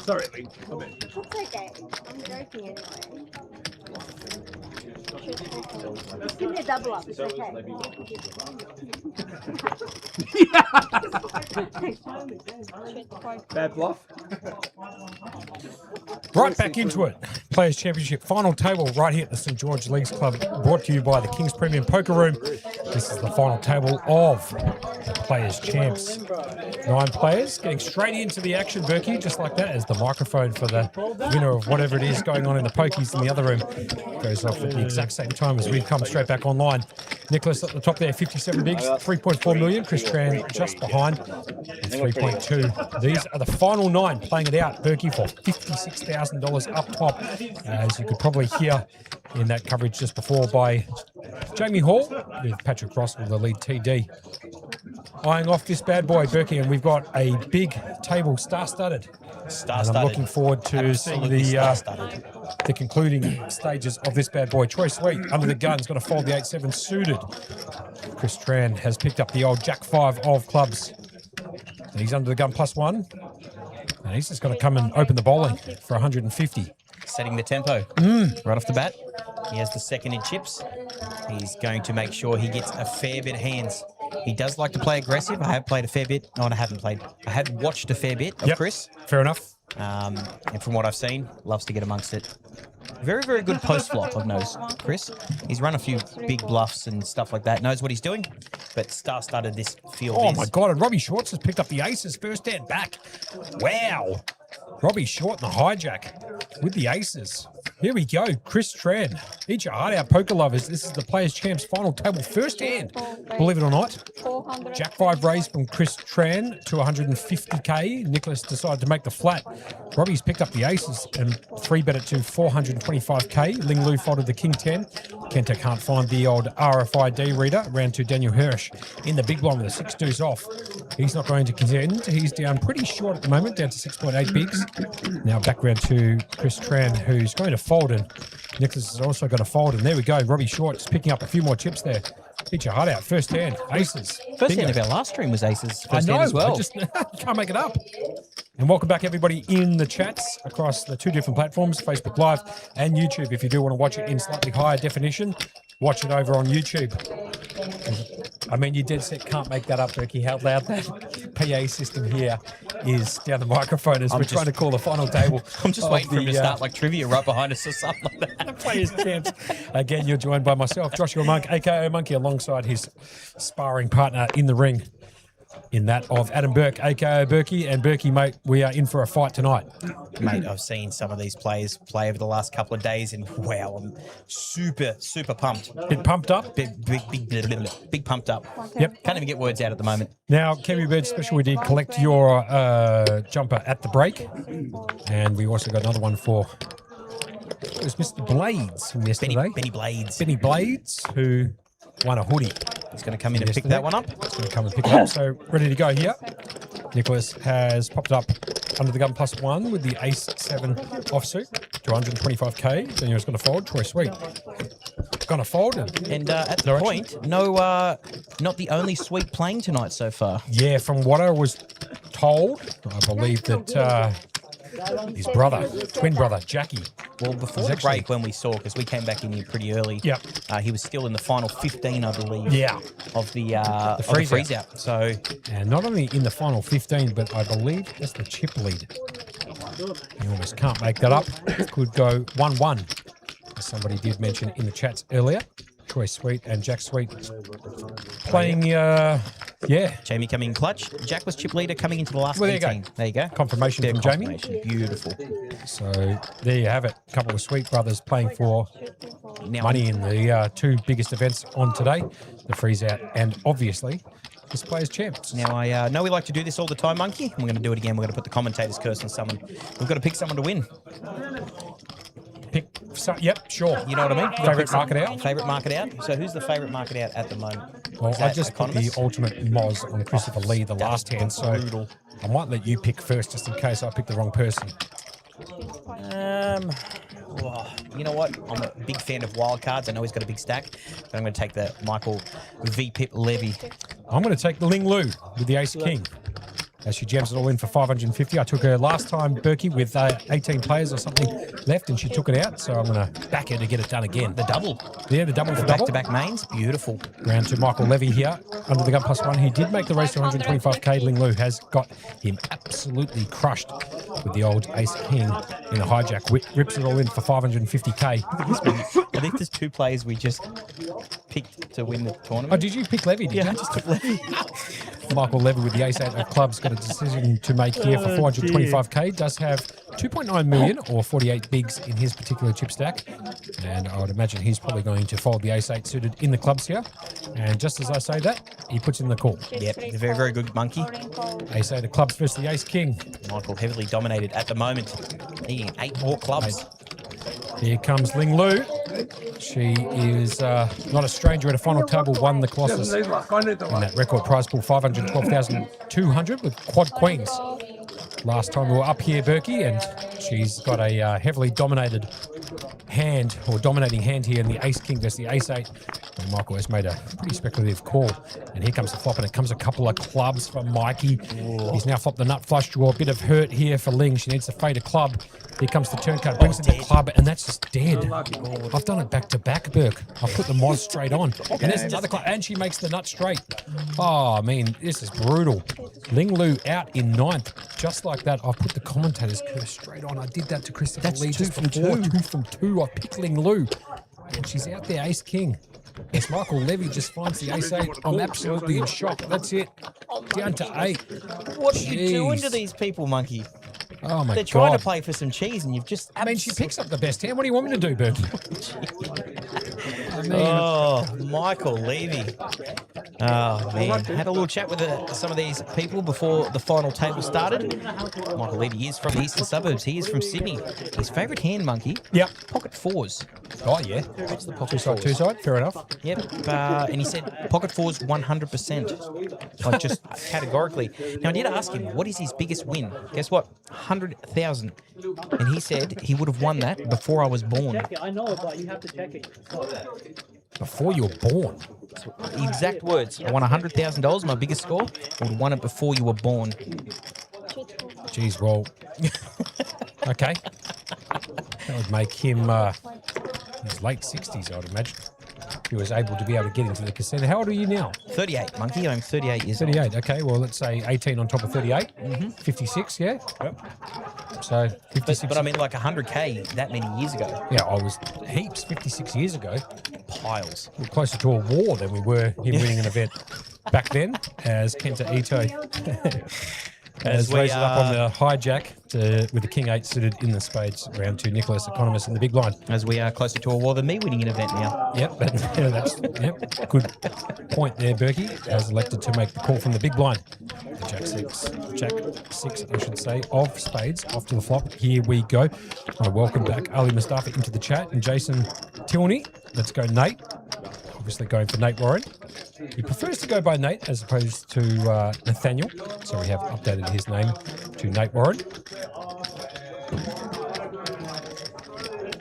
Sorry, Lee. It's okay. I'm joking anyway. Just give me a double up. It's okay. Bad bluff. Right back into it. Players Championship final table right here at the St George Leagues Club, brought to you by the King's Premium Poker Room. This is the final table of the Players Champs. 9 players getting straight into the action, Berkey, just like that, as the microphone for the winner of whatever it is going on in the pokies in the other room goes off at the exact same time as we come straight back online. Nicholas at the top there, 57 bigs, 3.4 million. Chris Tran just behind, 3.2. These are the final 9 playing it out, Berkey, for $56,000 up top, as you could probably hear in that coverage just before by Jamie Hall, with Patrick Ross with the lead TD. Eyeing off this bad boy, Berkey, and we've got a big table, star-studded. And I'm looking forward to seeing the concluding stages of this bad boy. Troy Sweet, under the gun's going to fold the 8-7 suited. Chris Tran has picked up the old Jack 5 of clubs. And he's under the gun +1. And he's just going to come and open the bowling for 150. Setting the tempo right off the bat. He has the second in chips. He's going to make sure he gets a fair bit of hands. He does like to play aggressive. I have played a fair bit. No, I haven't played. I have watched a fair bit of Chris. Fair enough. And from what I've seen, loves to get amongst it. Very, very good post flop, I've noticed, Chris. He's run a few big bluffs and stuff like that. Knows what he's doing. But star-studded this field Oh, my God. And Robbie Shorts has picked up the aces first hand back. Wow. Robbie Short and the hijack with the aces. Here we go. Chris Tran. Eat your heart out, poker lovers. This is the Players Champs final table first hand. Believe it or not. Jack 5 raised from Chris Tran to 150k. Nicholas decided to make the flat. Robbie's picked up the aces and 3-bet it to 425k. Ling Lu folded the King 10. Kenta can't find the old RFID reader. Round to Daniel Hirsch in the big one with a 6 deuce off. He's not going to contend. He's down pretty short at the moment, down to 6.8 bigs. Now back round to Chris Tran, who's going to fold, and Nicholas is also going to fold. And there we go. Robbie Short just picking up a few more chips there. Eat your heart out. First hand, aces. First hand of our last stream was aces. First hand as well. I just can't make it up. And welcome back, everybody, in the chats across the 2 different platforms, Facebook Live and YouTube. If you do want to watch it in slightly higher definition, watch it over on YouTube. I mean, you dead set can't make that up, Berkey. How loud that PA system here is down the microphone as we're trying to call the final table. I'm just waiting for him to start like trivia right behind us or something like that. Players Champs. Again, you're joined by myself, Joshua Monk, a.k.a. Monkey, alongside his sparring partner in the ring, in that of Adam Burke, a.k.a. Berkey. And Berkey, mate, we are in for a fight tonight. Mate, I've seen some of these players play over the last couple of days, and wow, I'm super, super pumped. Bit pumped up? Big pumped up. Okay. Yep. Can't even get words out at the moment. Now, Kiwi Bird Special, we did collect your jumper at the break. And we also got another one for, it was Mr. Blades from yesterday. Benny Blades. Benny Blades, who won a hoodie. He's going to come in and pick that one up. He's going to come and pick it up. So, ready to go here. Nicholas has popped it up under the gun +1 with the ace-7 offsuit to 125k. Daniel's going to fold. Troy Sweet going to fold. And at the point, not the only Sweet playing tonight so far. Yeah, from what I was told, I believe that his brother, twin brother, Jackie. Well, before the break when we saw, because we came back in here pretty early, he was still in the final 15, I believe, of the freeze out. So, and not only in the final 15, but I believe that's the chip lead. You almost can't make that up. It could go 1-1, as somebody did mention in the chats earlier. Troy Sweet and Jack Sweet playing, Jamie coming in clutch. Jack was chip leader coming into the last 18. There you go. Confirmation from Jamie. Beautiful. So there you have it. A couple of Sweet brothers playing for money in the 2 biggest events on today, the freeze out and obviously this Players Champs. Now, I know we like to do this all the time, Monkey. We're going to do it again. We're going to put the commentator's curse on someone. We've got to pick someone to win. Yep, sure. You know what I mean? Favourite market out? Favourite market out. So who's the favourite market out at the moment? Well, I just put the ultimate Moz on Christopher Lee the last hand, so brutal. I might let you pick first just in case I pick the wrong person. Oh, you know what? I'm a big fan of wild cards. I know he's got a big stack, but I'm going to take the Michael V. Pip Levy. I'm going to take the Ling Lu with the Ace King. As she jams it all in for 550. I took her last time, Berkey, with 18 players or something left, and she took it out. So I'm going to back her to get it done again. The double. Yeah, the double for double. Back-to-back mains. Beautiful. Round to Michael Levy here, under the gun +1. He did make the race to 125k. Ling Lu has got him absolutely crushed with the old Ace King in a hijack. Rips it all in for 550k. I think there's 2 players we just picked to win the tournament. Oh, did you pick Levy? Yeah, I just took Levy. Michael Levy with the Ace-8 of clubs got a decision to make here for 425k. Does have 2.9 million or 48 bigs in his particular chip stack. And I would imagine he's probably going to fold the Ace-8 suited in the clubs here. And just as I say that, he puts in the call. Yep, a very, very good monkey. Ace-8 of clubs versus the Ace King. Michael heavily dominated at the moment. Needing 8 more clubs. Here comes Ling Lu. She is not a stranger at a final table, won the Colossus in that record prize pool, 512,200 with quad queens. Last time we were up here, Berkey, and she's got a heavily dominated hand, or dominating hand here in the Ace King versus the Ace-8. And Michael has made a pretty speculative call. And here comes the flop, and it comes a couple of clubs from Mikey. He's now flopped the nut flush draw. A bit of hurt here for Ling. She needs to fade a club. Here comes the turn card, brings in the club, and that's just dead. I've done it back to back, Burke. I've put the Moz straight on. And there's another club, and she makes the nut straight. Oh, I mean, this is brutal. Ling Lu out in 9th. Just like that, I've put the commentator's curse straight on. I did that to Christopher Lee just before. 2 from 2. I've picked Ling Lu. And she's out there, Ace King. As Michael Levy just finds the Ace-8. I'm absolutely in shock. That's it. Down to 8. What are you doing to these people, Monkey? Oh, my God. They're trying to play for some cheese, and you've just... I mean, she picks up the best hand. What do you want me to do, Bert? I mean, oh, Michael Levy. Oh, man. Had a little chat with some of these people before the final table started. Michael Levy is from the eastern suburbs. He is from Sydney. His favourite hand, Monkey? Yep. Pocket 4s. Oh, yeah. That's the pocket 4s. Two side, fair enough. Yep. And he said pocket 4s 100%. Like, just categorically. Now, I did ask him, what is his biggest win? Guess what? 100,000. And he said he would have won that before I was born. I know it, but you have to check it. Before you were born? Exact words. I won $100,000, my biggest score. I would have won it before you were born. Jeez, well, okay. That would make him his late 60s, I would imagine. He was able to be able to get into the casino. How old are you now? 38, Monkey. I'm 38 years old. 38, okay. Well, let's say 18 on top of 38. 56, yeah? Yep. So, 56. But I mean, like 100K that many years ago. Yeah, I was heaps 56 years ago. Piles. We're closer to a war than we were him winning an event back then, as Kenta Ito has raised it up on the hijack with the King 8 suited in the spades. Round 2, Nicholas Economist in the big blind. As we are closer to a war than me winning an event now. Yep, that's good point there, Berkey. Has elected to make the call from the big blind. The Jack 6, I should say, of spades off to the flop. Here we go. I welcome back Ali Mustafa into the chat and Jason Tilney. Let's go, Nate. Obviously going for Nate Warren. He prefers to go by Nate as opposed to Nathaniel. So we have updated his name to Nate Warren.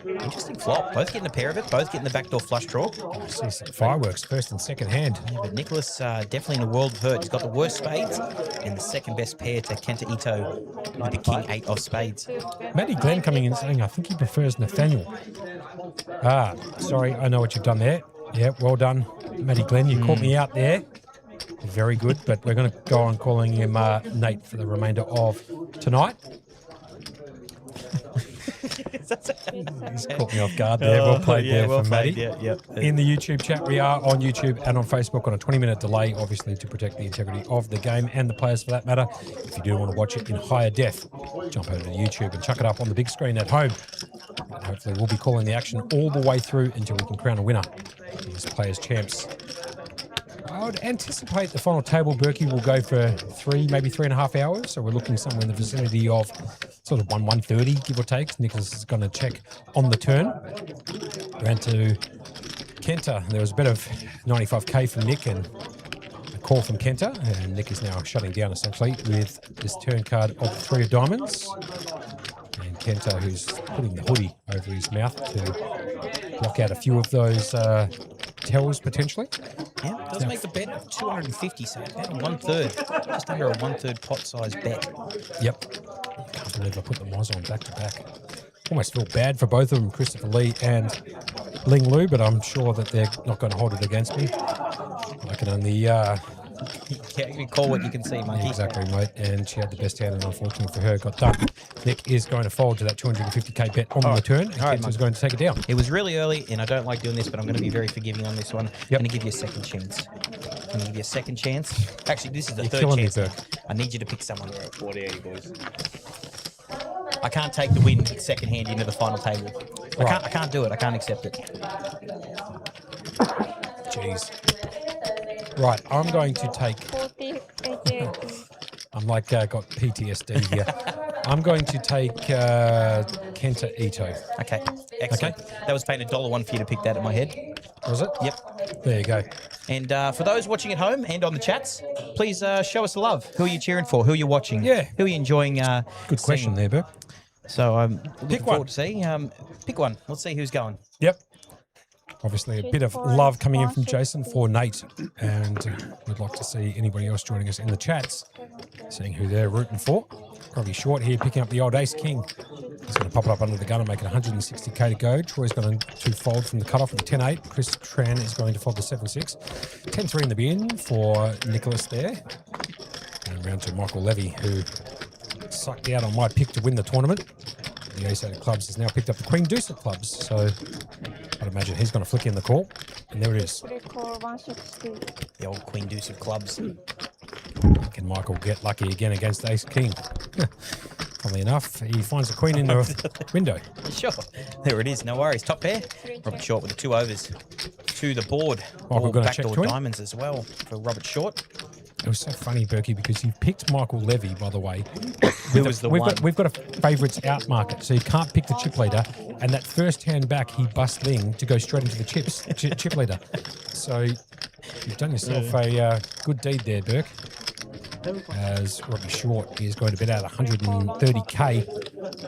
Interesting flop. Both getting a pair of it. Both getting the backdoor flush draw. I see some fireworks first and second hand. Yeah, but Nicholas definitely in a world of hurt. He's got the worst spades and the second best pair to Kenta Ito with the King 8 of spades. Matty Glenn coming in saying, I think he prefers Nathaniel. Sorry, I know what you've done there. Yeah, well done, Matty Glenn. You caught me out there. Very good, but we're going to go on calling him Nate for the remainder of tonight. He's caught me off guard there. Well played there from Matty. Yeah. In the YouTube chat, we are on YouTube and on Facebook on a 20-minute delay, obviously to protect the integrity of the game and the players for that matter. If you do want to watch it in higher def, jump over to YouTube and chuck it up on the big screen at home. And hopefully we'll be calling the action all the way through until we can crown a winner. These players champs. I would anticipate the final table, Berkey, will go for 3, maybe 3.5 hours. So we're looking somewhere in the vicinity of sort of 1:30, give or take. Nicholas is going to check on the turn. Round to Kenta. There was a bit of 95k from Nick and a call from Kenta. And Nick is now shutting down essentially with this turn card of 3 of diamonds. And Kenta, who's putting the hoodie over his mouth to block out a few of those tells potentially. Yeah, it does make the bet of 250, so about a 1/3, just under a 1/3 pot size bet. Yep. Can't believe I put the Moz on back to back. Almost feel bad for both of them, Christopher Lee and Ling Lu, but I'm sure that they're not going to hold it against me. I can only... You call what you can see, monkey. Exactly, mate. And she had the best hand, and unfortunately for her, got done. Nick is going to fold to that 250k bet on the turn. And Kenta's going to take it down. It was really early, and I don't like doing this, but I'm going to be very forgiving on this one. Yep. I'm going to give you a second chance. I'm going to give you a second chance. Actually, this is the You're third killing me, chance. Burke. I need you to pick someone. 40-80, boys. I can't take the win second hand into the final table. Right. I can't do it. I can't accept it. Jeez. Right, I'm going to take... 40, 80. I'm like, got PTSD here. I'm going to take Kenta Ito. Okay, excellent. That was paying $1 for you to pick that at my head. Was it? Yep. There you go. And for those watching at home and on the chats, please show us the love. Who are you cheering for? Who are you watching? Yeah. Who are you enjoying? Good question there, Burke. So I'm looking one. forward to see. Pick one. Let's see who's going. Yep. Obviously, a bit of love coming in from Jason for Nate, and we'd like to see anybody else joining us in the chats, seeing who they're rooting for. Robbie Short here picking up the old Ace King. He's going to pop it up under the gun and make it 160k to go. Troy's going to fold from the cutoff at the 10-8. Chris Tran is going to fold the 7-6. 10-3 in the bin for Nicholas there. And round to Michael Levy, who sucked out on my pick to win the tournament. The Ace 8 of clubs has now picked up the Queen Deuce of clubs, so I'd imagine he's going to flick in the call. And there it is. Recall 160. The old Queen Deuce of clubs. Can Michael get lucky again against Ace King? Funnily enough, he finds the Queen in the window. Sure. There it is. No worries. Top pair. Robert Short with the 2 overs to the board. Michael All gonna check backdoor twin? diamonds as well for Robert Short. It was so funny, Berkey, because you picked Michael Levy, by the way. Who was the one? We've got a favourites out market, so you can't pick the chip leader. And that first hand back, he bust Ling to go straight into the chip leader. So you've done yourself a good deed there, Burke. As Robbie Short is going to bet out 130k,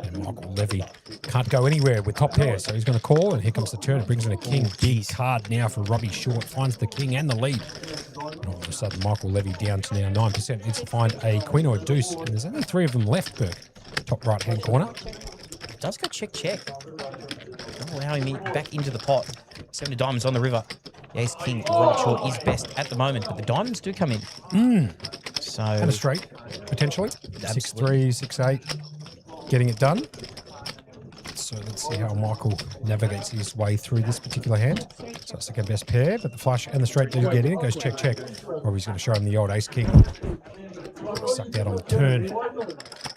and Michael Levy can't go anywhere with top pair, so he's going to call, and here comes the turn. It brings in a king. Big card now for Robbie Short. Finds the king and the lead. And all of a sudden, Michael Levy down to now 9%. Needs to find a queen or a deuce, and there's only 3 of them left, Burke. Top right-hand corner. Does go check. Don't allow him back into the pot. 7 of diamonds on the river. The Ace King, Robert Short is best at the moment, but the diamonds do come in. So And a straight, potentially. Absolutely. 6-3, 6-8. Getting it done. So let's see how Michael navigates his way through this particular hand. So it's second best pair, but the flush and the straight do get in. It goes check. Robbie's going to show him the old Ace King. Sucked out on the turn.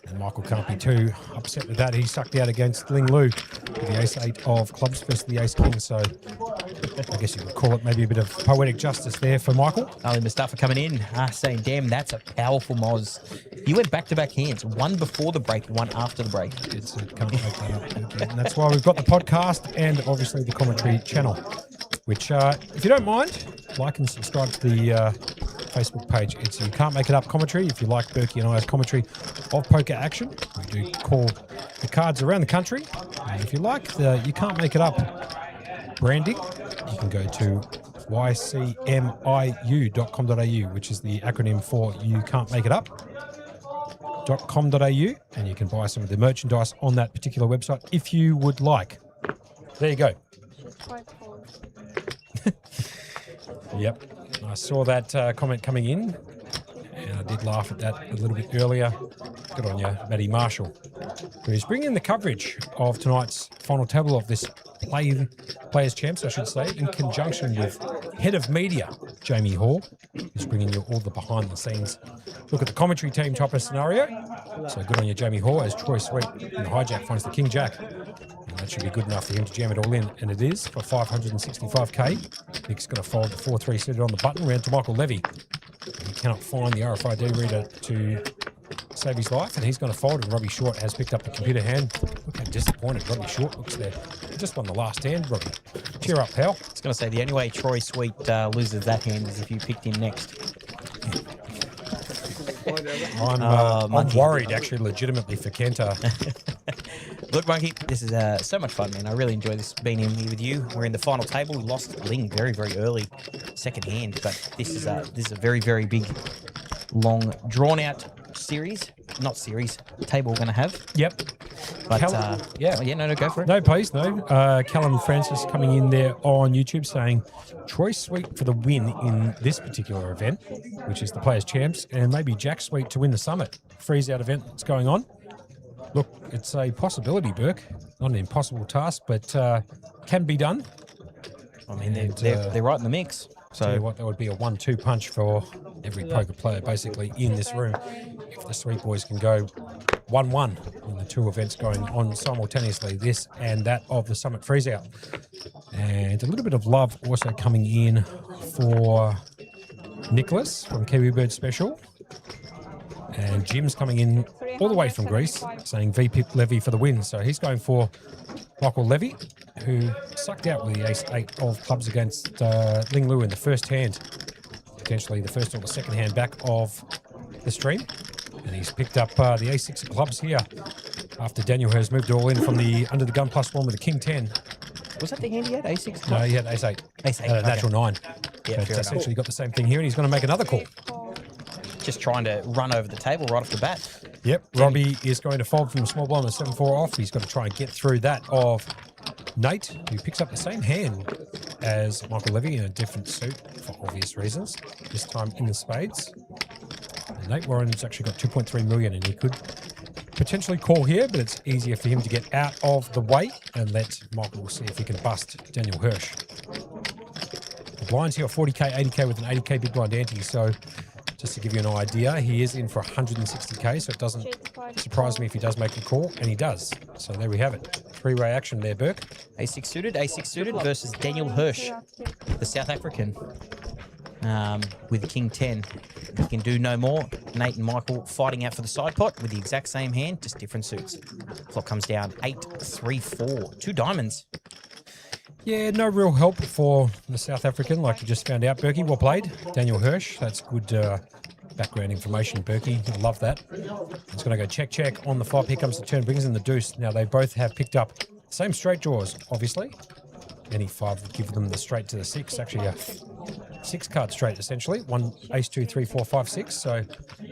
And Michael can't be too upset with that. He sucked out against Ling Lu with the Ace 8 of clubs versus the Ace King. So I guess you could call it maybe a bit of poetic justice there for Michael. Ali Mustafa coming in, saying, damn, that's a powerful Moz. You went back-to-back hands, one before the break, one after the break. It's can't make that up. And that's why we've got the podcast and obviously the commentary channel, which, if you don't mind, like and subscribe to the Facebook page. It's You Can't Make It Up commentary. If you like Berkey and I's commentary of poker action, we do call the cards around the country. And if you like the You Can't Make It Up branding, you can go to ycmiu.com.au, which is the acronym for You Can't Make It Up.com.au, and you can buy some of the merchandise on that particular website if you would like. There you go. Yep. I saw that comment coming in, and I did laugh at that a little bit earlier. Good on you, Matty Marshall, who's bringing in the coverage of tonight's final table of this Players Champs, I should say, in conjunction with Head of Media, Jamie Hall, who's bringing you all the behind-the-scenes look at the commentary team type of scenario. So good on you, Jamie Hall, as Troy Sweet in the hijack finds the King Jack. And that should be good enough for him to jam it all in, and it is for 565k. Nick's going to fold the 4-3 suited on the button, round to Michael Levy. He cannot find the RFID reader to save his life, and he's going to fold, and Robbie Short has picked up the computer hand. Look how disappointed Robbie Short looks there. He just won the last hand, Robbie. Cheer up, pal. I was going to say, the only way Troy Sweet loses that hand is if you picked him next. I'm worried, actually, legitimately for Kenta. Look, Monkey, this is so much fun, man. I really enjoy this being in here with you. We're in the final table. We lost Ling very, very early, second hand, but this is a very, very big, long, drawn-out series. Not series, table we're going to have. Yep. But, Callum, yeah. No, go for it. No, please, no. Callum Francis coming in there on YouTube saying, Troy Sweet for the win in this particular event, which is the Players' Champs, and maybe Jack Sweet to win the Summit. Freeze-out event that's going on. Look, it's a possibility, Burke. Not an impossible task, but can be done. I mean, they're right in the mix. So Tell you what, that would be a 1-2 punch for every poker player basically in this room. If the Sweet Boys can go 1-1 in the two events going on simultaneously, this and that of the Summit Freeze-Out. And a little bit of love also coming in for Nicholas from Kiwi Bird Special. And Jim's coming in all the way from Greece, saying VP Levy for the win. So he's going for Michael Levy, who sucked out with the ace-8 of clubs against Ling Lu in the first hand. Potentially the first or the second hand back of the stream. And he's picked up the ace-6 of clubs here after Daniel has moved all in from the under the gun +1 with the king 10. was that the hand he had? A6? No, he had ace-8. Ace-8, At a natural 9. Yeah, But fair essentially got the same thing here, and he's going to make another call. Just trying to run over the table right off the bat. Yep, Robbie is going to fold from the small blind with 7-4 off. He's got to try and get through that of Nate, who picks up the same hand as Michael Levy in a different suit for obvious reasons. This time in the spades. And Nate Warren's actually got 2.3 million, and he could potentially call here, but it's easier for him to get out of the way and let Michael see if he can bust Daniel Hirsch. The blinds here are 40k, 80k with an 80k big blind ante, so just to give you an idea, he is in for 160k, so it doesn't surprise me if he does make a call, and he does. So there we have it. Three-way action there, Burke. A6 suited versus Daniel Hirsch, the South African, with King 10. He can do no more. Nate and Michael fighting out for the side pot with the exact same hand, just different suits. Clock comes down 8-3-4. 2 diamonds. Yeah, no real help for the South African, like you just found out, Berkey. Well played. Daniel Hirsch, that's good background information, Berkey. I love that. It's going to go check on the flop. Here comes the turn, brings in the deuce. Now, they both have picked up the same straight draws, obviously. Any 5 would give them the straight to the 6. Actually, a 6-card straight, essentially. 1, ace, 2, 3, 4, 5, 6. So,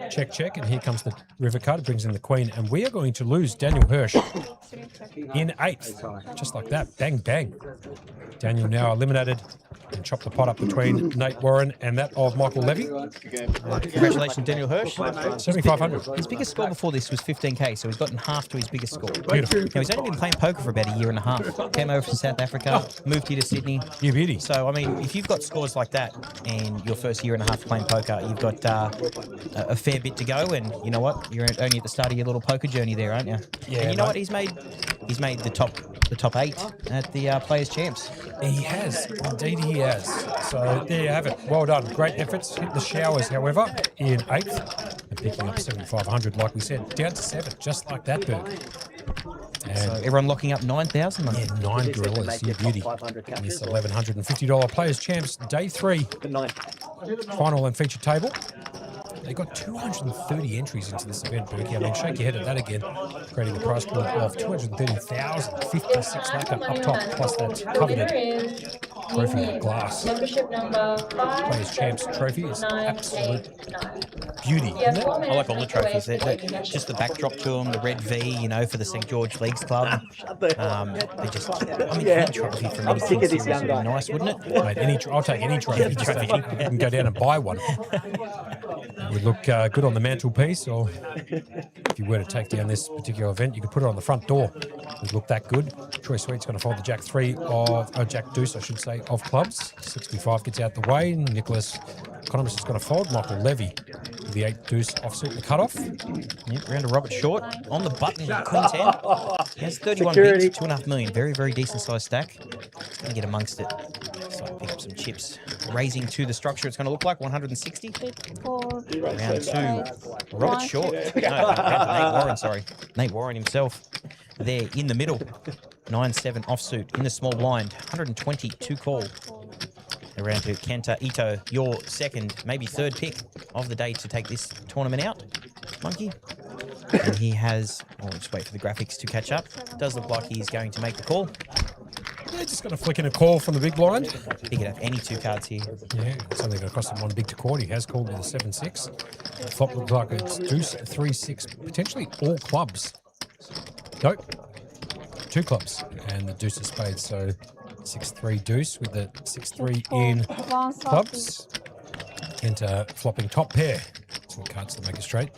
check. And here comes the river card. It brings in the queen. And we are going to lose Daniel Hirsch in 8th. Just like that. Bang, bang. Daniel now eliminated. And chop the pot up between Nate Warren and that of Michael Levy. Congratulations, Daniel Hirsch. 7,500. His biggest score before this was 15k, so he's gotten half to his biggest score. Beautiful. Now, he's only been playing poker for about a year and a half. Came over from South Africa, moved here to Sydney. You beauty. So, I mean, if you've got scores like that and your first year and a half playing poker, you've got a fair bit to go. And you know what? You're only at the start of your little poker journey there, aren't you? Yeah, And you know mate. what? He's made the top 8 at the Players' Champs. He has. Indeed he has. So there you have it. Well done. Great efforts. Hit the showers, however, in 8th. And picking up 7,500, like we said. Down to 7, just like that, Burke. And So everyone locking up 9,000. yeah, 9 gorillas. You beauty. And this $1,150 Players' Champs, Day 3. Final and feature table. They got 230 entries into this event, Berkey. I mean, shake your head at that again, creating a prize pool of 230,000, 56 lacquer up top, plus that coveted trophy of glass. Membership number 5. Players' Champs trophy is absolute beauty, isn't it? I like all the trophies. Just the backdrop to them, the red V, you know, for the St. George Leagues Club. They just, I mean, any trophy from any King series would be nice, wouldn't it? Mate, I'll take any trophy. Just you can go down and buy one. It would look good on the mantelpiece, or if you were to take down this particular event, you could put it on the front door. It would look that good. Troy Sweet's going to fold the Jack 3 Jack Deuce, I should say, of clubs. 65 gets out the way. Nicholas Economist is going to fold. Michael Levy with the 8 Deuce offsuit the cutoff. Yep, round to Robert Short on the button with Queen 10. He has 31 bigs, 2.5 million. Very, very decent sized stack. He's going to get amongst it. So pick up some chips. Raising to the structure, it's going to look like 160. Round 2, Robert Short. No, round to Nate Warren, sorry. Nate Warren himself there in the middle. 9-7 offsuit in the small blind. 122 call. Around to Kenta Ito, your second, maybe third pick of the day to take this tournament out. Monkey? And he has, oh, just wait for the graphics to catch up. Does look like he's going to make the call. They're just going to flick in a call from the big blind. He could have any 2 cards here. Yeah, it's only going to cost him 1 big to call. He has called with a 7-6. The flop looks like it's deuce, 3-6, potentially all clubs. Nope. 2 clubs and the deuce of spades. So 6-3 deuce with the 6-3 in clubs. Enter flopping top pair. Some cards to make it straight.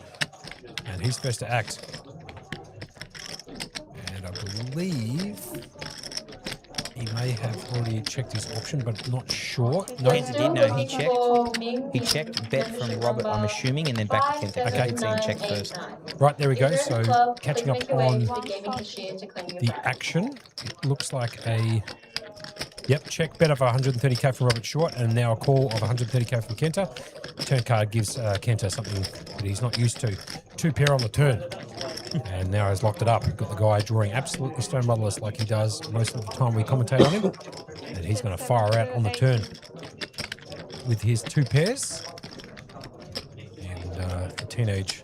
And he's supposed to act. And I believe he may have already checked his option, but not sure. No, Kenta did know he checked. He checked bet from Robert, I'm assuming, and then back to Kenta. Okay, so he checked first. Right, there we go. So catching up on the action, it looks like a check bet of 130k from Robert Short, and now a call of 130k from Kenta. Turn card gives Kenta something that he's not used to. 2 pair on the turn. And now he's locked it up. Got the guy drawing absolutely stone motherless like he does most of the time we commentate on him. And he's going to fire out on the turn with his 2 pairs. And the teenage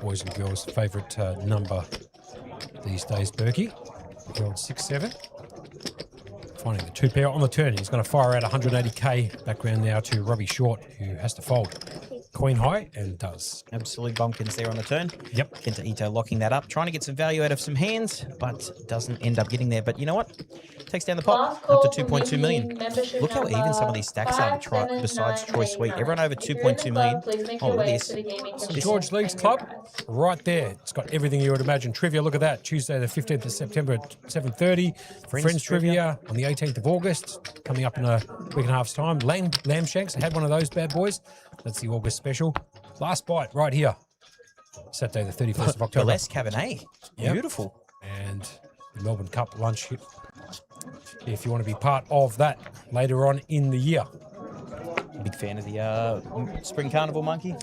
boys and girls' favourite number these days, Berkey. The old 6-7. Finding the 2 pair on the turn. He's going to fire out 180k. Background now to Robbie Short, who has to fold. Queen high, and does. Absolute bumpkins there on the turn. Yep. Kenta Ito locking that up, trying to get some value out of some hands, but doesn't end up getting there. But you know what? Takes down the pot up to 2.2 million. Look how even some of these stacks are besides Troy Sweet. Everyone over 2.2 million. Oh, look at this. George League's Club, right there. It's got everything you would imagine. Trivia, look at that. Tuesday the 15th of September at 7:30. Friends Trivia on the 18th of August. Coming up in a week and a half's time. Lamb Shanks, I had one of those bad boys. That's the August special. Last bite right here. Saturday the 31st of October. Less Cabernet. Yep. Beautiful. And the Melbourne Cup lunch, if you want to be part of that later on in the year. Big fan of the Spring Carnival Monkey.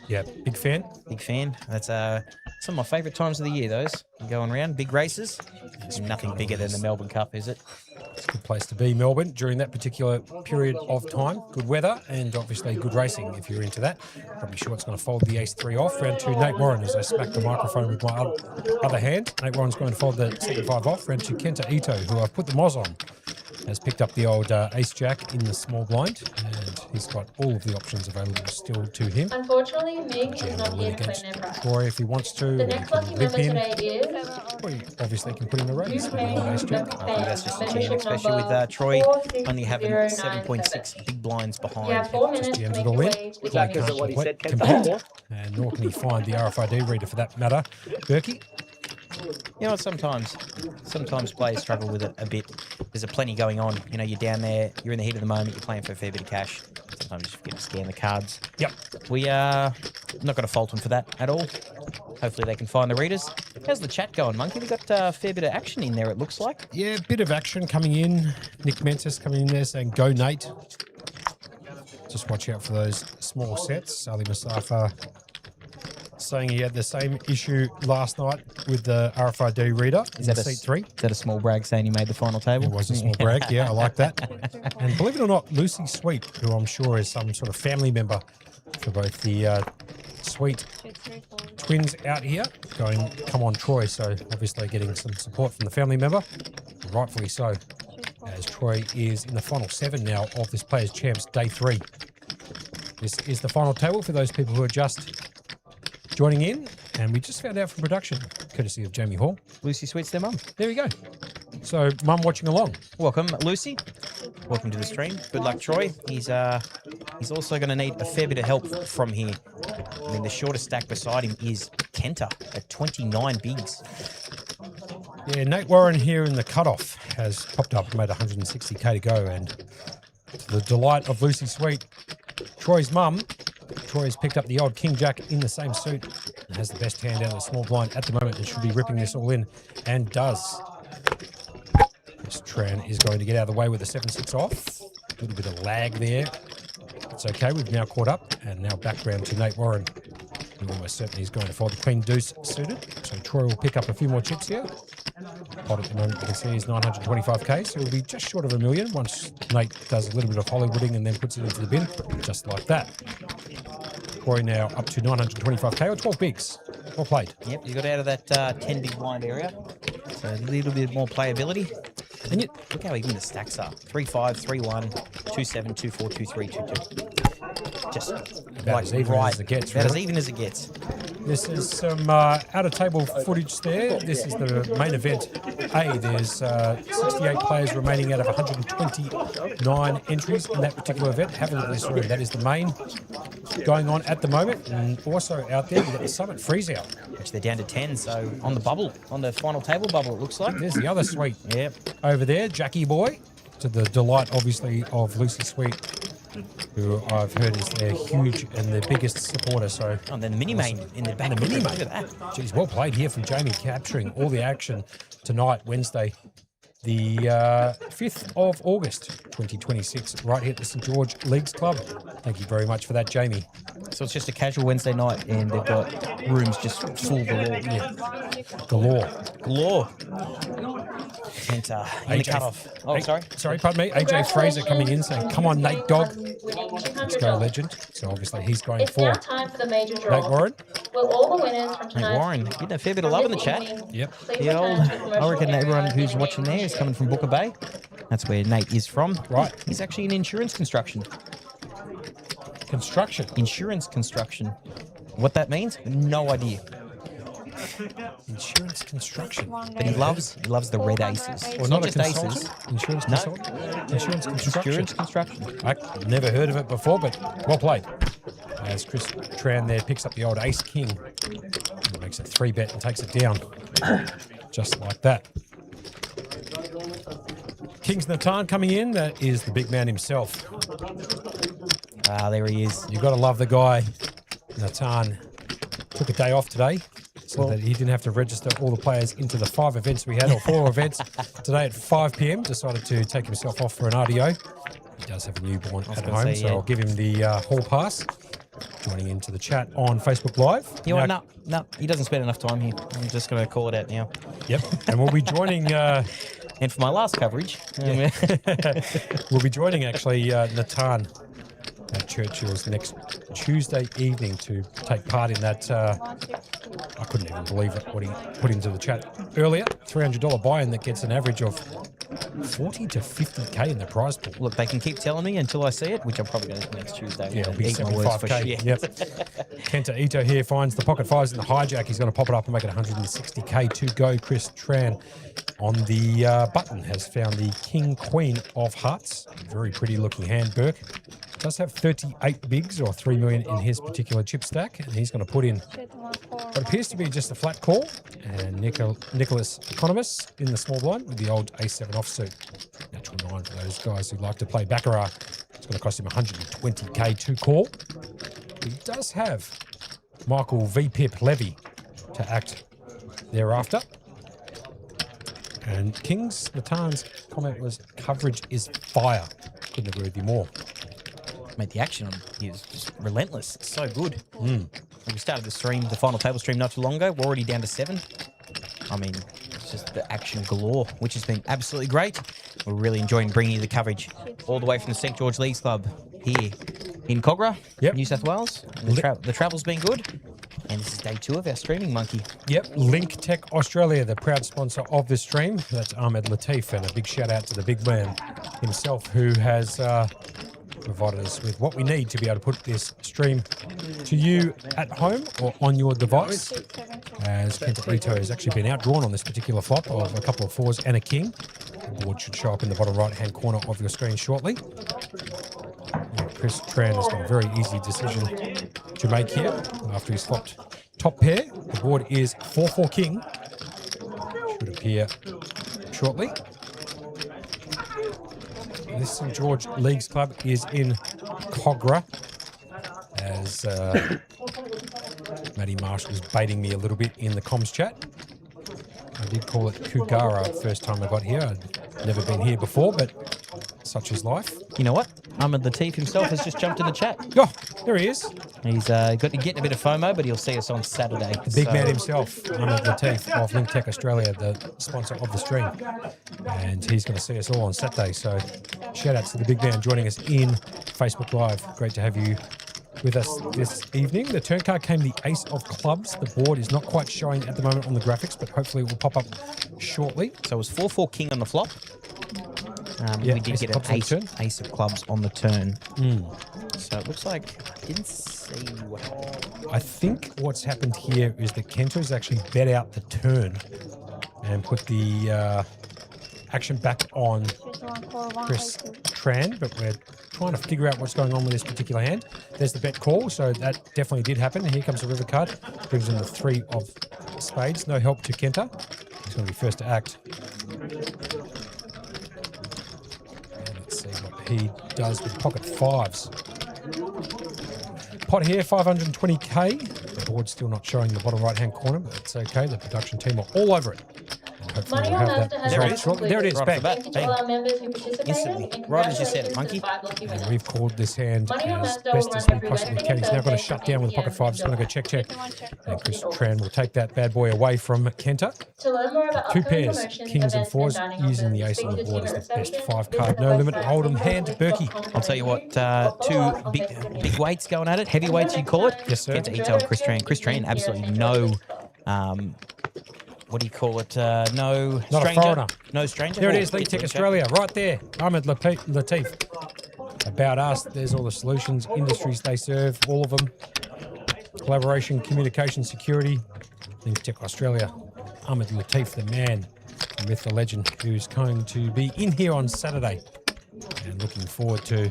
Yeah, big fan. Big fan. That's some of my favourite times of the year, those. Going around, big races. Nothing bigger than the Melbourne Cup, is it? It's a good place to be, Melbourne, during that particular period of time. Good weather and obviously good racing if you're into that. Probably sure it's going to fold the ace-3 off. Round 2, Nate Warren, as I smack the microphone with my other hand. Nate Warren's going to fold the 7-5 off. Round 2, Kenta Ito, who I've put the Moz on, has picked up the old ace-jack in the small blind, and he's got all of the options available still to him. Unfortunately, Mig is not here against for an Troy if he wants to. The next lucky member today is... Or he obviously can put in the raise with the old ace-jack. I think that's just the jam, especially with Troy only having 7.6 big blinds behind. You have 4 minutes to jams make it all your in. way to the Exactly game. what he said, Kenta. Compete, and nor can he find the RFID reader for that matter. Berkey? You know what, sometimes players struggle with it a bit. There's plenty going on. You know, you're down there, you're in the heat of the moment, you're playing for a fair bit of cash. Sometimes you forget to scan the cards. Yep. We are not going to fault them for that at all. Hopefully they can find the readers. How's the chat going, Monkey? We got a fair bit of action in there, it looks like. Yeah, bit of action coming in. Nick Mentis coming in there saying, go Nate. Just watch out for those small sets. Ali Mustafa saying he had the same issue last night with the RFID reader in the seat 3. Is that a small brag saying he made the final table? It was a small brag, yeah, I like that. And believe it or not, Lucy Sweet, who I'm sure is some sort of family member for both the Sweet twins out here, going, come on, Troy. So obviously getting some support from the family member, rightfully so, as Troy is in the final 7 now of this Players Champs Day 3. This is the final table for those people who are just joining in, and we just found out from production, courtesy of Jamie Hall. Lucy Sweet's their mum. There we go. So, Mum watching along. Welcome, Lucy. Welcome to the stream. Good luck, Troy. He's also going to need a fair bit of help from here. I mean, the shortest stack beside him is Kenta at 29 bigs. Yeah, Nate Warren here in the cutoff has popped up and made 160k to go, and to the delight of Lucy Sweet, Troy's mum, Troy has picked up the old King Jack in the same suit and has the best hand out of the small blind at the moment and should be ripping this all in, and does. This Tran is going to get out of the way with a 7-6 off. A little bit of lag there. It's okay, we've now caught up, and now back round to Nate Warren, who almost certainly is going to fold the Queen Deuce suited. So Troy will pick up a few more chips here. Pot at the moment, you can see, is 925k, so he'll be just short of $1 million once Nate does a little bit of Hollywooding and then puts it into the bin, just like that. Troy now up to 925k or 12 bigs. Well played. Yep, you got out of that 10 big blind area. So a little bit more playability. And you, look how even the stacks are. 3-5, 3-1, 2-7, 2-4, 2-3, 2-2. Just About as even as it gets, About as really. even as it gets. This is some out-of-table footage there. This is the main event A. There's 68 players remaining out of 129 entries in that particular event. Have a look at this room. That is the main going on at the moment. And also out there, we've got the Summit Freeze-Out. Which they're down to 10, so on the bubble, on the final table bubble, it looks like. There's the other suite Yep. over there, Jackie Boy, to the delight, obviously, of Lucy Sweet, who I've heard is their huge and their biggest supporter. So, And then the mini main in the back. the mini Look main. at that. Geez, well played here from Jamie, capturing all the action tonight, Wednesday, the 5th of August, 2026, right here at the St. George Leagues Club. Thank you very much for that, Jamie. So it's just a casual Wednesday night, and they've got rooms just full galore. Galore. Galore. And in the cutoff. Oh, sorry. Sorry, pardon me. AJ Fraser coming in saying, "Come on, Nate Dog." Let's go, legend. So obviously he's going It's for now time for the major Nate draw. Warren. Will all the winners from Hey, tonight's Warren, getting a fair bit of love in the chat. Yep. please The old, return to commercial I reckon area. everyone who's watching there is coming from Booker Bay. That's where Nate is from. Right. He's actually in insurance construction. Construction. Insurance construction. What that means? No idea. Insurance construction. But he loves the red aces. Or It's not, not a just aces. consultant. Insurance No. consultant. Insurance construction. Insurance construction. I've never heard of it before, but well played. As Chris Tran there picks up the old ace king. He makes a 3-bet and takes it down. Just like that. Kings Natan coming in. That is the big man himself. Ah, there he is. You've got to love the guy. Natan took a day off today so that he didn't have to register all the players into the 5 events we had, or 4 events today at 5 p.m. Decided to take himself off for an RDO. He does have a newborn at gonna home, say, so yeah. I'll give him the hall pass. Joining into the chat on Facebook Live. You know what? Now- No, he doesn't spend enough time here. I'm just going to call it out now. Yep. And we'll be joining And for my last coverage, we'll be joining actually Natan at Churchill's next Tuesday evening to take part in that. I couldn't even believe it, what he put into the chat earlier. $300 buy-in that gets an average of 40 to 50K in the prize pool. look, they can keep telling me until I see it, which I'm probably going to do next Tuesday. Yeah, it'll be Eat my words for 75K. shit. Yep. Kenta Ito here finds the pocket fives in the hijack. He's going to pop it up and make it 160K to go. Chris Tran on the button has found the King Queen of Hearts. Very pretty looking hand. Burke does have 38 bigs, or 3 million in his particular chip stack, and he's going to put in what appears to be just a flat call. And Nicholas Economist in the small blind with the old A7 offsuit. Natural 9 for those guys who like to play Baccarat. It's going to cost him 120K to call. He does have Michael V. Pip Levy to act thereafter. And Kings Natan's comment was, "Coverage is fire." Couldn't agree with you more. Mate, the action on he is just relentless. It's so good. We started the stream, the final table stream not too long ago. We're already down to 7. I mean, it's just the action galore, which has been absolutely great. We're really enjoying bringing you the coverage all the way from the St. George Leagues Club here in Cogra, Yep. New South Wales. And the travel's been good. And this is day 2 of our streaming monkey. Yep, Link Tech Australia, the proud sponsor of this stream. That's Ahmed Latif, and a big shout out to the big man himself, who has provided us with what we need to be able to put this stream to you at home or on your device. As Kenta Ito has actually been outdrawn on this particular flop of a couple of 4s and a king. The board should show up in the bottom right-hand corner of your screen shortly. Chris Tran has got a very easy decision to make here after he's flopped top pair. The board is 4-4 king. Should appear shortly. This St. George Leagues Club is in Cogra, as Matty Marsh was baiting me a little bit in the comms chat. I did call it Kugara first time I got here. I'd never been here before, but such is life. You know what? Ahmed Latif himself has just jumped in the chat. Oh, there he is. He's getting a bit of FOMO, but he'll see us on Saturday. The big man himself, Ahmed Latif of Link Tech Australia, the sponsor of the stream. And he's going to see us all on Saturday. So shout out to the big man joining us in Facebook Live. Great to have you with us this evening. The turn card came the ace of clubs. The board is not quite showing at the moment on the graphics, but hopefully it will pop up shortly. So it was 4-4 king on the flop. Yeah, We did ace get of an clubs on the ace of clubs on the turn. So it looks like I didn't see what happened. I think what's happened here is that Kento's actually bet out the turn and put the action back on Chris Tran, but we're trying to figure out what's going on with this particular hand. There's the bet call, so that definitely did happen. Here comes the river card, brings in the 3 of spades. No help to Kenta. He's going to be first to act. And let's see what he does with pocket 5s. Pot here, 520k. The board's still not showing the bottom right-hand corner, but it's okay. The production team are all over it. Hopefully Money we'll on have Master that has result been shortly. There it is, Right bang. off the bat. Thank you to all our members who participated. Instantly. And Right as you said it, congratulations to monkey. the 5 lucky And winners. we've called this hand Money on as Master best will as run we every possibly Wednesday, can. He's now going to Thursday, shut down with pocket 5. He's going to go check, check. And Chris Tran will take that bad boy away from Kenta. To learn more about 2 upcoming pairs, promotions, kings and events, 4s, dining using the offers, ace on the speak to board team as the best reception, 5 visit card. the No limit, website Hold'em for hand, Berkey. I'll tell you what, two big weights going at it, heavyweights you call it. Yes, sir. Kenta Ito and Chris Tran. Chris Tran, absolutely no, what do you call it? No Not a stranger. foreigner. No stranger. There it Oh, is, League it's Tech okay. Australia, right there. Ahmed Latif. About us, there's all the solutions, industries they serve, all of them. Collaboration, communication, security. League Tech Australia. Ahmed Latif, the man, the myth, the legend, who's going to be in here on Saturday. And looking forward to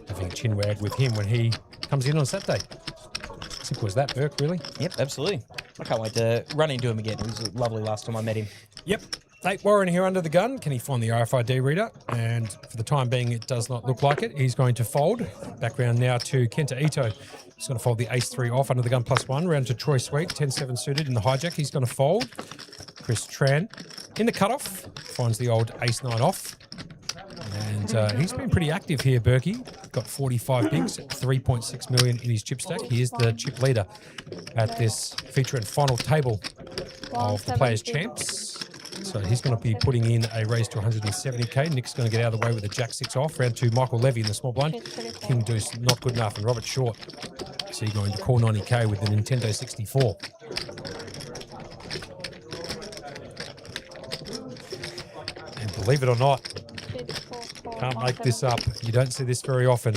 having a chin wag with him when he comes in on Saturday. Simple as that, Burke, really. Yep, absolutely. I can't wait to run into him again. It was lovely last time I met him. Yep. Nate Warren here under the gun. Can he find the RFID reader? And for the time being, it does not look like it. He's going to fold. Back round now to Kenta Ito. He's going to fold the ace-3 off under the gun +1. Round to Troy Sweet, 10-7 suited in the hijack. He's going to fold. Chris Tran in the cutoff. Finds the old ace-9 off. And he's been pretty active here, Berkey. Got 45 bigs at 3.6 million in his chip stack. He is the chip leader at this feature and final table of the Players' Champs. So he's going to be putting in a raise to 170k. Nick's going to get out of the way with a jack-6 off. Round to Michael Levy in the small blind. King Deuce, not good enough. And Robert Short, so you're going to call 90k with the Nintendo 64. And believe it or not, can't make this up. You don't see this very often.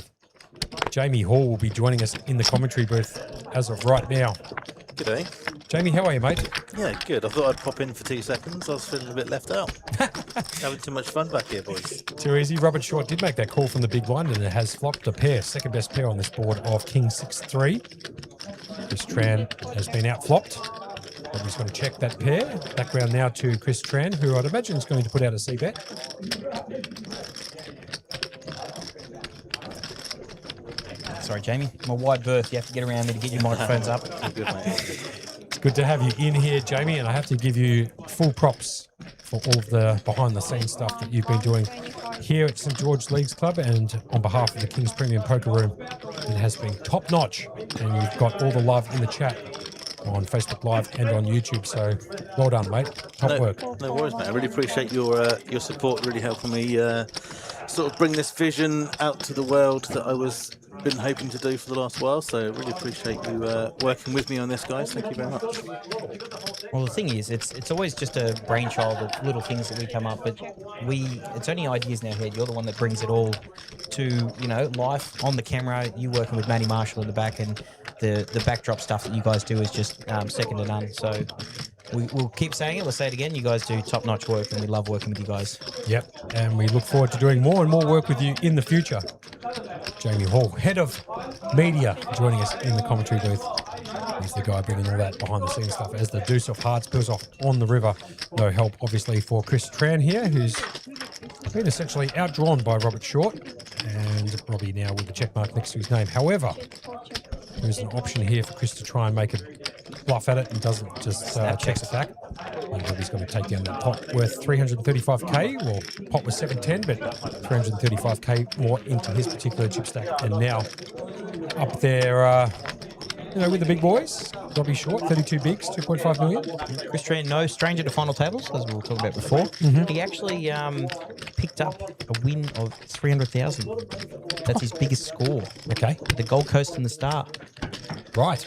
Jamie Hall will be joining us in the commentary booth as of right now. G'day. Jamie, how are you, mate? Yeah, good. I thought I'd pop in for 2 seconds. I was feeling a bit left out. Having too much fun back here, boys. Too easy. Robert Short did make that call from the big blind, and it has flopped a pair. Second best pair on this board of King 6-3. Chris Tran has been out flopped. He's going to check that pair. Background now to Chris Tran, who I'd imagine is going to put out a C-bet. Sorry, Jamie. I'm a wide berth. You have to get around me to get your microphones up. Good, mate. It's good to have you in here, Jamie, and I have to give you full props for all of the behind-the-scenes stuff that you've been doing here at St. George Leagues Club, and on behalf of the King's Premium Poker Room. It has been top-notch, and you've got all the love in the chat on Facebook Live and on YouTube, so well done, mate. Top work. No worries, mate. I really appreciate your support, really helping me sort of bring this vision out to the world that I was been hoping to do for the last while. So really appreciate you working with me on this, guys. Thank you very much. Well, the thing is, it's always just a brainchild of little things that we come up, but it's only ideas in our head. You're the one that brings it all to, life on the camera. You working with Matty Marshall in the back, and the backdrop stuff that you guys do is just second to none. So we'll keep saying it. We'll say it again. You guys do top-notch work, and we love working with you guys. Yep, and we look forward to doing more and more work with you in the future. Jamie Hall, head of media, joining us in the commentary booth. He's the guy bringing all that behind-the-scenes stuff as the deuce of hearts spills off on the river. No help, obviously, for Chris Tran here, who's been essentially outdrawn by Robert Short, and Robbie now with the check mark next to his name. However, there's an option here for Chris to try and make a bluff at it and doesn't just checks it back. And Robbie's going to take down that pot worth 335k. Well, pot was 710, but 335k more into his particular chip stack. And now up there you know, with the big boys. Robbie Short, 32 bigs, 2.5 million. Chris Tran, no stranger to final tables, as we were talking about before. He actually picked up a win of 300,000. That's his biggest score. Okay. The Gold Coast and the Star. Right.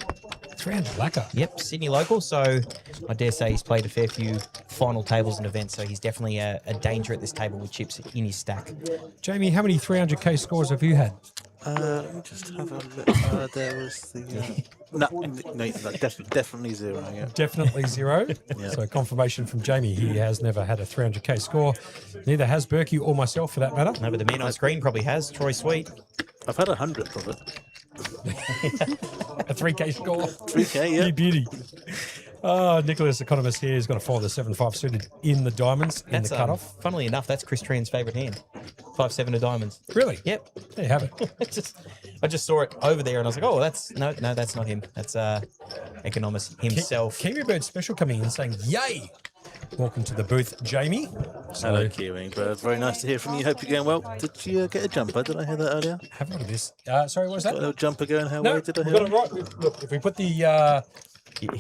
300 lacquer. Yep, Sydney local, so I dare say he's played a fair few final tables and events, so he's definitely a danger at this table with chips in his stack. Jamie, how many 300k scores have you had? Let me just have a look. There was the... definitely zero, yeah. Definitely zero. Yeah. So confirmation from Jamie, he has never had a 300k score. Neither has Berkey or myself for that matter. No, but the man on screen probably has, Troy Sweet. I've had 100 of it. A 3k score. 3K, yeah. You beauty. Nicholas, economist here, is going to follow the 7-5 suited in the diamonds in the cutoff. Funnily enough, that's Chris Tran's favourite hand. 5-7 of diamonds. Really? Yep. There you have it. I just saw it over there and I was like, oh, that's no, that's not him. That's economist himself. Kiwi Bird Special coming in saying, yay! Welcome to the booth, Jamie. Hello, Kiwi Bird. Very nice to hear from you. Hope you're going well. Did you get a jumper? Did I hear that earlier? Have a look at this. Sorry, what was Got a that? little jumper going her No, way. Did I we've hear got it that? right. Look, if we put the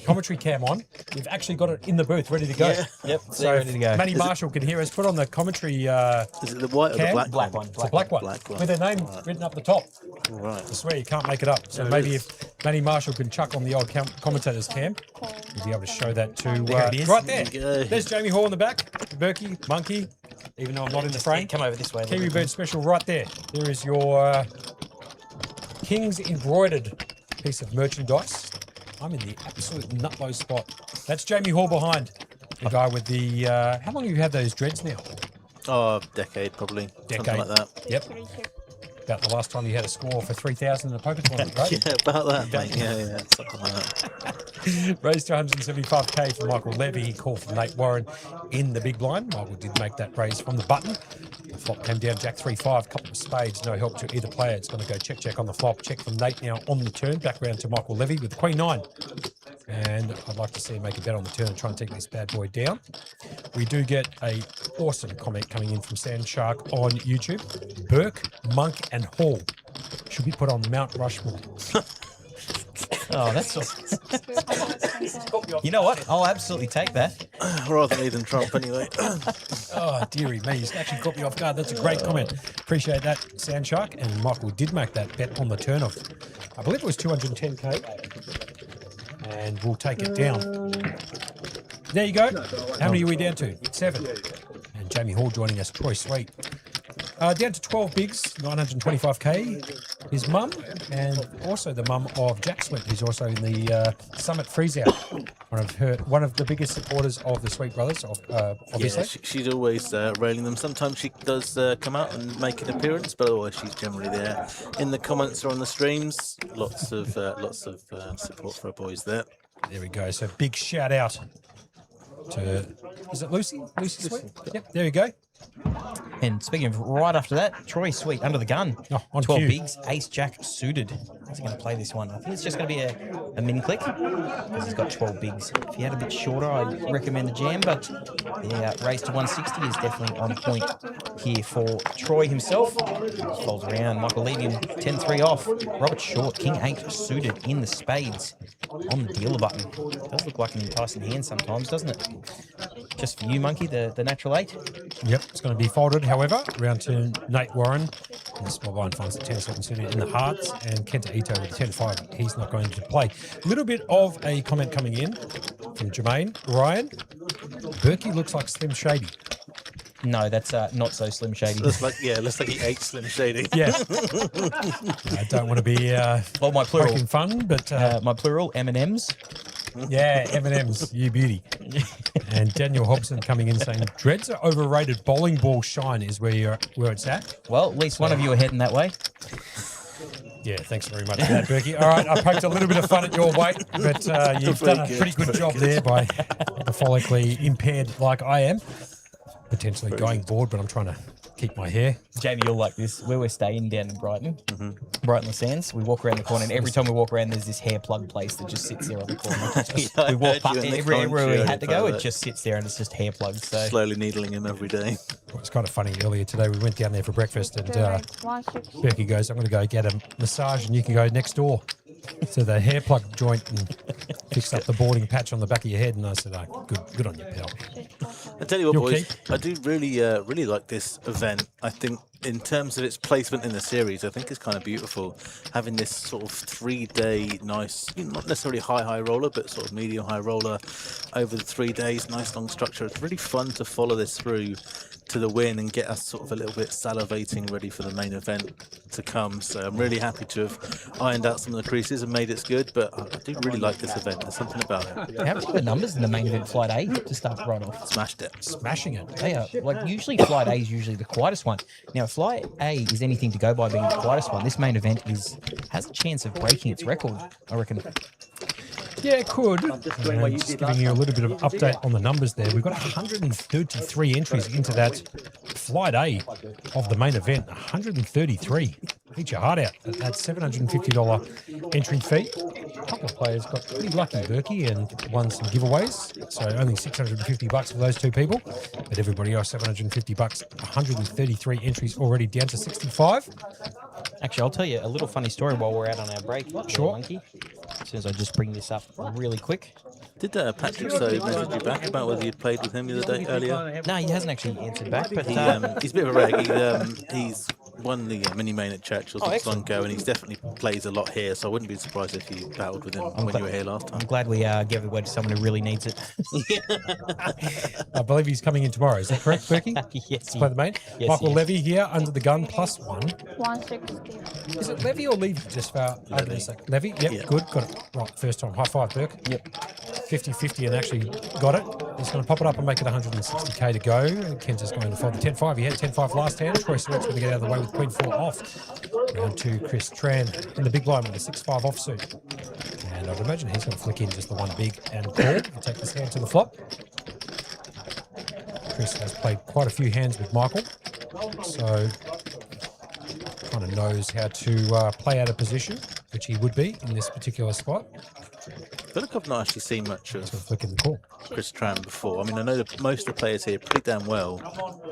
commentary cam on, we've actually got it in the booth, ready to go. Yeah. Yep, So ready to go. Matty Marshall can hear us. Put on the commentary Is it the white or the Cam? black? Black one. It's a black one, Black one. with their name written up the top. Right. I swear you can't make it up. So There it maybe is. if Matty Marshall can chuck on the old commentator's cam, we'll be able to show that to There it is. right there. There you go. There's Jamie Hall in the back, Berkey, Monkey, even though I'm not in the frame. Come over this way. Kiwi Bird Special right there. There is your King's embroidered piece of merchandise. I'm in the absolute nutlow spot. That's Jamie Hall behind. The guy with the... how long have you had those dreads now? Oh, decade probably. Decade. Something like that. Yep. About the last time you had a score for 3,000 in a poker tournament, right? Yeah, about that, mate. Yeah, something like that. Raised to 175k for Michael Levy. He called for Nate Warren in the big blind. Michael did make that raise from the button. The flop came down Jack 3-5, couple of spades, no help to either player. It's going to go check on the flop. Check from Nate now on the turn. Back round to Michael Levy with the Queen 9. And I'd like to see him make a bet on the turn and try and take this bad boy down. We do get a awesome comment coming in from Sand Shark on YouTube. Burke, Monk and Hall should be put on Mount Rushmore. Oh, that's You know what? I'll absolutely take that. Rather me than Trump, anyway. Oh, dearie me. He's actually caught me off guard. That's a great comment. Appreciate that, Sand Shark. And Michael did make that bet on the turn of, I believe it was 210k. And we'll take it down. There you go. How many are we down to? 7. And Jamie Hall joining us, Troy Sweet. Down to 12 bigs, 925k. His mum, and also the mum of Jack Sweet, who's also in the Summit Freeze Out. One of the biggest supporters of the Sweet Brothers, obviously. Yeah, she's always railing them. Sometimes she does come out and make an appearance, but otherwise she's generally there in the comments or on the streams. Lots of support for our boys there. There we go. So big shout out to, is it Lucy? Lucy Sweet? Yep, there you go. And speaking of right after that, Troy Sweet under the gun. Oh, on 12 cue. bigs, ace jack suited. How's he going to play this one? I think it's just going to be a min click because he's got 12 bigs. If he had a bit shorter, I'd recommend the jam, but the raise to 160 is definitely on point here for Troy himself. Folds around. Michael Levy 10-3 off. Robert Short, king 8 suited in the spades on the dealer button. Does look like an enticing hand sometimes, doesn't it? Just for you, Monkey, the natural 8. Yep, it's going to be folded. However, round to Nate Warren. And the small blind finds the 10-7 suited in the hearts, and Kenta Ito with the 10-5. He's not going to play. A little bit of a comment coming in from Jermaine. Ryan, Berkey looks like Slim Shady. No, that's not so Slim Shady. Looks like he ate Slim Shady. Yeah. I don't want to be Well, my plural. poking fun, but My plural, M&Ms. yeah, M&M's, you beauty. And Daniel Hobson coming in saying, dreads are overrated. Bowling ball shine is where it's at. Well, at least one of you are heading that way. Yeah, thanks very much for that, Berkey. All right, I poked a little bit of fun at your weight, but you've done a pretty good job there by methodically impaired like I am. Potentially going bored, but I'm trying to keep my hair. Jamie, you'll like this. Where we're staying down in Brighton, Brighton the Sands, we walk around the corner, and every time we walk around, there's this hair plug place that just sits there on the corner. We walk past everywhere we had to go, it just sits there, and it's just hair plugs. So Slowly needling him every day. Well, it's kind of funny. Earlier today, we went down there for breakfast, and 160. Berkey goes, I'm going to go get a massage, and you can go next door. So the hair plug joint and fixed up the boarding patch on the back of your head, and I said, "Oh, good on you, pal." I tell you what, You'll boys, keep. I do really like this event. I think in terms of its placement in the series, I think it's kind of beautiful. Having this sort of 3-day nice, not necessarily high roller, but sort of medium high roller over the 3 days, nice long structure. It's really fun to follow this through to the win and get us sort of a little bit salivating ready for the main event to come. So I'm really happy to have ironed out some of the creases and made it good, but I do really like this event. There's something about it. How many of the numbers in the main event flight A to start right off? Smashed it. Smashing it. They are, like, usually flight A is usually the quietest one. Now, if flight A is anything to go by being the quietest one, this main event has a chance of breaking its record, I reckon. Yeah, it could. just doing what you Just did giving last you a time. little bit of update on the numbers there. We've got 133 entries into that flight A of the main event. 133. Eat your heart out. That's $750 entry fee. A couple of players got pretty lucky, Berkey, and won some giveaways. So only $650 for those two people. But everybody else, $750. 133 entries already down to 65. Actually, I'll tell you a little funny story while we're out on our break. Sure. Monkey. As soon as I just bring this up really quick. Did Patrick so message you back about whether you'd played with him the other day earlier? No, he hasn't actually answered back, but He's a bit of a rag. He's won the mini main at Churchill not so long ago, and he's definitely plays a lot here. So I wouldn't be surprised if you battled with him when you were here last time. I'm glad we gave it away to someone who really needs it. I believe he's coming in tomorrow. Is that correct, Berkey? Yes, To play the main. Yes, Michael he is. Levy here under the gun +1. 160. Is it Levy or Levy? Just for argument's sake. Levy? Yep, Yeah. good. Got it. Right, first time. High five, Burke. Yep. 50-50 and actually got it. He's going to pop it up and make it 160k to go. Ken's just going to fold the 10-5. He had 10-5 last hand. Troy Stewart's going to get out of the way with Queen 4 off. Round 2, Chris Tran in the big line with a 6-5 offsuit. And I'd imagine he's going to flick in just the one big and call. He'll take this hand to the flop. Chris has played quite a few hands with Michael, so kind of knows how to play out of position, which he would be in this particular spot. I feel like I've not actually seen much of So flick in the call. Chris Tran before. I mean, I know that most of the players here pretty damn well,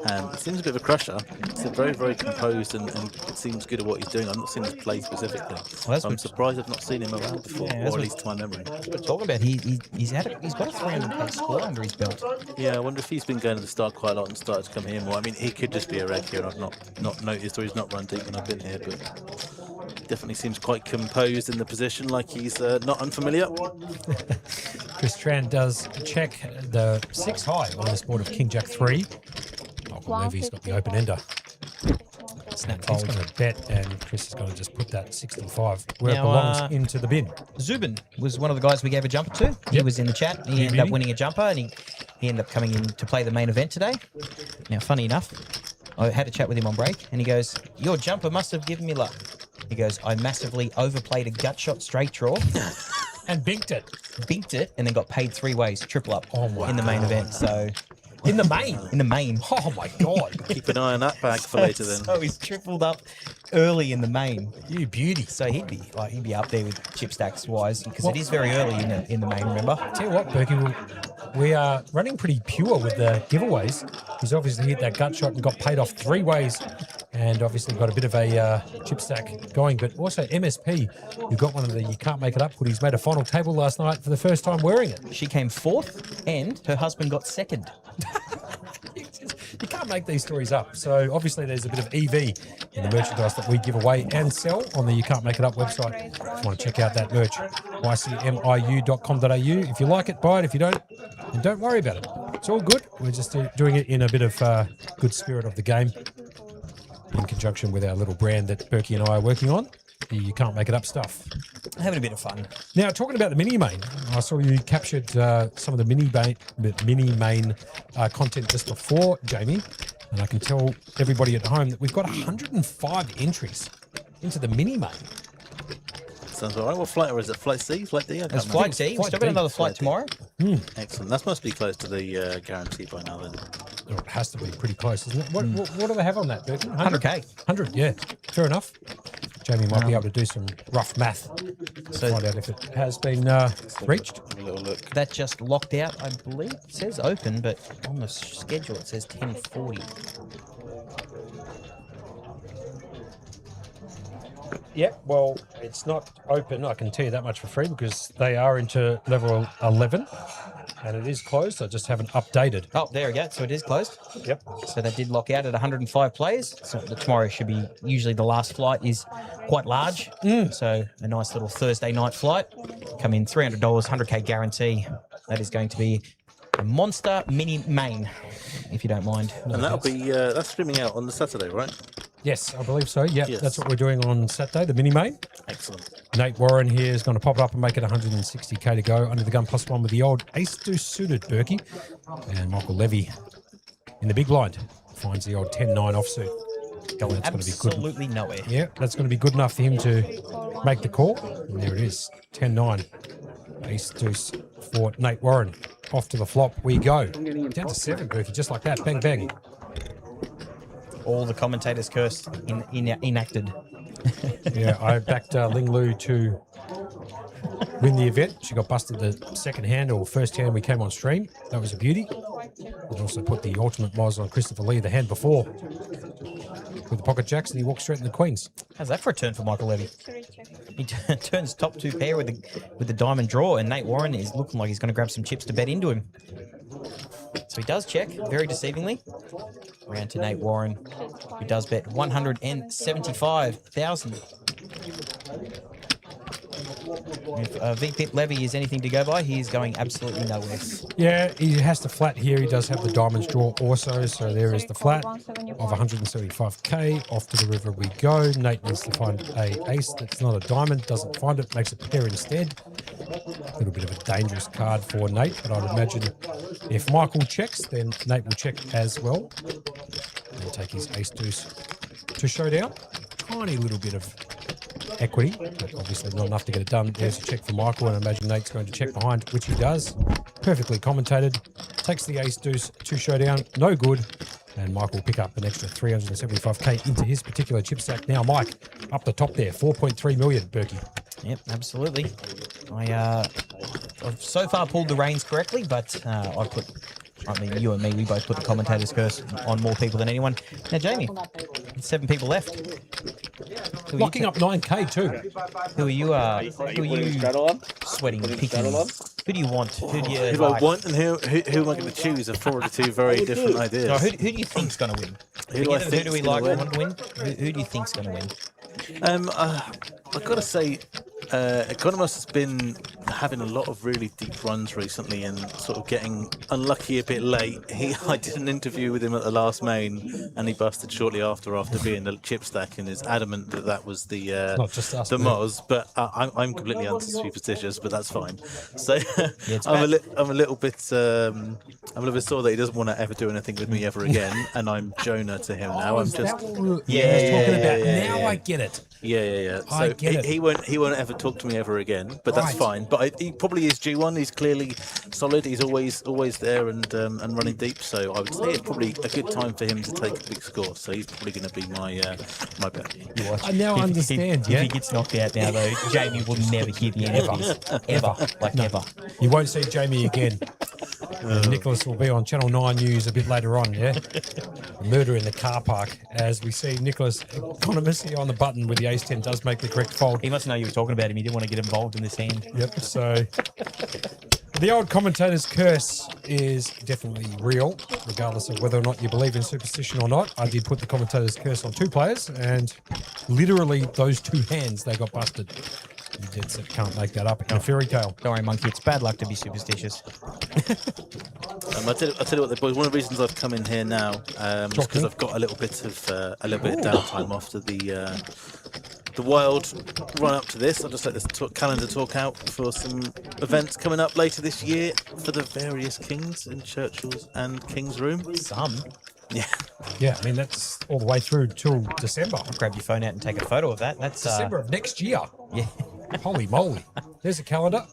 and it seems a bit of a crusher. It's very composed and it seems good at what he's doing. I've not seen his play specifically. that's So I'm good. surprised I've not seen him around before, Yeah, or that's at what- least to my memory. We're talking about he's got a 300 score under his belt. Yeah, I wonder if he's been going to the start quite a lot and started to come here more. I mean, he could just be a reg here. I've not noticed, or he's not run deep when I've been here, but definitely seems quite composed in the position, like he's not unfamiliar. Chris Tran does check the 6 high on this board of King Jack 3. Michael Levy's got the open ender. Snap He's fold. going to bet, and Chris is going to just put that 65 where it Now, belongs into the bin. Zubin was one of the guys we gave a jumper to. He Yep. was in the chat. He ended up winning a jumper, and he ended up coming in to play the main event today. Now, funny enough, I had a chat with him on break, and he goes, "Your jumper must have given me luck." He goes, "I massively overplayed a gut shot straight draw, And binked it. binked it, and then got paid 3 ways, triple up Oh, wow. in the main event." So, In the main. in the main. Oh, my God. Keep an eye on that bag for later then. So he's tripled up early in the main. You beauty. So he'd be up there with chip stacks wise because it is very early in the main. Remember? Tell you what, Berkey, we are running pretty pure with the giveaways. He's obviously hit that gut shot and got paid off 3 ways, and obviously got a bit of a chip stack going. But also MSP, who got one of the You Can't Make It Up hoodies, made a final table last night for the first time wearing it. She came 4th, and her husband got 2nd. You can't make these stories up. So obviously there's a bit of EV in the merchandise that we give away and sell on the You Can't Make It Up website. If you want to check out that merch, ycmiu.com.au. If you like it, buy it. If you don't, then don't worry about it. It's all good. We're just doing it in a bit of good spirit of the game in conjunction with our little brand that Berkey and I are working on. The You Can't Make It Up stuff. Having a bit of fun. Now, talking about the mini main, I saw you captured some of the mini main content just before, Jamie, and I can tell everybody at home that we've got 105 entries into the mini main. Sounds all right. What flight, or is it flight C, flight D? I can't There's remember. flight D. Flight Still got D. another flight tomorrow. Excellent. That must be close to the guarantee by now then. Oh, it has to be pretty close, isn't it? What do they have on that, Bertie? 100K. 100, yeah. Fair enough. Jamie might be able to do some rough math to So- find out if it has been reached. Have a little look. That just locked out, I believe. It says open, but on the schedule it says 10:40. Yep, well, it's not open, I can tell you that much for free, because they are into level 11, and it is closed. I just haven't updated. Oh, there we go. So it is closed. Yep. So they did lock out at 105 players. So the tomorrow should be, usually the last flight is quite large. So a nice little Thursday night flight. Come in $300, 100K guarantee. That is going to be a monster mini main, if you don't mind. And that'll be that's streaming out on the Saturday, right? Yes, I believe so. Yeah, Yes. that's what we're doing on Saturday, the mini main. Excellent. Nate Warren here is going to pop it up and make it 160K to go. Under the gun +1 with the old ace-deuce suited Berkey. And Michael Levy in the big blind finds the old 10-9 offsuit. Going That's going to be good. absolutely nowhere. Yeah, that's going to be good enough for him to make the call. And there it is, 10-9. Ace-deuce for Nate Warren. Off to the flop we go. Down to 7, Berkey, just like that. Bang, bang. All the commentators' curse enacted. Yeah, I backed Ling Lu to win the event. She got busted the second hand or first hand we came on stream. That was a beauty. And also put the ultimate moz on Christopher Lee the hand before with the pocket jacks, and he walked straight in the queens. How's that for a turn for Michael Levy? He turns top 2 pair with the diamond draw, and Nate Warren is looking like he's going to grab some chips to bet into him. So he does check, very deceivingly. Round to Nate Warren, who does bet 175,000. If VPIP Levy is anything to go by, he is going absolutely nowhere. Yeah, he has to flat here. He does have the diamonds draw also, so there is the flat of 175K. Off to the river we go. Nate needs to find a ace that's not a diamond, doesn't find it, makes a pair instead. A little bit of a dangerous card for Nate, but I'd imagine if Michael checks, then Nate will check as well. And take his ace-deuce to showdown. Tiny little bit of equity, but obviously not enough to get it done. There's a check for Michael, and I imagine Nate's going to check behind, which he does. Perfectly commentated. Takes the ace-deuce to showdown. No good. And Michael will pick up an extra 375K into his particular chip stack. Now, Mike, up the top there, 4.3 million, Berkey. Yep, absolutely. I've so far pulled the reins correctly, but you and me, we both put the commentator's curse on more people than anyone. Now, Jamie, 7 people left. Locking up 9K too. Who are you sweating, picking? Who do you want? Who do Who I want and who am I going to choose are probably 2 very different ideas. No, who do you think's going to win? Who do I think do we like want to win? Who do you think's going to win? I've got to say, Economos has been having a lot of really deep runs recently and sort of getting unlucky a bit late. I did an interview with him at the last main, and he busted shortly after being the chip stack, and is adamant that that was the Not just us, the mate. Moz. But I'm completely unsuperstitious, but that's fine. So Yeah, I'm a little bit sore that he doesn't want to ever do anything with me ever again, and I'm Jonah to him now. I'm just talking about. yeah. Now I get it. Yeah. I So get it. he won't ever talk to me ever again. But that's Right. fine. But he probably is G1. He's clearly solid. He's always there and running deep. So I would say it's probably a good time for him to take a big score. So he's probably going to be my bet. I now understand. If he gets knocked out now, though, Jamie will never hear the end of this. Ever. Never. You won't see Jamie again. Nicholas will be on Channel 9 News a bit later on, yeah? Murder in the car park, as we see Nicholas economisty on the button with the ace-10 does make the correct fold. He must know you were talking about him. He didn't want to get involved in this hand. Yep, so the old commentator's curse is definitely real, regardless of whether or not you believe in superstition or not. I did put the commentator's curse on 2 players, and literally those 2 hands, they got busted. You dead set can't make that up in a fairy tale. Don't worry, Monkey. It's bad luck to be superstitious. I'll tell you what, boys. One of the reasons I've come in here now is because I've got a little bit of downtime after the wild run up to this. I'll just let this calendar talk out for some events coming up later this year for the various kings in Churchill's and King's Room. Some. Yeah. Yeah, I mean, that's all the way through till December. Grab your phone out and take a photo of that. That's December of next year. Yeah. Holy moly. There's a calendar.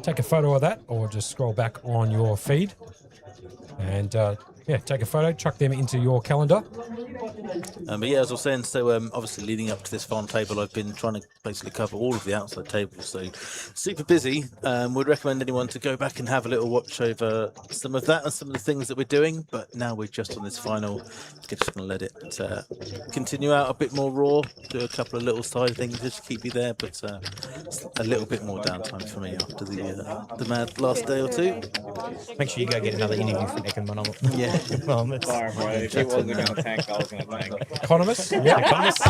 Take a photo of that or just scroll back on your feed. And Yeah, take a photo, chuck them into your calendar. But yeah, as I was saying, so obviously leading up to this final table, I've been trying to basically cover all of the outside tables, so super busy. Would recommend anyone to go back and have a little watch over some of that and some of the things that we're doing. But now we're just on this final, we're just going to let it continue out a bit more raw, do a couple of little side things just to keep you there, but a little bit more downtime for me after the mad last day or two. Make sure you go get another interview from Economist. Yeah. Sorry, bro. If he wasn't going to tank, I was going to tank. Economist? Yeah, Economist.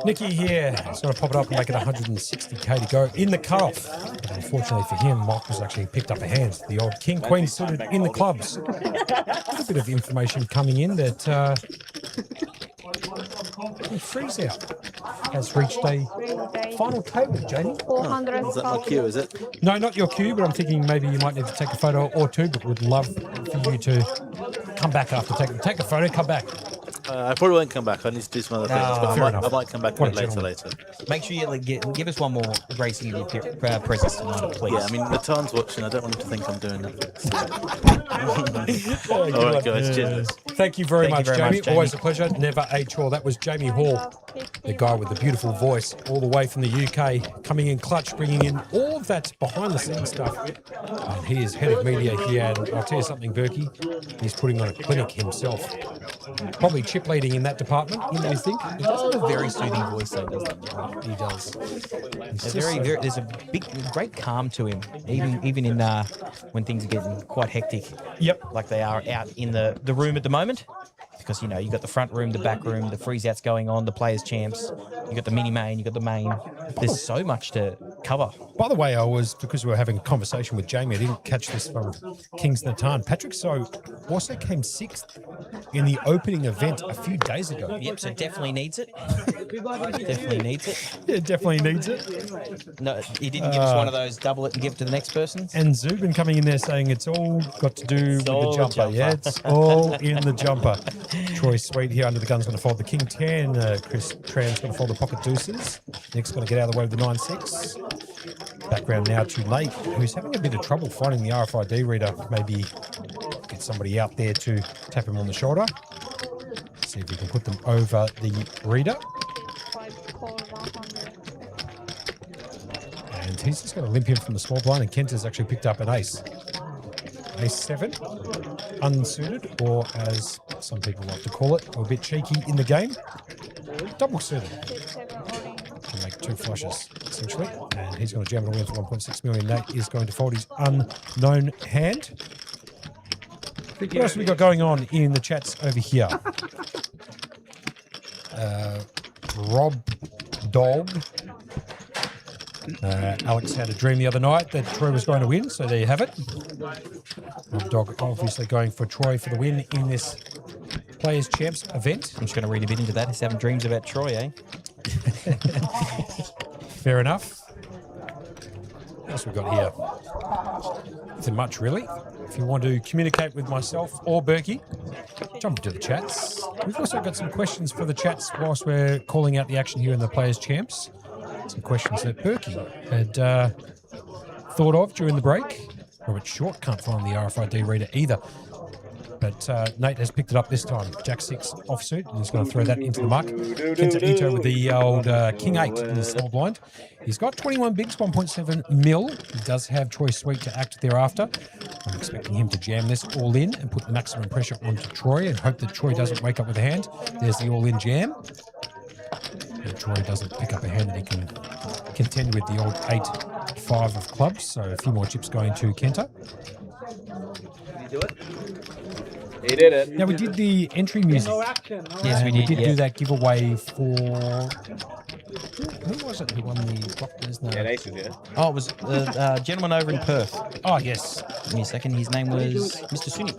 Nicky here is going to pop it up and make it 160k to go in the cutoff. But unfortunately for him, Mike was actually picked up a hand. The old King Queen suited in the clubs. A bit of information coming in that Freeze Out has reached a final table, Jamie. 400. Is that my cue, is it? No, not your cue, but I'm thinking maybe you might need to take a photo or two, but would love for you to come back after take a photo, come back. I probably won't come back. I need to do some other things, but I might come back a bit later. Make sure you give us one more racing in your presence tonight, please. Yeah, I mean, Natan's watching. I don't want him to think I'm doing that. All right, guys. Cheers. Thank you very much, Jamie. Jamie. Always a pleasure. Never a chore. That was Jamie Hall, the guy with the beautiful voice, all the way from the UK, coming in clutch, bringing in all of that behind-the-scenes stuff. And he is head of media here, and I'll tell you something, Berkey, he's putting on a clinic himself. Probably chip leading in that department, you think? He does have a very soothing voice, though, doesn't he? He does. There's a great calm to him, even in when things are getting quite hectic. Yep. Like they are out in the room at the moment. Because, you know, you've got the front room, the back room, the freeze-outs going on, the players' champs. You've got the mini-main, you've got the main. There's so much to cover. By the way, because we were having a conversation with Jamie, I didn't catch this from Kings Natan. Patrick So also came 6th in the opening event a few days ago. Yep, so definitely needs it. Definitely needs it. Yeah, definitely needs it. No, he didn't give us one of those double it and give it to the next person. And Zubin coming in there saying it's all got to do with the jumper. Yeah, it's all in the jumper. Troy Sweet here under the gun's going to fold the King 10. Chris Tran's going to fold the pocket deuces. Nick's going to get out of the way with the 9-6. Background now to Nate, who's having a bit of trouble finding the RFID reader. Maybe get somebody out there to tap him on the shoulder. See if we can put them over the reader. And he's just going to limp in from the small blind, and Kent has actually picked up an ace. Ace 7, unsuited, or as some people like to call it, or a bit cheeky in the game, double suited. To make 2 flushes, essentially. And he's going to jam it all in for 1.6 million. Nate is going to fold his unknown hand. What else have we got going on in the chats over here? Rob Dog. Alex had a dream the other night that Troy was going to win, so there you have it. Rob Dog obviously going for Troy for the win in this Players Champs event. I'm just going to read a bit into that. He's having dreams about Troy, eh? Fair enough. What else we got here? Nothing much, really. If you want to communicate with myself or Berkey, jump into the chats. We've also got some questions for the chats whilst we're calling out the action here in the Players Champs. Some questions that Berkey had thought of during the break. Robert Short can't find the RFID reader either. But Nate has picked it up this time. Jack 6 offsuit, and he's going to throw that into the muck. Kenta Ito with the old King 8 in the small blind. He's got 21 bigs, 1.7 mil. He does have Troy Sweet to act thereafter. I'm expecting him to jam this all in and put the maximum pressure onto Troy and hope that Troy doesn't wake up with a hand. There's the all-in jam. And Troy doesn't pick up a hand that he can contend with the old 8-5 of clubs. So a few more chips going to Kenta. Did he do it? He did it. Now we did the entry music. Yes, we did. We did do that giveaway for... Who was it who won the Brock Lesnar? Yeah, Ace is here. Oh, it was a gentleman over in Perth. Oh, yes. Give me a second. His name was Mr. Sunich.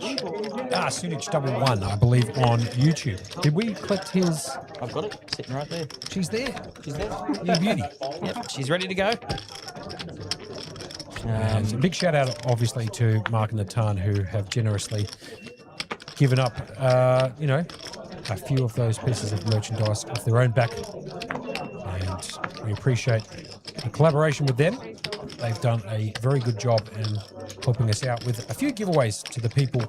Sunich 111, I believe, on YouTube. Did we collect his... I've got it. Sitting right there. She's there. She's there. You beauty. Yep, she's ready to go. And a big shout out, obviously, to Mark and Natan, who have generously given up, a few of those pieces of merchandise off their own back. And we appreciate the collaboration with them. They've done a very good job in helping us out with a few giveaways to the people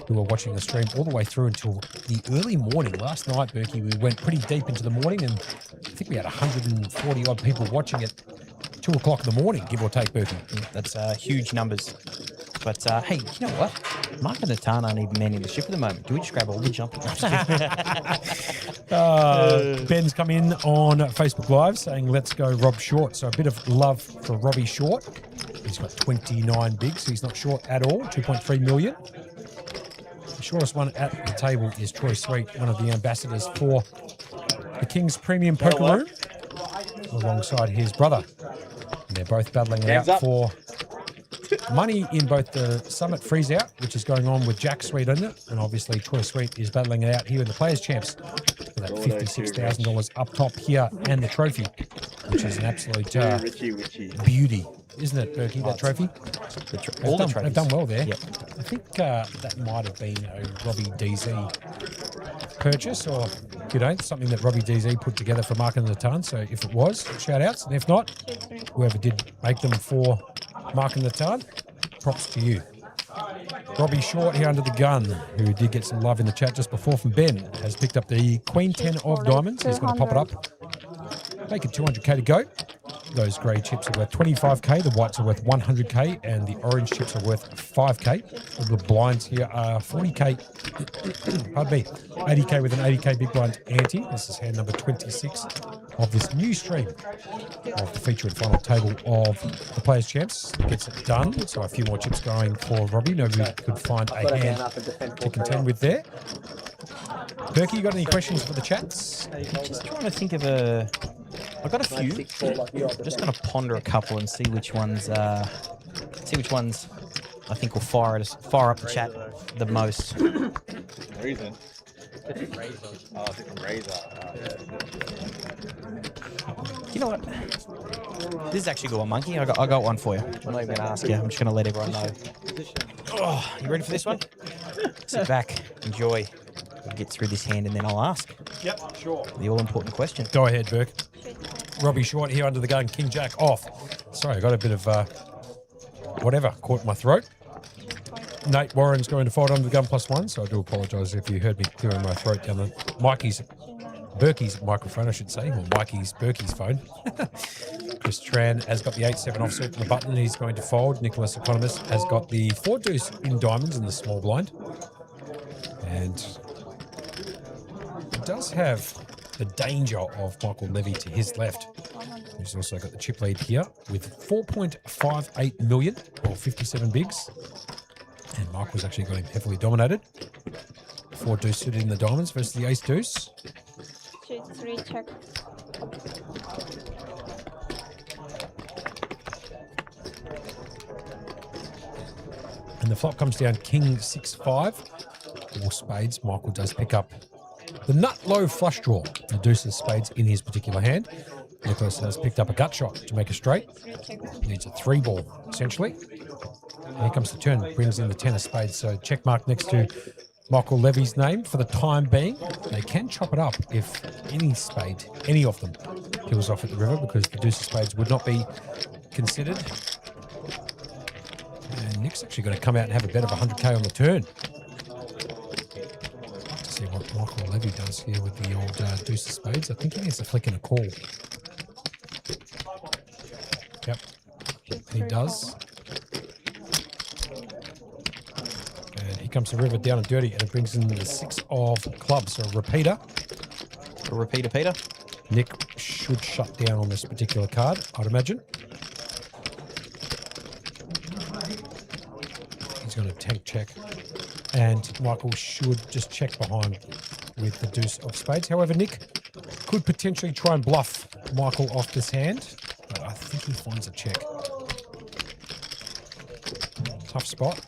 who are watching the stream all the way through until the early morning. Last night, Berkey, we went pretty deep into the morning, and I think we had 140 odd people watching it 2 o'clock in the morning, give or take, Berkey. Yeah, that's huge numbers. But hey, you know what? Mark and Natan aren't even manning the ship at the moment. Do we just grab all the jumping? Ben's come in on Facebook Live saying, let's go Rob Short. So a bit of love for Robbie Short. He's got 29 bigs, so he's not short at all, 2.3 million. The shortest one at the table is Troy Sweet, one of the ambassadors for the King's Premium Poker Room, alongside his brother. And they're both battling it out for money in both the Summit Freeze Out, which is going on with Jack Sweet in it, and obviously Troy Sweet is battling it out here in the Players Champs for that $56,000 up top here and the trophy, which is an absolute beauty, isn't it, Berkey, that trophy? They've done well there. Yep. I think that might have been a Robbie DZ purchase, or something that Robbie DZ put together for Mark and Natan. So if it was, shout outs, and if not, whoever did make them for Mark and Natan, props to you. Robbie Short here under the gun, who did get some love in the chat just before from Ben, has picked up the Queen 10 of diamonds. He's going to pop it up. Make it 200k to go. Those grey chips are worth 25k, the whites are worth 100k, and the orange chips are worth 5k. The blinds here are 40k, pardon me, 80k with an 80k big blind ante. This is hand number 26 of this new stream of the feature and final table of the Players Champs. Gets it done, so a few more chips going for Robbie. Nobody could find a hand to contend with there. Berkey, you got any questions for the chats? Just trying to think of a... I've got a few. Just going to ponder a couple and see which ones I think will fire up the chat the most. Reason. Oh, different razor. You know what? This is actually a good one, Monkey. I got one for you. I'm not even going to ask you. I'm just going to let everyone know. Oh, you ready for this one? Sit back, enjoy. We'll get through this hand and then I'll ask. Yep, sure. The all-important question. Go ahead, Burke. Robbie Short here under the gun, King Jack off. Sorry, I got a bit of whatever caught my throat. Nate Warren's going to fold under the gun +1, so I do apologise if you heard me clearing my throat down the Berkey's microphone, I should say, or Berkey's phone. Chris Tran has got the 8-7 offsuit on the button. He's going to fold. Nicholas Economist has got the 4 deuce in diamonds in the small blind. And he does have the danger of Michael Levy to his left. He's also got the chip lead here with 4.58 million, or 57 bigs. And Michael's actually got him heavily dominated. 4 deuce suited in the diamonds versus the ace deuce. 3 check. And the flop comes down King 6-5. 4 spades. Michael does pick up the nut low flush draw. The deuce of spades in his particular hand. Nicholas has picked up a gut shot to make a straight. Needs a 3-ball, essentially. And here comes the turn. Brings in the 10 of spades. So check mark next to Michael Levy's name for the time being. They can chop it up if any of them, kills off at the river, because the deuce of spades would not be considered. And Nick's actually going to come out and have a bet of 100k on the turn. Let's see what Michael Levy does here with the old deuce of spades. I think he needs a flick and a call. Yep, he does. And here comes the river down and dirty, and it brings in the 6 of clubs. So a repeater. A repeater, Peter. Nick should shut down on this particular card, I'd imagine. He's going to tank check. And Michael should just check behind with the deuce of spades. However, Nick could potentially try and bluff Michael off this hand, but I think he finds a check. Tough spot.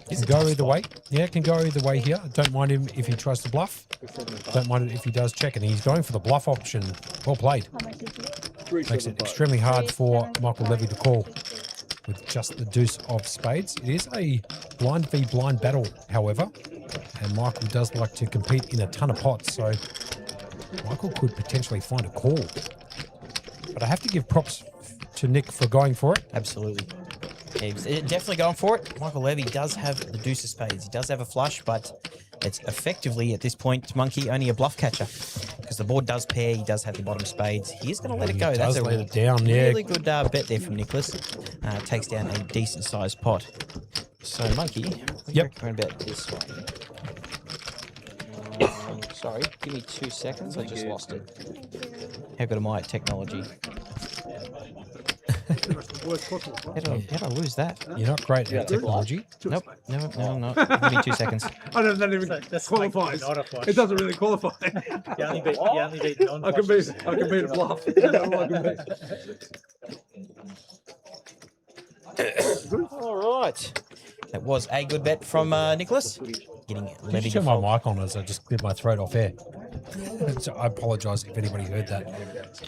Can go either way. Yeah, can go either way here. Don't mind him if he tries to bluff. Don't mind it if he does check, and he's going for the bluff option. Well played. Makes it extremely hard for Michael Levy to call with just the deuce of spades. It is a blind v blind battle, however, and Michael does like to compete in a ton of pots, so Michael could potentially find a call. But I have to give props to Nick for going for it. Absolutely. He's definitely going for it. Michael Levy does have the deuce of spades. He does have a flush, but it's effectively, at this point, Monkey, only a bluff catcher. Because the board does pair, he does have the bottom spades. He is going to let it go. That's a let it down, yeah. really good bet there from Nicholas. Takes down a decent-sized pot. So, Monkey, Yep. around about this way. Sorry, give me 2 seconds. I just lost it. How good am I at technology? How did I lose that? You're not great at technology. Nope. No, I'm not. Give me 2 seconds. I don't even qualify. It doesn't really qualify. You only beat non I can beat a bluff. All right. That was a good bet from Nicholas. Getting Did Levy you to turn my fold. mic on as I just cleared my throat off air? So I apologise if anybody heard that.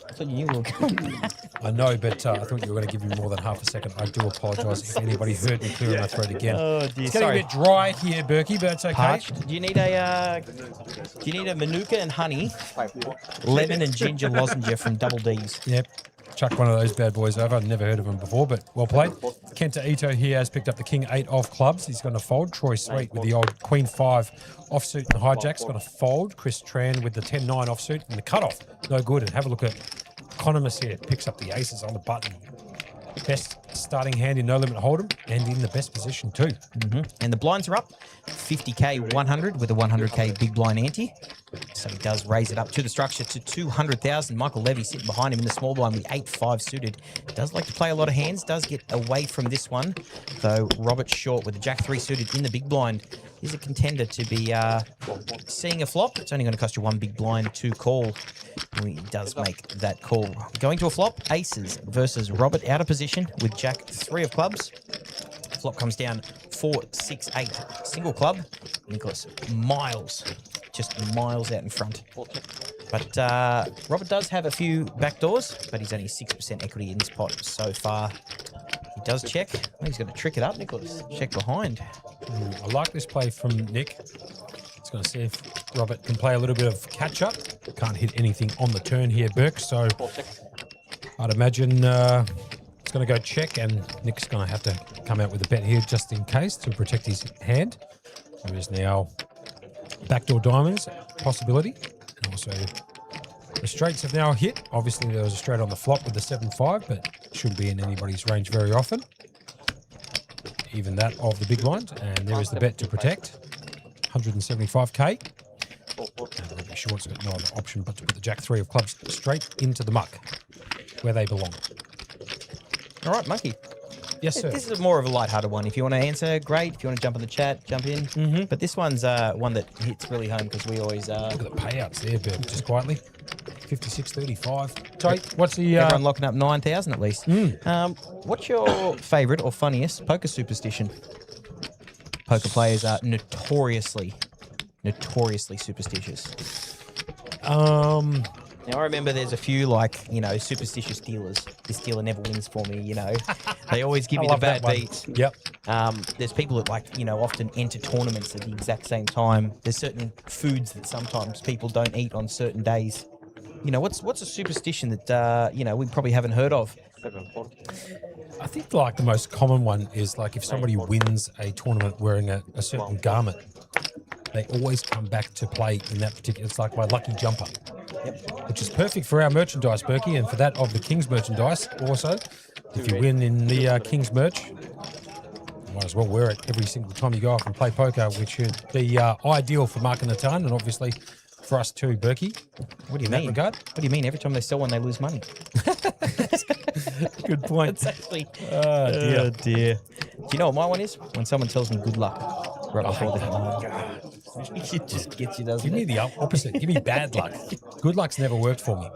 I thought you were going. I know, but I thought you were going to give me more than half a second. I do apologise if anybody heard me clearing my throat again. Oh dear. It's getting Sorry. a bit dry here, Berkey, but it's okay. Parched. Do you need a Manuka and honey, lemon and ginger lozenge from Double D's? Yep. Chuck one of those bad boys over. I've never heard of him before, but well played. Kenta Ito here has picked up the King 8 of clubs. He's going to fold. Troy Sweet with the old Queen 5 offsuit and hijack's going to fold. Chris Tran with the 10-9 offsuit and the cutoff. No good. And have a look at Economist here. Picks up the aces on the button. Best starting hand in No Limit Hold'em and in the best position too. And the blinds are up. 50k 100 with a 100k big blind ante. So he does raise it up to the structure to 200,000. Michael Levy sitting behind him in the small blind with 8-5 suited. Does like to play a lot of hands. Does get away from this one. Though Robert Short with the Jack 3 suited in the big blind is a contender to be seeing a flop. It's only going to cost you one big blind to call. He does make that call. Going to a flop. Aces versus Robert out of position with Jack 3 of clubs. Flop comes down 4-6-8 single club. Nicholas just miles out in front. But Robert does have a few back doors, but he's only 6% equity in this pot so far. He does check. Oh, he's going to trick it up, Nicholas. Check behind. I like this play from Nick. He's going to see if Robert can play a little bit of catch-up. Can't hit anything on the turn here, Burke, so I'd imagine it's going to go check, and Nick's going to have to come out with a bet here just in case to protect his hand. There is now backdoor diamonds possibility, and also the straights have now hit. Obviously, there was a straight on the flop with the 7-5, but shouldn't be in anybody's range very often. Even that of the big blind, and there is the bet to protect. 175k. And Ruby Short's got no other option but to put the Jack 3 of clubs straight into the muck, where they belong. All right, Monkey. Yes, sir. This is more of a light-hearted one. If you want to answer, great. If you want to jump in the chat, jump in. But this one's one that hits really home because we always... Look at the payouts there, Bert, just quietly. 56.35. Sorry, what's the... Everyone locking up 9,000 at least. What's your favourite or funniest poker superstition? Poker players are notoriously superstitious. Now, I remember there's a few, superstitious dealers. This dealer never wins for me, They always give you the bad beats. Yep. There's people that, often enter tournaments at the exact same time. There's certain foods that sometimes people don't eat on certain days. What's a superstition that, we probably haven't heard of? I think, the most common one is, if somebody wins a tournament wearing a certain garment, they always come back to play in that particular... It's like my lucky jumper. Yep. Which is perfect for our merchandise, Berkey, and for that of the King's merchandise also. If you win in the King's merch, you might as well wear it every single time you go off and play poker, which should be ideal for Mark and Natan, and obviously for us too, Berkey. What do you mean? What do you mean? Every time they sell one, they lose money. Good point. It's actually... Oh, dear. Oh, dear. Do you know what my one is? When someone tells me good luck right before the... It just gets you, doesn't Give me the opposite. Give me bad luck. Good luck's never worked for me.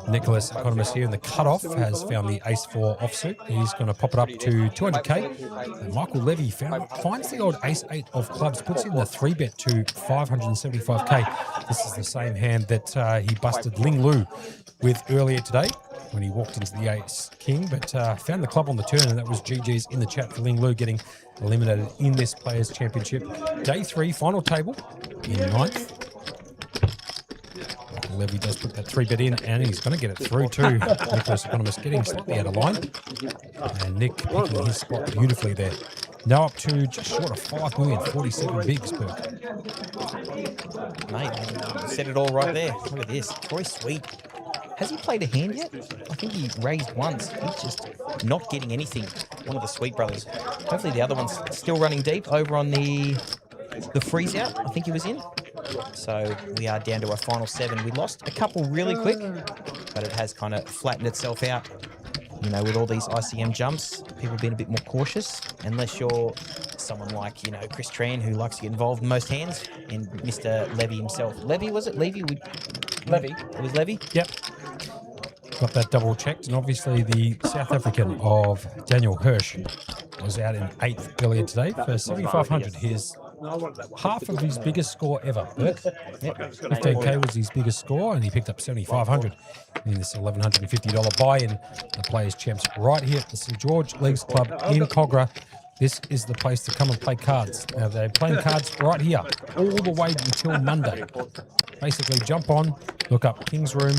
Nicholas, economist here in the cutoff, has found the ace-4 offsuit. He's going to pop it up to 200k. And Michael Levy finds the old ace-8 of clubs, puts in the 3-bet to 575k. This is the same hand that he busted Ling Lu with earlier today when he walked into the ace-king, but found the club on the turn, and that was GG's in the chat for Ling Lu getting eliminated in this Players' Championship. Day 3, final table in 9th. Levy does put that 3-bet in, and he's going to get it through too. Nicholas Economist getting slightly out of line. And Nick picking his spot beautifully there. Now up to just short of 5 million, 47 bigs, Burke. Mate, said it all right there. Look at this. Troy Sweet. Has he played a hand yet? I think he raised once. He's just not getting anything. One of the Sweet brothers. Hopefully the other one's still running deep over on the freeze out. I think he was in. So we are down to our final 7. We lost a couple really quick, but it has kind of flattened itself out. You know, with all these ICM jumps, people being a bit more cautious, unless you're someone like, you know, Chris Tran, who likes to get involved in most hands, and Mr. Levy himself. Levy, was it? Levy? Levy. It was Levy? Yep. Got that double checked, and obviously the South African of Daniel Hirsch was out in 8th earlier today for 7,500. His half of his biggest score ever. Burke. Yep. 15K was his biggest score, and he picked up 7,500 in this $1,150 buy-in. The Players Champs right here at the St George Leagues Club in Cogra. This is the place to come and play cards. Now, they're playing cards right here all the way until Monday. Basically, jump on, look up King's Room,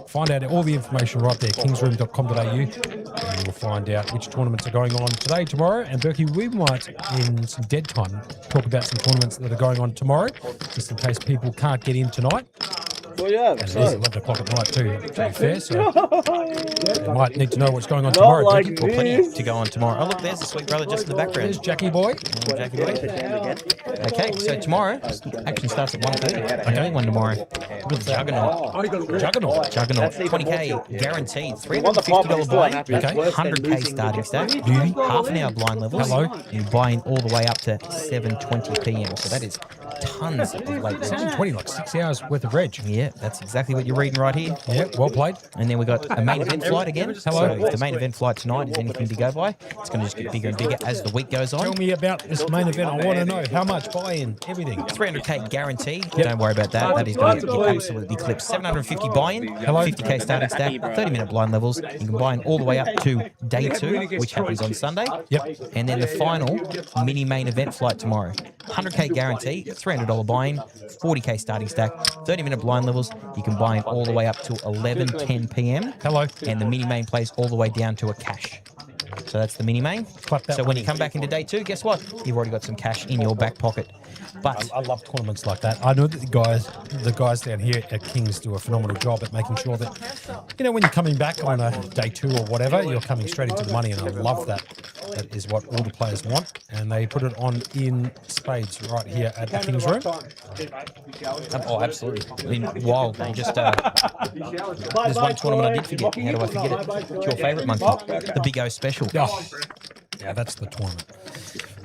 find out all the information right there, kingsroom.com.au, and you'll find out which tournaments are going on today, tomorrow. And Berkey, we might, in some dead time, talk about some tournaments that are going on tomorrow, just in case people can't get in tonight. Well, yeah. And it is 11 o'clock at night too, to be fair, so they might need to know what's going on tomorrow. like Berkey. Well, plenty to go on tomorrow. Oh, look, there's the Sweet brother just in the background. There's Jackie Boy. Jackie boy. Okay, so tomorrow, action starts at 1:30. I'm doing one tomorrow. With Juggernaut. Juggernaut. 20K guaranteed. $350 buy. Okay. 100K starting stack. Beauty. Half an hour blind levels. Hello. You buy in all the way up to 7:20 p.m. So that is tons of late. 7:20, like 6 hours worth of reg. Yeah, that's exactly what you're reading right here. Yeah, well played. And then we got a main event flight again. Hello. So if the main event flight tonight is anything to go by, it's going to just get bigger and bigger as the week goes on. Tell me about this main event. I want to know how much buy-in, everything. 300K guarantee. Don't worry about that. That is going to get absolutely clipped. 750 buy-in. Hello. 50K starting stack. 30-minute blind levels. You can buy in all the way up to day 2, which happens on Sunday. Yep. And then the final mini main event flight tomorrow. 100K guarantee. $300 buy-in. 40K starting stack. 30-minute blind levels. You can buy in all the way up to 11:10 p.m. Hello. And the mini main plays all the way down to a cash. So that's the mini main. Clap that So one when you in. come back into day 2, guess what? You've already got some cash in your back pocket. But I love tournaments like that. I know that the guys down here at Kings do a phenomenal job at making sure that, you know, when you're coming back on a day 2 or whatever, you're coming straight into the money, and I love that. That is what all the players want, and they put it on in spades right here at the Kings Room. oh, absolutely. I mean, wild. Just there's one tournament I did forget. How do I forget it? It's your favourite monkey, the Big O Special. Oh, yeah, that's the tournament.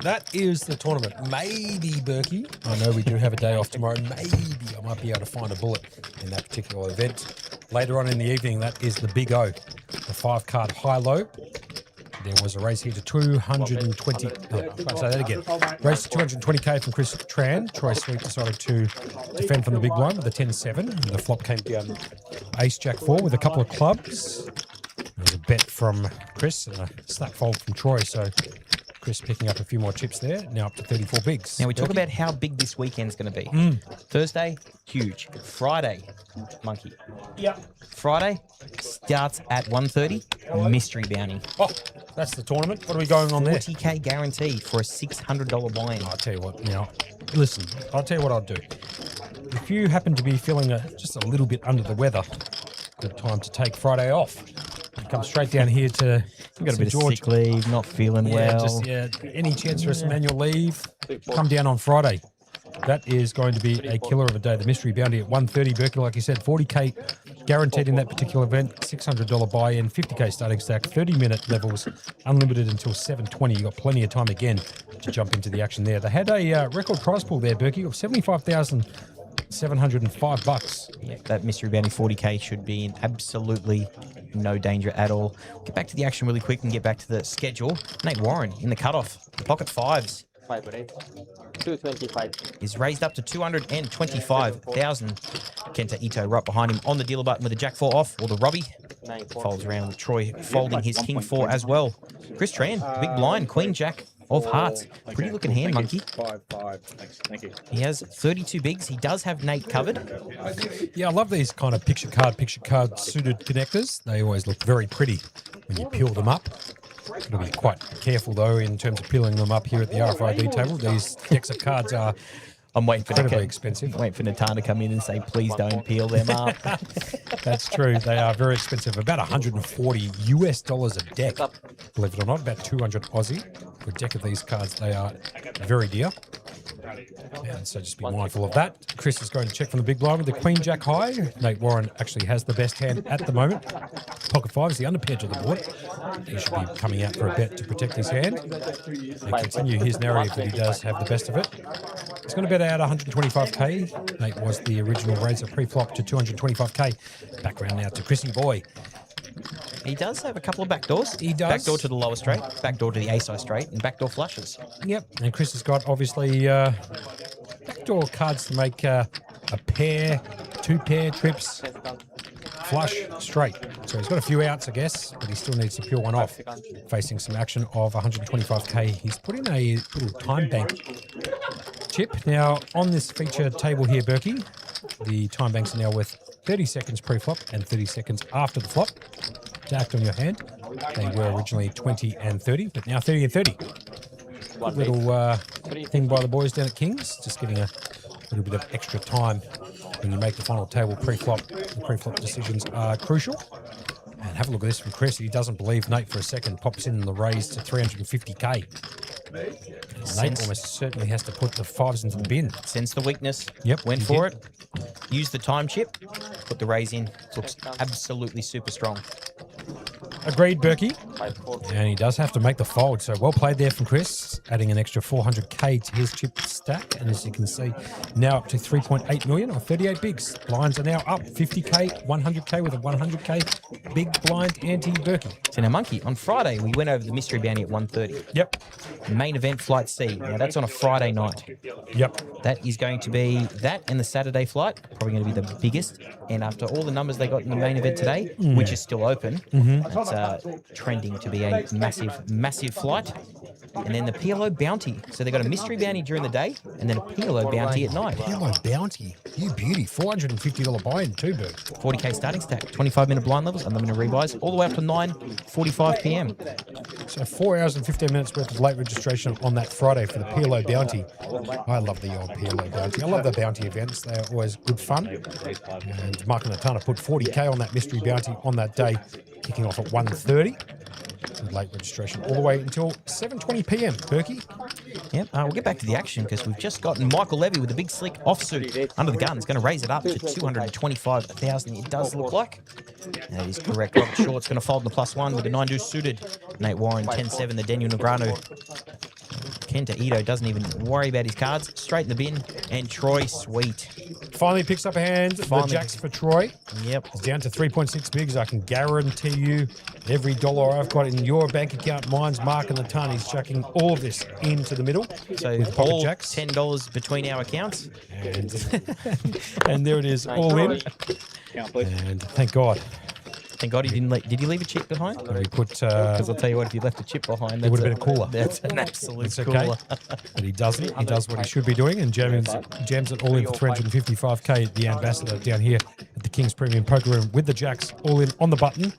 That is the tournament. Maybe, Berkey, I know we do have a day off tomorrow. Maybe I might be able to find a bullet in that particular event. Later on in the evening, that is the Big O, the 5-card high-low. There was a race here to 220. I'll say that again. Race to 220K from Chris Tran. Troy Sweet decided to defend from the big blind with a 10-7. And the flop came down Ace Jack 4 with a couple of clubs. There was a bet from Chris and a slap fold from Troy. So Chris picking up a few more chips there. Now up to 34 bigs. Now we talk about how big this weekend's going to be. Thursday, huge. Friday, monkey. Yeah. Friday starts at 1:30. Mystery bounty. Oh, that's the tournament. What are we going on there? 40K guarantee for a $600 buy-in. I'll tell you what, you know, listen, I'll tell you what I'll do. If you happen to be feeling just a little bit under the weather, good time to take Friday off. Come straight down here to You've got a St. bit of sick leave, not feeling well. Any chance for some annual leave, come down on Friday. That is going to be a killer of a day. The mystery bounty at 1:30, Berkeley, like you said, 40K guaranteed in that particular event, $600 buy-in, 50K starting stack, 30-minute levels, unlimited until 7:20. You've got plenty of time again to jump into the action there. They had a record prize pool there, Berkey, of $75,705. Yeah, that mystery bounty 40K should be in absolutely no danger at all. Get back to the action really quick and get back to the schedule. Nate Warren in the cutoff. The pocket fives 225. is raised up to 225,000. Kenta Ito right behind him on the dealer button with the Jack 4 off, or the Robbie. Folds around with Troy folding his King 4 as well. Chris Tran, big blind, Queen Jack of hearts. Pretty looking hand, Monkey. 5, 5. Thanks. Thank you. He has 32 bigs. He does have Nate covered. Yeah, I love these kind of picture card suited connectors. They always look very pretty when you peel them up. Got to be quite careful though in terms of peeling them up here at the RFID table. These decks of cards are I'm waiting for incredibly expensive. Waiting for Natan to come in and say, please don't peel them up. That's true. They are very expensive. About $140 a deck, believe it or not. About 200 Aussie for a deck of these cards. They are very dear. And so just be mindful of that. Chris is going to check from the big blind with the Queen Jack high. Nate Warren actually has the best hand at the moment. Pocket 5 is the underpedge of the board. He should be coming out for a bet to protect his hand and continue his narrative that he does have the best of it. He's going to bet out 125k. Nate was the original raiser pre-flop to 225k. Background now to Chrissy Boy. He does have a couple of backdoors. He does. Backdoor to the lower straight, backdoor to the ace-high straight, and backdoor flushes. Yep. And Chris has got obviously backdoor cards to make a pair, 2 pair trips, flush, straight. So he's got a few outs, I guess, but he still needs to peel one off. Facing some action of 125k. He's put in a little time bank chip. Now, on this feature table here, Berkey, the time banks are now with 30 seconds pre-flop and 30 seconds after the flop to act on your hand. They were originally 20 and 30, but now 30 and 30. Good little thing by the boys down at Kings, just giving a little bit of extra time when you make the final table pre-flop. The pre-flop decisions are crucial. And have a look at this from Chris. He doesn't believe Nate for a second. Pops in the raise to 350k. Nate almost certainly has to put the 5s into the bin. Sense the weakness. Yep, Went he for did. it. Used the time chip. Put the raise in. Looks absolutely super strong. Agreed, Berkey. And he does have to make the fold. So well played there from Chris, adding an extra 400k to his chip stack. And as you can see, now up to 3.8 million on 38 bigs. Blinds are now up 50k, 100k with a 100k big blind anti-Berkey. So now, Monkey, on Friday, we went over the mystery bounty at 1:30. Yep. Main event flight C. Now, that's on a Friday night. Yep. That is going to be that and the Saturday flight, probably going to be the biggest. And after all the numbers they got in the main event today, which is still open, that's trending to be a massive, massive flight. And then the PLO bounty. So they got a mystery bounty during the day and then a PLO bounty at night. PLO bounty. You beauty. $450 buy-in too, Berg. 40k starting stack, 25-minute blind levels, unlimited rebuys, all the way up to 9:45 p.m. So 4 hours and 15 minutes worth of late registration on that Friday for the PLO bounty. I love the old PLO bounty. I love the bounty events. They are always good fun. And Mark and Natana put 40k on that mystery bounty on that day, kicking off at 1:30. With late registration all the way until 7:20 p.m. Berkey. Yep, we'll get back to the action because we've just gotten Michael Levy with a big slick offsuit under the gun. It's going to raise it up to 225,000. It does look like. That is correct. Robert Short's going to fold in the +1 with the 9 deuce suited. Nate Warren 10-7. The Daniel Negreanu. Kenta Ito doesn't even worry about his cards. Straight in the bin. And Troy Sweet. Finally picks up a hand. The jacks for Troy. Yep. It's down to 3.6 bigs. I can guarantee you every dollar I've got in your bank account, mine's Mark and the ton. He's chucking all of this into the middle. So with pocket all jacks. $10 between our accounts. And there it is, all in. And thank God. Thank God he didn't leave. Did he leave a chip behind? And we put. Because I'll tell you what, if you left a chip behind, It would have been a cooler. That's an absolute It's okay. cooler. But he doesn't. He does what he should be doing and jams it all in for 355k. The ambassador down here at the King's Premium Poker Room with the jacks all in on the button.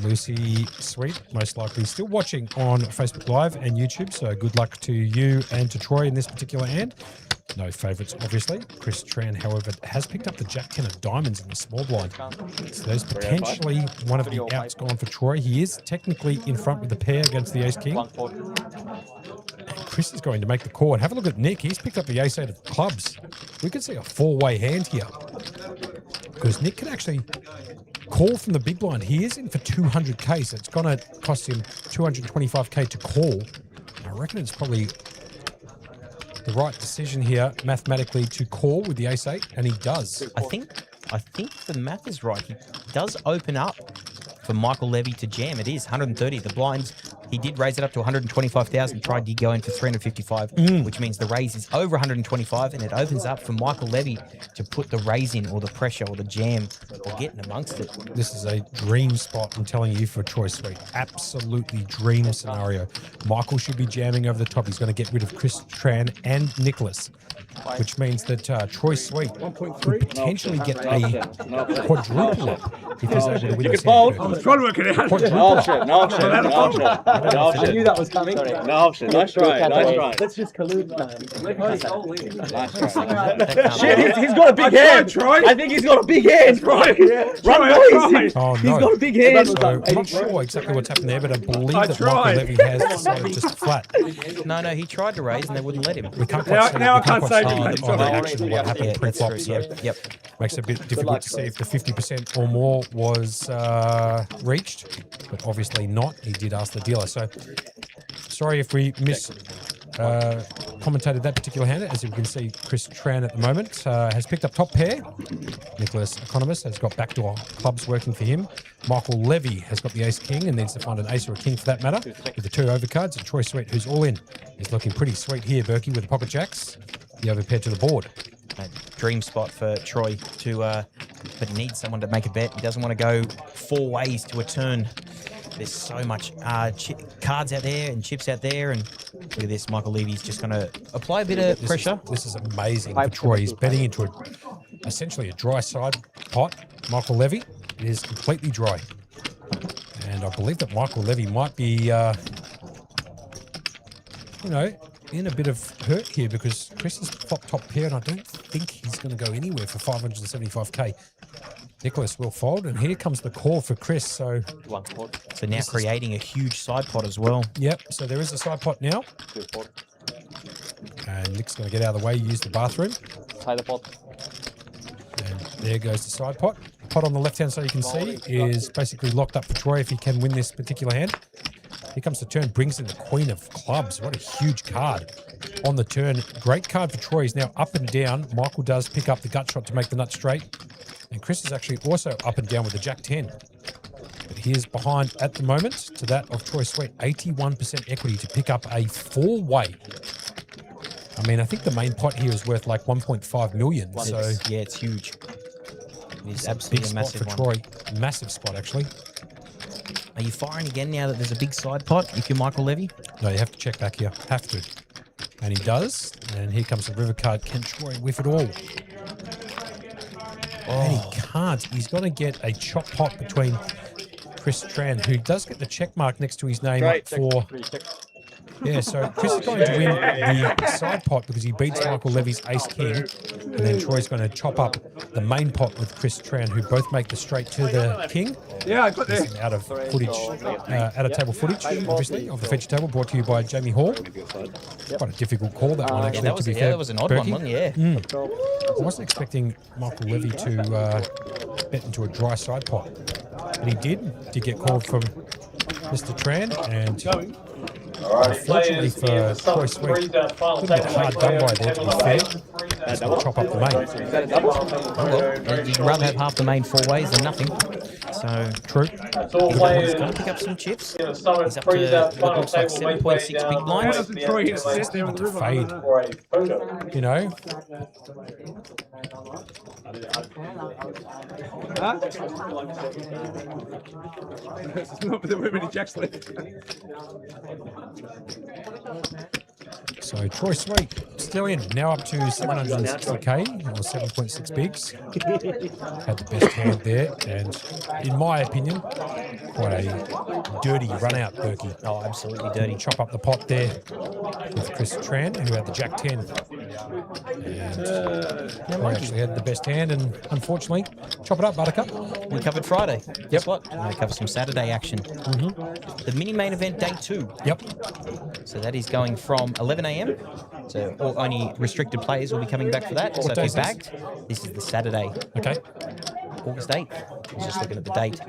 Lucy Sweet, most likely still watching on Facebook Live and YouTube. So good luck to you and to Troy in this particular hand. No favourites, obviously. Chris Tran, however, has picked up the Jack 10 of diamonds in the small blind. So there's potentially one of the outs gone for Troy. He is technically in front with the pair against the Ace King. And Chris is going to make the call. And have a look at Nick. He's picked up the Ace 8 of clubs. We could see a 4-way hand here. Because Nick can actually call from the big blind. He is in for 200k, so it's going to cost him 225k to call. I reckon it's probably the right decision here mathematically to call with the Ace 8, and he does. I think the math is right. He does open up for Michael Levy to jam. It is 130. The blinds He did raise it up to 125,000. Tried to go in for 355, which means the raise is over 125, and it opens up for Michael Levy to put the raise in, or the pressure, or the jam, or getting amongst it. This is a dream spot, I'm telling you, for Troy Sweet. Absolutely dream scenario. Michael should be jamming over the top. He's going to get rid of Chris Tran and Nicholas, which means that Troy Sweet could potentially get a quadruple up if he's able to win this hand. I was trying to work it out. Quadruple No up. option, no option, no option. No I option. knew that was coming. No option. Nice try, nice try. Let's just collude. Nice try. That can't Shit, be. he's got a big hand. Troy. I think he's got a big hand. Right. Run, boys. Oh, He's no. got a big hand. So I'm not sure exactly what's happened there, but I believe I that tried. Michael Levy has decided just flat. No, he tried to raise, and they wouldn't let him. We can't Now- quite see, now we I can't quite say see anything. on the action what happened Yeah, that's pre-flop, true. so Yep. makes it a bit difficult to see if the 50% or more was reached, but obviously not. He did ask the dealer. So sorry if we commentated that particular hand. As you can see, Chris Tran at the moment has picked up top pair. Nicholas Economist has got backdoor clubs working for him. Michael Levy has got the ace-king and needs to find an ace or a king for that matter with the 2 overcards. And Troy Sweet, who's all in, is looking pretty sweet here, Berkey, with the pocket jacks. The overpair to the board. A dream spot for Troy to, but he needs someone to make a bet. He doesn't want to go 4 ways to a turn. There's so much cards out there and chips out there, and look at this. Michael Levy's just going to apply a bit of pressure. This is amazing for Troy. He's betting into essentially a dry side pot. Michael Levy, it is completely dry. And I believe that Michael Levy might be, in a bit of hurt here because Chris has flopped top pair, and I don't think he's going to go anywhere for 575k. Nicholas will fold, and here comes the call for Chris. So now creating a huge side pot as well. yep, so there is a side pot now. And Nick's going to get out of the way, use the bathroom. Tie the pot. And there goes the side pot. The pot on the left-hand side, you can see, is basically locked up for Troy if he can win this particular hand. Here comes the turn, brings in the Queen of Clubs. What a huge card on the turn. Great card for Troy. He's now up and down. Michael does pick up the gut shot to make the nut straight. And Chris is actually also up and down with the Jack 10. But he is behind at the moment to that of Troy Sweet. 81% equity to pick up a 4-way. I mean, I think the main pot here is worth like 1.5 million. So Yeah, it's huge. It is big absolutely a spot massive for one. Troy. Massive spot, actually. Are you firing again now that there's a big side pot if you're Michael Levy? No, you have to check back here. Have to. And he does. And here comes the river card. Can Troy whiff it all? And he can't. He's going to get a chop pot between Chris Tran, who does get the check mark next to his name up for... Yeah, so Chris is going to win the side pot because he beats Michael Levy's ace-king. And then Troy's going to chop up the main pot with Chris Tran, who both make the straight to the king. Yeah, I got there. This is out of footage, out of table footage, obviously, of the feature table, brought to you by Jamie Hall. Quite a difficult call, that one, actually, to be fair. That was an odd Berkey. one, wasn't it? Yeah. I wasn't expecting Michael Levy to bet into a dry side pot. But he did get called from Mr. Tran, and unfortunately for Troy Sweet, a little bit hard done by there, to be fair. He's going to chop up the main. Oh, well, you'd rather have half the main 4 ways than nothing. So, True. he's going to pick up some chips. He's up to what looks like 7.6 big Why blinds. doesn't Troy hit assist there on the river? Fade. You know, Huh? There's not many jacks left. so Troy Sweet still in, now up to 760k, or 7.6 bigs. Had the best hand there, and in my opinion, quite a dirty run out, Berkey. Oh, absolutely dirty. Chop up the pot there with Chris Tran, who had the Jack 10. And Troy actually had the best hand, and unfortunately, chop it up, Buttercup. We covered Friday. Guess what? We're going to cover some Saturday action. The mini main event, day 2. Yep. So that is going from 11 a.m. So only restricted players will be coming back for that. So if day you're is this? bagged, this is the Saturday, Okay. August 8th. I was just looking at the date.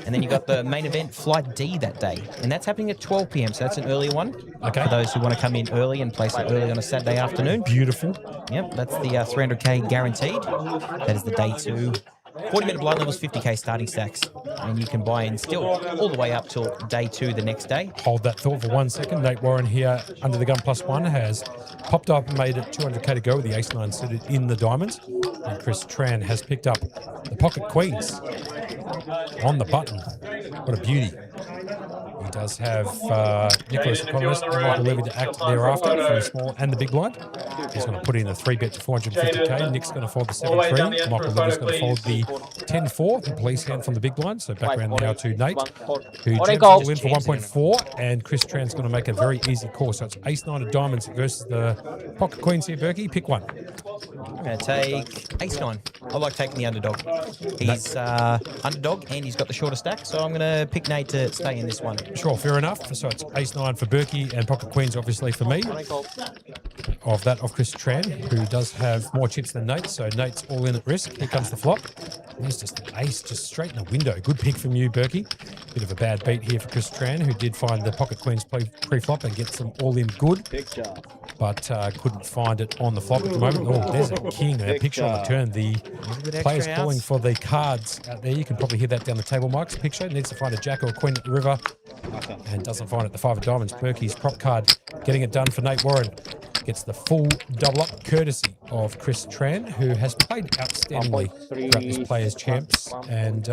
And then you've got the main event, Flight D, that day. And that's happening at 12 p.m. So that's an earlier one. Okay. For those who want to come in early and place it early on a Saturday afternoon. Beautiful. Yep, that's the 300k guaranteed. That is the day 2. 40-minute blind levels, 50k starting stacks. And you can buy in still all the way up till day 2 the next day. Hold that thought for 1 second. Nate Warren here, under the gun +1, has popped up and made it 200k to go with the ace-9 suited in the diamonds. And Chris Tran has picked up the pocket queens on the button. What a beauty. He does have Nicholas Economist and Michael Levy to act thereafter for the small and the big blind. He's going to put in a 3-bet to 450k. Nick's going to fold the 7-3. Michael Levy's going to fold the 10-4, the police hand from the big blind. So back around now to Nate, who jams it all in for 1.4. And Chris Tran's going to make a very easy call. So it's ace-9 of diamonds versus the pocket queens here, Berkey. Pick one. I'm going to take ace-9. I like taking the underdog. He's underdog and he's got the shorter stack. So I'm going to pick Nate to stay in this one. Sure, fair enough. So it's ace-9 for Berkey and pocket queens, obviously, for me. Of that of Chris Tran, who does have more chips than Nate. So Nate's all in at risk. Here comes the flop. There's just an ace just straight in the window. Good pick from you, Berkey. Bit of a bad beat here for Chris Tran, who did find the pocket queens pre-flop and gets them all in good. But couldn't find it on the flop at the moment. Oh, there's a king, a picture on the turn. The players calling for the cards out there. You can probably hear that down the table, Mike's picture. Needs to find a jack or a queen at the river and doesn't find it. The 5 of diamonds. Berkey's prop card getting it done for Nate Warren. Gets the full double up courtesy of Chris Tran, who has played outstandingly throughout this Players Champs and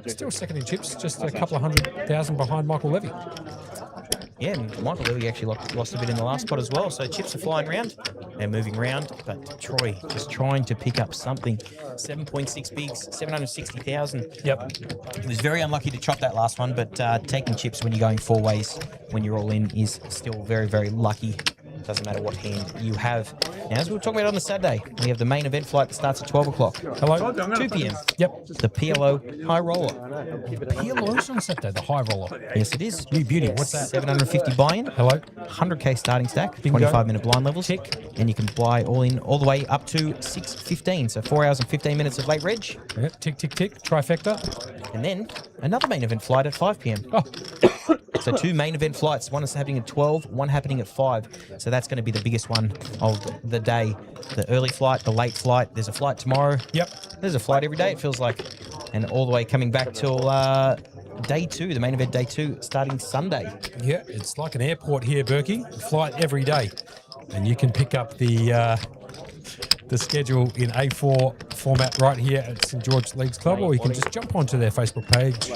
still second in chips, just a couple of 100,000 behind Michael Levy. Yeah, and Michael Levy actually lost a bit in the last spot as well. So chips are flying around and moving around. But Troy just trying to pick up something. 7.6 bigs, 760,000. Yep. He was very unlucky to chop that last one, but taking chips when you're going 4 ways, when you're all in, is still very, very lucky. Doesn't matter what hand you have. Now, as we were talking about on the Saturday, we have the main event flight that starts at 12 o'clock. Hello. 2 p.m. Yep. The PLO High Roller. PLO's on Saturday, the high roller. Yes, it is. New beauty. What's that? 750 buy-in. Hello. 100k starting stack. Bingo. 25-minute blind levels. Tick. And you can buy all in all the way up to 6:15. So 4 hours and 15 minutes of late reg. Yep. Tick, tick, tick. Trifecta. And then another main event flight at 5 p.m. Oh. So 2 main event flights. One is happening at 12, one happening at 5. So that's going to be the biggest one of the day. The early flight, the late flight. There's a flight tomorrow. Yep. There's a flight every day, it feels like. And all the way coming back till day 2, the main event day 2, starting Sunday. Yeah, it's like an airport here, Berkey. Flight every day. And you can pick up the schedule in A4 format right here at St George Leagues Club, or you can just jump onto their Facebook page.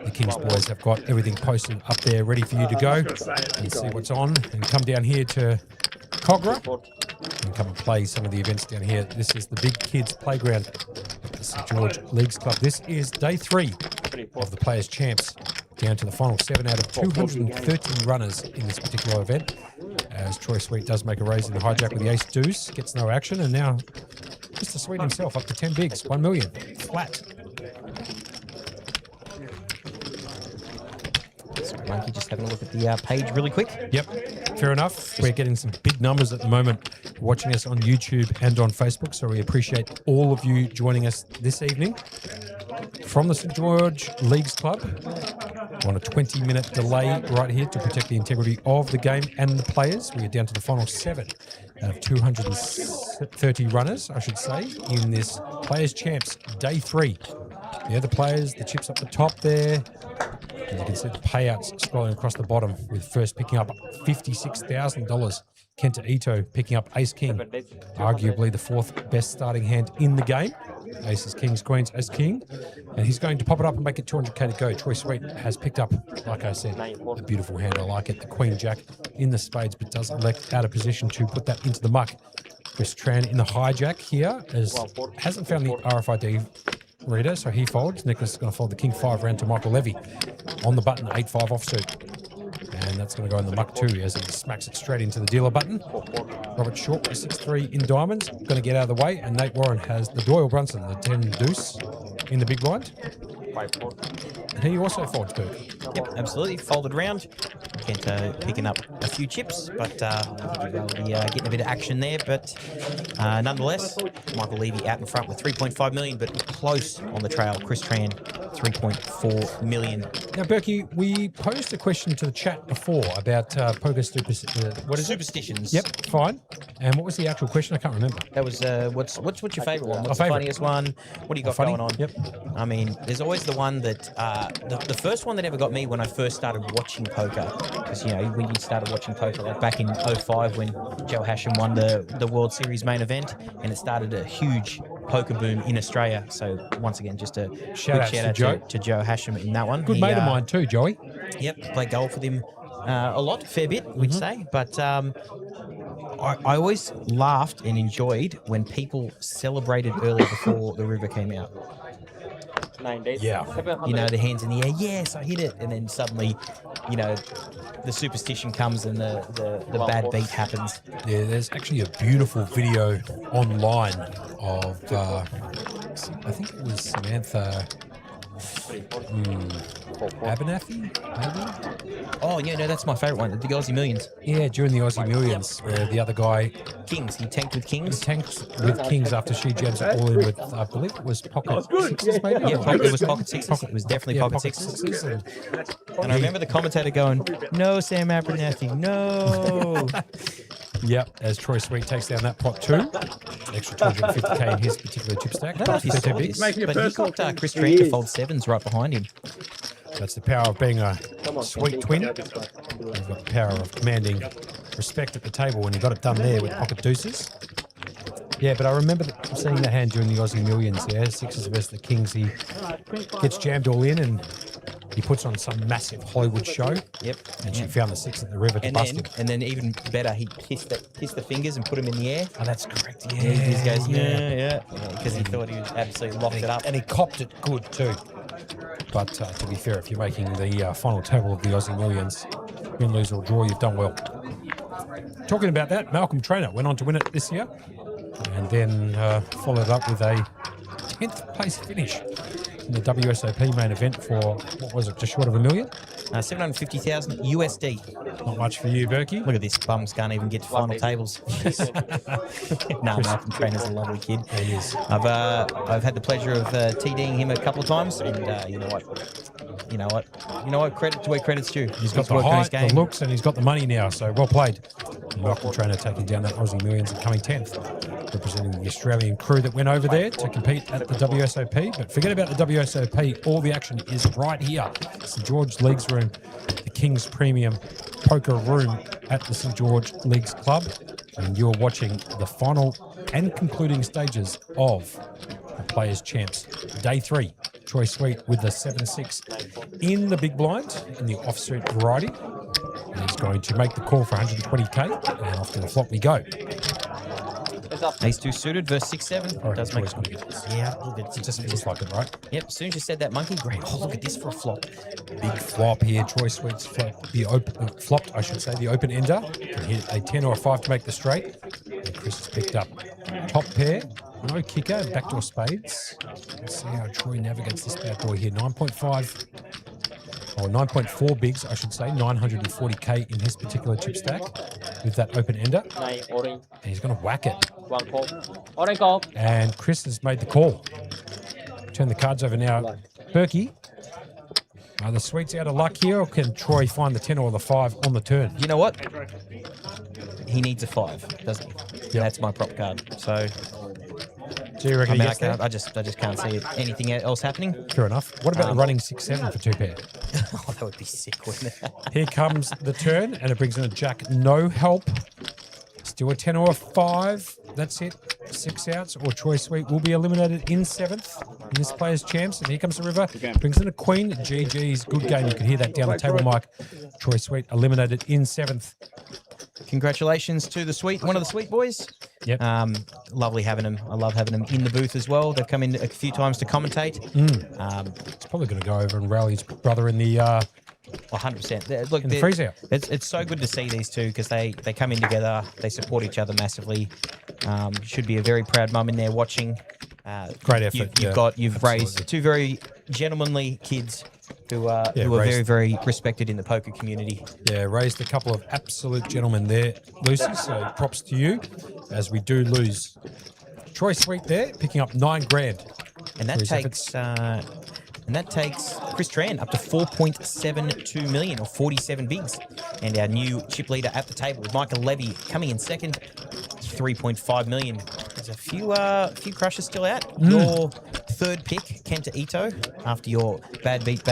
The Kings boys have got everything posted up there ready for you to go and see what's on, and come down here to Cogra and come and play some of the events down here. This is the Big Kids Playground at the St George Leagues Club. This is day 3 of the Players Champs, down to the final 7 out of 230 runners in this particular event. As Troy Sweet does make a raise in the hijack with the ace deuce, gets no action, and now Mr. Sweet himself up to 10 bigs, 1 million, flat. Sorry, Monkey, just having a look at the page really quick. Yep, fair enough. We're getting some big numbers at the moment watching us on YouTube and on Facebook, so we appreciate all of you joining us this evening from the St George Leagues Club on a 20-minute delay right here to protect the integrity of the game and the players. We are down to the final 7 out of 230 runners, I should say, in this Players Champs Day 3. The other players, the chips up the top there. And you can see the payouts scrolling across the bottom, with first picking up $56,000. Kenta Ito picking up Ace King, arguably the 4th best starting hand in the game. Aces, Kings, Queens, Ace King. And he's going to pop it up and make it 200k to go. Troy Sweet has picked up, like I said, a beautiful hand. I like it. The Queen Jack in the spades, but does elect out of position to put that into the muck. Chris Tran in the hijack here hasn't found the RFID reader, so he folds. Nicholas is going to fold the King 5 round to Michael Levy. On the button, 8-5 offsuit. And that's going to go in the muck too, as he smacks it straight into the dealer button. Robert Short with 6-3 in diamonds, going to get out of the way. And Nate Warren has the Doyle Brunson, the 10 deuce in the big blind. And he also folds too. Yep, absolutely. Folded round. Kenta picking up a few chips, but they'll be getting a bit of action there. But nonetheless, Michael Levy out in front with 3.5 million, but close on the trail. Chris Tran, 3.4 million. Now, Berkey, we posed a question to the chat before about poker Superstitions. Yep, fine. And what was the actual question? I can't remember. That was what's your favourite one? What's the favourite. funniest one? What do you got Funny? going on? Yep. I mean, there's always the one that the first one that ever got me when I first started watching poker, because when you started watching poker, like back in 2005 when Joe Hashem won the World Series main event, and it started a huge poker boom in Australia. So once again, just a quick shout out to Joe Hashem in that one. Good mate of mine too, Joey. Yep, played golf with him a lot, fair bit, we'd say. But I always laughed and enjoyed when people celebrated early before the river came out. 9 days. Yeah. The hands in the air, yes, I hit it. And then suddenly, the superstition comes and the bad beat happens. Yeah, there's actually a beautiful video online of, I think it was Samantha Abernathy, maybe? Oh, yeah, no, that's my favourite one, the Aussie Millions. Yeah, during the Aussie Millions, where the other guy Kings, he tanked with Kings. tanks with Kings after she jams it all in with, I believe it was pocket sixes, maybe? Yeah, it was pocket sixes. It was definitely pocket sixes. and And I remember the commentator going, "No, Sam Abernathy, no." Yep, as Troy Sweet takes down that pot too. Extra 250k in his particular chip stack. I don't know if you saw 13 this, bigs. Making it but he personal. got Chris Tran to fold sevens right behind him. That's the power of being a sweet twin. You've got the power of commanding respect at the table, and he got it done there with pocket deuces. Yeah, but I remember seeing that hand during the Aussie Millions. Yeah, sixes versus the Kings. He gets jammed all in, and he puts on some massive Hollywood show. Yep. And she found the six at the river to And bust then, him. and then even better, he kissed the fingers and put them in the air. Oh, that's correct. Yeah, He just goes, yeah, because he thought he was absolutely locked it up. And he copped it good too. But to be fair, if you're making the final table of the Aussie Millions, win, lose or draw, you've done well. Talking about that, Malcolm Trainer went on to win it this year, and then followed up with a 10th place finish in the WSOP main event for, what was it, just short of $1 million? 750,000 USD. Not much for you, Berkey. Look at this, bums can't even get to final tables. No, Malcolm Trainer's a lovely kid. He is. I've had the pleasure of TDing him a couple of times, and you know what? Credit to where credit's due. He's got the working on his height, the game. looks, and he's got the money now, so well played. And Malcolm Trainer taking down that Aussie Millions and coming 10th, representing the Australian crew that went over there to compete at the WSOP. But forget about the WSOP, all the action is right here. St George Leagues Room, the King's Premium Poker Room at the St George Leagues Club. And you're watching the final and concluding stages of the Players' Champs. Day 3, Troy Sweet with the 7-6 in the big blind in the off-street variety. And he's going to make the call for 120k, and off to the flop we go. Ace 2 suited versus 6-7. All right, Does make Troy's gonna get this. Yeah, look at It just feels like it, right? Yep, as soon as you said that, Monkey, great. Oh, look at this for a flop. Big flop here. Troy Sweet's flopped, I should say, the open ender. Can hit a 10 or a 5 to make the straight. And Chris has picked up top pair, no kicker, backdoor spades. Let's see how Troy navigates this bad boy here. 9.5, or 9.4 bigs, I should say. 940k in his particular chip stack with that open ender. 9 orange. And he's going to whack it. 1 call. Orange call. And Chris has made the call. Turn the cards over now. Berkey, are the Sweets out of luck here, or can Troy find the 10 or the 5 on the turn? You know what? He needs a 5, doesn't he? Yep. That's my prop card. So, Do you reckon he gets there? I just can't see it. Anything else happening? Fair enough. What about the running 6-7 for 2 pair? Oh, that would be sick, wouldn't it? Here comes the turn, and it brings in a jack. No help. Still a 10 or a 5. That's it. 6 outs, or Troy Sweet will be eliminated in 7th in this Players' Champs. And here comes the river. Brings in a queen. GG's. Good game. You can hear that down the table, Mike. Troy Sweet eliminated in 7th. Congratulations to the Sweet, one of the Sweet boys. Yep. Lovely having them. I love having them in the booth as well. They've come in a few times to commentate. It's probably going to go over and rally his brother in the 100%. Look, in the freeze out. It's so good to see these two because they come in together. They support each other massively. Should be a very proud mum in there watching. Great effort. You've raised two very gentlemanly kids who are very, very respected in the poker community. Yeah, raised a couple of absolute gentlemen there, Lucy. So props to you, as we do lose Troy Sweet there, picking up 9 grand. And that takes Chris Tran up to 4.72 million or 47 bigs. And our new chip leader at the table, Michael Levy, coming in second, 3.5 million. There's a few crushes still out. Your third pick, Kenta Ito, after your bad beat.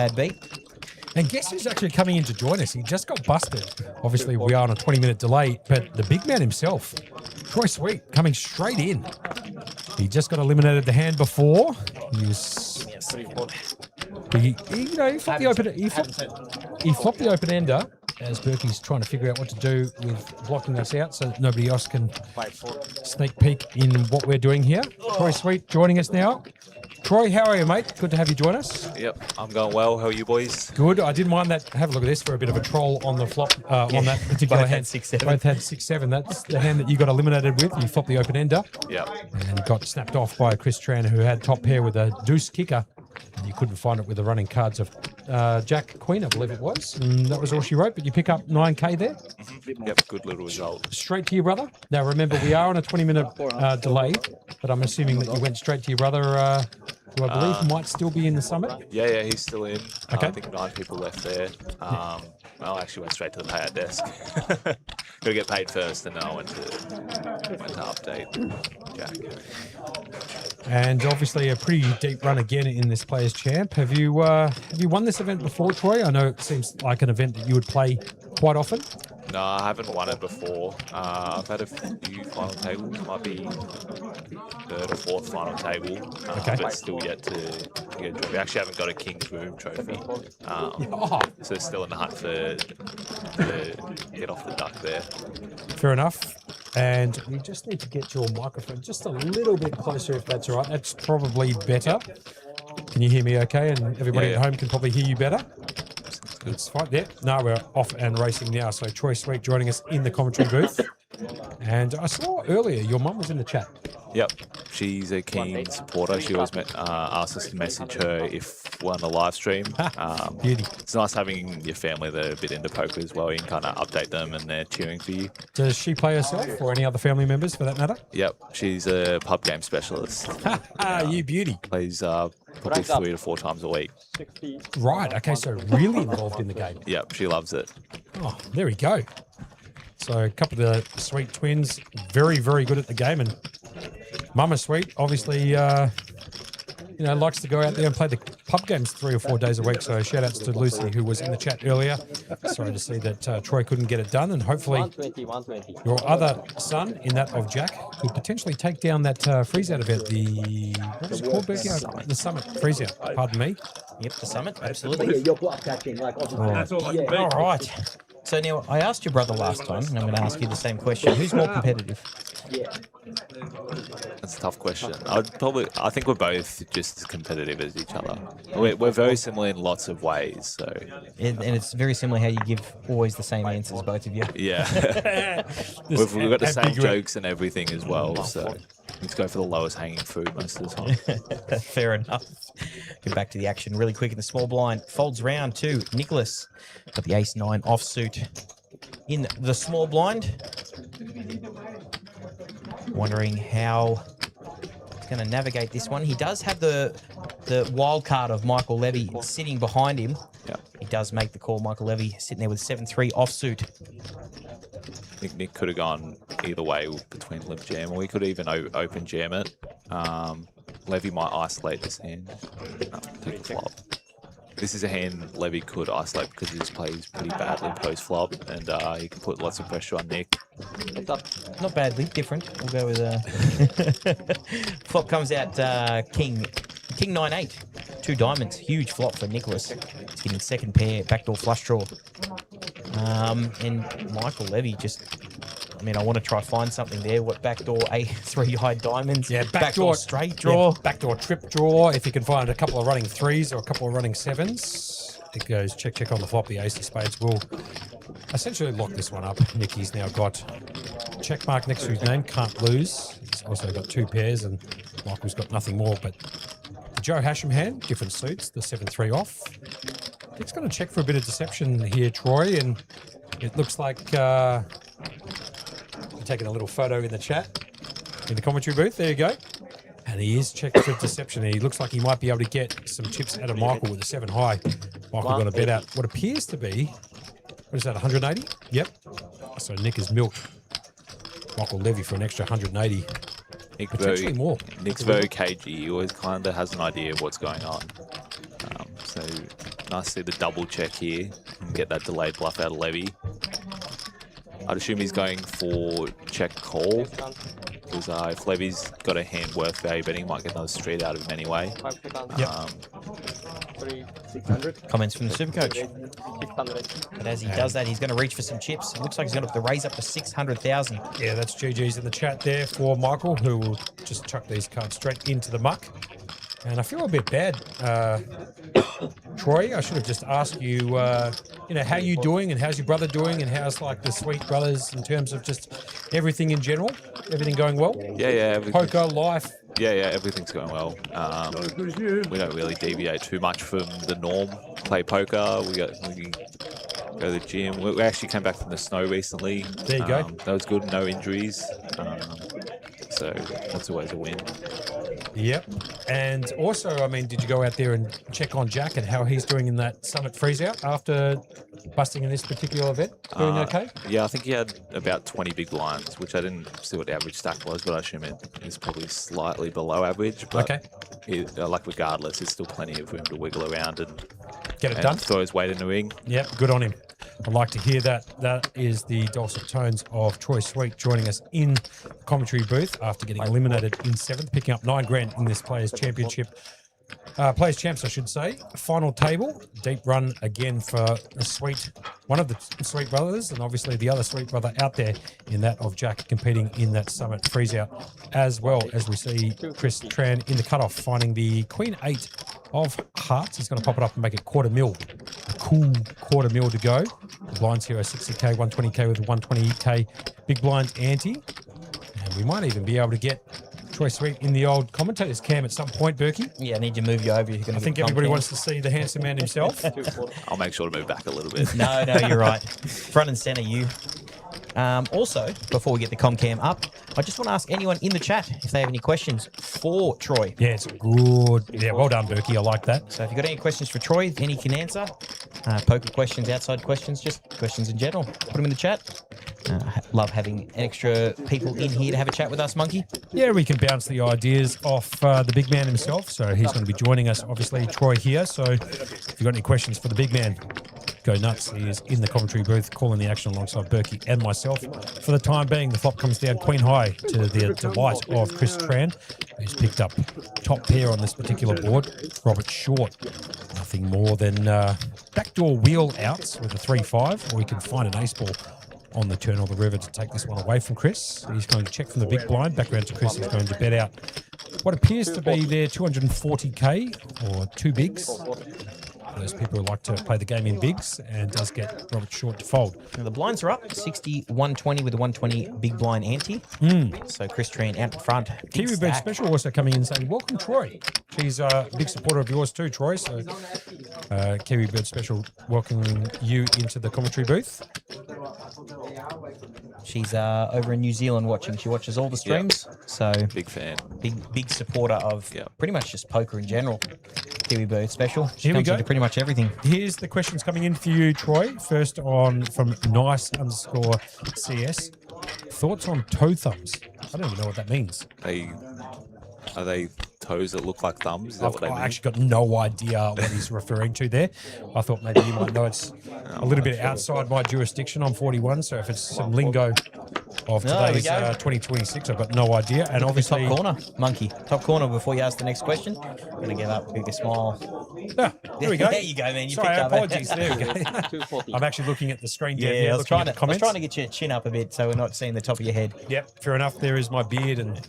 And guess who's actually coming in to join us? He just got busted. Obviously, we are on a 20-minute delay, but the big man himself, Troy Sweet, coming straight in. He just got eliminated the hand before. He was... He flopped the open ender as Berkey's trying to figure out what to do with blocking us out so that nobody else can sneak peek in what we're doing here. Troy Sweet joining us now. Troy, how are you, mate? Good to have you join us. Yep, I'm going well. How are you boys? Good. I didn't mind that. Have a look at this for a bit of a troll on the flop on that particular hand. 6-7. Both had 6-7. That's the hand that you got eliminated with. You flopped the open ender. Yep. And got snapped off by Chris Tran, who had top pair with a deuce kicker. And you couldn't find it with the running cards of Jack Queen, I believe it was. And that was all she wrote. But you pick up 9K there. Yep, good little result. Straight to your brother. Now, remember, we are on a 20-minute delay, but I'm assuming that you went straight to your brother, who I believe might still be in the summit. Yeah, he's still in. Okay. I think 9 people left there. I actually went straight to the payout desk. Got to get paid first, and then I went to update Jack. And obviously a pretty deep run again in this Players Champ. Have you won this event before, Troy? I know it seems like an event that you would play quite often. No, I haven't won it before. I've had a few final tables, might be third or fourth final table, but still yet to get a trophy. I actually haven't got a King's Room trophy, so still in the hunt to get off the duck there. Fair enough. And we just need to get your microphone just a little bit closer, if that's all right. That's probably better. Can you hear me okay? And everybody at home can probably hear you better? It's fine. Yeah. No, we're off and racing now. So Troy Sweet joining us in the commentary booth. And I saw earlier your mum was in the chat. Yep, she's a keen supporter. She always asks us to message her if we're on the live stream. Beauty. It's nice having your family that are a bit into poker as well. You can kind of update them and they're cheering for you. Does she play herself or any other family members for that matter? Yep, she's a pub game specialist. You beauty. Plays probably 3 to 4 times a week. Right, okay, so really involved in the game. Yep, she loves it. Oh, there we go. So a couple of the Sweet twins, very, very good at the game. And Mama Sweet, obviously, likes to go out there and play the pub games 3 or 4 days a week. So shout outs to Lucy, who was in the chat earlier. Sorry to see that Troy couldn't get it done. And hopefully 120. your other son in that of Jack could potentially take down that freeze out event. What was it called, Berkey? The Summit freeze out. Pardon me. Yep, the summit, absolutely. You're block catching like That's all I can All right. So now, I asked your brother last time, and I'm going to ask you the same question. Who's more competitive? Yeah. That's a tough question. I think we're both just as competitive as each other. We're very similar in lots of ways. So. And it's very similar how you give always the same answers, both of you. Yeah. we've got the same jokes and everything as well. So let's go for the lowest hanging fruit most of the time. Fair enough. Get back to the action really quick in the small blind. Folds round to Nicholas. Got the ace-9 offsuit in the small blind. Wondering how he's going to navigate this one. He does have the wild card of Michael Levy sitting behind him. Yeah. He does make the call. Michael Levy sitting there with 7-3 offsuit. I think Nick could have gone either way between limp jam, or we could even open jam it. Levy might isolate this hand. Take the flop. This is a hand Levy could isolate because he plays pretty badly post-flop, and he can put lots of pressure on Nick. Not badly, different. We'll go with flop comes out King 9-8. 2 diamonds. Huge flop for Nicholas. He's getting second pair, backdoor flush draw. And Michael Levy just... I want to try find something there. What, backdoor A3 high diamonds? Yeah, backdoor straight draw. Yeah, backdoor trip draw. If you can find a couple of running 3s or a couple of running 7s, it goes check on the flop. The ace of spades will essentially lock this one up. Nicky's now got check mark next to his name. Can't lose. He's also got 2 pairs, and Michael's got nothing more. But the Joe Hasham hand, different suits. The 7-3 off. It's going to check for a bit of deception here, Troy, and it looks like. Taking a little photo in the chat. in the commentary booth. There you go. And he is checked for deception. He looks like he might be able to get some chips out of Michael with a 7 high. Michael got a bet out what appears to be, what is that, 180? Yep. So Nick has milked Michael Levy for an extra 180. Potentially more. Nick's very cagey. He always kind of has an idea of what's going on. So nice to see the double check here and get that delayed bluff out of Levy. I'd assume he's going for check call, because if Levy's got a hand worth value betting, he might get another street out of him anyway. Yep. 600. Comments from the super coach. 600. But as he does that, he's going to reach for some chips. It looks like he's going to have to raise up to 600,000. Yeah, that's GG's in the chat there for Michael, who will just chuck these cards straight into the muck. And I feel a bit bad, Troy. I should have just asked you, how you doing and how's your brother doing and how's like the Sweet Brothers in terms of just everything in general. Everything going well? Yeah. Poker, life. Yeah, everything's going well. We don't really deviate too much from the norm. Play poker. We go to the gym. We actually came back from the snow recently. There you go. That was good. No injuries. So that's always a win. Yep. And also, I mean, did you go out there and check on Jack and how he's doing in that Summit freeze out after busting in this particular event? Doing okay? Yeah, I think he had about 20 big blinds, which I didn't see what the average stack was, but I assume it is probably slightly below average. But regardless, there's still plenty of room to wiggle around and get it done. Throw his weight in the ring. Yep, good on him. I'd like to hear that. That is the dulcet tones of Troy Sweet joining us in the commentary booth after getting eliminated in 7th, picking up $9,000 in this Players Championship. Players Champs, I should say. Final table. Deep run again for one of the Sweet Brothers, and obviously the other Sweet Brother out there in that of Jack competing in that Summit freeze-out, as well as we see Chris Tran in the cutoff, finding the Queen 8 of Hearts. He's going to pop it up and make it $250,000. A cool $250,000 to go. The blinds here are 60K, 120K with a 120K big blinds ante. And we might even be able to get Troy Sweet in the old commentator's cam at some point, Berkey. Yeah, I need to move you over. I think everybody wants to see the handsome man himself. I'll make sure to move back a little bit. No, you're right. Front and center, you. Also, before we get the comcam up, I just want to ask anyone in the chat if they have any questions for Troy. Yeah, it's good. Yeah, well done, Berkey. I like that. So if you've got any questions for Troy, any can answer. Poker questions, outside questions, just questions in general. Put them in the chat. Love having extra people in here to have a chat with us, Monkey. Yeah, we can bounce the ideas off the big man himself. So he's going to be joining us, obviously, Troy here. So if you've got any questions for the big man, go nuts. He is in the commentary booth calling the action alongside Berkey and myself. For the time being, the flop comes down Queen High to the delight of Chris Tran, who's picked up top pair on this particular board. Robert Short, nothing more than backdoor wheel outs with a 3-5, or he can find an ace ball on the turn or the river to take this one away from Chris. He's going to check from the big blind. Back around to Chris. He's going to bet out what appears to be their 240K or two bigs. Those people who like to play the game in bigs, and does get Robert Short to fold. Now the blinds are up, 60, 120 with a 120 big blind ante. So Chris Tran out in front. Kiwi Bird Special also coming in saying, welcome, Troy. She's a big supporter of yours too, Troy. So Kiwi Bird Special welcoming you into the commentary booth. She's over in New Zealand watching. She watches all the streams. So big fan. Big supporter of pretty much just poker in general. Kiwi Bird Special. She Here we comes go. into pretty much everything. Here's the questions coming in for you, Troy. First on from nice_CS. Thoughts on toe thumbs? I don't even know what that means. Are they toes that look like thumbs? Is that what they mean? I actually got no idea what he's referring to there. I thought maybe you might know. It's a little bit outside my jurisdiction. I'm 41, so if it's some lingo of today's 2026, I've got no idea. And obviously, top corner, Monkey. Top corner before you ask the next question. I'm going to give up, give a smile. Yeah, there we go. There you go, man. You Sorry, picked up. apologies. There we go. I'm actually looking at the screen down here, I was looking at the comments. trying to get your chin up a bit so we're not seeing the top of your head. Yep, fair enough. There is my beard and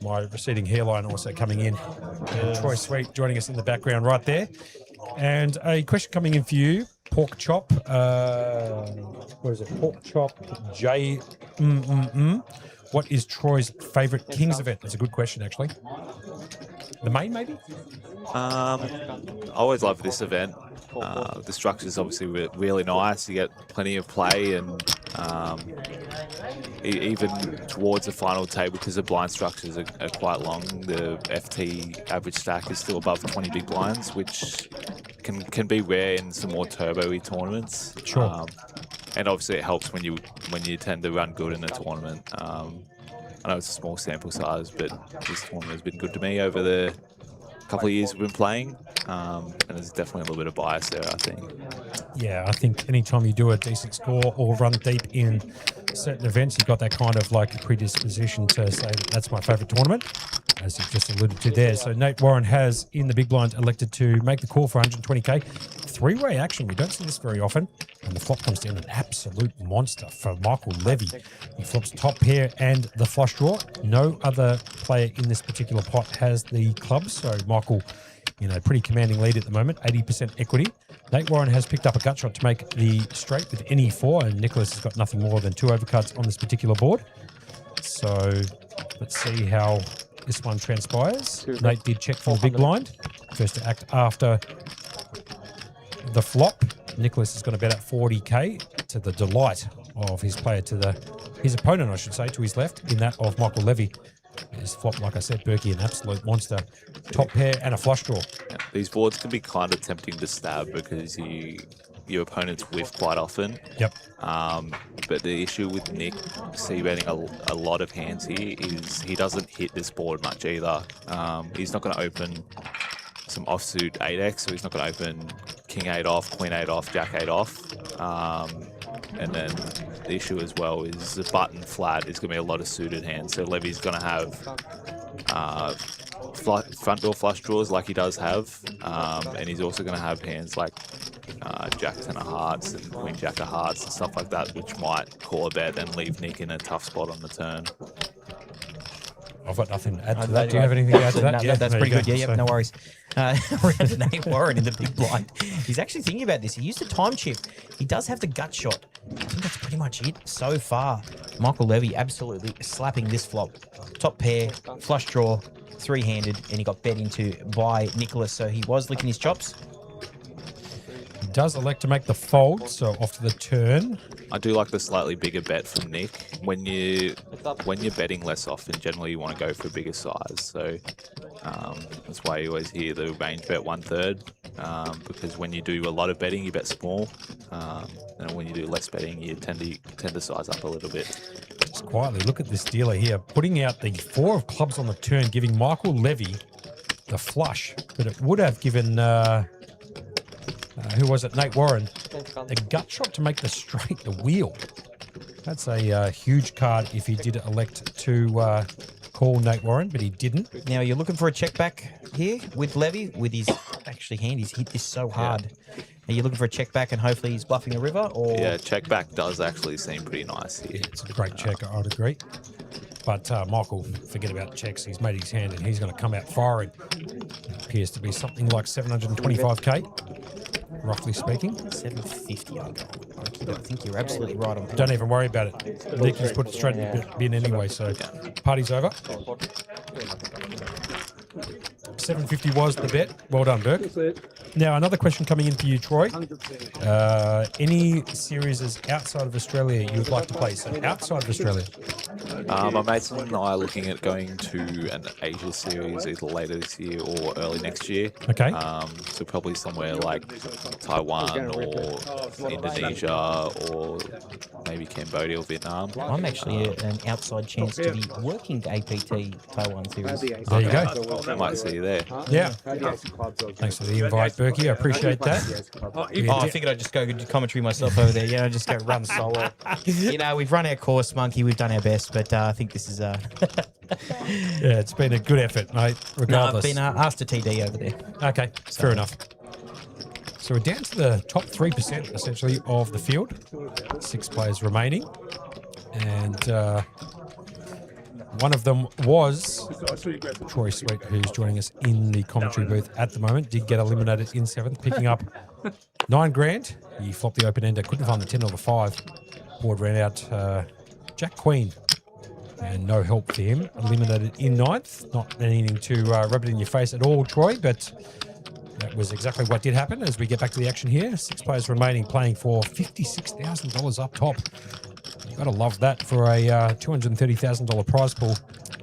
my receding hairline also coming in. And Troy Sweet joining us in the background right there. And a question coming in for you, Pork Chop. What is it? Pork Chop J. What is Troy's favourite Kings event? That's a good question, actually. The main, maybe? I always love this event. The structure is obviously really nice. You get plenty of play, and Even towards the final table, because the blind structures are quite long, the FT average stack is still above 20 big blinds, which can be rare in some more turbo-y tournaments. Sure. And obviously it helps when you tend to run good in a tournament. I know it's a small sample size, but this tournament has been good to me over the couple of years we've been playing. And there's definitely a little bit of bias there, I think. Yeah, I think anytime you do a decent score or run deep in certain events, you've got that kind of like a predisposition to say that's my favourite tournament, as you just alluded to there. So Nate Warren has, in the big blind, elected to make the call for 120k. Three-way action. We don't see this very often. And the flop comes down an absolute monster for Michael Levy. He flops top pair and the flush draw. No other player in this particular pot has the clubs. So Michael, pretty commanding lead at the moment, 80% equity. Nate Warren has picked up a gut shot to make the straight with any 4, and Nicholas has got nothing more than 2 overcuts on this particular board. So let's see how this one transpires. Nate did check for the big blind. First to act after the flop. Nicholas is going to bet at 40k, to the delight of his player, his opponent, I should say, to his left, in that of Michael Levy. His flop, like I said, Berkey, an absolute monster. Top pair and a flush draw. Yeah, these boards can be kind of tempting to stab because your opponent's whiff quite often. Yep. But the issue with Nick c-betting a lot of hands here is he doesn't hit this board much either. He's not going to open some offsuit 8x, so he's not going to open king 8 off, queen 8 off, jack 8 off. And then the issue as well is the button flat is going to be a lot of suited hands. So Levy's going to have front door flush draws like he does have. And he's also going to have hands like jack 10 of hearts and queen jack of hearts and stuff like that, which might call a bet and leave Nick in a tough spot on the turn. I've got nothing to add to that. Do you have anything to add to that? No, that's pretty good. Yeah, no worries. Around Nate Warren in the big blind. He's actually thinking about this. He used a time chip. He does have the gut shot. I think that's pretty much it so far. Michael Levy absolutely slapping this flop. Top pair, flush draw, 3-handed, and he got bet into by Nicholas. So he was licking his chops. He does elect to make the fold, so off to the turn. I do like the slightly bigger bet from Nick. When you're betting less often, generally you want to go for a bigger size. So that's why you always hear the range bet 1/3, because when you do a lot of betting, you bet small, and when you do less betting, you tend to size up a little bit. Just quietly look at this dealer here, putting out the 4 of clubs on the turn, giving Michael Levy the flush, but it would have given who was it? Nate Warren, a gut shot to make the straight, the wheel. That's a huge card if he did elect to call Nate Warren, but he didn't. Now you're looking for a check back here with Levy, with his hand. He's hit this so hard. Yeah. Are you looking for a check back and hopefully he's bluffing a river? Or yeah, check back does actually seem pretty nice here. Yeah, it's a great check, I'd agree. But Michael, forget about checks. He's made his hand and he's going to come out firing. It appears to be something like 725k, roughly speaking. 750, I think you're absolutely right on. Don't even worry about it. Nicky's put it straight in the bin anyway, so party's over. 750 was the bet. Well done, Burke. Now, another question coming in for you, Troy. Any series outside of Australia you would like to play? So outside of Australia. My mates and I are looking at going to an Asia series either later this year or early next year. Okay. So probably somewhere like Taiwan or Indonesia or maybe Cambodia or Vietnam. I'm actually an outside chance to be working the APT Taiwan series. There you go. I might see you there. Yeah. Thanks for the invite, Berkey. I appreciate that. I figured I'd just go do commentary myself over there. Yeah, just go run solo. We've run our course, Monkey. We've done our best, but I think this is... Yeah, it's been a good effort, mate, regardless. No, I've been asked to TD over there. Okay, fair enough. So we're down to the top 3%, essentially, of the field. 6 players remaining. And one of them was Troy Sweet, who's joining us in the commentary booth at the moment. Did get eliminated in 7th, picking up $9,000. He flopped the open ender, couldn't find the 10 or the 5. Board ran out Jack Queen. And no help for him. Eliminated in 9th. Not anything to rub it in your face at all, Troy, but that was exactly what did happen as we get back to the action here. 6 players remaining, playing for $56,000 up top. You got to love that for a $230,000 prize pool.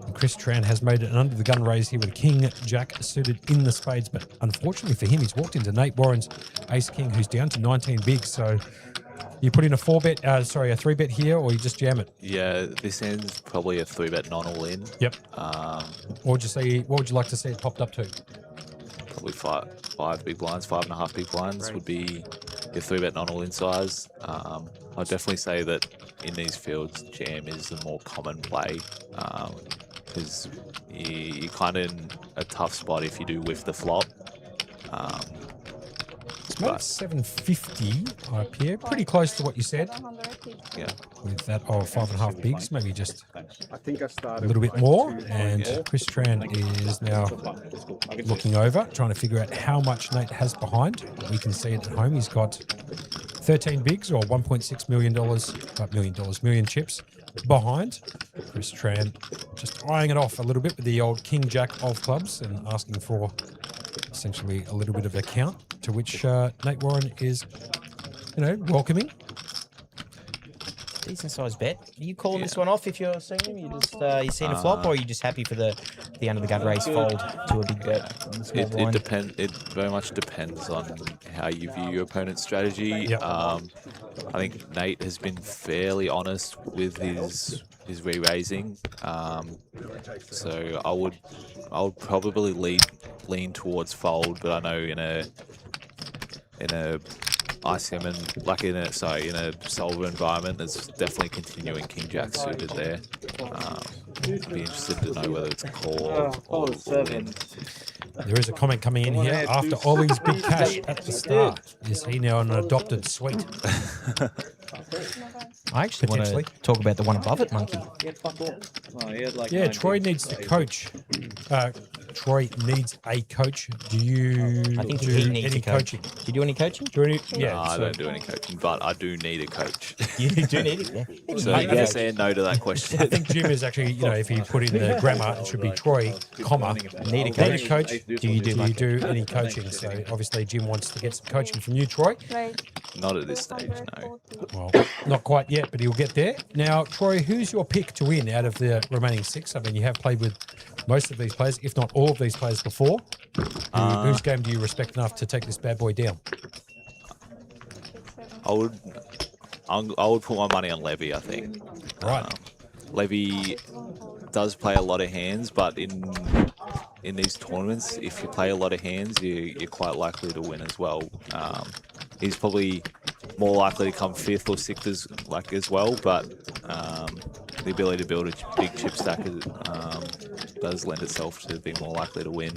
And Chris Tran has made it an under the gun raise here with King Jack suited in the spades, but unfortunately for him, he's walked into Nate Warren's Ace King, who's down to 19 bigs. So you put in a 3-bet here, or you just jam it. Yeah, this end's probably a 3-bet non-all-in. Yep. What would you like to see it popped up to? Probably five big blinds, 5.5 big blinds would be your 3-bet non-all-in size. I'd definitely say that in these fields, jam is the more common play, because you're kind of in a tough spot if you do whiff the flop. It's about 750 up here, pretty close to what you said. Yeah. With that 5.5 bigs, maybe just I think I started a little bit more. And Chris Tran is now looking over, trying to figure out how much Nate has behind. We can see it at home. He's got 13 bigs or $1.6 million chips behind. Chris Tran just eyeing it off a little bit with the old King Jack of clubs and asking for essentially a little bit of a count, to which Nate Warren is, welcoming. Decent sized bet. Are you calling this one off if you're seeing him? You seeing a flop, or are you just happy for the under the gun race fold to a big bet? It depends. It very much depends on how you view your opponent's strategy. Yep. I think Nate has been fairly honest with his re-raising. So I would probably lean towards fold, but I know in a ICM in a solver environment, there's definitely continuing King Jack suited there. Be interested to know whether it's a call or all-in. There is a comment coming in here. After Ollie's big cash at the start, is he now an adopted suite? I actually want to talk about the one above it, Monkey. Yeah, Troy needs to coach. Troy needs a coach. Do you I think do he needs any a coach. coaching? Do you do any coaching? Yeah, No, I don't do any coaching, but I do need a coach. You do need it, yeah. So yes and no to that question. I think Jim is actually, if you put in the grammar, it should be Troy, comma, Need a coach. need a coach. Do you do, Do you do any coaching? So obviously Jim wants to get some coaching from you, Troy. Not at this stage, no. Well, not quite yet, but he'll get there. Now, Troy, who's your pick to win out of the remaining 6? I mean, you have played with most of these players, if not all of these players before. Whose game do you respect enough to take this bad boy down? I would put my money on Levy, I think. Right. Levy does play a lot of hands, but in these tournaments, if you play a lot of hands, you're quite likely to win as well. He's probably more likely to come 5th or 6th as well, but the ability to build a big chip stack does lend itself to being more likely to win.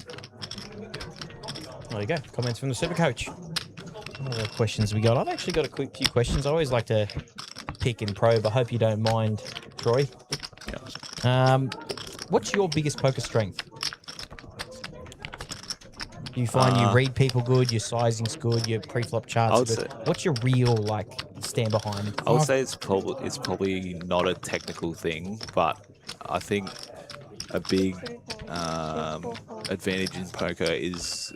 There you go. Comments from the Super Coach. What other questions we got? I've actually got a quick few questions. I always like to pick and probe. I hope you don't mind, Troy. Yeah. What's your biggest poker strength? Do you find you read people good, your sizing's good, your pre-flop charts are good? What's your real, stand behind? I would say it's probably not a technical thing, but I think a big advantage in poker is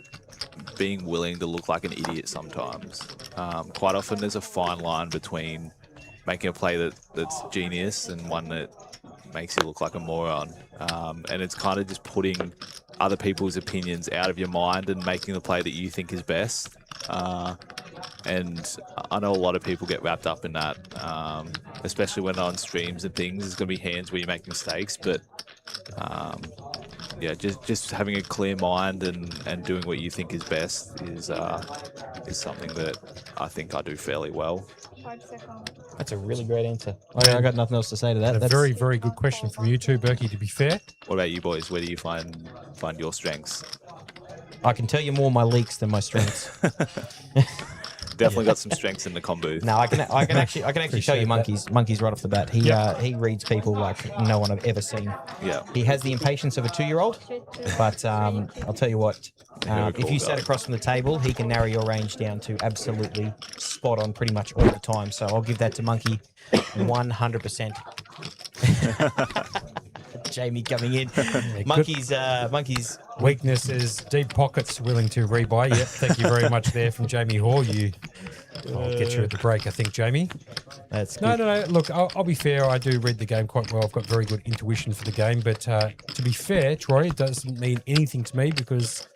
being willing to look like an idiot sometimes. Quite often there's a fine line between making a play that's genius and one that makes you look like a moron. And it's kind of just putting other people's opinions out of your mind and making the play that you think is best. And I know a lot of people get wrapped up in that, especially when they're on streams and things. There's going to be hands where you make mistakes, but yeah, just having a clear mind and doing what you think is best is something that I think I do fairly well. That's a really great answer. I got nothing else to say to that. That's a very, very good question from you too, Berkey, to be fair. What about you boys? Where do you find your strengths? I can tell you more my leaks than my strengths. Definitely got some strengths in the combo. No, I can actually show you Monkey's right off the bat. He reads people like no one I've ever seen. Yeah. He has the impatience of a 2-year-old, but I'll tell you what, if you sat across from the table, he can narrow your range down to absolutely spot on pretty much all the time. So I'll give that to Monkey 100%. Jamie coming in. Monkey's. Weakness is deep pockets, willing to rebuy. Yep, thank you very much there from Jamie Hall. I'll get you at the break, I think, Jamie. That's No, good. no, no. Look, I'll be fair. I do read the game quite well. I've got very good intuition for the game. But to be fair, Troy, it doesn't mean anything to me because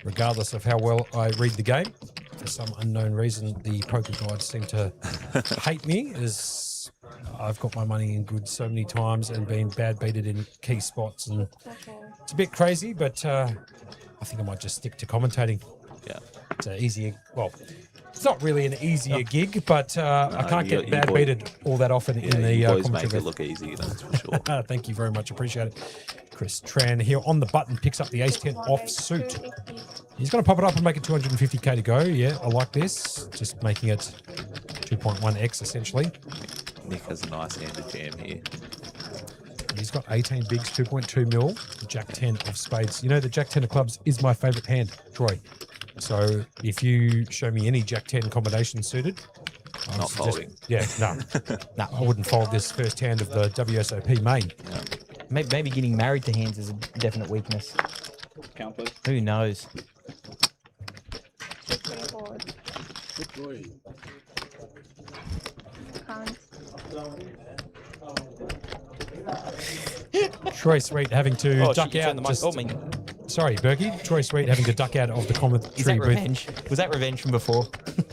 regardless of how well I read the game, for some unknown reason, the poker gods seem to hate me as I've got my money in good so many times and been bad beated in key spots. And it's a bit crazy, but I think I might just stick to commentating. Yeah. It's an easier, well, it's not really an easier gig, but I can't get you bad boy- beated all that often in the you boys commentary make it booth. look easy, that's for sure. Thank you very much. Appreciate it. Chris Tran here on the button picks up the ace-10 off suit. He's going to pop it up and make it 250k to go. Yeah, I like this. Just making it 2.1x essentially. Nick has a nice hand to jam here. He's got 18 bigs, 2.2 mil, Jack 10 of spades. You know, the Jack 10 of clubs is my favourite hand, Troy. So if you show me any Jack 10 combination suited, I Not suggest- folding. Yeah, no. I wouldn't fold this first hand of the WSOP main. Maybe getting married to hands is a definite weakness. Count, please. Who knows? Good boy. Troy Sweet having to duck shit, you out. turned the mic- Just, oh, my- sorry, Berkey. Troy Sweet having to duck out of the Is commentary that booth. revenge? Was that revenge from before?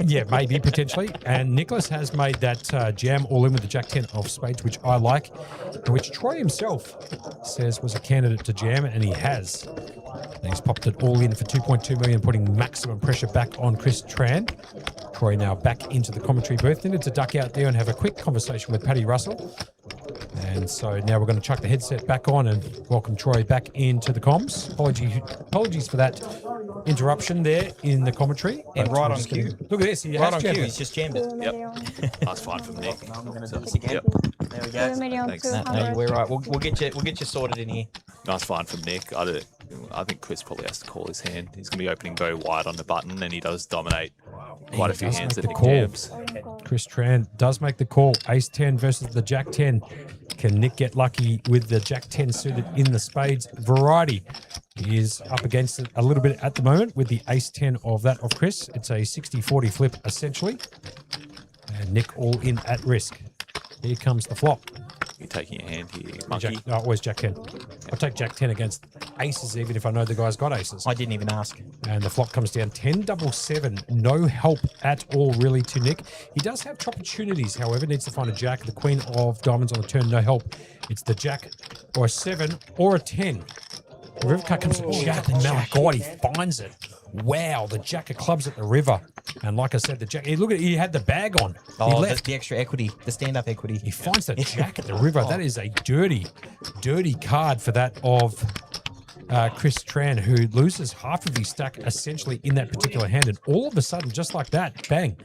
Yeah, maybe, potentially. And Nicholas has made that jam all in with the Jack 10 of spades, which I like, and which Troy himself says was a candidate to jam, and he has. And he's popped it all in for 2.2 million, putting maximum pressure back on Chris Tran. Troy now back into the commentary booth. Needed to duck out there and have a quick conversation with Paddy Russell. And so now we're going to chuck the headset back on and welcome Troy back into the comms. Apologies for that interruption there in the commentary. And But right we're on just cue. gonna- Look at this. He Right has on jammed cue. it. He's just jammed it. That's fine from Nick. I'm going to do this again. Yep. There we go. 2,200,000. No, we're right. We'll get you sorted in here. Nice find from Nick. I think Chris probably has to call his hand. He's going to be opening very wide on the button, and he does dominate quite a few does hands make that the he call. jams. Chris Tran does make the call. Ace 10 versus the Jack 10. Can Nick get lucky with the Jack 10 suited in the spades variety? He is up against it a little bit at the moment with the Ace 10 of that of Chris. It's a 60-40 flip essentially. And Nick all in at risk. Here comes the flop. You're taking your hand here, monkey. Always Jack 10. I'll take Jack 10 against aces even if I know the guy's got aces. I didn't even ask. And the flop comes down 10-7. No help at all, really, to Nick. He does have opportunities, however. Needs to find a jack. The queen of diamonds on the turn, no help. It's the jack or a 7 or a 10. The river card comes to jack. And my God, he finds it. Wow, the jack of clubs at the river. And like I said, the jack, look at, he had the bag on. He Oh, left. the extra equity, the stand-up equity. He finds the jack at the river. That is a dirty, dirty card for that of Chris Tran, who loses half of his stack essentially in that particular hand. And all of a sudden, just like that, bang,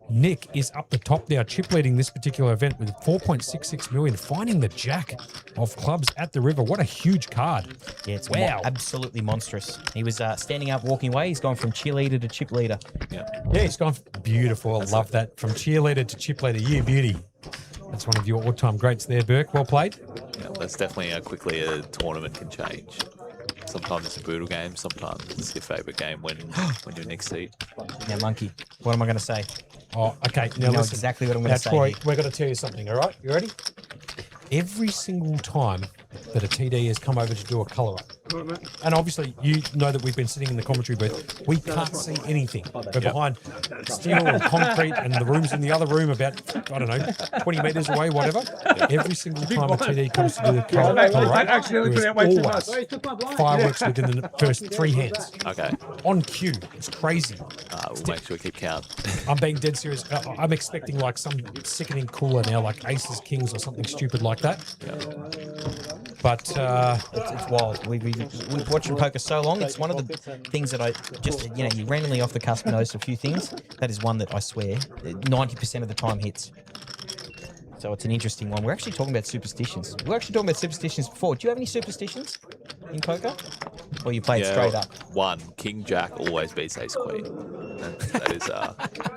Nick is up the top now, chip leading this particular event with 4.66 million, finding the jack of clubs at the river. What a huge card. Yeah, it's Wow. absolutely monstrous. He was standing up, walking away. He's gone from cheerleader to chip leader. Yeah, he's gone beautiful. I love that. From cheerleader to chip leader. You beauty. That's one of your all-time greats there, Burke. Well played. Yeah, that's definitely quickly a tournament can change. Sometimes it's a brutal game. Sometimes it's your favourite game when you're next seat. Now, monkey, what am I going to say? Oh, okay. Now You know listen. exactly what I'm Now, going to say. Troy, here. we're going to tell you something, all right? You ready? Every single time that a TD has come over to do a colour up, and obviously you know that we've been sitting in the commentary booth, we can't see anything. We're behind steel and concrete, and the room's in the other room about, I don't know, 20 metres away, whatever. Every single time a TD comes to do the colour up, there is always fireworks within the first 3 hands. Okay. On cue. It's crazy. We'll make sure we keep count. I'm being dead serious. I'm expecting like some sickening cooler now, like aces, kings, or something stupid like that. But It's wild. We've watched poker so long. It's one of the things that I just, you randomly off the cusp notice a few things. That is one that I swear 90% of the time hits. So it's an interesting one. We're actually talking about superstitions. We were actually talking about superstitions before. Do you have any superstitions in poker? Or you play it straight up? One, King Jack always beats Ace Queen. That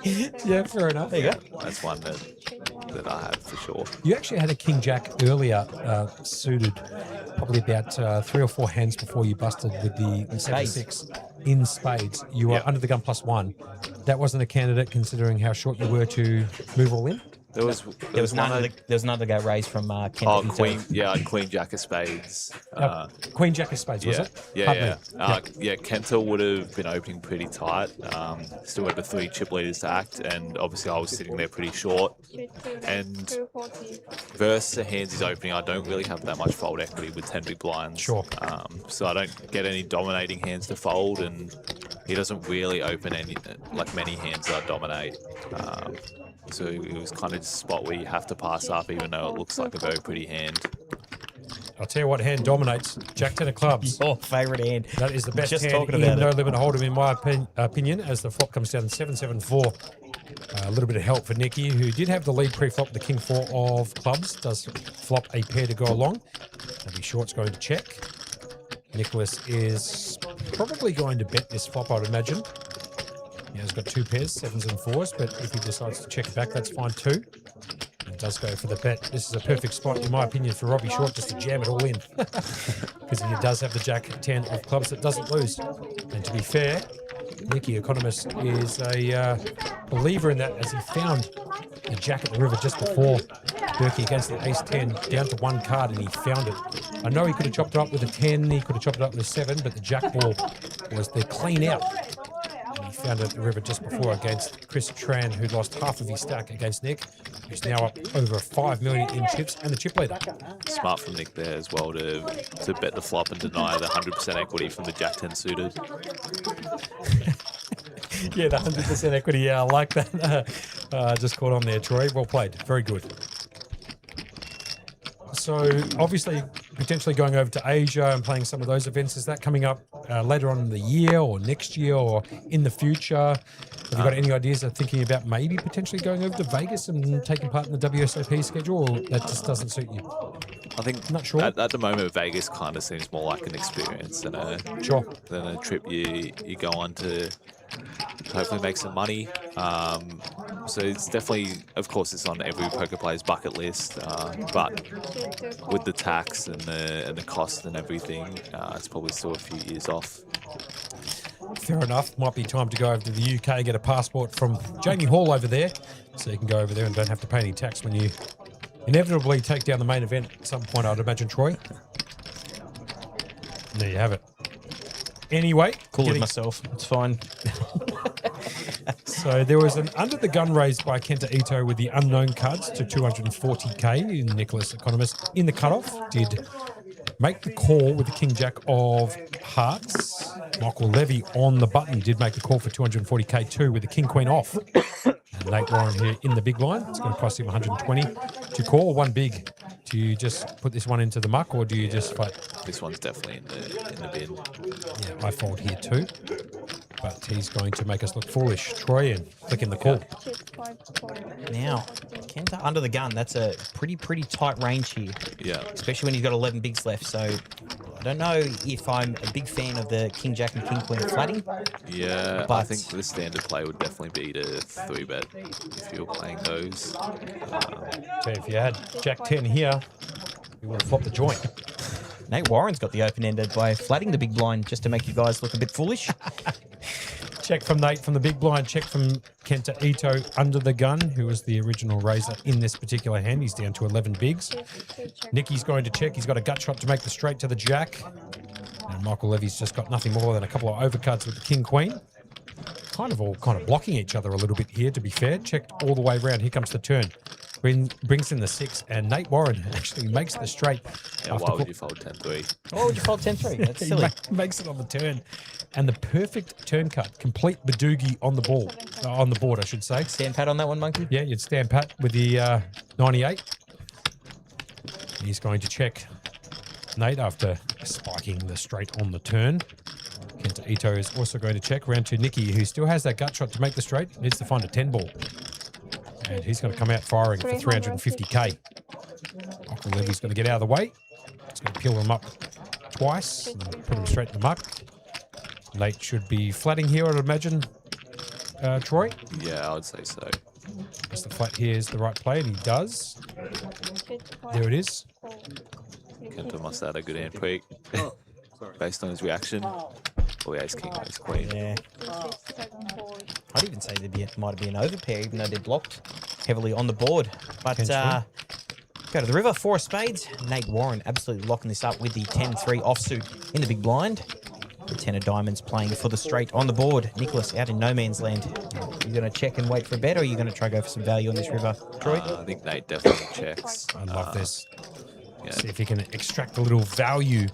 is yeah, fair enough. There you go. that's one that I have for sure. You actually had a King Jack earlier suited, probably about 3 or 4 hands before you busted with the 7-6 in spades. You were Yep. under the gun +1. That wasn't a candidate considering how short you were to move all in. There was There was one. another go raised from Kenta Oh, Ito. Queen. Yeah, Queen Jack of Spades. Queen Jack of spades, was Yeah, it? yeah, Pardon yeah. me. Yeah, Kenta would have been opening pretty tight. Still had the 3 chip leaders to act, and obviously I was sitting there pretty short. And 240. versus the hands he's opening, I don't really have that much fold equity with 10 big blinds. Sure. So I don't get any dominating hands to fold, and he doesn't really open any many hands that I dominate. So it was kind of just a spot where you have to pass up, even though it looks like a very pretty hand. I'll tell you what hand dominates. Jack 10 of clubs. Your favourite hand. That is the best Just hand talking in about No it. Limit Hold'em, in my opinion, as the flop comes down 7-7-4. A little bit of help for Nicky, who did have the lead pre-flop. The King 4 of clubs does flop a pair to go along. Maybe short's going to check. Nicholas is probably going to bet this flop, I'd imagine. Yeah, he's got 2 pairs, 7s and 4s, but if he decides to check it back, that's fine too. It does go for the bet. This is a perfect spot, in my opinion, for Robbie Short just to jam it all in. Because he does have the Jack 10 of clubs that doesn't lose. And to be fair, Nicky Economist is a believer in that, as he found the Jack at the river just before Berkey against the Ace 10 down to 1 card, and he found it. I know he could have chopped it up with a 10, he could have chopped it up with a 7, but the Jack ball was the clean out. And he found it at the river just before against Chris Tran, who lost half of his stack against Nick, who's now up over 5 million in chips and the chip leader. Smart from Nick there as well to bet the flop and deny the 100% equity from the Jack 10 suited. Yeah, the 100% equity. Yeah, I like that. Just caught on there, Troy. Well played. Very good. So, obviously, potentially going over to Asia and playing some of those events. Is that coming up later on in the year or next year or in the future? Have you got any ideas of thinking about maybe potentially going over to Vegas and taking part in the WSOP schedule, or that just doesn't suit you? I think Not sure. at the moment, Vegas kind of seems more like an experience than a trip you go on to hopefully make some money. So it's definitely, of course, it's on every poker player's bucket list. But with the tax and the cost and everything, it's probably still a few years off. Fair enough. Might be time to go over to the UK, get a passport from Jamie Hall over there, so you can go over there and don't have to pay any tax when you inevitably take down the main event at some point, I'd imagine, Troy. There you have it. Anyway, Cool with myself. It's fine. so there was an under the gun raised by Kenta Ito with the unknown cards to 240k. Nicholas Economist in the cutoff did make the call with the King Jack of hearts. Michael Levy on the button did make the call for 240k too with the King Queen off. And Nate Warren here in the big line. It's going to cost him 120 to call. One big. Do you just put this one into the muck, or do you just fight? This one's definitely in the bin. Yeah, I fold here too. But he's going to make us look foolish. Troy, and click in the call. Now, Kenta under the gun. That's a pretty tight range here. Yeah. Especially when he's got 11 bigs left. So I don't know if I'm a big fan of the King Jack and King Queen flatting. Yeah, I But- think the standard play would definitely be to 3-bet if you're playing those. So if you had Jack 10 here, you would have flopped the joint. Nate Warren's got the open-ended by flatting the big blind just to make you guys look a bit foolish. Check from Nate from the big blind. Check from Kenta Ito under the gun, who was the original raiser in this particular hand. He's down to 11 bigs. Nicky's going to check. He's got a gut shot to make the straight to the Jack. And Michael Levy's just got nothing more than a couple of overcuts with the King Queen. Kind of blocking each other a little bit here, to be fair. Checked all the way around. Here comes the turn. Brings in the 6, and Nate Warren actually makes the straight. Yeah, why would you fold 10-3? Why would you fold 10-3? That's He silly. makes it on the turn. And the perfect turn cut. Complete Badoogie on the ball. On the board, I should say. Stand pat on that one, Monkey? Yeah, you'd stand pat with the 98. He's going to check Nate after spiking the straight on the turn. Kenta Ito is also going to check round to Nicky, who still has that gut shot to make the straight. Needs to find a 10 ball. And he's going to come out firing for 350k. Michael Levy's going to get out of the way. It's going to peel him up twice and put him straight in the muck. Nate should be flatting here, I'd imagine. Troy? Yeah, I would say so. Guess the flat here is the right play, and he does. There it is. second. I must add a good hand quick. Based on his reaction. Oh, yeah, ace king, ace queen. Yeah. 3, 6, 7, 4. I'd even say might have been an overpair, even though they're blocked heavily on the board. But go to the river, 4 of spades. Nate Warren absolutely locking this up with the 10-3 offsuit in the big blind. The 10 of diamonds playing for the straight on the board. Nicholas out in no man's land. You going to check and wait for a bet, or are you going to try to go for some value on this river, Troy? I think Nate definitely checks. I love this. Yeah. See if he can extract a little value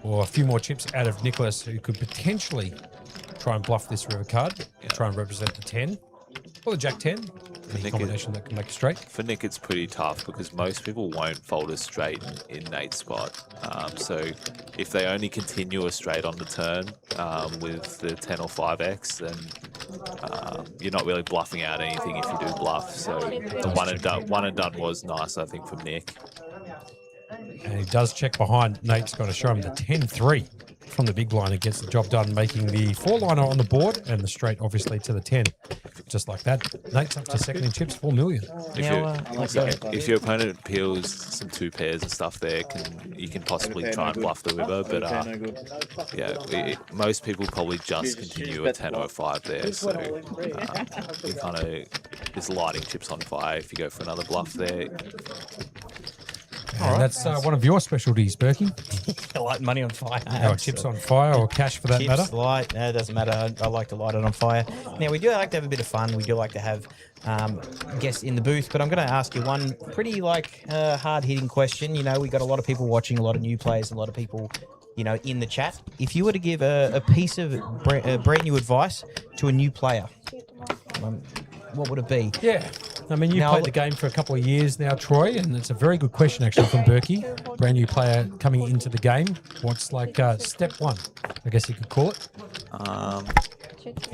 or a few more chips out of Nicholas, who could potentially try and bluff this river card, try and represent the 10 or the jack 10. Any combination that can make a straight. For Nick, it's pretty tough because most people won't fold a straight in Nate's spot. So if they only continue a straight on the turn with the 10 or 5x, then you're not really bluffing out anything if you do bluff. So the one and done was nice, I think, from Nick. And he does check behind. Nate's got to show him the 10-3 from the big blind. It gets the job done, making the 4-liner on the board and the straight, obviously, to the 10. Just like that. Nate's up to second in chips, 4 million. If your opponent peels some 2 pairs and stuff there, you can possibly try and bluff the river. But most people probably just continue a 10 or a 5 there. So you're kind of just lighting chips on fire if you go for another bluff there. And that's one of your specialties, Berkey. Light money on fire. Or chips on fire, or cash for that chips, matter. Light, no, it doesn't matter. I like to light it on fire. Now, we do like to have a bit of fun. We do like to have guests in the booth, but I'm going to ask you one pretty hard-hitting question. You know, we got a lot of people watching, a lot of new players, a lot of people, you know, in the chat. If you were to give a piece of brand new advice to a new player, what would it be? Yeah. I mean, you've played the game for a couple of years now, Troy, and it's a very good question, actually, from Berkey. Brand new player coming into the game. What's step 1, I guess you could call it? I'll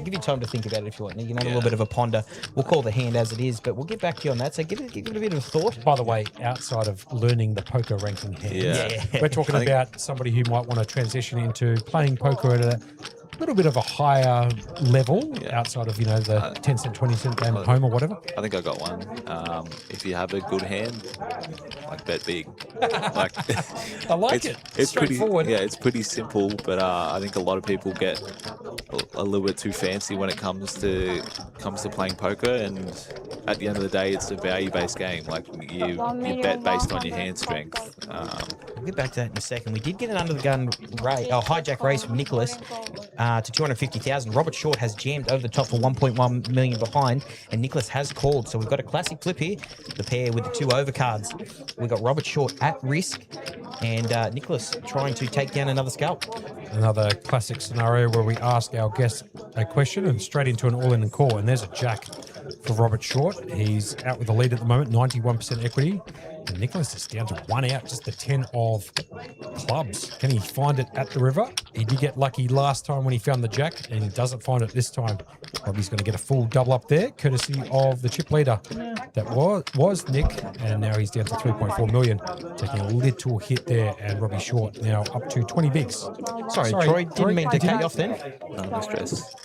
give you time to think about it if you want. You can have a little bit of a ponder. We'll call the hand as it is, but we'll get back to you on that. So give it a bit of thought. By the way, outside of learning the poker ranking hands, we're talking about somebody who might want to transition into playing poker at a little bit of a higher level outside of, the 10 cent, 20 cent game at home or whatever. I think I got one. If you have a good hand, bet big. I like it. It's straightforward. It's pretty simple, but I think a lot of people get a little bit too fancy when it comes to playing poker, and at the end of the day, it's a value-based game. You bet based on your hand strength. We'll get back to that in a second. We did get an under-the-gun hijack raise from Nicholas to 250,000. Robert Short has jammed over the top for 1.1 million behind, and Nicholas has called. So we've got a classic flip here. The pair with the 2 overcards. We've got Robert Short at risk, and Nicholas trying to take down another scalp. Another classic scenario where we ask our guest a question and straight into an all-in call. And there's a jack for Robert Short. He's out with the lead at the moment, 91% equity. And Nicholas is down to 1 out, just the 10 of clubs. Can he find it at the river? He did get lucky last time when he found the jack, and he doesn't find it this time. Robbie's going to get a full double up there, courtesy of the chip leader. That was Nick, and now he's down to 3.4 million. Taking a little hit there, and Robbie Short now up to 20 bigs. Sorry, Troy, didn't mean to cut you off then. No stress.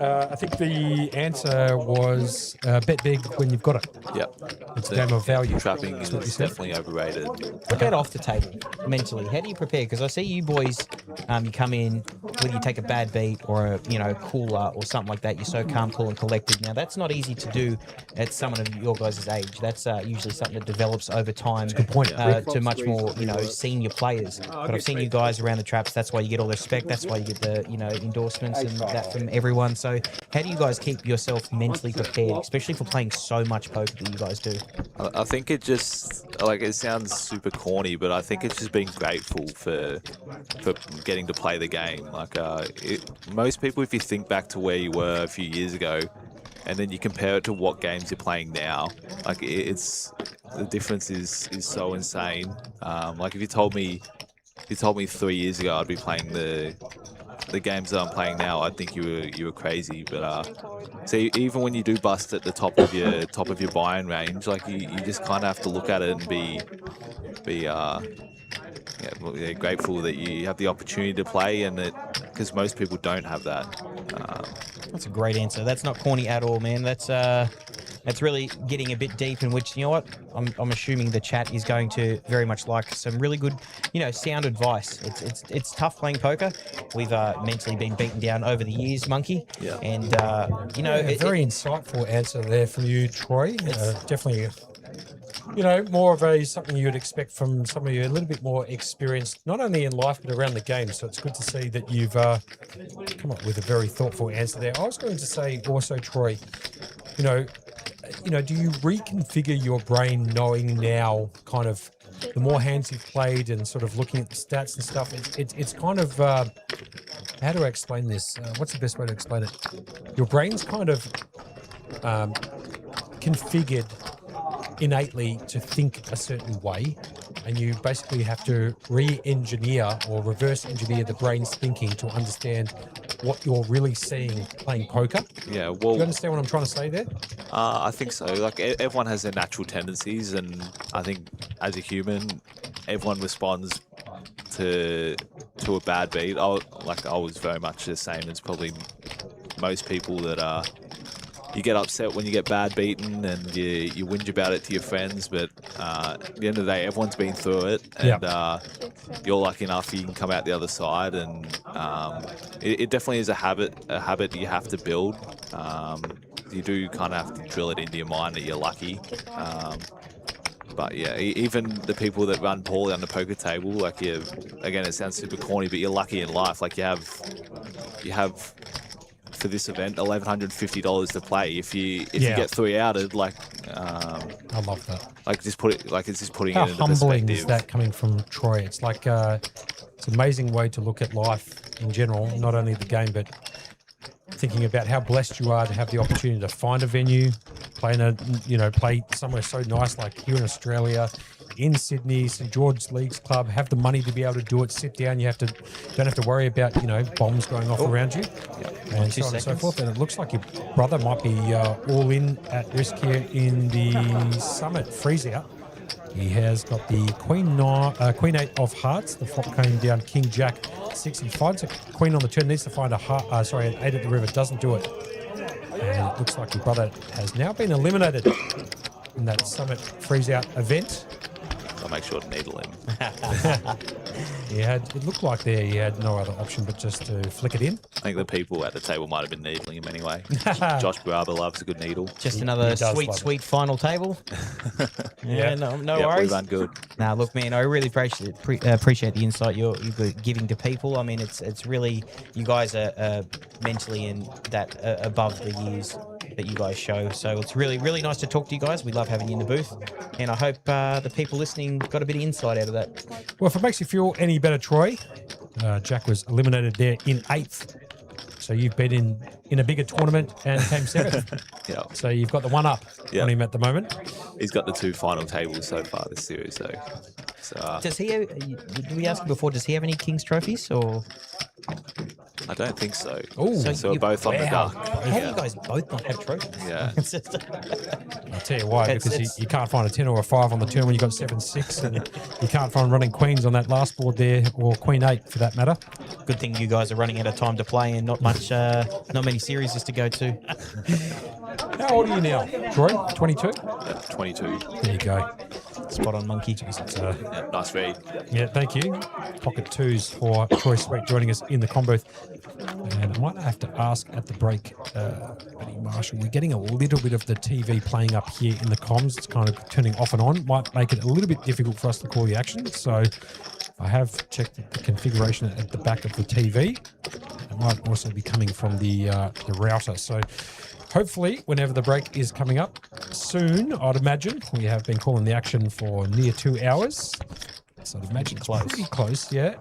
I think the answer was bet big when you've got it. Yep. It's a game of value. Trapping is definitely overrated. Put that off the table mentally. How do you prepare? Because I see you boys, you come in, whether you take a bad beat or a cooler or something like that, you're so calm, cool, and collected. Now, that's not easy to do at someone of your guys' age. That's usually something that develops over time to much more, senior players. But I've seen you guys around the traps. That's why you get all the respect. That's why you get the, endorsements and that from everyone. So how do you guys keep yourself mentally prepared, especially for playing so much poker that you guys do? I think it just, it sounds super corny, but I think it's just being grateful for getting to play the game. Most people, if you think back to where you were a few years ago, and then you compare it to what games you're playing now, the difference is so insane. If you told me 3 years ago I'd be playing the games that I'm playing now, I think you were crazy. But see, even when you do bust at the top of your buying range, you just kind of have to look at it and be grateful that you have the opportunity to play, and that because most people don't have that. That's a great answer. That's not corny at all, man. That's It's really getting a bit deep, in which, you know what, I'm assuming the chat is going to very much like some really good, sound advice. It's tough playing poker. We've mentally been beaten down over the years, Monkey. Yeah. And Very insightful answer there from you, Troy. Definitely, more of something you would expect from somebody a little bit more experienced, not only in life but around the game. So it's good to see that you've come up with a very thoughtful answer there. I was going to say also, Troy, do you reconfigure your brain knowing now kind of the more hands you've played and sort of looking at the stats and stuff? It's kind of how do I explain this? What's the best way to explain it? Your brain's kind of configured innately to think a certain way, and you basically have to re-engineer or reverse engineer the brain's thinking to understand what you're really seeing playing poker. Yeah, Do well, you understand what I'm trying to say there? I think so. Like everyone has their natural tendencies, and I think as a human, everyone responds to a bad beat. I was very much the same as probably most people that you get upset when you get bad beaten and you whinge about it to your friends, but at the end of the day, everyone's been through it, and you're lucky enough you can come out the other side. And it definitely is a habit you have to build. You do kind of have to drill it into your mind that you're lucky. But yeah, even the people that run poorly on the poker table, like again, it sounds super corny, but you're lucky in life. Like you have for this event $1,150 to play. If you get 3 outed, I love that. Like it's just putting How it into humbling perspective. is that coming from Troy? It's like it's an amazing way to look at life in general, not only the game, but thinking about how blessed you are to have the opportunity to find a venue, play play somewhere so nice like here in Australia, in Sydney, St George Leagues Club, have the money to be able to do it, sit down, don't have to worry about, bombs going off around you, and so on and so forth. And it looks like your brother might be all in at risk here in the Summit freeze out. He has got the Queen 8 of hearts. The flop came down King Jack 65. So Queen on the turn needs to find an 8 at the river. Doesn't do it. And it looks like your brother has now been eliminated in that Summit freeze out event. I'll make sure to needle him. It looked like there he had no other option but just to flick it in. I think the people at the table might have been needling him anyway. Josh Barber loves a good needle. Just another does sweet, love sweet final table. Yeah, no Yeah, we worries. run good. Now, look, man, I really appreciate the insight you're giving to people. I mean, it's really, you guys are mentally in that above the years that you guys show. So it's really, really nice to talk to you guys. We love having you in the booth, and I hope the people listening got a bit of insight out of that. Well, if it makes you feel any better, Troy, Jack was eliminated there in 8th. So you've been in a bigger tournament and came 7th. Yeah. So you've got the one up on him at the moment. He's got the 2 final tables so far this series, though. So Does he? Did we ask him before? Does he have any King's trophies or? I don't think so. Oh, So we're both on the Wow. duck. How do you guys both not have trophies? Yeah. It's just- I'll tell you why, because It's- you can't find a 10 or a 5 on the turn when you've got 7-6, and you can't find running queens on that last board there, or Queen 8 for that matter. Good thing you guys are running out of time to play and not many series to go to. How old are you now, Troy? 22? 22. There you go. Spot on, Monkey. It's, Yeah, nice read. yeah, thank you. Pocket 2s for Troy Sweet joining us in the combo. And I might have to ask at the break, Benny Marshall, we're getting a little bit of the TV playing up here in the comms. It's kind of turning off and on. Might make it a little bit difficult for us to call the action. So I have checked the configuration at the back of the TV. It might also be coming from the router. So hopefully, whenever the break is coming up soon, I'd imagine, we have been calling the action for near 2 hours. So I'd imagine it's pretty close, yeah.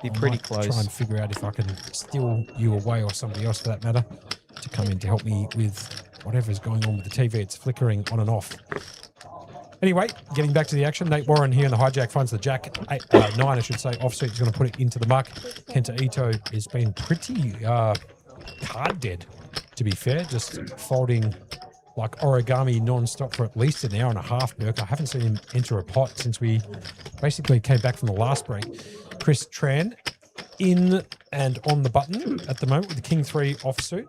Be I pretty might close. Try and figure out if I can steal you away, or somebody else for that matter, to come in to help me with whatever's going on with the TV. It's flickering on and off. Anyway, getting back to the action, Nate Warren here in the hijack finds the Jack 9, I should say, offsuit. He's going to put it into the muck. Kenta Ito has been pretty card dead, to be fair, just folding like origami non-stop for at least an hour and a half, Burke. I haven't seen him enter a pot since we basically came back from the last break. Chris Tran in and on the button at the moment with the King 3 offsuit.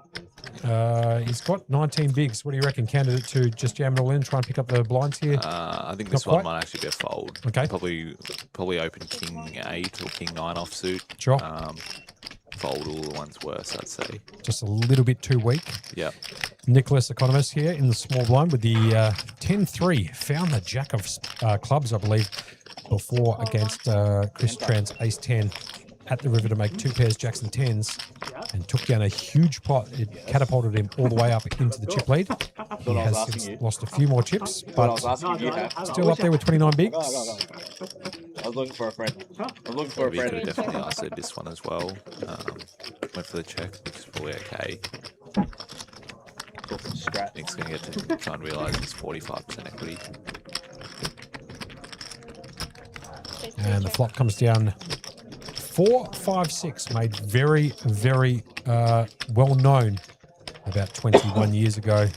He's got 19 bigs. What do you reckon? Candidate to just jam it all in, try and pick up the blinds here? I think this Not one quite. might actually be a fold. Okay. Probably open king 8 or king 9 offsuit. Sure. Fold all the ones worse, I'd say. Just a little bit too weak. Yeah. Nicholas Economist here in the small blind with the 10-3. Found the jack of clubs, I believe, before against Chris Tran's ace-10 at the river to make 2 pairs jacks and 10s, and took down a huge pot. It catapulted him all the way up into the chip lead. He has since lost a few more chips, but still up there with 29 bigs. I was looking for a friend. I was looking for a We could friend. have definitely answered this one as well. Went for the check, which is probably okay. Strat. Nick's going to get to try and realise his 45% equity. And the flop comes down 4, 5, 6, made very, very well known about 21 years ago.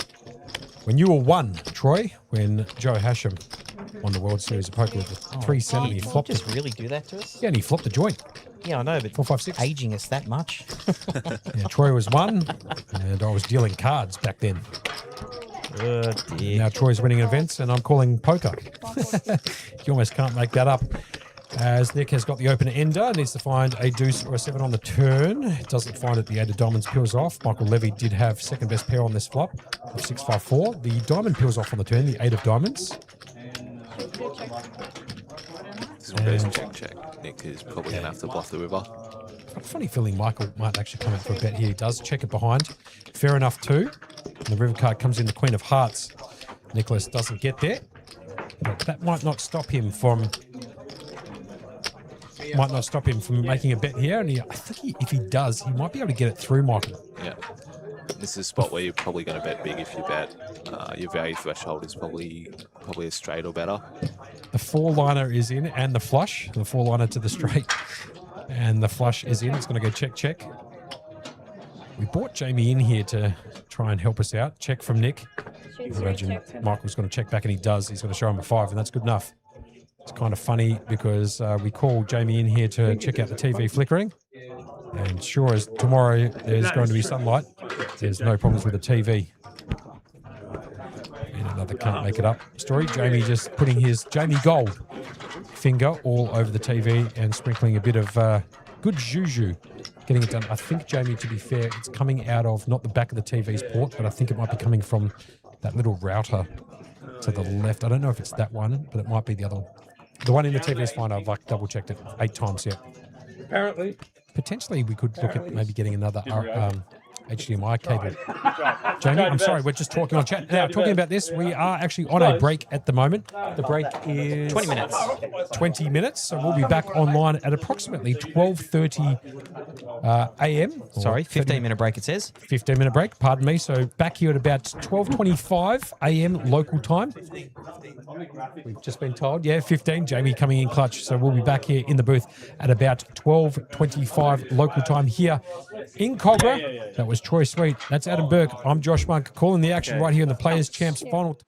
When you were 1, Troy, when Joe Hashem won the World Series of Poker with 3-7, he flopped Just it. really do that to us? Yeah, and he flopped the joint. Yeah, I know, but 4, 5, 6. aging us that much. Yeah, Troy was 1, and I was dealing cards back then. Oh, dear. Now Troy's winning events, and I'm calling poker. You almost can't make that up. As Nick has got the open ender, needs to find a deuce or a 7 on the turn. Doesn't find it, the 8 of diamonds peels off. Michael Levy did have second best pair on this flop of 6-5-4. The diamond peels off on the turn, the 8 of diamonds. This is best check. Nick is probably going to have to bluff the river. I've got a funny feeling Michael might actually come out for a bet here. He does check it behind. Fair enough too. And the river card comes in the Queen of Hearts. Nicholas doesn't get there. But that might not stop him from making a bet here. And I think if he does, he might be able to get it through Michael. Yeah. This is a spot where you're probably going to bet big if you bet. Your value threshold is probably a straight or better. The 4-liner is in and the flush. The 4-liner to the straight. And the flush is in. It's going to go check, check. We brought Jamie in here to try and help us out. Check from Nick. I imagine Michael's going to check back, and he does. He's going to show him a 5, and that's good enough. It's kind of funny because we call Jamie in here to check out the TV flickering. And sure as tomorrow there's going to be sunlight, there's no problems with the TV. And another can't make it up story. Jamie just putting his Jamie Gold finger all over the TV and sprinkling a bit of good juju, getting it done. I think, Jamie, to be fair, it's coming out of not the back of the TV's port, but I think it might be coming from that little router to the left. I don't know if it's that one, but it might be the other one. The one in the TV is fine. I've double checked it 8 times yet. Apparently. Potentially, we could look at maybe getting another HDMI cable. Jamie, I'm sorry, we're just talking on chat. Now, talking about this, we are actually on a break at the moment. The break is 20 minutes. 20 minutes, so we'll be back online at approximately 12:30 a.m. Sorry, 15-minute break it says. 15-minute break, pardon me. So back here at about 12:25 a.m. local time. We've just been told, yeah, 15. Jamie coming in clutch. So we'll be back here in the booth at about 12:25 local time here in Cogra. That was Troy Sweet. That's Adam Burke. I'm Josh Monk, calling the action right here in the Players Champs final.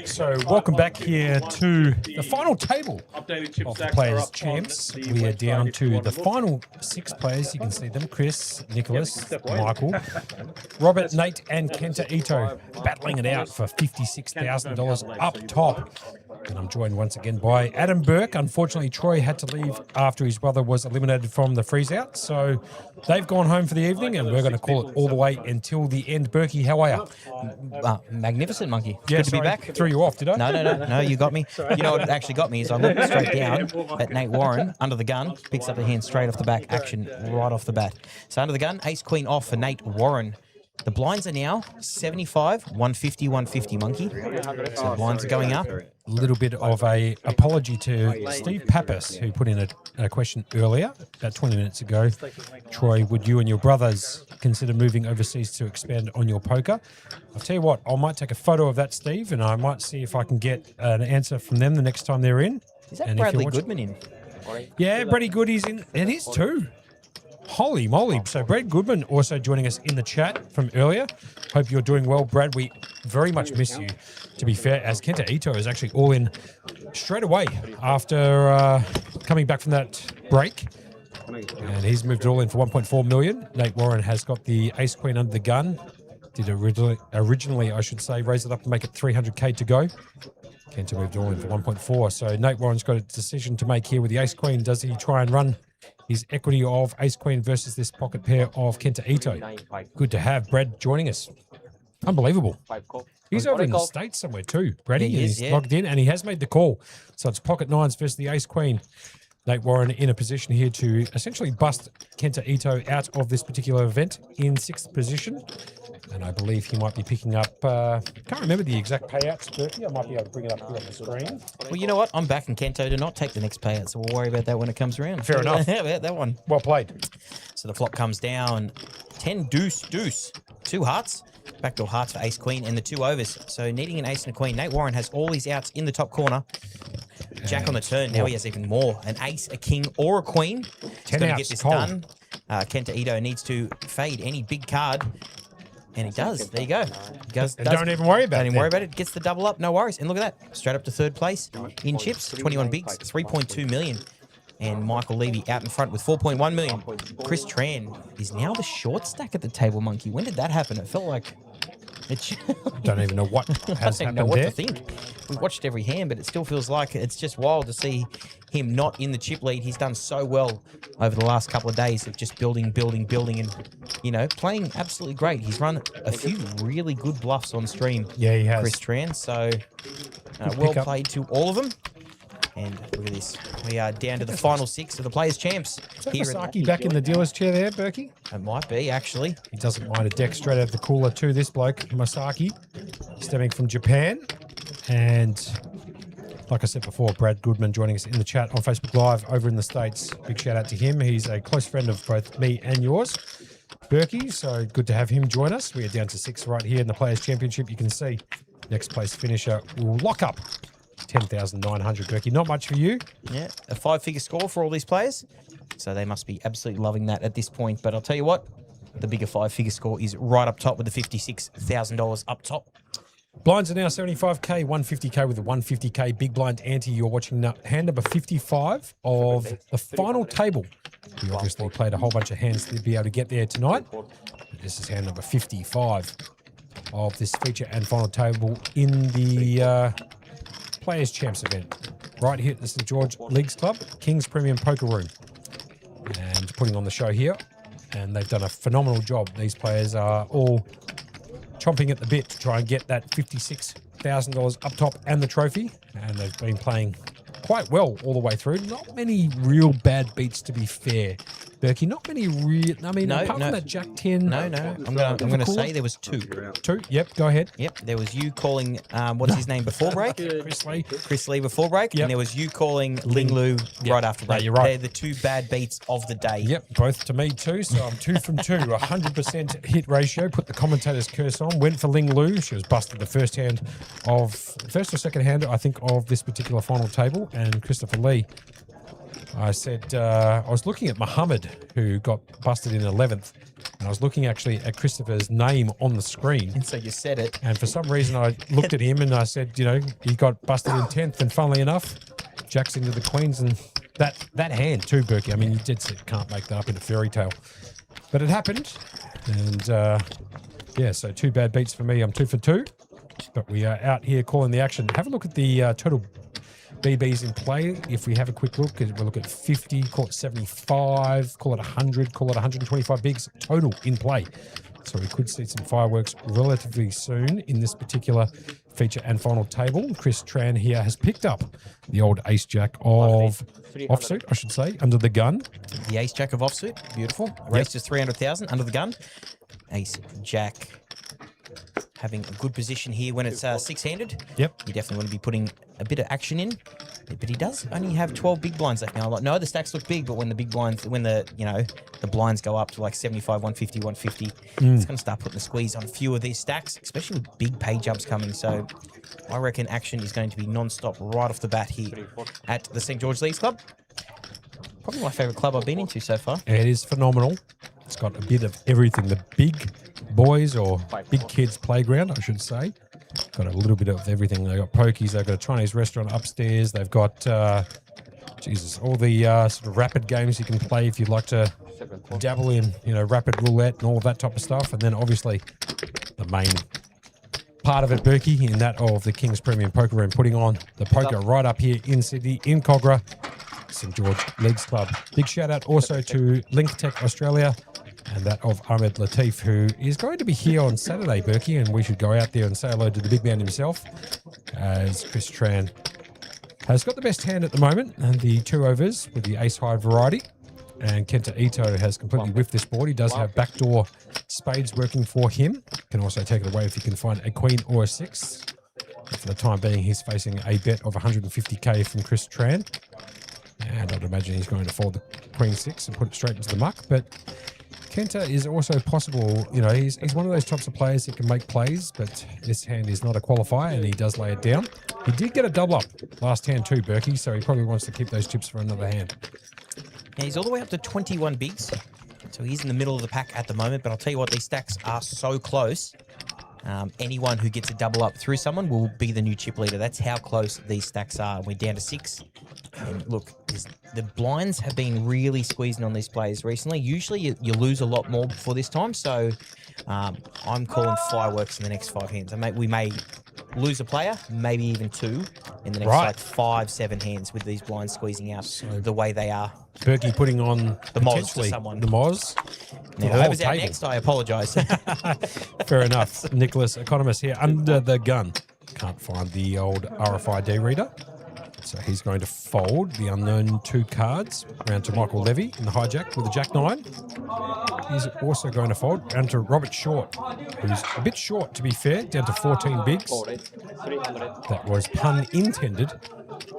So welcome back here to the final table of the Players Champs. We are down to the final 6 players. You can see them: Chris, Nicholas, Michael, Robert, Nate, and Kenta Ito battling it out for $56,000 up top. And I'm joined once again by Adam Burke. Unfortunately, Troy had to leave after his brother was eliminated from the freeze-out. So they've gone home for the evening, and we're going to call it all the way until the end. Berkey, how are you? Magnificent, Monkey. Yeah, Good to be sorry, back. Threw you off, did I? No, you got me. You know what actually got me is I looked straight down at Nate Warren under the gun, picks up the hand straight off the back, action right off the bat. So under the gun, ace queen off for Nate Warren. The blinds are now 75, 150, 150, Monkey. So the blinds are going up. A little bit of a apology to Steve Pappas, who put in a question earlier, about 20 minutes ago. Troy, would you and your brothers consider moving overseas to expand on your poker? I'll tell you what, I might take a photo of that, Steve, and I might see if I can get an answer from them the next time they're in. Is that And if Bradley you're watching- Goodman in? Yeah, Brady Goody's in. It is too. Holy moly. So Brad Goodman also joining us in the chat from earlier. Hope you're doing well, Brad. We very much miss you, to be fair, as Kenta Ito is actually all in straight away after coming back from that break. And he's moved it all in for 1.4 million. Nate Warren has got the ace queen under the gun. Did originally, I should say, raise it up and make it 300k to go. Kenta moved it all in for 1.4. So Nate Warren's got a decision to make here with the ace queen. Does he try and run his equity of ace queen versus this pocket pair of Kenta Ito? Good to have Brad joining us. Unbelievable. He's over in the States somewhere too, Brady. Yeah, he is, He's yeah. logged in and he has made the call. So it's pocket nines versus the ace queen. Nate Warren in a position here to essentially bust Kenta Ito out of this particular event in 6th position. And I believe he might be picking up, can't remember the exact payouts, Bertie. I might be able to bring it up here on the screen. Well, you know what? I'm backing Kento to not take the next payout, so we'll worry about that when it comes around. Fair enough. How about that one? Well played. So the flop comes down 10 deuce deuce. 2 hearts. Backdoor hearts for ace queen and the 2 overs. So needing an ace and a queen. Nate Warren has all his outs in the top corner. Jack on the turn. Now he has even more. An ace, a king, or a queen. He's 10 got to outs get this cold. done. Kenta Ito needs to fade any big card. And he does. There you go. He goes, And don't even worry about Don't it even worry then. about it. Gets the double up. No worries. And look at that. Straight up to 3rd place in chips. 21 bigs. 3.2 million. And Michael Levy out in front with 4.1 million. Chris Tran is now the short stack at the table, Monkey. When did that happen? It felt like... Don't even know what has I don't happened know what there. to think. We watched every hand, but it still feels like it's just wild to see him not in the chip lead. He's done so well over the last couple of days of just building, and, you know, playing absolutely great. He's run a few really good bluffs on stream. Yeah, he has. Chris Tran. So well pickup. played to all of them. And look at this. We are down to the final 6 of the Players' Champs. Is that Here Masaki back in the dealer's chair there, Berkey? it might be, actually. He doesn't mind a deck straight out of the cooler to this bloke, Masaki, stemming from Japan. And like I said before, Brad Goodman joining us in the chat on Facebook Live over in the States. Big shout out to him. He's a close friend of both me and yours, Berkey. So good to have him join us. We are down to 6 right here in the Players' Championship. You can see next place finisher will lock up 10,900, Berkey. Not much for you. Yeah, a 5-figure score for all these players. So they must be absolutely loving that at this point. But I'll tell you what, the bigger 5-figure score is right up top with the $56,000 up top. Blinds are now 75k, 150k with a 150k big blind ante. You're watching hand number 55 of the final table. We obviously played a whole bunch of hands to be able to get there tonight. This is hand number 55 of this feature and final table in the Players Champs event. Right here at the St. George Leagues Club, King's Premium Poker Room. And putting on the show here. And they've done a phenomenal job. These players are all chomping at the bit to try and get that $56,000 up top and the trophy. And they've been playing quite well all the way through. Not many real bad beats, to be fair. Berkey, not many real... I mean, apart from that Jack 10... No. I'm gonna say there was 2. 2? Yep, go ahead. Yep, there was you calling, what's his name, before break? Chris Lee before break. Yep. And there was you calling Ling Lu right after break. you're right. They're the 2 bad beats of the day. Yep, both to me too. So I'm 2 from 2, 100% hit ratio. Put the commentator's curse on. Went for Ling Lu. She was busted the first or second hand, I think, of this particular final table. And Christopher Lee, I said, I was looking at Muhammad, who got busted in 11th. and I was looking actually at Christopher's name on the screen. And so you said it. And for some reason, I looked at him and I said, you know, he got busted in 10th. And funnily enough, jacks into the queens. And that hand too, Berkey. I mean, you did say can't make that up in a fairy tale. But it happened. And yeah, so 2 bad beats for me. I'm 2 for 2. But we are out here calling the action. Have a look at the total BBs in play. If we have a quick look, we'll look at 50, call it 75, call it 100, call it 125 bigs total in play. So we could see some fireworks relatively soon in this particular feature and final table. Chris Tran here has picked up the old ace jack of offsuit, I should say, under the gun. The ace jack of offsuit, beautiful. Raised to 300,000 under the gun. Ace jack having a good position here when it's six-handed. Yep. You definitely want to be putting a bit of action in. But he does only have 12 big blinds left now. Like, no, the stacks look big, but when the big blinds, when the, you know, the blinds go up to like 75, 150, 150, it's going to start putting the squeeze on a few of these stacks, especially with big pay jumps coming. So I reckon action is going to be non-stop right off the bat here at the St. George Leagues Club. Probably my favourite club I've been into so far. It is phenomenal. It's got a bit of everything. The big boys or big kids playground, I should say. Got a little bit of everything. They've got pokies. They've got a Chinese restaurant upstairs. They've got, Jesus, all the sort of rapid games you can play if you'd like to dabble in, you know, rapid roulette and all of that type of stuff. And then obviously the main part of it, Berkey, in that of the King's Premium Poker Room, putting on the poker right up here in Sydney, in Cogra, St. George Leagues Club. Big shout out also to Link Tech Australia and that of Ahmed Latif, who is going to be here on Saturday, Berkey, and we should go out there and say hello to the big man himself, as Chris Tran has got the best hand at the moment, and the 2 overs with the ace-high variety. And Kenta Ito has completely whiffed this board. He does have backdoor spades working for him. Can also take it away if he can find a queen or a 6. But for the time being, he's facing a bet of 150k from Chris Tran. And I'd imagine he's going to fold the queen 6 and put it straight into the muck. But Kenta is also possible, you know, he's one of those types of players that can make plays, but this hand is not a qualifier and he does lay it down. He did get a double up last hand too, Berkey, so he probably wants to keep those chips for another hand. Now he's all the way up to 21 bigs, so he's in the middle of the pack at the moment, but I'll tell you what, these stacks are so close. Anyone who gets a double up through someone will be the new chip leader. That's how close these stacks are. We're down to 6. And look, the blinds have been really squeezing on these players recently. Usually you lose a lot more before this time, so I'm calling fireworks in the next 5 hands. We may lose a player, maybe even 2 in the next like 5, 7 hands with these blinds squeezing out the way they are. Berkey putting on the Moz to someone. The Moz. Now, whoever's out next, I apologise. Fair enough. Nicholas, economist here, under the gun. Can't find the old RFID reader. So he's going to fold the unknown 2 cards round to Michael Levy in the hijack with a jack-9. He's also going to fold round to Robert Short, who's a bit short, to be fair, down to 14 bigs. That was pun intended.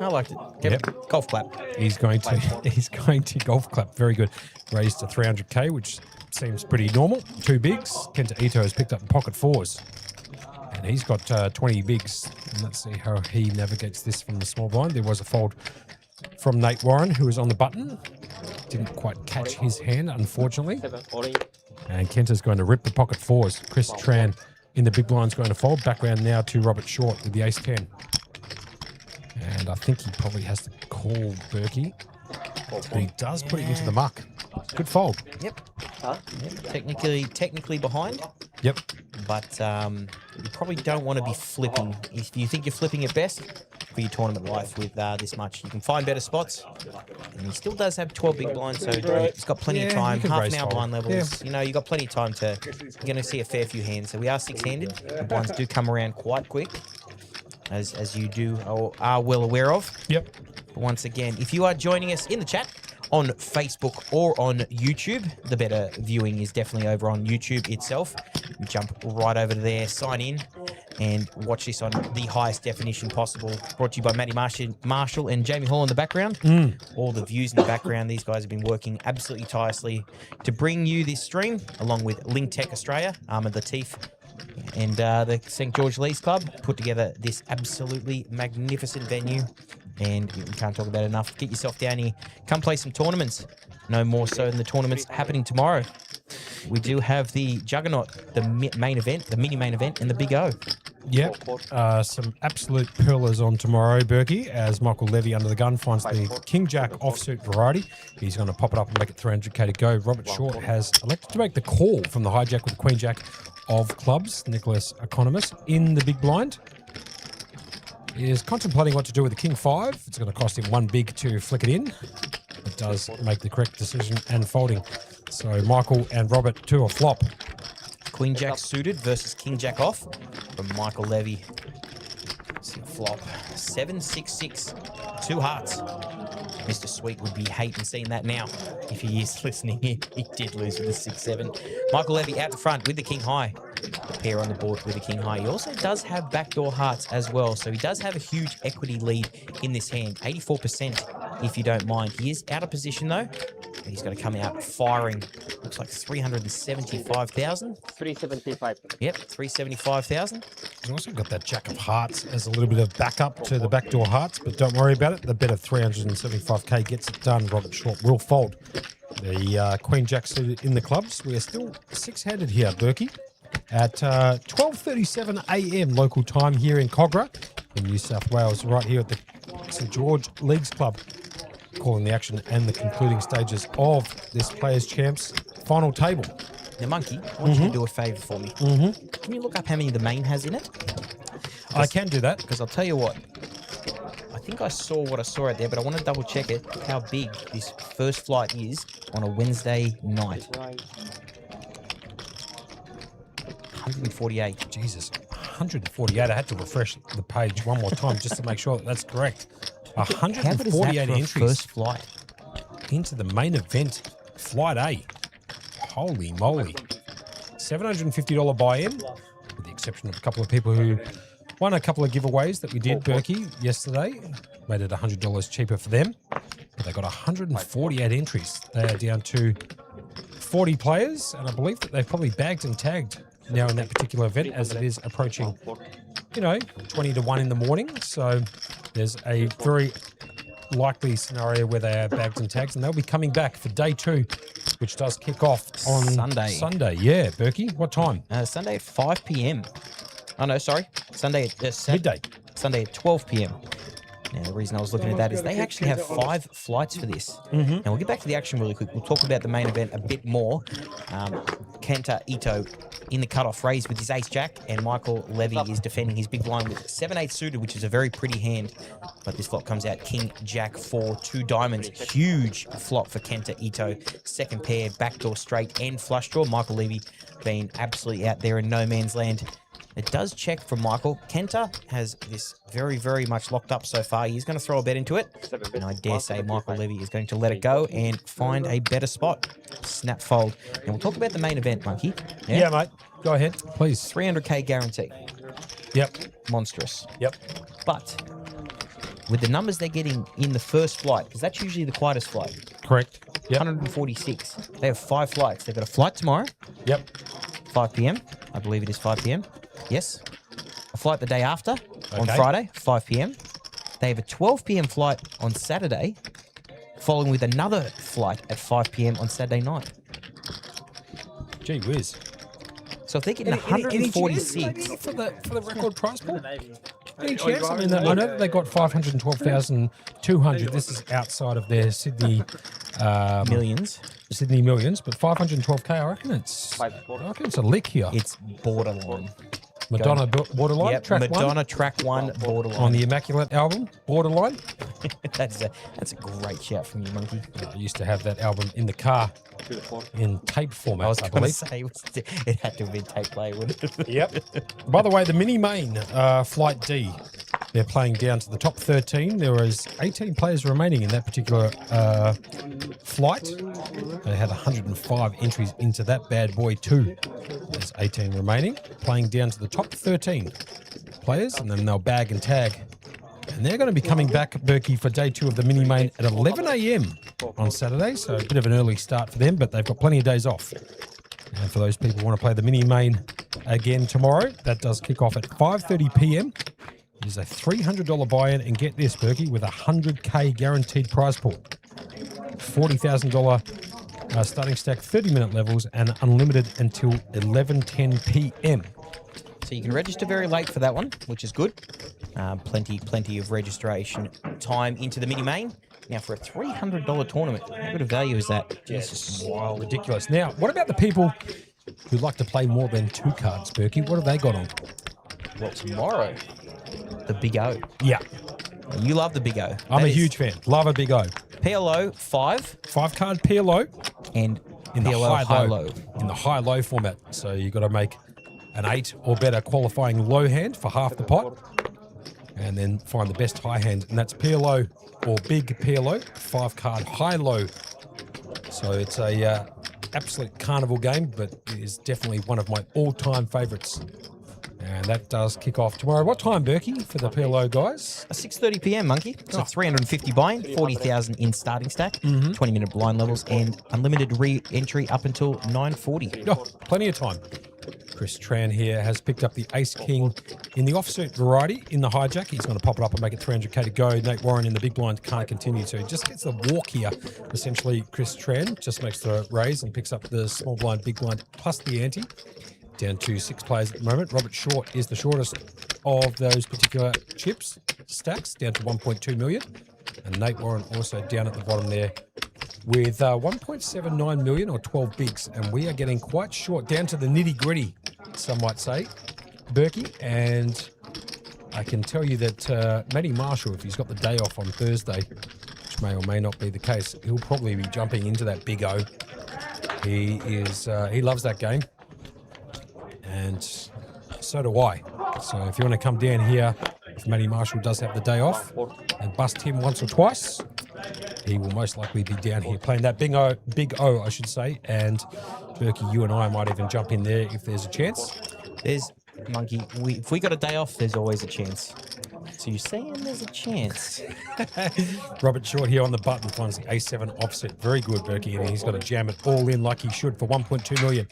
I liked it. Yep. Golf clap. He's going to golf clap. Very good. Raised to 300k, which seems pretty normal. 2 bigs. Kenta Ito has picked up the pocket 4s. And he's got 20 bigs. And let's see how he navigates this from the small blind. There was a fold from Nate Warren, who was on the button. Didn't quite catch his hand, unfortunately. And Kenta's going to rip the pocket 4s. Chris Tran in the big blind's going to fold. Background now to Robert Short with the ace-10. And I think he probably has to call Berkey. But he does put it into the muck. Good fold. Yep. Technically behind. Yep. But you probably don't want to be flipping. If you think you're flipping it best for your tournament life with this much, you can find better spots. And he still does have 12 big blinds, so he's got plenty of time. Half an hour blind levels. You know, you've got plenty of time to. You're going to see a fair few hands. So we are 6-handed. The blinds do come around quite quick, as you do or are well aware of. Yep. But once again, if you are joining us in the chat on Facebook or on YouTube, the better viewing is definitely over on YouTube itself. Jump right over there, sign in, and watch this on the highest definition possible. Brought to you by Matty Marshall and Jamie Hall in the background. All the views in the background. These guys have been working absolutely tirelessly to bring you this stream, along with Link Tech Australia, Ahmed Latif, and the St. George Leagues Club put together this absolutely magnificent venue. And we can't talk about it enough. Get yourself down here. Come play some tournaments. No more so than the tournaments happening tomorrow. we do have the Juggernaut, the main event, the mini main event, and the Big O. Yep. Some absolute pearlers on tomorrow, Berkey, as Michael Levy under the gun finds the King Jack offsuit variety. He's going to pop it up and make it 300k to go. Robert Short has elected to make the call from the hijack with the Queen Jack of clubs. Nicholas Economist in the big blind. He is contemplating what to do with the King 5. It's going to cost him one big to flick it in. It does make the correct decision and folding. So Michael and Robert to a flop. Queen Jack suited versus King Jack off from Michael Levy. See a flop. 7-6-6. 2 hearts. Mr. Sweet would be hating seeing that now. If he is listening, he did lose with the 6-7. Michael Levy out the front with the King High. The pair on the board with the King High. He also does have backdoor hearts as well. So he does have a huge equity lead in this hand. 84%, if you don't mind. He is out of position though. He's going to come out firing. Looks like 375,000. 375. Yep, 375,000. He's also got that Jack of Hearts as a little bit of backup to the backdoor hearts, but don't worry about it. The bet of 375k gets it done. Robert Short will fold. The Queen Jack suited in the clubs. We are still 6-handed here, Berkey, at 12:37 a.m. local time here in Cogra in New South Wales, right here at the St George Leagues Club. Calling the action and the concluding stages of this Players Champs final table. Now, Monkey, I want you to do a favour for me. Can you look up how many the main has in it? I can do that. Because I'll tell you what, I think I saw what I saw out there, but I want to double check it, how big this first flight is on a Wednesday night. 148. Jesus, 148. I had to refresh the page one more time just to make sure that that's correct. How big is 148 that for a entries first flight? into the main event, Flight A. Holy moly. $750 buy-in, with the exception of a couple of people who won a couple of giveaways that we did, Berkey, yesterday. Made it $100 cheaper for them. But they got 148 entries. They are down to 40 players, and I believe that they've probably bagged and tagged now in that particular event as it is approaching, 20 to 1 in the morning. So there's a very likely scenario where they are bagged and tagged, and they'll be coming back for day 2, which does kick off on Sunday. Yeah, Berkey, what time? Sunday at 5 p.m. Oh, no, sorry. Sunday at Midday. Sunday at 12 p.m. Now, the reason I was looking at that is they actually have 5 flights for this. And we'll get back to the action really quick. We'll talk about the main event a bit more. Kenta Ito in the cutoff raise with his ace-jack, and Michael Levy is defending his big blind with 7-8 suited, which is a very pretty hand. But this flop comes out King-Jack 4, 2 diamonds. Huge flop for Kenta Ito. Second pair, backdoor straight and flush draw. Michael Levy being absolutely out there in no man's land. It does check from Michael. Kenta has this very, very much locked up so far. He's going to throw a bet into it. And I dare say Michael Levy is going to let it go and find a better spot. Snap fold. And we'll talk about the main event, Monkey. Yeah, mate. Go ahead, please. 300k guarantee. Yep. Monstrous. Yep. But with the numbers they're getting in the first flight, because that's usually the quietest flight. Correct. Yep. 146. They have 5 flights. They've got a flight tomorrow. Yep. 5 p.m. I believe it is 5 p.m. Yes. A flight the day after on Friday, 5 p.m. They have a 12 p.m. flight on Saturday, following with another flight at 5 p.m. on Saturday night. Gee whiz. So if they're getting 146 for the record prize pool? Any chance? I mean, I know that they got 512,200. This is outside of their Sydney millions. Sydney millions, but 512k. I reckon it's a lick here. It's borderline. Madonna borderline. Yep, track Madonna one. track 1 borderline On the Immaculate album, borderline. that's a great shout from you, Monkey. I used to have that album in the car in tape format, I was I going to believe. say it had to have been tape play, wouldn't it? Yep. By the way, the mini main, Flight D, they're playing down to the top 13. There was 18 players remaining in that particular flight. They had 105 entries into that bad boy too. There's 18 remaining, playing down to the top 13 players, and then they'll bag and tag. And they're going to be coming back, Berkey, for day 2 of the mini main at 11 a.m. on Saturday. So a bit of an early start for them, but they've got plenty of days off. And for those people who want to play the mini main again tomorrow, that does kick off at 5:30 p.m. It is a $300 buy-in, and get this, Berkey, with a 100k guaranteed prize pool. $40,000 Starting stack 30-minute levels and unlimited until 11:10 p.m. So you can register very late for that one, which is good. Plenty of registration time into the mini main. Now for a $300 tournament, how good a value is that? Jesus, wild, ridiculous. Now, what about the people who like to play more than 2 cards, Berkey? What have they got on? Well, tomorrow, the Big O. Yeah, You love the Big O. I'm That a is huge fan. Love a big O. PLO 5 5-card PLO and in the PLO high-low. In the high-low format. So you've got to make an 8 or better qualifying low hand for half the pot. And then find the best high hand. And that's PLO or big PLO, 5-card high-low. So it's a absolute carnival game, but it is definitely one of my all-time favourites. And that does kick off tomorrow. What time, Berkey, for the PLO guys? 6:30 p.m. Monkey. So 350 buy-in, 40,000 in starting stack, 20-minute blind levels, and unlimited re-entry up until 9:40. Oh, plenty of time. Chris Tran here has picked up the Ace King in the offsuit variety in the hijack. He's going to pop it up and make it 300k to go. Nate Warren in the big blind can't continue, so he just gets the walk here. Essentially, Chris Tran just makes the raise and picks up the small blind, big blind, plus the ante. Down to 6 players at the moment. Robert Short is the shortest of those particular chips stacks, down to 1.2 million. And Nate Warren also down at the bottom there with 1.79 million or 12 bigs. And we are getting quite short, down to the nitty gritty, some might say, Berkey. And I can tell you that Matty Marshall, if he's got the day off on Thursday, which may or may not be the case, he'll probably be jumping into that big O. He loves that game. And so do I. So if you want to come down here, if Matty Marshall does have the day off and bust him once or twice, he will most likely be down here playing that big O, I should say. And Berkey, you and I might even jump in there if there's a chance. There's, Monkey, if we got a day off, there's always a chance. So you're saying there's a chance? Robert Short here on the button finds the A7 offset. Very good, Berkey, and he's got to jam it all in like he should for 1.2 million.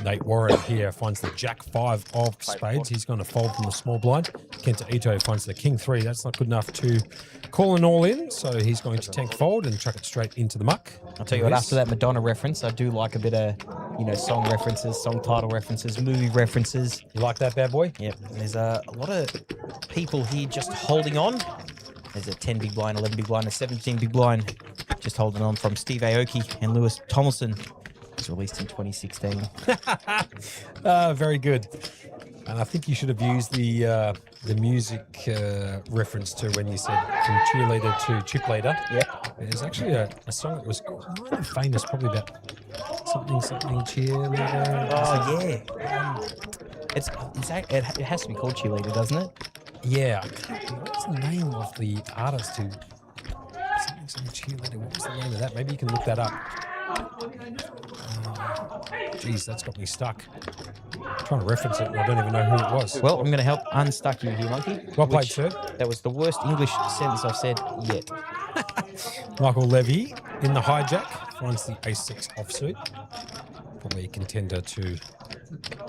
Nate Warren here finds the Jack 5 of spades. He's going to fold from the small blind. Kenta Ito finds the King 3. That's not good enough to call an all in, so he's going to tank fold and chuck it straight into the muck. I'll tell you what, after that Madonna reference, I do like a bit of, song references, song title references, movie references. You like that, bad boy? Yep. There's a lot of people here just holding on. There's a 10 big blind, 11 big blind, a 17 big blind just holding on from Steve Aoki and Lewis Tomlinson. It was released in 2016. Very good. And I think you should have used the music reference to when you said from cheerleader to chip leader. Yep. There's actually a song that was kind of famous, probably about something cheerleader. Oh, yeah. It has to be called Cheerleader, doesn't it? Yeah. What's the name of the artist who... Something cheerleader. What was the name of that? Maybe you can look that up. Geez, that's got me stuck. I'm trying to reference it, and I don't even know who it was. Well, I'm going to help unstuck you here, Monkey. Well played, sir. That was the worst English sentence I've said yet. Michael Levy in the hijack finds the A6 offsuit. Probably a contender to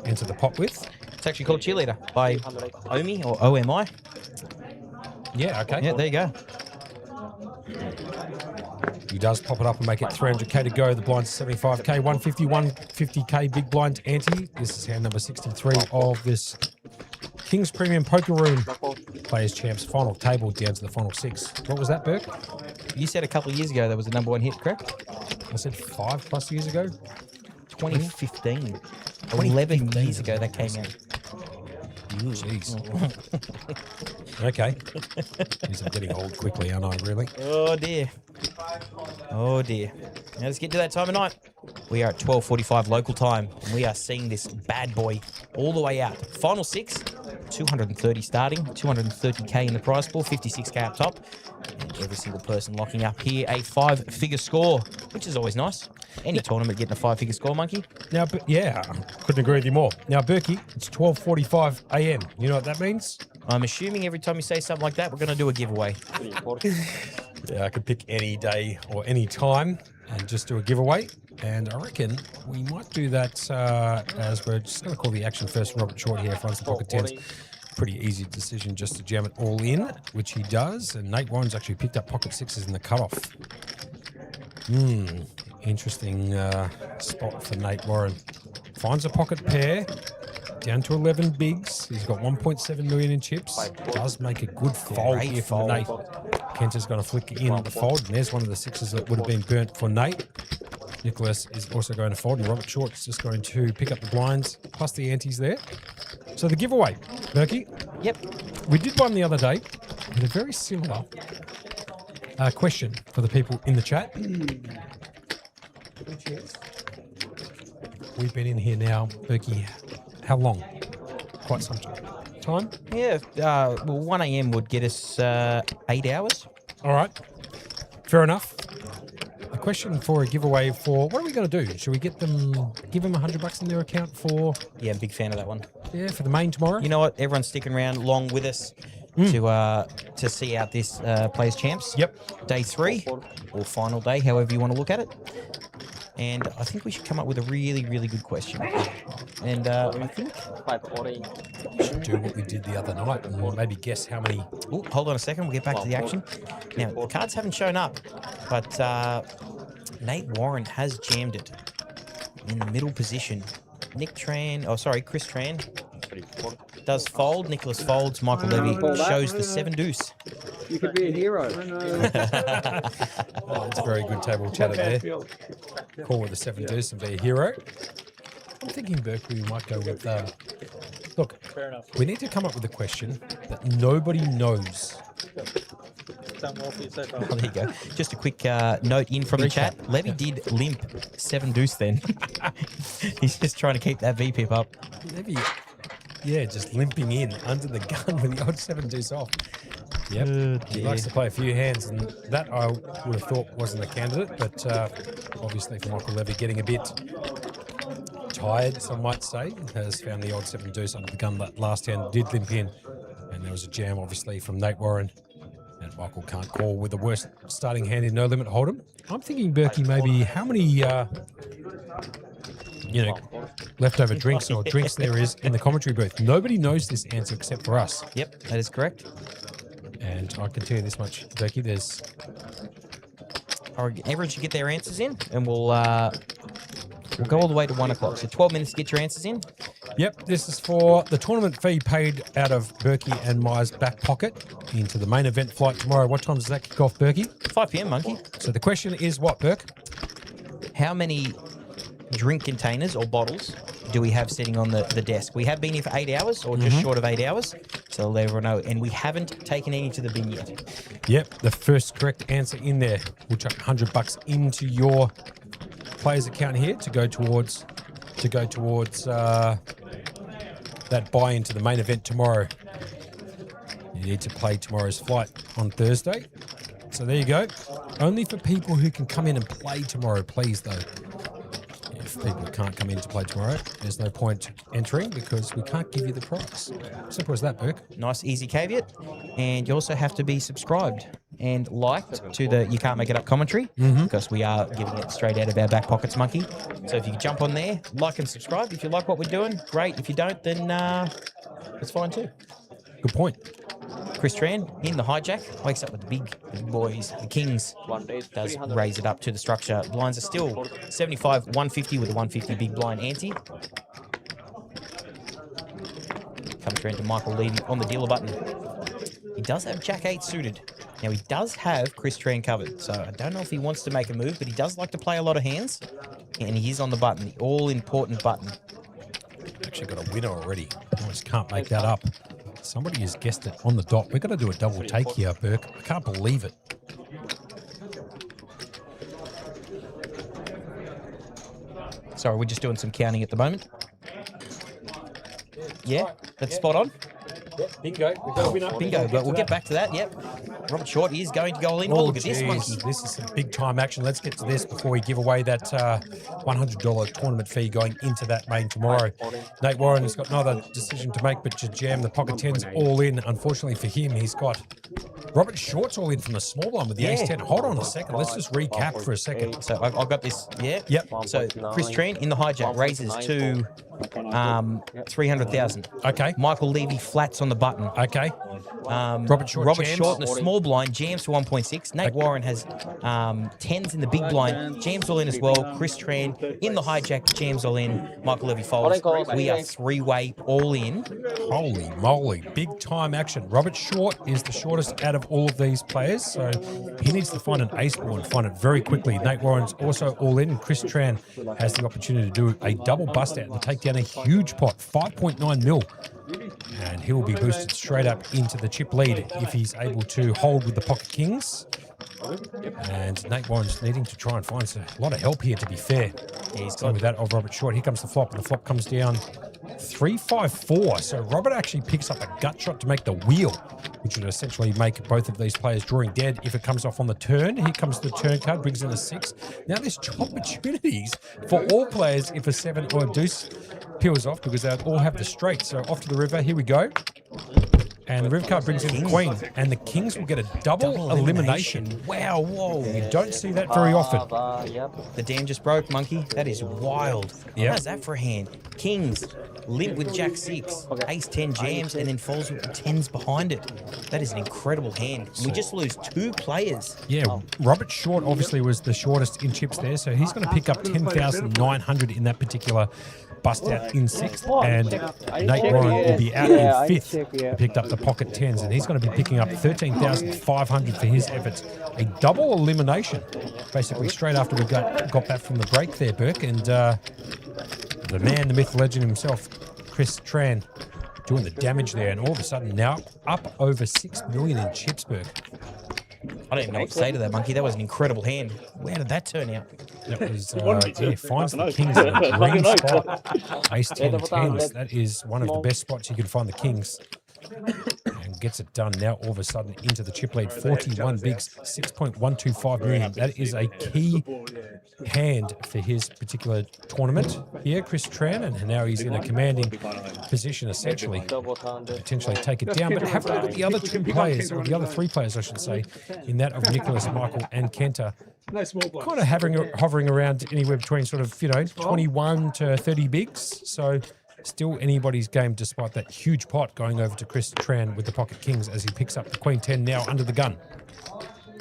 enter the pot with. It's actually called Cheerleader by Omi or OMI. Yeah, okay. Yeah, there you go. He does pop it up and make it 300k to go. The blind's 75k, 150, 150k big blind ante. This is hand number 63 of this King's Premium Poker Room Players Champs final table down to the final 6. What was that, Burke? You said a couple of years ago that was the #1 hit, correct? I said 5+ years ago. 2015. 11 years ago that came out. Jeez. Okay. Jeez, I'm getting old quickly, aren't I, really? Oh, dear. Oh, dear. Now let's get to that time of night. We are at 12:45 local time, and we are seeing this bad boy all the way out. Final 6, 230 starting, 230k in the prize pool, 56k up top. And every single person locking up here a 5-figure score, which is always nice. Any tournament getting a 5-figure score, Monkey. Now, yeah, couldn't agree with you more. Now, Berkey, it's 12:45 a.m. You know what that means? I'm assuming every time you say something like that, we're going to do a giveaway. Yeah, I could pick any day or any time and just do a giveaway. And I reckon we might do that as we're just going to call the action first. Robert Short here finds the pocket 10s. Pretty easy decision just to jam it all in, which he does. And Nate Warren's actually picked up pocket 6s in the cutoff. Interesting spot for Nate Warren. Finds a pocket pair. Down to 11 bigs. He's got 1.7 million in chips. Does make a good fold Great here from Nate. Kenta's going to flick in the fold. And there's one of the sixes that would have been burnt for Nate. Nicholas is also going to fold. And Robert Short's just going to pick up the blinds plus the antes there. So the giveaway, Berkey. Yep. We did one the other day with a very similar question for the people in the chat. We've been in here now, Berkey. How long? Quite some time? Yeah, well, 1 a.m. would get us 8 hours. All right. Fair enough. A question for a giveaway for, what are we going to do? Should we give them $100 in their account for? Yeah, I'm a big fan of that one. Yeah, for the main tomorrow? You know what? Everyone's sticking around long with us to see out this Players Champs. Yep. Day 3 or final day, however you want to look at it. And I think we should come up with a really, really good question. And I think We should do what we did the other night and maybe guess how many. Ooh, hold on a second. We'll get back to the action. Now, the cards haven't shown up, but Nate Warren has jammed it in the middle position. Chris Tran does fold. Nicholas folds. Michael Levy shows the 7 deuce. You could be a hero. Oh, it's a very good table chatter there. Call with the 7 deuce and be a hero. I'm thinking, Berkeley, we might go with... look, we need to come up with a question that nobody knows. Oh, there you go. Just a quick note in from the chat. Levy did limp 7 deuce then. He's just trying to keep that VPIP up. Levy, yeah, just limping in under the gun with the odd 7 deuce off. Yep, he likes to play a few hands, and that I would have thought wasn't a candidate, but obviously for Michael Levy getting a bit tired, some might say, has found the odd 7 deuce under the gun. That last hand did limp in, and there was a jam obviously from Nate Warren, and Michael can't call with the worst starting hand in No Limit Hold'em. I'm thinking, Berkey, maybe how many leftover drinks or drinks there is in the commentary booth. Nobody knows this answer except for us. Yep, that is correct. And I can tell you this much, Berkey, there's... Everyone should get their answers in, and we'll go all the way to 1 o'clock. So 12 minutes to get your answers in. Yep, this is for the tournament fee paid out of Berkey and Myers' back pocket into the main event flight tomorrow. What time does that kick off, Berkey? 5 p.m, Monkey. So the question is what, Berk? How many drink containers or bottles do we have sitting on the desk? We have been here for 8 hours or just short of 8 hours. So let everyone know. And we haven't taken any to the bin yet. Yep, the first correct answer in there. We'll chuck $100 into your player's account here to go towards that buy into the main event tomorrow. You need to play tomorrow's flight on Thursday. So there you go. Only for people who can come in and play tomorrow, please, though. If people can't come in to play tomorrow, there's no point entering because we can't give you the prize. Simple as that, Burke. Nice, easy caveat. And you also have to be subscribed and liked to the You Can't Make It Up commentary because we are giving it straight out of our back pockets, Monkey. So if you can jump on there, like and subscribe. If you like what we're doing, great. If you don't, then it's fine too. Good point. Chris Tran in the hijack wakes up with the big boys, the Kings. Does raise it up to the structure. Blinds are still 75, 150 with a 150 big blind ante. Comes around to Michael Levy on the dealer button. He does have Jack 8 suited. Now he does have Chris Tran covered, so I don't know if he wants to make a move, but he does like to play a lot of hands, and he is on the button, the all-important button. Actually got a winner already. I just can't make that up. Somebody has guessed it on the dot. We've got to do a double take here, Burke. I can't believe it. Sorry, we're just doing some counting at the moment. Yeah, that's spot on. Yep, bingo. We've got a winner. Bingo, but we'll get back to that. Yep. Robert Short is going to go all in. Oh, look at this monkey. This is some big time action. Let's get to this before we give away that $100 tournament fee going into that main tomorrow. Nate Warren has got another decision to make, but to jam the pocket 10s all in. Unfortunately for him, he's got Robert Short's all in from the small one with the ace-10. Hold on a second. Let's just recap for a second. So I've got this. Yeah. Yep. So Chris Tran in the hijack raises to 300,000. Okay. Michael Levy flats on the button. Okay. Robert Short Robert jams. Short in the small blind jams for 1.6. Nate Warren has 10s in the big blind, jams all in as well. Chris Tran in the hijack, jams all in. Michael Levy folds. We are three-way all in. Holy moly, big time action. Robert Short is the shortest out of all of these players, so he needs to find an ace board and find it very quickly. Nate Warren's also all in. Chris Tran has the opportunity to do a double bust out and take down a huge pot, 5.9 mil. And he will be boosted straight up into the chip lead if he's able to hold with the pocket kings. And Nate Warren's needing to try and find a lot of help here, to be fair. Yeah, he's So with that of Robert Short, here comes the flop, and the flop comes down 3-5-4. So Robert actually picks up a gut shot to make the wheel, which would essentially make both of these players drawing dead if it comes off on the turn. Here comes the turn card, brings in a 6. Now there's opportunities for all players if a 7 or a deuce peels off, because they all have the straight. So off to the river, here we go. And the river card brings in the queen, and the kings will get a double elimination. Wow, whoa. You don't see that very often. The dam just broke, Monkey. That is wild. Yep. How's that for a hand? Kings, limp with Jack 6, Ace 10 jams, and then falls with the 10s behind it. That is an incredible hand. We just lose 2 players. Yeah, Robert Short obviously was the shortest in chips there, so he's going to pick up 10,900 in that particular bust out in 6th, and Nate Warren will be out in 5th. He picked up the pocket 10s, and he's going to be picking up 13,500 for his efforts. A double elimination, basically straight after we got that from the break there, Burke, and the man, the myth, legend himself, Chris Tran, doing the damage there, and all of a sudden now up over 6 million in chips, Burke. I don't even know what to say to that, Monkey. That was an incredible hand. Where did that turn out? That was, yeah, finds the kings in a green spot. Ace 10 10s. That is one of the best spots you can find the kings. And gets it done now all of a sudden into the chip lead. 41 bigs, 6.125 million. That is a key hand for his particular tournament here, Chris Tran, and now he's in a commanding position essentially to potentially take it down. But have a look at the other 2 players, or the other 3 players I should say, in that of Nicholas, Michael and Kenta. Kind of hovering around anywhere between sort of, 21 to 30 bigs. So still anybody's game despite that huge pot going over to Chris Tran with the pocket kings as he picks up the queen 10 now under the gun.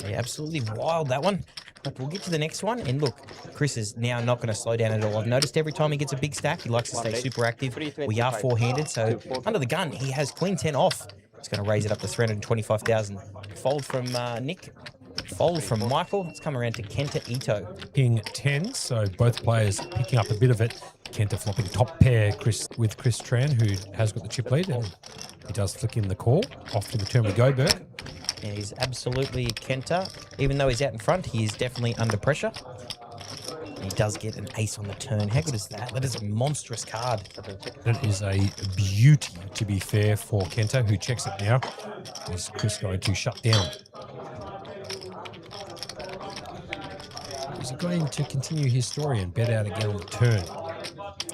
Yeah, absolutely wild, that one. But we'll get to the next one. And look, Chris is now not going to slow down at all. I've noticed every time he gets a big stack, he likes to stay super active. We are 4-handed, so under the gun, he has queen 10 off. He's going to raise it up to 325,000. Fold from Nick. Fold from Michael. It's come around to Kenta Ito. King 10, so both players picking up a bit of it. Kenta flopping top pair with Chris Tran, who has got the chip lead, and he does flick in the call. Off to the turn we go, Burke. And he's absolutely Kenta. Even though he's out in front, he is definitely under pressure. He does get an ace on the turn. How good is that? That is a monstrous card. That is a beauty, to be fair, for Kenta, who checks it now. Is Chris going to shut down? Is he going to continue his story and bet out again on the turn?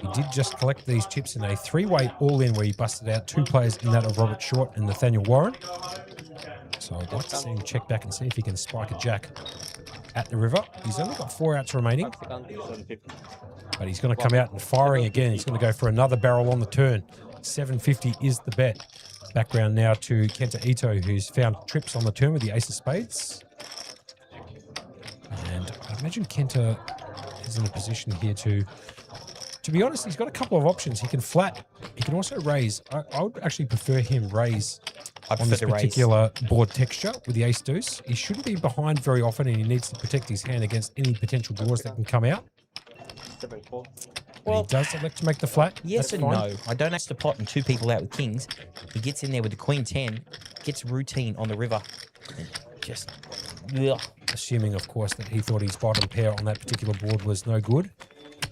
He did just collect these chips in a 3-way all-in where he busted out 2 players in that of Robert Short and Nathaniel Warren. So I'd like to see him check back and see if he can spike a jack at the river. He's only got 4 outs remaining, but he's going to come out and firing again. He's going to go for another barrel on the turn. 750 is the bet. Background now to Kenta Ito, who's found trips on the turn with the ace of spades. And I imagine Kenta is in a position here to be honest, he's got a couple of options. He can flat. He can also raise. I would actually prefer him raise on this particular board texture with the ace deuce. He shouldn't be behind very often, and he needs to protect his hand against any potential draws that can come out. Well, he does elect to make the flat. Yes That's and fine. no. I don't ask the pot and 2 people out with kings. He gets in there with the queen 10, gets routine on the river. And just, ugh. Assuming, of course, that he thought his bottom pair on that particular board was no good.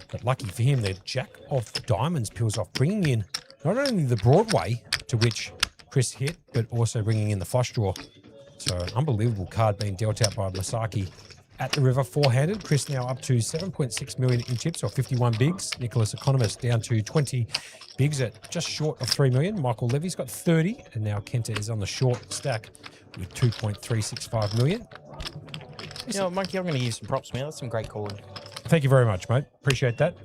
But lucky for him, the jack of diamonds peels off, bringing in not only the Broadway to which Chris hit, but also bringing in the flush draw. So an unbelievable card being dealt out by Masaki at the river, 4-handed. Chris now up to 7.6 million in chips, or 51 bigs. Nicholas Economist down to 20 bigs at just short of 3 million. Michael Levy's got 30, and now Kenta is on the short stack with 2.365 million. You know, Monkey, I'm going to give you some props, man. That's some great calling. Thank you very much, mate. Appreciate that.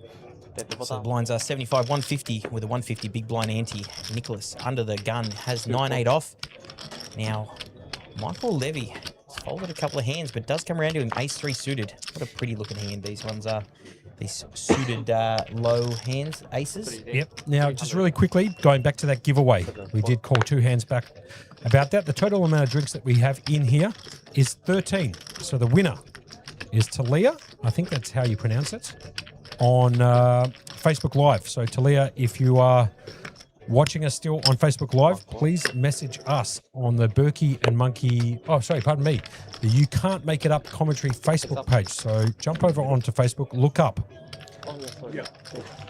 So the blinds are 75, 150 with a 150 big blind ante. Nicholas under the gun has 9-8 off. Now, Michael Levy has folded a couple of hands, but does come around to him ace-3 suited. What a pretty looking hand these ones are. These suited low hands, aces. Yep. Now, just really quickly, going back to that giveaway, we did call 2 hands back about that. The total amount of drinks that we have in here is 13. So the winner is Talia. I think that's how you pronounce it, on Facebook Live. So Talia, if you are watching us still on Facebook Live, please message us on the Berkey and Monkey, pardon me, the You Can't Make It Up commentary Facebook page. So jump over onto Facebook, look up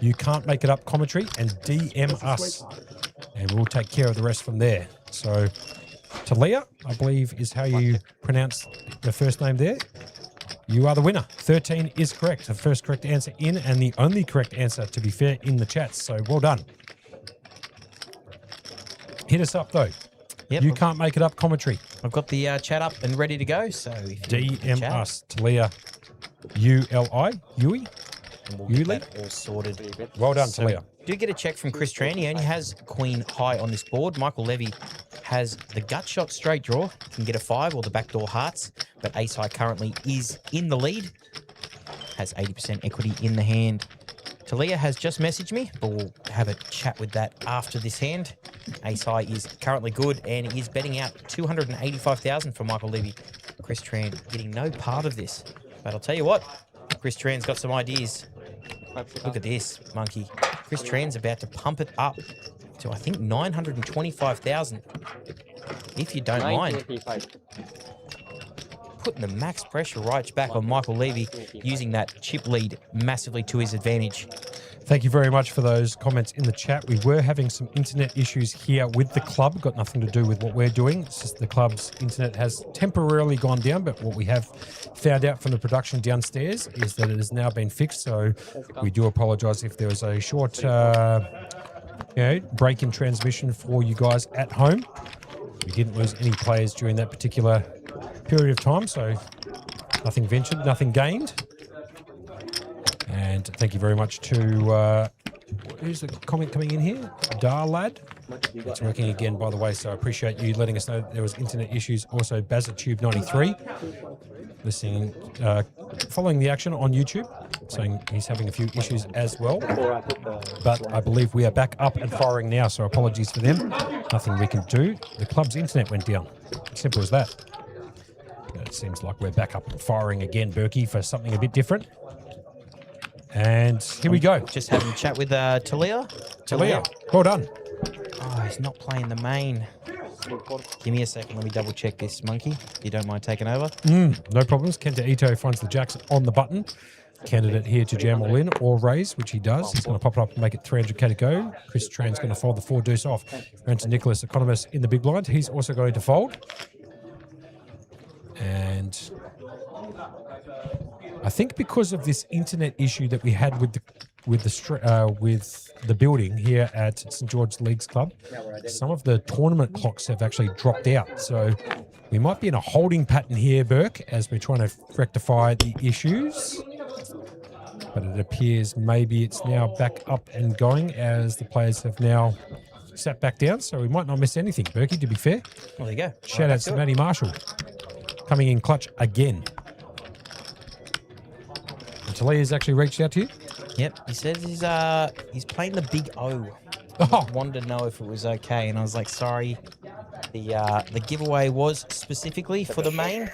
You Can't Make It Up commentary and DM us, and we'll take care of the rest from there. So Talia, I believe is how you pronounce the first name there. You are the winner. 13 is correct. The first correct answer in, and the only correct answer, to be fair, in the chats. So well done. Hit us up, though. Yep. You Can't Make It Up commentary. I've got the chat up and ready to go. So if you DM chat, us, Talia, ULI, Yui. and we'll get Yuli. that all sorted. Well done, So, Talia. do get a check from Chris Tran. He only has queen high on this board. Michael Levy has the gut shot straight draw. Can get a 5 or the backdoor hearts. But ace high currently is in the lead. Has 80% equity in the hand. Talia has just messaged me, but we'll have a chat with that after this hand. Ace high is currently good and is betting out 285,000 for Michael Levy. Chris Tran getting no part of this. But I'll tell you what, Chris Tran's got some ideas. Look at this, monkey. Chris Tran's about to pump it up to, I think, 925,000. If you don't mind, putting the max pressure right back on Michael Levy, using that chip lead massively to his advantage. Thank you very much for those comments in the chat. We were having some internet issues here with the club. Got nothing to do with what we're doing. It's just the club's internet has temporarily gone down, but what we have found out from the production downstairs is that it has now been fixed. So we do apologise if there was a short break in transmission for you guys at home. We didn't lose any players during that particular period of time, so nothing ventured, nothing gained. And thank you very much to who's the comment coming in here? Darlad. It's working again, by the way, so I appreciate you letting us know that there was internet issues. Also, BazzaTube93 listening, following the action on YouTube, saying he's having a few issues as well. But I believe we are back up and firing now, so apologies for them. Nothing we can do. The club's internet went down. Simple as that. It seems like we're back up and firing again, Berkey, for something a bit different. And here we go. Just having a chat with Talia. Talia, well done. Oh, he's not playing the main. Give me a second. Let me double check this, monkey. If you don't mind taking over. No problems. Kenta Ito finds the jacks on the button. Candidate here to jam all in or raise, which he does. He's going to pop it up and make it 300k to go. Chris Tran's going to fold the 4 deuce off. Round to Nicholas, economist in the big blind. He's also going to fold. And I think because of this internet issue that we had with the building here at St George Leagues Club, some of the tournament clocks have actually dropped out. So we might be in a holding pattern here, Burke, as we're trying to rectify the issues. But it appears maybe it's now back up and going as the players have now sat back down. So we might not miss anything, Berkey, to be fair. Well, there you go. Shout out to Matty Marshall. Coming in clutch again. And Talia's actually reached out to you? Yep, he says he's playing the big O. Oh. Wanted to know if it was okay, and I was like, sorry. The giveaway was specifically for the main.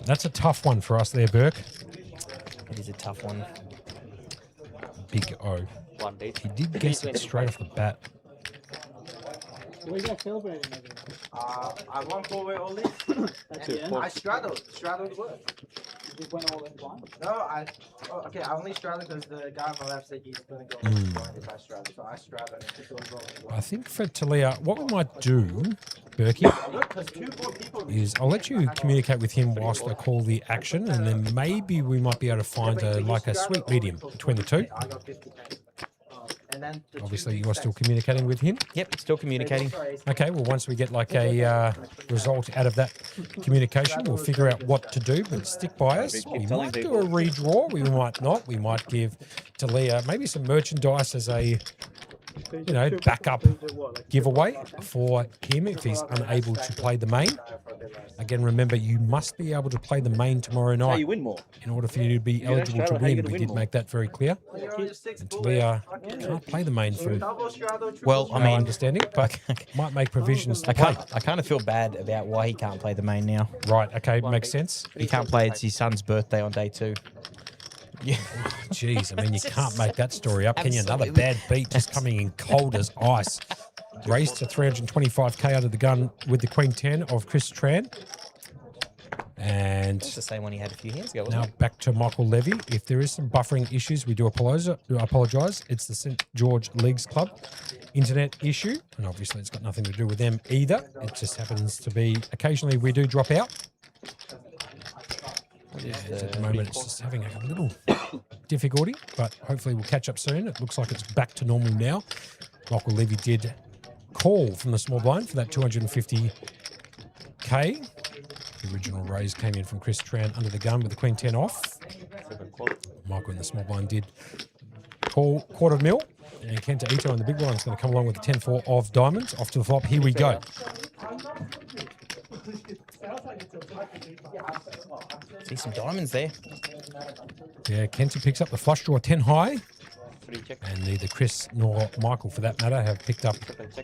That's a tough one for us there, Burke. It is a tough one. Big O. He did guess it straight off the bat. I won 4-way all in. I straddled. Straddled what? You went all in blind? No, I only straddled because the guy on my left said he's going to go in blind if I straddle. So I straddled and it goes all in blind. I think for Talia, what we might do, Berkey, is I'll let you communicate with him whilst I call the action, and then maybe we might be able to find a sweet medium between the two. And then the two Obviously, big you're still stacks. communicating with him. Yep, still communicating. Okay, well, once we get like a result out of that communication, we'll figure out what to do, but stick by us. We might do a redraw, we might not. We might give Talia maybe some merchandise as a, backup giveaway for him if he's unable to play the main. Again, remember, you must be able to play the main tomorrow How night you win more. in order for you to be eligible to straddle, how you win. gonna We win did more? make that very clear. And Talia can't play the main from Well, I my mean, understanding, but might make provisions to I play. kind of feel bad about why he can't play the main now. Right, okay, makes sense. He can't play. It's his son's birthday on day 2. Yeah. Jeez, I mean, you can't make that story up, can you? Another Absolutely. bad beat just coming in cold as ice. Raised to 325k out of the gun with the Queen 10 of Chris Tran. And It's the same one he had a few hands ago, now wasn't it? back to Michael Levy. If there is some buffering issues, we do apologise. It's the St George Leagues Club internet issue. And obviously it's got nothing to do with them either. It just happens to be occasionally we do drop out. At the moment, it's just having a little difficulty, but hopefully we'll catch up soon. It looks like it's back to normal now. Michael Levy did call from the small blind for that 250k. The original raise came in from Chris Tran under the gun with the Queen 10 off. Michael in the small blind did call quarter mil. And Kenta Ito in the big blind is going to come along with the 10-4 of diamonds. Off to the flop. Here we go. See some diamonds there. Yeah, Kenta picks up the flush draw 10 high. And neither Chris nor Michael, for that matter, have picked up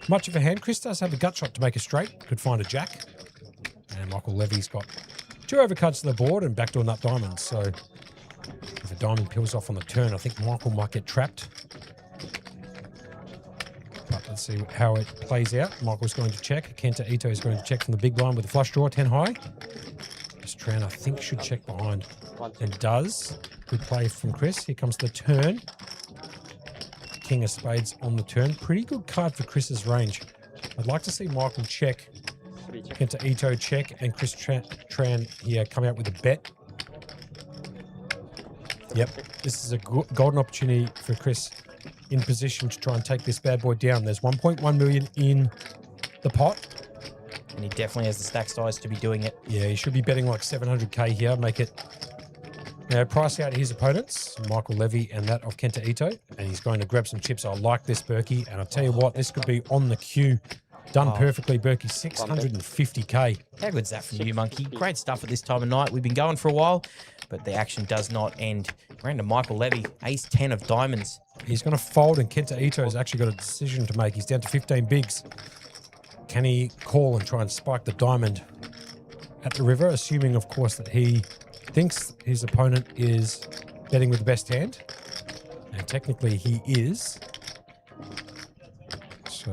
much of a hand. Chris does have a gut shot to make a straight. Could find a jack. And Michael Levy's got 2 overcuts to the board and backdoor nut diamonds. So if a diamond peels off on the turn, I think Michael might get trapped. But let's see how it plays out. Michael's going to check. Kenta Ito is going to check from the big blind with the flush draw 10 high. This Tran, I think, should check behind. And does. Good play from Chris. Here comes the turn. King of spades on the turn. Pretty good card for Chris's range. I'd like to see Michael check, Kenta Ito check, and Chris Tran here come out with a bet. Yep, this is a golden opportunity for Chris in position to try and take this bad boy down. There's 1.1 million in the pot. And he definitely has the stack size to be doing it. Yeah, he should be betting like 700k here. Make it, price out his opponents, Michael Levy and that of Kenta Ito. And he's going to grab some chips. I like this, Berkey. And I'll tell you what, this could be on the queue. Done perfectly, Berkey. 650k. How good's that from you, Monkey? Great stuff at this time of night. We've been going for a while, but the action does not end. We're into Michael Levy, ace 10 of diamonds. He's going to fold, and Kenta Ito has actually got a decision to make. He's down to 15 bigs. Can he call and try and spike the diamond at the river, assuming, of course, that he thinks his opponent is betting with the best hand? And technically he is. So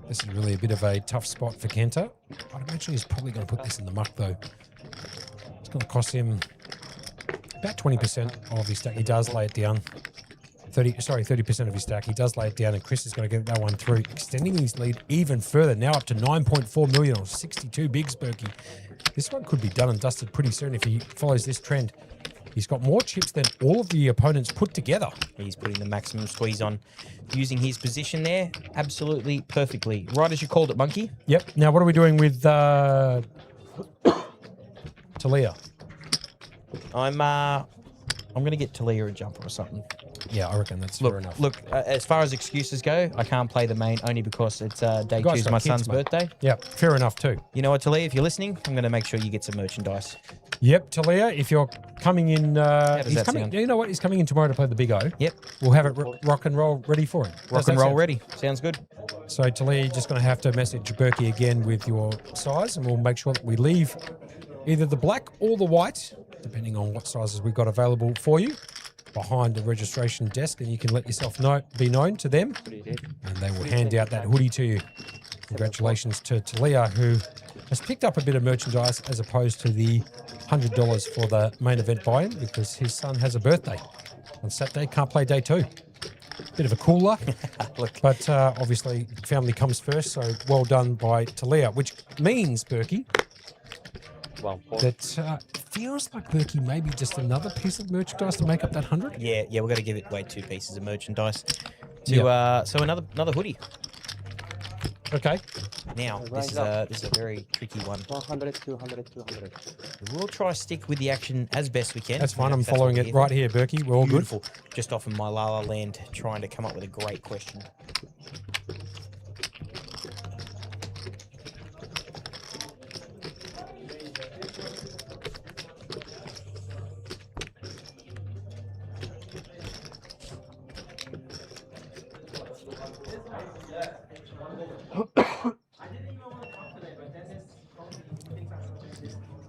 this is really a bit of a tough spot for Kenta. I'd imagine he's probably going to put this in the muck, though. It's going to cost him about 20% of his stack. He does lay it down. 30% of his stack. He does lay it down, and Chris is going to get that one through, extending his lead even further, now up to 9.4 million or 62 bigs, Berkey. This one could be done and dusted pretty soon if he follows this trend. He's got more chips than all of the opponents put together. He's putting the maximum squeeze on, using his position there absolutely perfectly. Right as you called it, Monkey. Yep. Now, what are we doing with Talia? I'm going to get Talia a jumper or something. Yeah, I reckon that's fair enough. Look, as far as excuses go, I can't play the main only because it's day 2 is my son's birthday. Yeah, fair enough too. You know what, Talia, if you're listening, I'm going to make sure you get some merchandise. Yep, Talia, if you're coming in, does he's that coming. sound? You know what? He's coming in tomorrow to play the Big O. Yep. We'll have it rock and roll ready for him. Rock and roll ready. Sounds good. So Talia, you're just going to have to message Berkey again with your size, and we'll make sure that we leave either the black or the white, depending on what sizes we've got available for you, behind the registration desk, and you can let yourself be known to them, and they will hand out that hoodie to you. Congratulations to Talia, who has picked up a bit of merchandise as opposed to the $100 for the main event buy-in, because his son has a birthday on Saturday. Can't play day 2. Bit of a cooler, but obviously family comes first, so well done by Talia, which means, Berkey, that feels like Berkey maybe just another piece of merchandise to make up that 100. Yeah, we're going to give it away 2 pieces of merchandise. to so another hoodie. Okay. Now this is a very tricky one. 100, 200, 200. We'll try to stick with the action as best we can. That's fine. You know, I'm if that's following what it we're right here, Berkey. We're all good. Beautiful. Just off in my La La Land, trying to come up with a great question.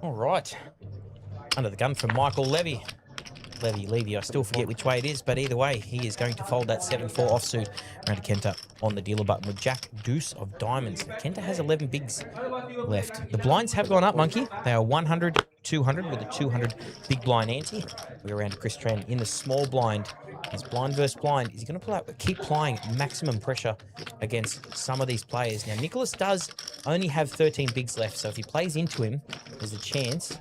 All right. Under the gun from Michael Levy. Levy, I still forget which way it is, but either way, he is going to fold that 7-4 offsuit around to Kenta on the dealer button with Jack Deuce of diamonds. Kenta has 11 bigs left. The blinds have gone up, Monkey. They are 100, 200 with a 200 big blind ante. We're around to Chris Tran in the small blind. He's blind versus blind. He's going to keep applying maximum pressure against some of these players. Now, Nicholas does only have 13 bigs left, so if he plays into him, there's a chance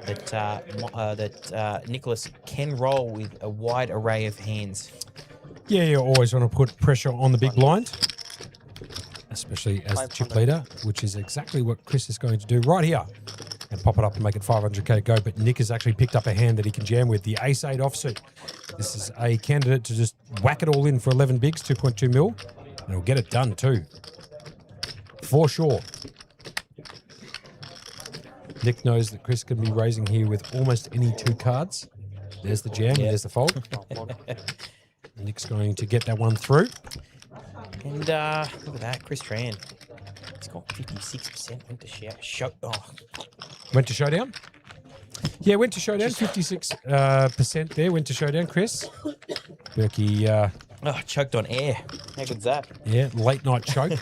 that Nicholas can roll with a wide array of hands. Yeah, you always want to put pressure on the big blind, especially as the chip leader, which is exactly what Chris is going to do right here. And pop it up and make it 500k go. But Nick has actually picked up a hand that he can jam with, the ace-8 offsuit. This is a candidate to just whack it all in for 11 bigs, 2.2 mil. And he'll get it done too. For sure. Nick knows that Chris can be raising here with almost any 2 cards. There's the jam, and there's the fold. Nick's going to get that one through. And look at that, Chris Tran. He's got 56%. Went to showdown. Yeah, went to showdown. 56% there. Went to showdown, Chris. Berkey. Choked on air. How good's that? Yeah, late night choke.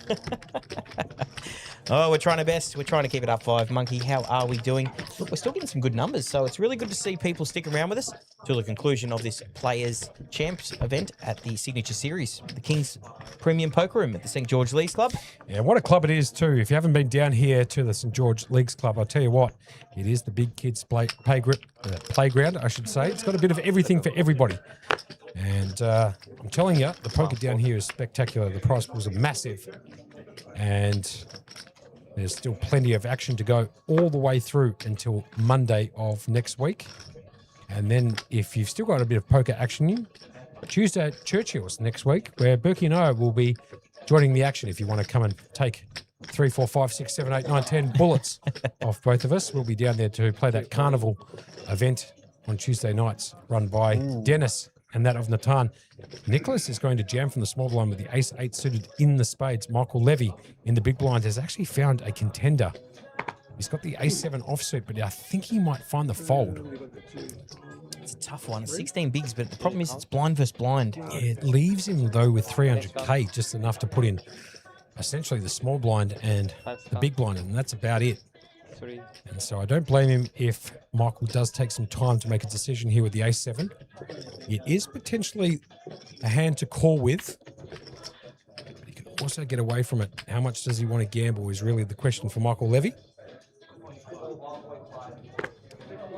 Oh, we're trying our best. We're trying to keep it up 5. Monkey, how are we doing? Look, we're still getting some good numbers, so it's really good to see people stick around with us till the conclusion of this Players Champs event at the Signature Series, the King's Premium Poker Room at the St. George Leagues Club. Yeah, what a club it is too. If you haven't been down here to the St. George Leagues Club, I'll tell you what, it is the big kids playground, I should say. It's got a bit of everything for everybody. And I'm telling you, the poker down here is spectacular. The prize pools are massive. And there's still plenty of action to go all the way through until Monday of next week. And then if you've still got a bit of poker action in, Tuesday at Churchill's next week, where Berkey and I will be joining the action. If you want to come and take 3, 4, 5, 6, 7, 8, 9, 10 bullets off both of us, we'll be down there to play that carnival event on Tuesday nights run by Dennis and that of Natan. Nicholas is going to jam from the small blind with the ace-8 suited in the spades. Michael Levy in the big blind has actually found a contender. He's got the ace-7 offsuit, but I think he might find the fold. It's a tough one. 16 bigs, but the problem is it's blind versus blind. Yeah, it leaves him, though, with 300k, just enough to put in essentially the small blind and the big blind, and that's about it. And so I don't blame him if Michael does take some time to make a decision here with the ace-7. It is potentially a hand to call with. But he can also get away from it. How much does he want to gamble is really the question for Michael Levy.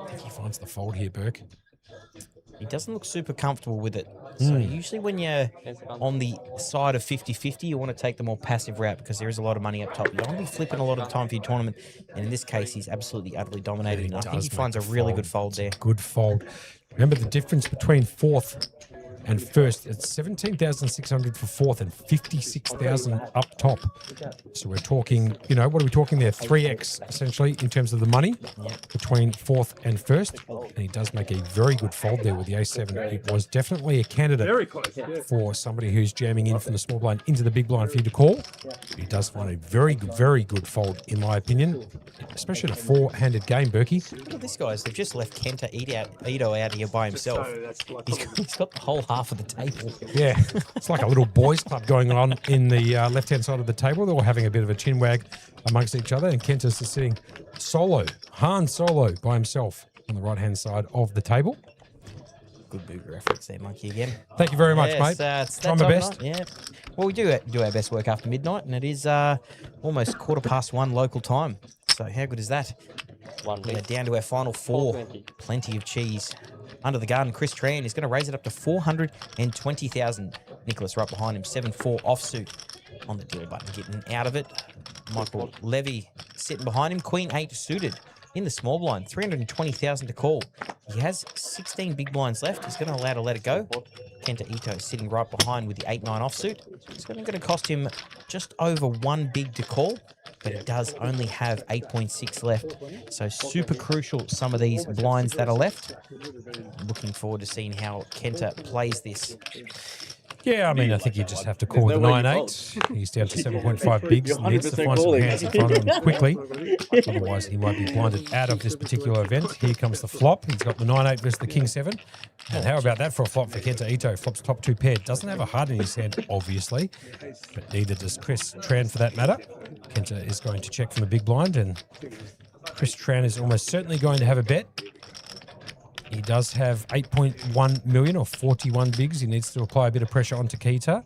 I think he finds the fold here, Burke. He doesn't look super comfortable with it. So usually when you're on the side of 50-50, you want to take the more passive route because there is a lot of money up top. You don't want to be flipping a lot of the time for your tournament. And in this case, he's absolutely, utterly dominated. And I think he finds a really good fold there. Good fold. Remember the difference between fourth and first. It's 17,600 for fourth and 56,000 up top. So we're talking, you know, what are we talking there? 3x essentially in terms of the money between fourth and first. And he does make a very good fold there with the ace-7. It was definitely a candidate for somebody who's jamming in from the small blind into the big blind for you to call. He does find a very good fold in my opinion, especially in a 4-handed game, Berkey. Look at this, guys. They've just left Kenta Ito out here by himself. He's got the whole half of the table. Yeah, it's like a little boys club going on in the left-hand side of the table. They're all having a bit of a chin wag amongst each other, and Kenta's just sitting Han Solo by himself on the right-hand side of the table. Good boot reference there, Monkey, again. Thank you very much, Yes, mate. Try my best. Yeah. Well, we do our best work after midnight, and it is almost 1:15 local time. So how good is that? We're down to our final 4. Plenty of cheese. Under the gun, Chris Tran is going to raise it up to 420,000. Nicholas right behind him. 7-4 offsuit on the deal button, getting out of it. Michael Levy sitting behind him. Queen 8 suited in the small blind. 320,000 to call. He has 16 big blinds left. He's going to allow to let it go. Kenta Ito sitting right behind with the 8-9 offsuit. It's going to cost him just over 1 big to call, but it does only have 8.6 left. So super crucial, some of these blinds that are left. Looking forward to seeing how Kenta plays this. Yeah, I mean, I think you just have to call the 9-8. He's down to 7.5 bigs. You're Needs to 100% find some calling. hands in front of him quickly. Otherwise, he might be blinded out of this particular event. Here comes the flop. He's got the 9-8 versus the King 7. And how about that for a flop for Kenta Ito? Flops top 2 pair. Doesn't have a heart in his hand, obviously. But neither does Chris Tran for that matter. Kenta is going to check from the big blind. And Chris Tran is almost certainly going to have a bet. He does have 8.1 million or 41 bigs. He needs to apply a bit of pressure onto Kenta.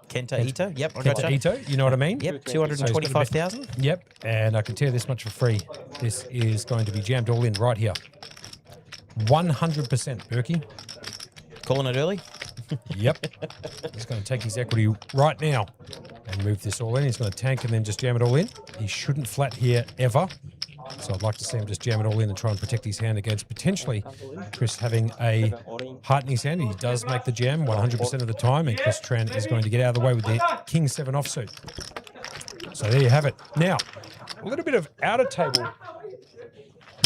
Kenta Ito, yep, I Kenta gotcha. Ito, you know what I mean? Yep, 225,000. Yep, and I can tell you this much for free. This is going to be jammed all in right here. 100%, Berkey. Calling it early. Yep. He's going to take his equity right now and move this all in. He's going to tank and then just jam it all in. He shouldn't flat here ever. So I'd like to see him just jam it all in and try and protect his hand against potentially Chris having a heart in his hand. He does make the jam 100% of the time, and Chris Tran is going to get out of the way with the King 7 offsuit. So there you have it. Now, a little bit of out-of-table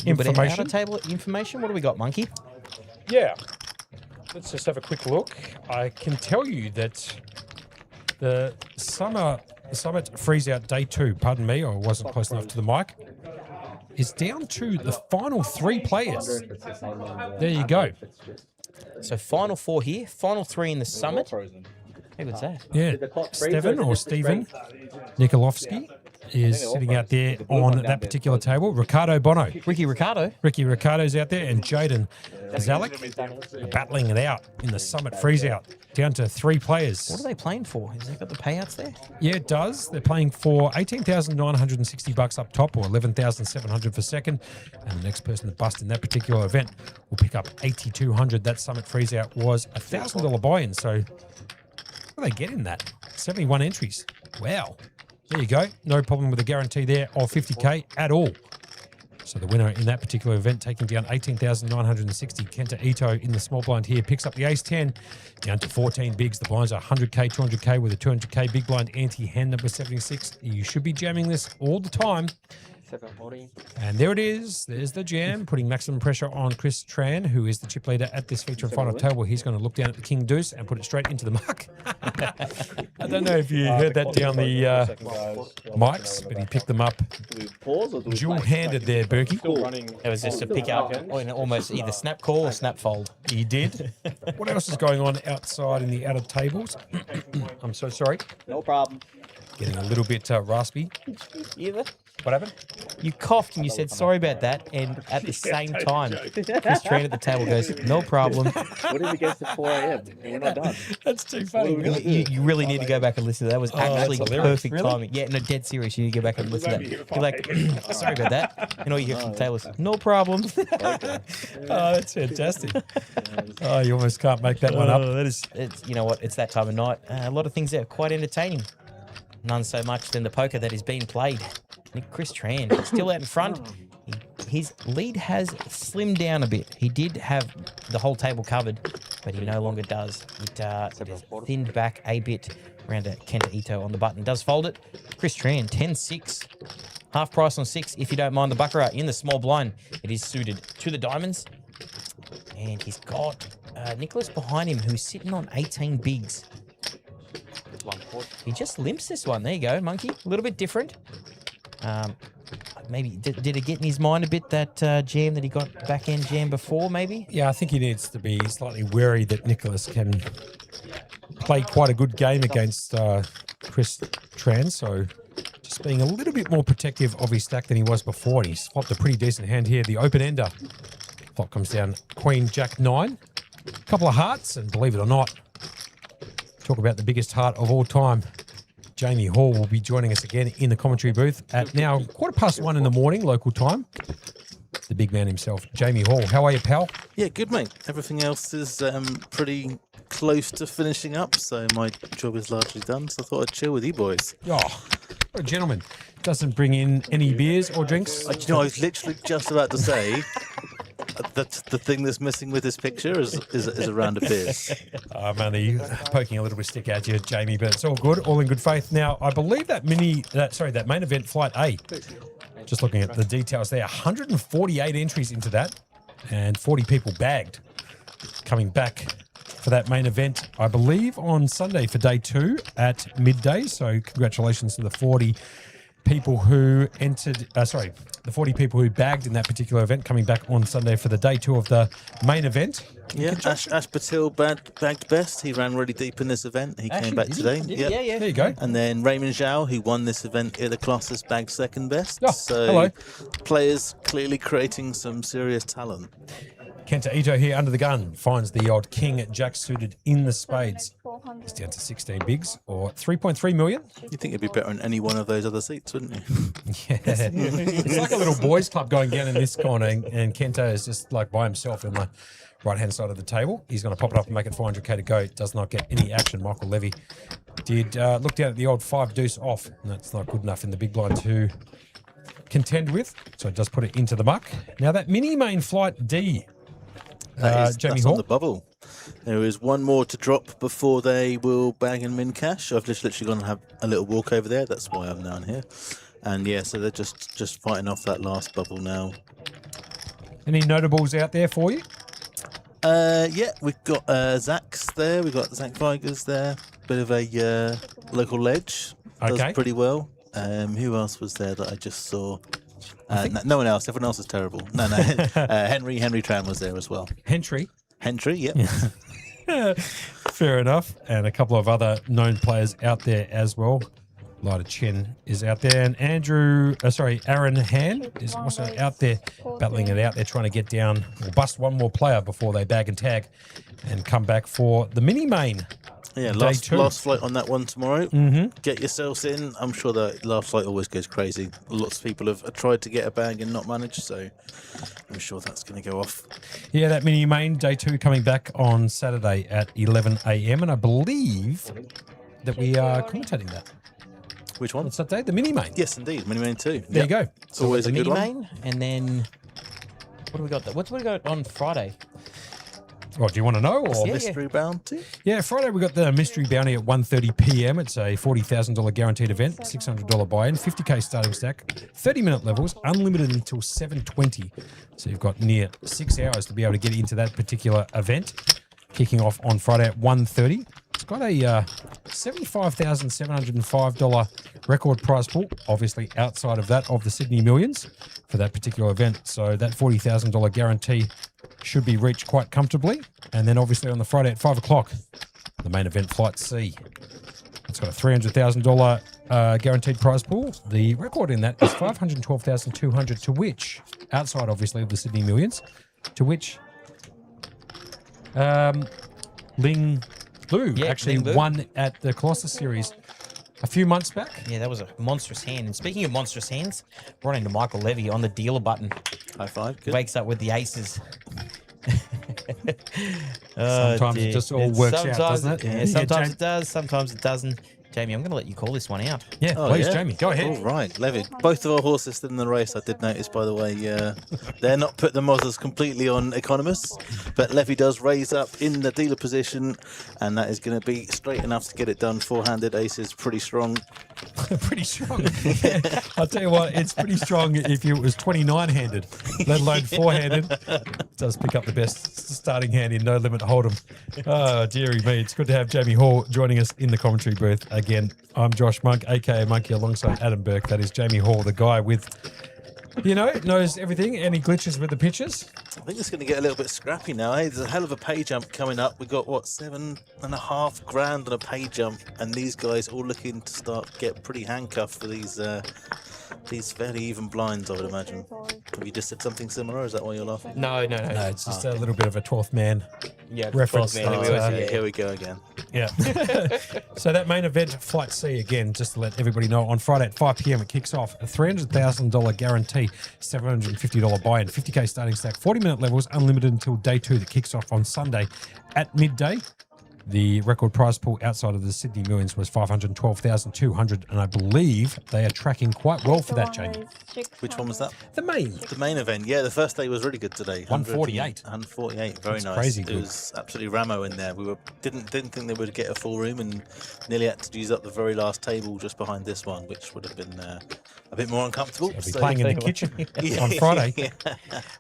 information. Out-of-table information. What do we got, Monkey? Yeah. Let's just have a quick look. I can tell you that the Summit Freeze-Out Day 2, pardon me, I wasn't close enough to the mic, is down to the final 3 players. There you go. So final 4 here, final 3 in the summit. Hey, what's that? Yeah, Steven or Stephen Nikolovsky is sitting out there on that particular table. Ricardo Bono. Ricky Ricardo's out there, and Jaden Zalek battling it out in the Summit Freeze-Out. Down to 3 players. What are they playing for? Has it got the payouts there? Yeah, it does. They're playing for $18,960 up top, or $11,700 for second. And the next person to bust in that particular event will pick up $8,200. That Summit Freeze-Out was a $1,000 buy-in. So what do they get in that? 71 entries. Wow. There you go. No problem with a guarantee there of $50K at all. So the winner in that particular event, taking down 18,960, Kenta Ito in the small blind here, picks up the ace-10, down to 14 bigs. The blinds are 100K, 200K with a 200K big blind ante, hand number 76. You should be jamming this all the time. And there it is. There's the jam, putting maximum pressure on Chris Tran, who is the chip leader at this feature and final table. He's going to look down at the King Deuce and put it straight into the muck. I don't know if you heard that down the mics, but he picked them up dual-handed there, Berkey. It was just a pick up, almost either snap call or snap fold. He did. What else is going on outside in the outer tables? I'm so sorry. No problem. Getting a little bit raspy. Either. What happened? You coughed and you said sorry about that, and at the same time, Chris Tran at the table goes, no problem. What if it gets to 4 a.m. and we're not done? That's too funny. You really need to go back and listen to that. That was actually that's hilarious. perfect timing. Yeah, no, dead serious. You need to go back and listen to that. You're like, sorry about that. And all you hear from the table is, no problem. Oh, that's fantastic. Oh, you almost can't make that one up. It's, you know what? It's that time of night. A lot of things there are quite entertaining. None so much than the poker that is being played. Chris Tran still out in front. His lead has slimmed down a bit. He did have the whole table covered, but he no longer does. It has thinned back a bit around Kenta Ito on the button. Does fold it. Chris Tran, 10-6. Half price on 6 if you don't mind the baccarat in the small blind. It is suited to the diamonds. And he's got Nicholas behind him, who's sitting on 18 bigs. He just limps this one. There you go, Monkey. A little bit different. Maybe did it get in his mind a bit, that jam that he got back-end jam before, maybe? Yeah, I think he needs to be slightly wary that Nicholas can play quite a good game against Chris Tran. So just being a little bit more protective of his stack than he was before. And he's flopped a pretty decent hand here. The open-ender. Flop comes down Queen, Jack 9. A couple of hearts, and believe it or not, talk about the biggest heart of all time. Jamie Hall will be joining us again in the commentary booth at now 1:15 in the morning, local time. The big man himself, Jamie Hall. How are you, pal? Yeah, good, mate. Everything else is pretty close to finishing up, so my job is largely done. So I thought I'd chill with you boys. Oh, what a gentleman. Doesn't bring in any beers or drinks. I was literally just about to say that the thing that's missing with this picture is a round of beers. I'm only poking a little bit of stick at you, Jamie, but it's all good, all in good faith. Now, I believe that main event, Flight A, just looking at the details there, 148 entries into that and 40 people bagged coming back for that main event, I believe, on Sunday for day 2 at midday. So congratulations to the 40 people who entered, the 40 people who bagged in that particular event coming back on Sunday for the day 2 of the main event. Yeah, Ash Patil bagged best. He ran really deep in this event. He came back today. Yeah. There you go. And then Raymond Zhao, who won this event at the classes, bagged second best. Oh, so hello. Players clearly creating some serious talent. Kenta Ito here under the gun finds the odd king Jack suited in the spades. 400. He's down to 16 bigs or 3.3 million. You think it'd be better on any one of those other seats, wouldn't you? Yeah. It's like a little boys club going down in this corner, and Kenta is just like by himself on the right-hand side of the table. He's going to pop it up and make it 400k to go. Does not get any action. Michael Levy did look down at the old 5 deuce off, and that's not good enough in the big blind to contend with, so it does put it into the muck. Now that mini main Flight D, Jamie that's Hall. on the bubble. There is one more to drop before they will bag and min cash. I've just literally gone and have a little walk over there. That's why I'm down here. And yeah, so they're just fighting off that last bubble now. Any notables out there for you? Yeah, we've got Zach's there. We've got Zach Vigers there. Bit of a local ledge. Does Okay. pretty well. Who else was there that I just saw? No one else. Everyone else is terrible. No. Henry Tran was there as well. Henry. Yep. Fair enough. And a couple of other known players out there as well. Lida Chen is out there, and Aaron Han is also out there battling it out. They're trying to get down or bust one more player before they bag and tag and come back for the mini main. Yeah, Day two. last flight on that one tomorrow. Mm-hmm. Get yourselves in. I'm sure that last flight always goes crazy. Lots of people have tried to get a bag and not managed, so I'm sure that's going to go off. Yeah, that mini main day 2 coming back on Saturday at 11 a.m. And I believe that we are commentating that. Which one? What's that day? The mini main. Yes, indeed. Mini main 2. There you go. It's always a the good mini one. main, and then what do we got? What do we got on Friday? Oh, do you want to know? Or? Yeah. Mystery bounty. Yeah, Friday we got the mystery bounty at 1:30 p.m. It's a $40,000 guaranteed event, $600 buy-in, 50k starting stack, 30-minute levels, unlimited until 7:20. So you've got near 6 hours to be able to get into that particular event. Kicking off on Friday at 1:30. It's got a $75,705 record prize pool, obviously outside of that of the Sydney Millions for that particular event. So that $40,000 guarantee should be reached quite comfortably. And then obviously on the Friday at 5 o'clock, the main event, Flight C. It's got a $300,000 guaranteed prize pool. The record in that is $512,200, to which, outside obviously of the Sydney Millions, to which Ling Lu actually Ling Lu. won at the Colossus Series a few months back. Yeah, that was a monstrous hand. And speaking of monstrous hands, right into Michael Levy on the dealer button. High five. Good. Wakes up with the aces. Sometimes it just all works out, doesn't it? Yeah, sometimes it does, sometimes it doesn't. Jamie, I'm going to let you call this one out. Yeah, Oh, please, yeah? Jamie, go ahead. All right, Levy. Both of our horses still in the race, I did notice, by the way. They're not put the Mozzers completely on economists, but Levy does raise up in the dealer position, and that is going to be straight enough to get it done. Four-handed aces, pretty strong. Pretty strong. I'll tell you what, it's pretty strong if it was 29-handed, let alone 4-handed. Does pick up the best starting hand in No Limit Hold'em. Oh, dearie me. It's good to have Jamie Hall joining us in the commentary booth again. I'm Josh Monk, a.k.a. Monkey, alongside Adam Burke. That is Jamie Hall, the guy with, knows everything. Any glitches with the pitches? I think it's going to get a little bit scrappy now. There's a hell of a pay jump coming up. We've got, $7.5 grand on a pay jump, and these guys all looking to get pretty handcuffed for these fairly even blinds, I would imagine. Have you just said something similar, or is that why you're laughing? No. No, it's just a little bit of a 12th man Yeah, reference. 12th man, that, we always say, Here we go again. Yeah. So that main event, Flight C, again, just to let everybody know, on Friday at 5 p.m. it kicks off. A $300,000 guarantee, $750 buy-in, 50k starting stack, 40-minute levels, unlimited until day 2 that kicks off on Sunday at midday. The record prize pool outside of the Sydney Millions was 512,200, and I believe they are tracking quite well for that, Jamie. Which one was that? The main. The main event. Yeah, the first day was really good today. 148. 148. Very That's nice. crazy It good. was absolutely ramo in there. We didn't think they would get a full room, and nearly had to use up the very last table just behind this one, which would have been a bit more uncomfortable. They'll be playing in the kitchen on Friday. Yeah.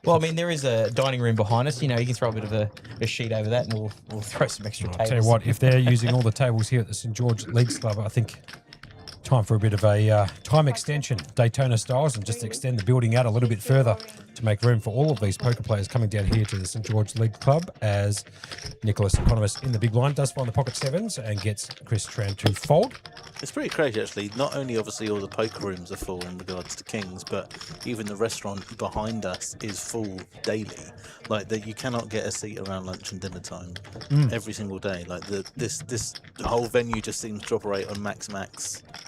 Well, I mean, there is a dining room behind us. You know, you can throw a bit of a sheet over that, and we'll throw some extra I'll tables. tell you what, if they're using all the tables here at the St George Leagues Club, I think time for a bit of a time extension, Daytona styles, and just extend the building out a little bit further to make room for all of these poker players coming down here to the St George League Club, as Nicholas, economist in the big blind, does find the pocket sevens and gets Chris Tran to fold. It's pretty crazy, actually. Not only, obviously, all the poker rooms are full in regards to Kings, but even the restaurant behind us is full daily. Like, that, you cannot get a seat around lunch and dinner time every single day. Like, this whole venue just seems to operate on max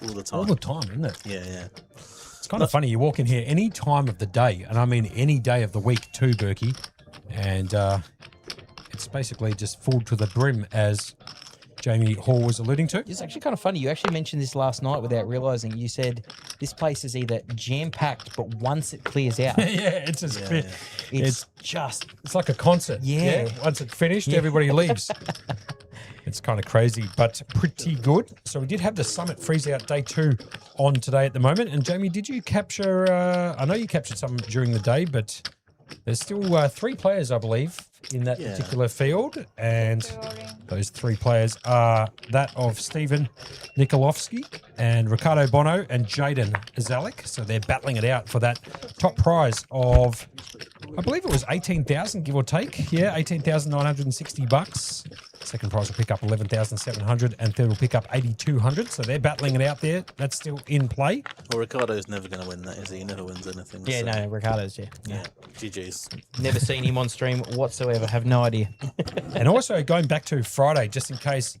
all the time. All the time, isn't it? Yeah, yeah. It's kind of funny. You walk in here any time of the day, and I mean any day of the week too, Berkey, and it's basically just full to the brim, as Jamie Hall was alluding to. It's actually kind of funny. You actually mentioned this last night without realising. You said this place is either jam-packed, but once it clears out, Yeah, it's just it's just... it's like a concert. Yeah. Once it's finished, everybody leaves. It's kind of crazy, but pretty good. So we did have the Summit Freeze Out Day 2 on today at the moment. And Jamie, did you capture, I know you captured some during the day, but there's still 3 players, I believe, in that particular field. And those 3 players are that of Stephen Nikolovsky and Ricardo Bono and Jaden Zalek. So they're battling it out for that top prize of, I believe it was 18,000, give or take. Yeah, 18,960 bucks. Second prize will pick up 11,700, and third will pick up 8,200. So they're battling it out there. That's still in play. Well, Ricardo's never going to win that, is he? He never wins anything. Yeah, so. no, Ricardo's, Yeah, GG's. Never seen him on stream whatsoever. Have no idea. And also going back to Friday, just in case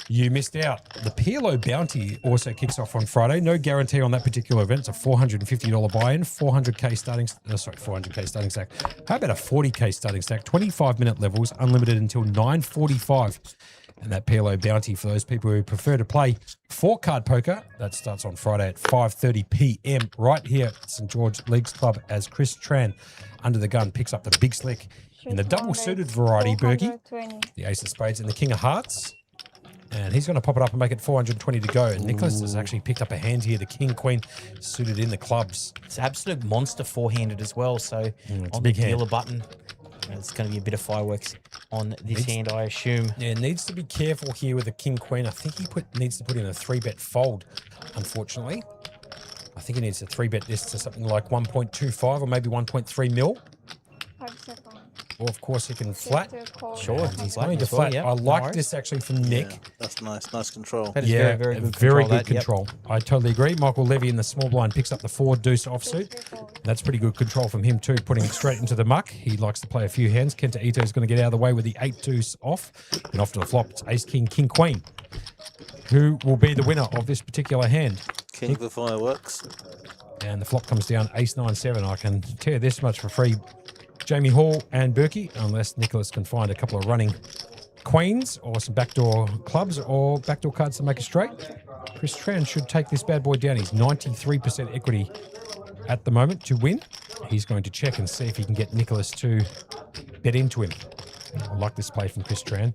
you missed out, the PLO bounty also kicks off on Friday. No guarantee on that particular event. It's a $450 buy-in, 400k starting. 400k starting stack. How about a 40k starting stack? 25-minute levels, unlimited until 9:45. And that PLO bounty for those people who prefer to play 4-card poker, that starts on Friday at 5:30 p.m. right here at St George Leagues Club, as Chris Tran, under the gun, picks up the big slick in the double-suited variety, Berkey, the Ace of Spades and the King of Hearts. And he's going to pop it up and make it 420 to go. And Nicholas has actually picked up a hand here, the King, Queen, suited in the clubs. It's an absolute monster four-handed as well. So it's a on big the hand. dealer button, it's going to be a bit of fireworks on this hand, I assume. Yeah, needs to be careful here with the King, Queen. I think he needs to put in a 3-bet fold, unfortunately. I think he needs to 3-bet this to something like 1.25 or maybe 1.3 mil. 5 seconds. Or, of course, he can flat. Sure, He's going to flat. I like this actually from Nick. Yeah, that's nice. Nice control. That is very, very good very control, good that, yep. control. I totally agree. Michael Levy in the small blind picks up the 4 deuce offsuit. That's pretty good control from him too, putting it straight into the muck. He likes to play a few hands. Kenta Ito is going to get out of the way with the 8 deuce off. And off to the flop, it's Ace King, King Queen. Who will be the winner of this particular hand? King of the fireworks. And the flop comes down Ace 9-7. I can tell you this much for free. Jamie Hall and Berkey, unless Nicholas can find a couple of running queens or some backdoor clubs or backdoor cards to make it straight. Chris Tran should take this bad boy down. He's 93% equity at the moment to win. He's going to check and see if he can get Nicholas to bet into him. I like this play from Chris Tran.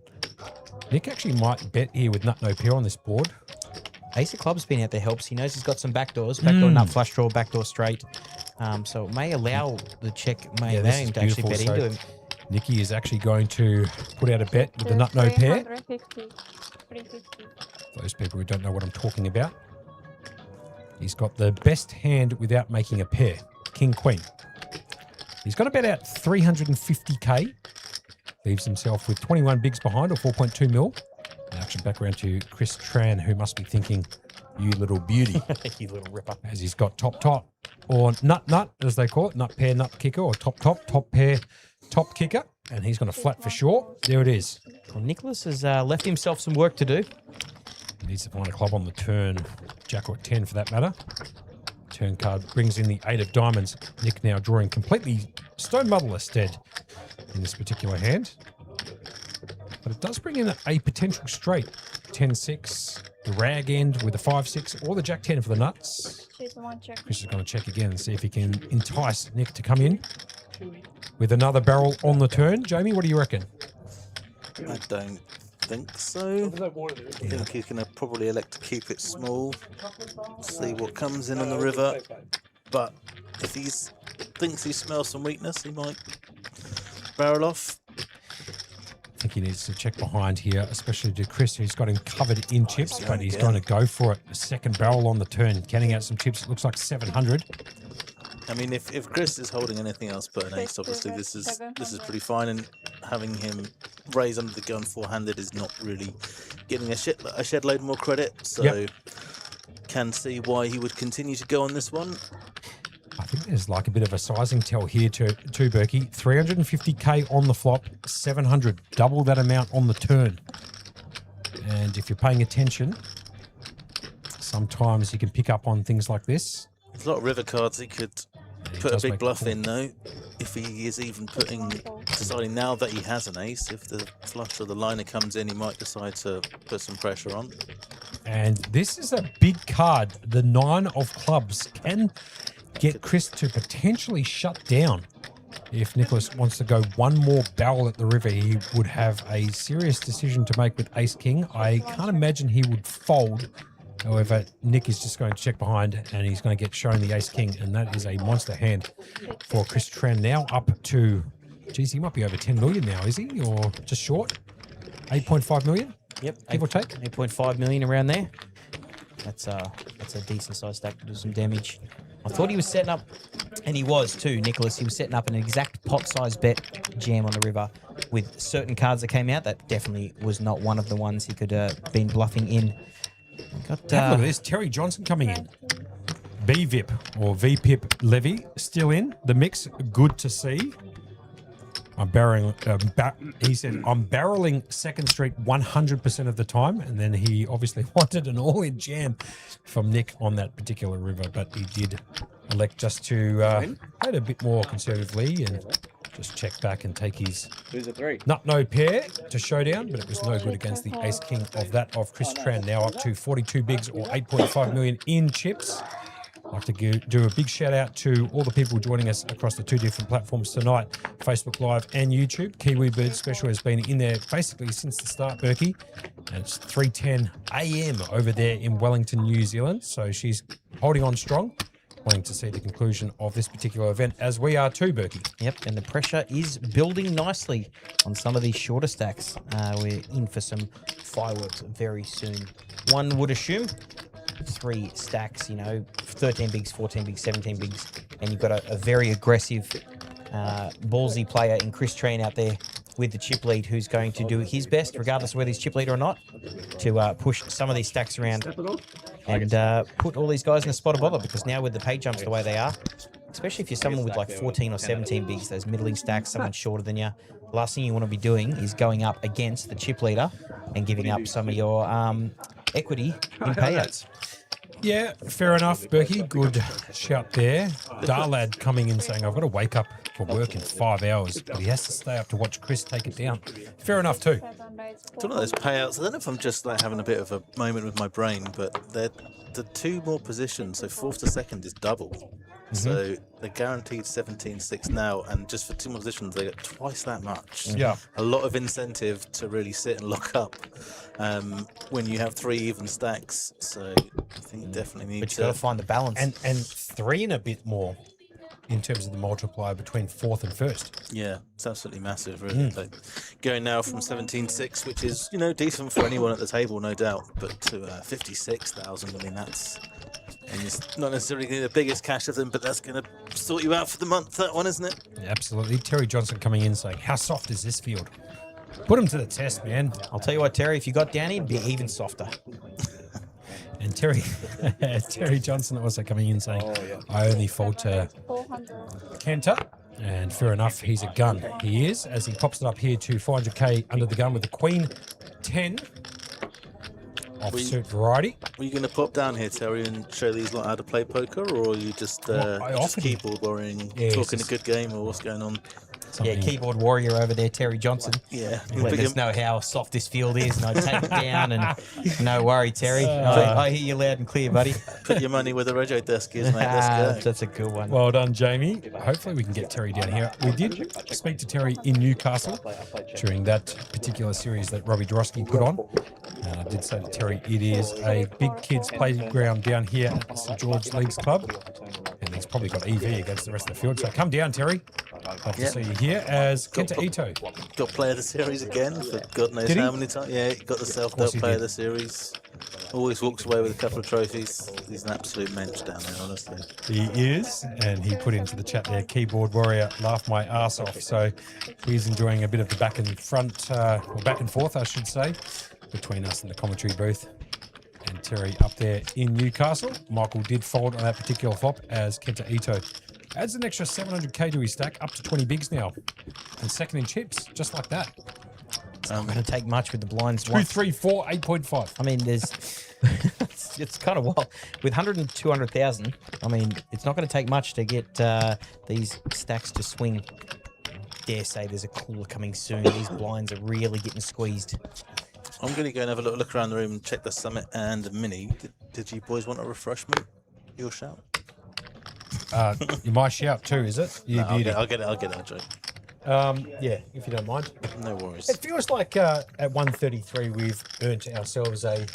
Nick actually might bet here with nut no pair on this board. Ace of Clubs been out there helps. He knows he's got some backdoors. Backdoor nut flush draw, backdoor straight. So it may allow the check, may allow him to actually bet into him. Nicky is actually going to put out a bet with the nut no pair. 350. Those people who don't know what I'm talking about. He's got the best hand without making a pair. King, Queen. He's going to bet out 350k. Leaves himself with 21 bigs behind, or 4.2 mil. And action back around to Chris Tran, who must be thinking, you little beauty. You little ripper. As he's got top, or nut, as they call it. Nut pair, nut kicker, or top pair, top kicker. And he's going to flat for sure. There it is. Well, Nicholas has left himself some work to do. Needs to find a club on the turn. Jack or 10 for that matter. Turn card brings in the 8 of diamonds. Nick now drawing completely stone motherless dead in this particular hand. But it does bring in a potential straight. 10-6, the rag end with the 5-6, or the Jack-10 for the nuts. She's the one check. Chris is going to check again and see if he can entice Nick to come in with another barrel on the turn. Jamie, what do you reckon? I don't think so. I think he's going to probably elect to keep it small, see what comes in on the river. But if he thinks he smells some weakness, he might barrel off. I think he needs to check behind here, especially to Chris, who's got him covered in chips, but he's Yeah. going to go for it. A second barrel on the turn, counting out some chips. It looks like 700. I mean, if Chris is holding anything else but an ace, obviously this is pretty fine, and having him raise under the gun four-handed is not really getting a shed load more credit. So Yep. can see why he would continue to go on this one. I think there's like a bit of a sizing tell here to Berkey. 350k on the flop, 700, double that amount on the turn. And if you're paying attention, sometimes you can pick up on things like this. There's a lot of river cards he could He put a does big make bluff call. in though. If he is even deciding now that he has an ace, if the flush or the liner comes in, he might decide to put some pressure on. And this is a big card. The 9 of clubs can get Chris to potentially shut down. If Nicholas wants to go one more barrel at the river, he would have a serious decision to make with ace-king. I can't imagine he would fold. However, Nick is just going to check behind and he's going to get shown the ace-king, and that is a monster hand for Chris Tran. Now up to, geez, he might be over 10 million now, is he? Or just short? 8.5 million? Yep, Give or take? 8.5 million around there. That's a decent sized stack to do some damage. I thought he was setting up, and he was too, Nicholas. He was setting up an exact pot-sized bet jam on the river with certain cards that came out. That definitely was not one of the ones he could been bluffing in. Got Have a look at this. Terry Johnson coming in. BVIP or VPIP Levy still in the mix. Good to see. I'm barreling. He said, I'm barreling Second Street 100% of the time. And then he obviously wanted an all-in jam from Nick on that particular river. But he did elect just to play it a bit more conservatively and just check back and take his Who's a 3? no pair to showdown. But it was no good against the ace-king of that of Chris Tran. Now up to 42 bigs or 8.5 million in chips. I'd like to do a big shout out to all the people joining us across the 2 different platforms tonight, Facebook Live and YouTube. Kiwi Bird Special has been in there basically since the start, Berkey. And it's 3:10 a.m. over there in Wellington, New Zealand. So she's holding on strong, wanting to see the conclusion of this particular event, as we are too, Berkey. Yep, and the pressure is building nicely on some of these shorter stacks. We're in for some fireworks very soon. One would assume 3 stacks, 13 bigs, 14 bigs, 17 bigs, and you've got a very aggressive, ballsy player in Chris Tran out there with the chip lead, who's going to do his best, regardless of whether he's chip lead or not, to push some of these stacks around and put all these guys in a spot of bother, because now with the pay jumps the way they are, especially if you're someone with like 14 or 17 bigs, those middling stacks, someone shorter than you, the last thing you want to be doing is going up against the chip leader and giving up some of your equity in payouts. Yeah, fair enough, Berkey. Good shout there. Darlad coming in saying, I've got to wake up for work in 5 hours, but he has to stay up to watch Chris take it down. Fair enough too. It's one of those payouts. I don't know if I'm just like having a bit of a moment with my brain, but the 2 more positions, so fourth to second is double. So they're guaranteed 17-6 now, and just for 2 more positions, they get twice that much. Yeah. A lot of incentive to really sit and lock up when you have 3 even stacks. So I think you definitely need But you've got to find the balance. And 3 and a bit more in terms of the multiplier between 4th and 1st. Yeah, it's absolutely massive, really. Like, going now from 17.6, which is, decent for anyone at the table, no doubt, but to 56,000, I mean, that's... And it's not necessarily the biggest cash of them, but that's going to sort you out for the month, that one, isn't it? Absolutely. Terry Johnson coming in saying, how soft is this field? Put him to the test, man. I'll tell you what, Terry, if you got down here, it'd be even softer. And Terry Johnson also coming in saying, I only fold to 400. Kenta. And fair enough, he's a gun. He is, as he pops it up here to 400k under the gun with the Queen 10 offsuit variety. Were you going to pop down here, Terry, and show these lot how to play poker, or are you just, Well, I just offered him. keyboard worrying, Yeah, talking a just- good game, or what's going on? something. keyboard warrior over there, Terry Johnson. Yeah. Letting us know how soft this field is, and I take it down, and no worry, Terry. I hear you loud and clear, buddy. Put your money where the Rego desk is, mate. Let's go. That's a good one. Well done, Jamie. Hopefully we can get Terry down here. We did speak to Terry in Newcastle during that particular series that Robbie Dorosky put on. I did say to Terry, it is a big kids playground down here at the St George Leagues Club. And he's probably got EV against the rest of the field. So come down, Terry. Love to see you here as Kenta Ito. Got player of the series again for God knows how many times. Yeah, got the self-dealt player of the series. Always walks away with a couple of trophies. He's an absolute mensch down there, honestly. He is, and he put into the chat there, keyboard warrior, laugh my ass off. So he's enjoying a bit of the back and front, or back and forth, I should say, between us and the commentary booth. And Terry up there in Newcastle. Michael did fold on that particular flop as Kenta Ito adds an extra 700k to his stack, up to 20 bigs now. And second in chips, just like that. It's not going to take much with the blinds. 2, 3, 4, 8.5. I mean, there's it's kind of wild. With 100 and 200,000, I mean, it's not going to take much to get these stacks to swing. Dare say there's a cooler coming soon. These blinds are really getting squeezed. I'm going to go and have a little look around the room and check the Summit and the Mini. Did you boys want a refreshment? Your shout? My shout too, is it? You No, beauty. I'll get it, Joe. Yeah, if you don't mind. No worries. It feels like at 1:33 we've earned ourselves a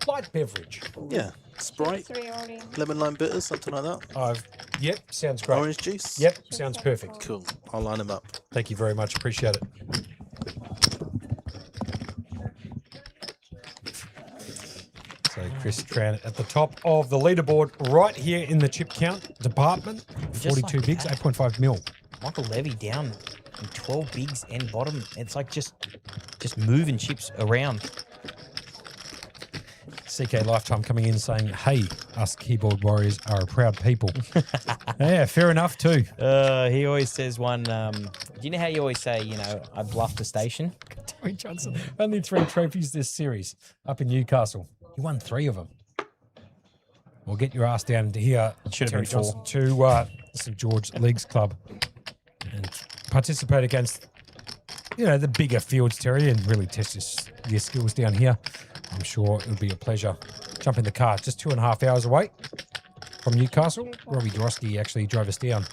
light beverage. Yeah, Sprite, 3 already. lemon lime bitters, something like that. Yep, sounds great. Orange juice. Yep, sounds perfect. Cool. I'll line them up. Thank you very much. Appreciate it. So Chris Tran at the top of the leaderboard right here in the chip count department. Just 42 like bigs, that. 8.5 mil. Michael Levy down in 12 bigs and bottom. It's like just moving chips around. CK Lifetime coming in saying, hey, us keyboard warriors are a proud people. Yeah, fair enough too. He always says one, do you know how you always say, I bluffed the station? Terry Johnson, only 3 trophies this series up in Newcastle. You won 3 of them. Well, get your ass down to here, Should have Terry been 4. Johnson, to St George Leagues Club and participate against, the bigger fields, Terry, and really test your skills down here. I'm sure it'll be a pleasure. Jump in the car, just 2.5 hours away from Newcastle. Robbie Dorosky actually drove us down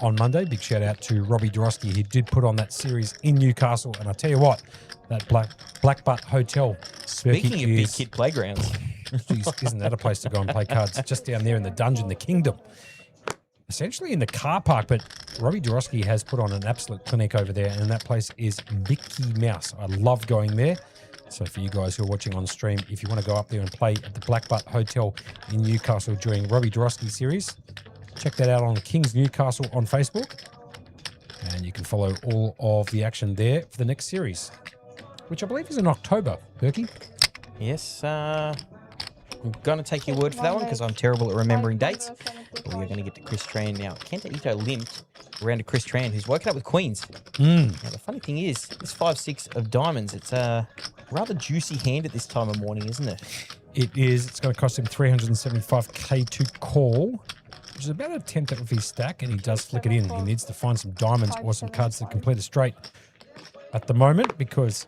on Monday. Big shout out to Robbie Dorosky. He did put on that series in Newcastle, and I tell you what, that Black Butt Hotel. Speaking of big kid playgrounds. Geez, isn't that a place to go and play cards? Just down there in the dungeon, the kingdom. Essentially in the car park, but Robbie Dorosky has put on an absolute clinic over there, and that place is Mickey Mouse. I love going there. So for you guys who are watching on stream, if you want to go up there and play at the Black Butt Hotel in Newcastle during Robbie Dorosky series, check that out on Kings Newcastle on Facebook. And you can follow all of the action there for the next series, which I believe is in October, Berkey. Yes, I'm going to take your word for that one because I'm terrible at remembering dates. We're going to get to Chris Tran now. Kenta Ito limped around to Chris Tran, who's woken up with queens. Now, the funny thing is, this 5-6 of diamonds, it's a rather juicy hand at this time of morning, isn't it? It is. It's going to cost him 375k to call, which is about a tenth of his stack, and he does flick it in. He needs to find some diamonds or some cards to complete a straight at the moment because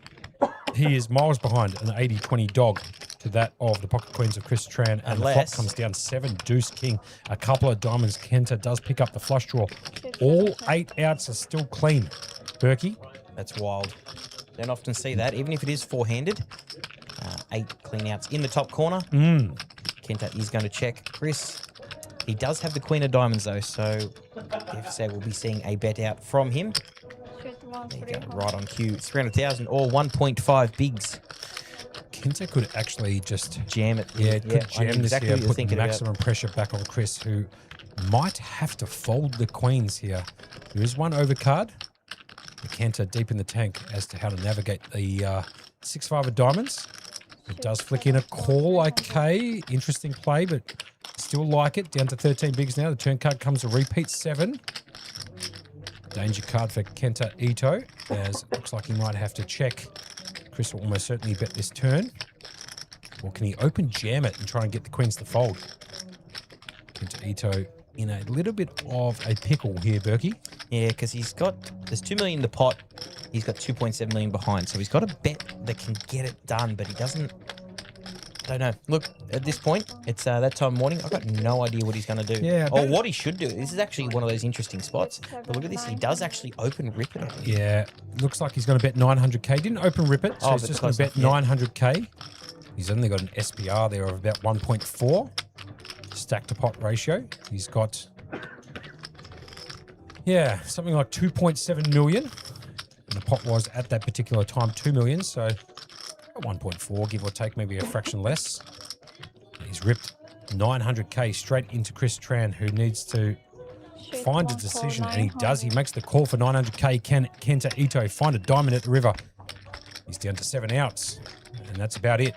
he is miles behind an 80-20 dog to that of the pocket queens of Chris Tran, and the flop comes down 7 deuce king, a couple of diamonds. Kenta does pick up the flush draw. All 8 outs are still clean. Berkey. That's wild. Don't often see that, even if it is 4-handed. 8 clean outs in the top corner. Kenta is going to check. Chris, he does have the queen of diamonds though, so FSA will be seeing a bet out from him. There you go, right on cue. 300,000 or 1.5 bigs. Kenta could actually just jam it. Yeah, could jam this here, put maximum about. pressure back on Chris, who might have to fold the queens here. There is one overcard. Kenta deep in the tank as to how to navigate the 6-5 of diamonds. It does flick in a call, okay. Interesting play, but still like it. Down to 13 bigs now. The turn card comes a repeat 7. Danger card for Kenta Ito, as looks like he might have to check. Chris will almost certainly bet this turn. Or can he open jam it and try and get the queens to fold? Kenta Ito in a little bit of a pickle here, Berkey. Yeah, because there's 2 million in the pot. He's got 2.7 million behind. So he's got a bet that can get it done, but he doesn't. I don't know. Look, at this point, it's that time of morning. I've got no idea what he's going to do. Yeah, or what he should do. This is actually one of those interesting spots. But look at this. He does actually open rip it. Yeah, looks like he's going to bet 900k. Didn't open rip it, so he's but just going to close bet enough, 900k. He's only got an SPR there of about 1.4 stack to pot ratio. He's got, yeah, something like 2.7 million. And the pot was at that particular time 2 million, so 1.4, give or take, maybe a fraction less. He's ripped 900k straight into Chris Tran, who needs to find a decision, and he does. He makes the call for 900k. Can Kenta Ito find a diamond at the river? He's down to 7 outs, and that's about it.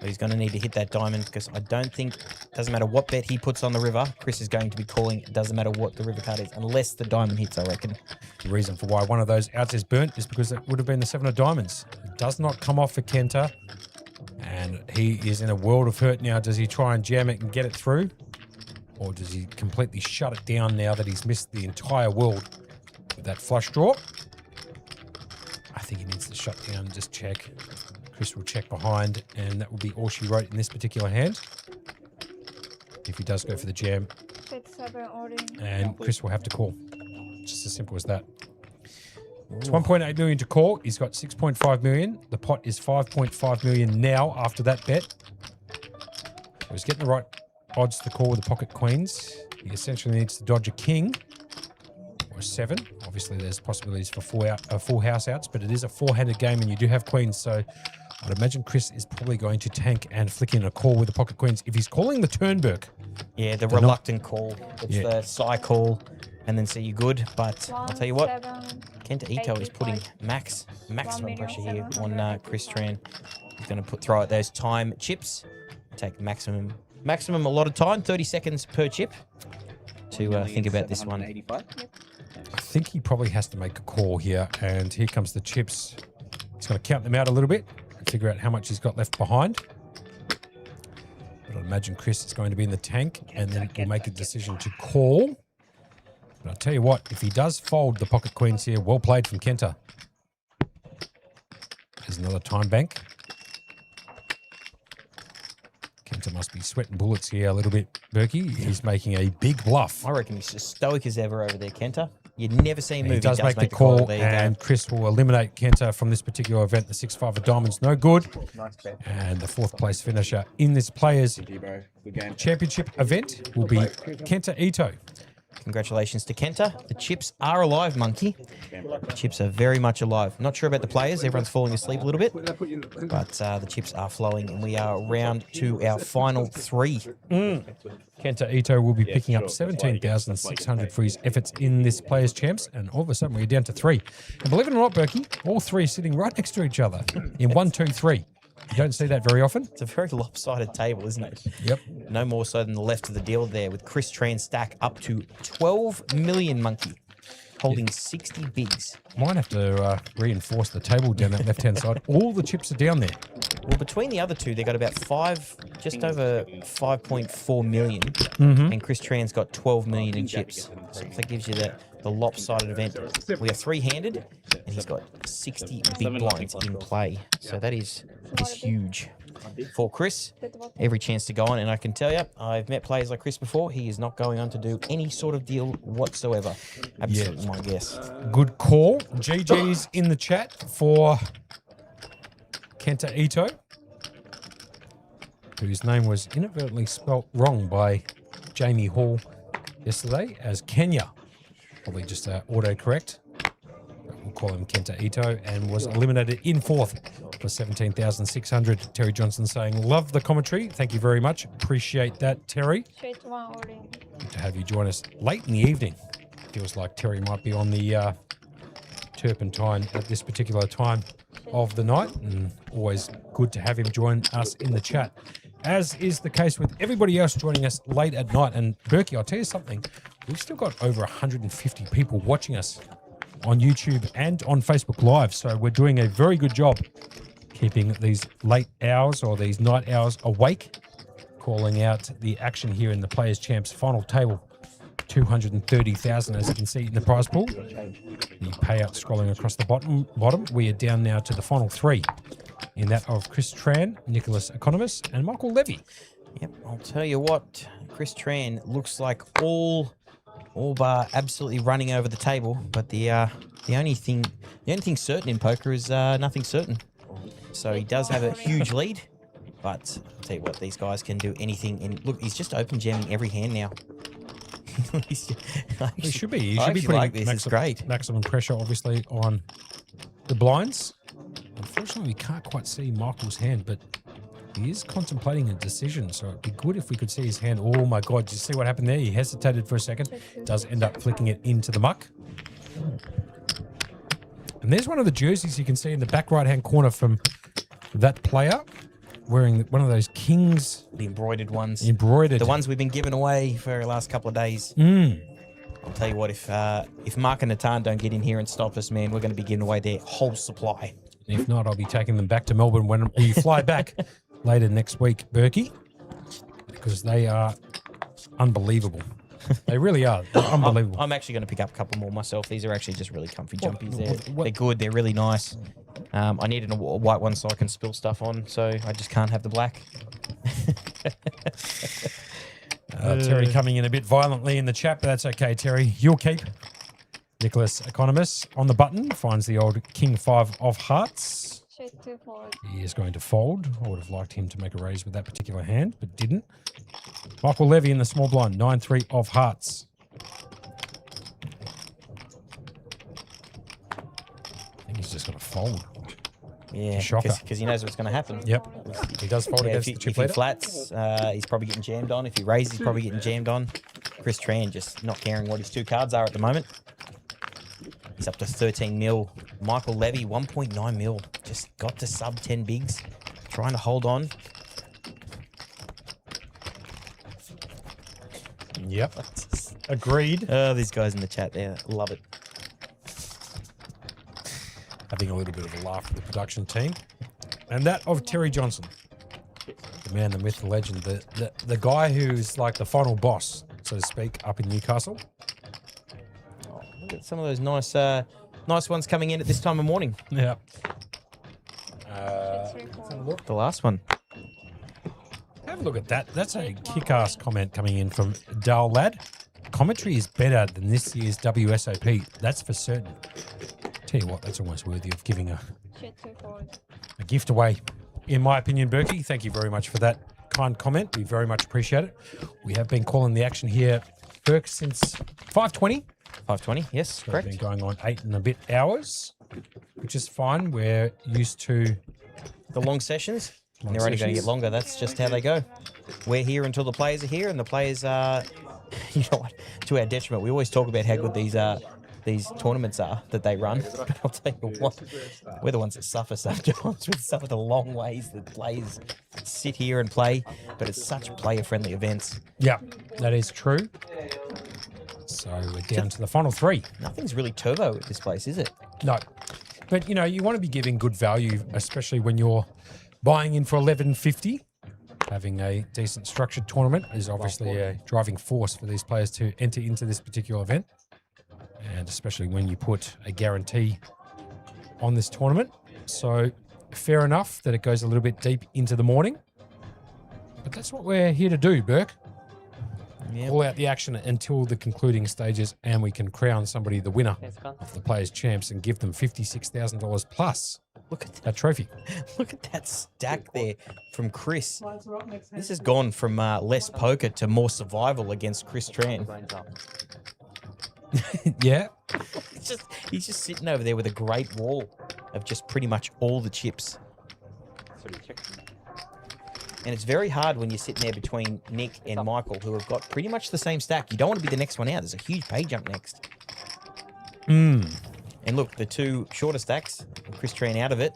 He's going to need to hit that diamond because I don't think, doesn't matter what bet he puts on the river, Chris is going to be calling. It doesn't matter what the river card is, unless the diamond hits, I reckon. The reason for why one of those outs is burnt is because it would have been the 7 of diamonds. It does not come off for Kenta, and he is in a world of hurt now. Does he try and jam it and get it through? Or does he completely shut it down now that he's missed the entire world with that flush draw? I think he needs to shut down and just check. Chris will check behind, and that will be all she wrote in this particular hand. If he does go for the jam, and Chris will have to call. Just as simple as that. It's 1.8 million to call. He's got 6.5 million. The pot is 5.5 million now after that bet. He's getting the right odds to call with the pocket queens. He essentially needs to dodge a king or a 7. Obviously, there's possibilities for full house outs, but it is a 4-handed game, and you do have queens, so I'd imagine Chris is probably going to tank and flick in a call with the pocket queens. If he's calling the Turnberg. Yeah, the reluctant call. It's the side call, and then say you're good. But I'll tell you what, Kenta Ito is putting maximum pressure here on Chris Tran. He's going to throw out those time chips. Take maximum a lot of time, 30 seconds per chip, to think about this one. I think he probably has to make a call here, and here comes the chips. He's going to count them out a little bit and figure out how much he's got left behind. But I imagine Chris is going to be in the tank, and then will make a decision to call. But I'll tell you what, if he does fold the pocket queens here, well played from Kenta. There's another time bank. Kenta must be sweating bullets here a little bit, Berkey. He's making a big bluff. I reckon he's as stoic as ever over there, Kenta. You'd never see him move. He does make the call, and Chris will eliminate Kenta from this particular event. The 6-5 of diamonds, no good. And the 4th place finisher in this Players Championship event will be Kenta Ito. Congratulations to Kenta. The chips are alive, Monkey. The chips are very much alive. Not sure about the players. Everyone's falling asleep a little bit. But the chips are flowing, and we are round to our final 3. Kenta Ito will be picking up 17,600 for his efforts in this Players Champs, and all of a sudden we're down to 3. And believe it or not, Berkey, all 3 sitting right next to each other in 1, 2, 3. You don't see that very often. It's a very lopsided table, isn't it? Yep. No more so than the left of the deal there, with Chris Tran stack up to 12 million, Monkey, holding 60 bigs. Might have to reinforce the table down that left-hand side. All the chips are down there. Well, between the other two, they got about just over 5.4 million, and Chris Tran's got 12 million in chips. So that gives you the lopsided event. We are 3-handed, and he's got 60 big blinds in play. So that is huge for Chris. Every chance to go on, and I can tell you, I've met players like Chris before. He is not going on to do any sort of deal whatsoever. Absolutely my guess. Good call. GG's in the chat for Kenta Ito, whose name was inadvertently spelt wrong by Jamie Hall yesterday as Kenya. Probably just autocorrect. We'll call him Kenta Ito, and was eliminated in 4th for 17,600. Terry Johnson saying, love the commentary. Thank you very much. Appreciate that, Terry. Good to have you join us late in the evening. Feels like Terry might be on the turpentine at this particular time of the night, and always good to have him join us in the chat, as is the case with everybody else joining us late at night. And Berkey, I'll tell you something, we've still got over 150 people watching us on YouTube and on Facebook Live, so we're doing a very good job keeping these late hours or these night hours awake, calling out the action here in the Players Champs final table 230,000 as you can see in the prize pool. The payout scrolling across the bottom. We are down now to the final 3 in that of Chris Tran, Nicholas Economos, and Michael Levy. Yep, I'll tell you what, Chris Tran looks like all bar absolutely running over the table, but the only thing certain in poker is nothing certain. So he does have a huge lead, but I'll tell you what, these guys can do anything. And look, he's just open jamming every hand now. He should be. He I should be actually putting like this. It's great. Maximum pressure, obviously, on the blinds. Unfortunately, we can't quite see Michael's hand, but he is contemplating a decision, so it'd be good if we could see his hand. Oh my God, did you see what happened there? He hesitated for a second, does end up flicking it into the muck. And there's one of the jerseys you can see in the back right-hand corner from that player, wearing one of those Kings. The embroidered ones. Embroidered. The ones we've been giving away for the last couple of days. I'll tell you what, if Mark and Natan don't get in here and stop us, man, we're going to be giving away their whole supply. If not, I'll be taking them back to Melbourne when we fly back later next week, Berkey, because they are unbelievable. They really are. They're unbelievable. I'm actually going to pick up a couple more myself. These are actually just really comfy jumpies. They're good. They're really nice. I needed a white one so I can spill stuff on, so I just can't have the black. Terry coming in a bit violently in the chat, but that's okay, Terry. You'll keep. Nicholas Economos on the button finds the old King 5 of hearts. Straight to fold. He is going to fold. I would have liked him to make a raise with that particular hand, but didn't. Michael Levy in the small blind, 9-3 of hearts. I think he's just going to fold. Yeah, Shocker. because he knows what's going to happen. Yep. He does fold against the chip if he leader. flats, he's probably getting jammed on. If he raises, he's probably getting jammed on. Chris Tran just not caring what his 2 cards are at the moment. He's up to 13 mil. Michael Levy, 1.9 mil. Just got to sub 10 bigs. Trying to hold on. Yep. Agreed. Oh, these guys in the chat there. Love it. Having a little bit of a laugh with the production team. And that of Terry Johnson. The man, the myth, the legend. The guy who's like the final boss, so to speak, up in Newcastle. Oh, look at some of those nice ones coming in at this time of morning. Yeah. The last one. Have a look at that. That's a kick-ass comment coming in from Dal Lad. Commentary is better than this year's WSOP. That's for certain. Tell you what, that's almost worthy of giving a gift away. In my opinion, Berkey, thank you very much for that kind comment. We very much appreciate it. We have been calling the action here, Burke, since 5:20. 5:20, yes, So correct. We've been going on 8 and a bit hours, which is fine. We're used to the long sessions. Long They're only going to sessions. get longer. That's just how they go. We're here until the players are here, and the players are, you know what, to our detriment. We always talk about how good these tournaments are that they run. But I'll tell you what, we're the ones that suffer sometimes with some of the long ways that players sit here and play. But it's such player-friendly events. Yeah, that is true. So we're down to the final 3. Nothing's really turbo at this place, is it? No. But, you know, you want to be giving good value, especially when you're buying in for $11.50. Having a decent structured tournament is obviously a driving force for these players to enter into this particular event. And especially when you put a guarantee on this tournament. So fair enough that it goes a little bit deep into the morning. But that's what we're here to do, Burke. Yep. All out the action until the concluding stages, and we can crown somebody the winner of the Players' Champs and give them $56,000 plus. Look at that trophy. Look at that stack there from Chris. This has gone from less poker to more survival against Chris Tran. Yeah. He's just sitting over there with a great wall of just pretty much all the chips. And it's very hard when you're sitting there between Nick and Michael, who have got pretty much the same stack. You don't want to be the next one out. There's a huge pay jump next. And look, the 2 shorter stacks, Chris Tran out of it,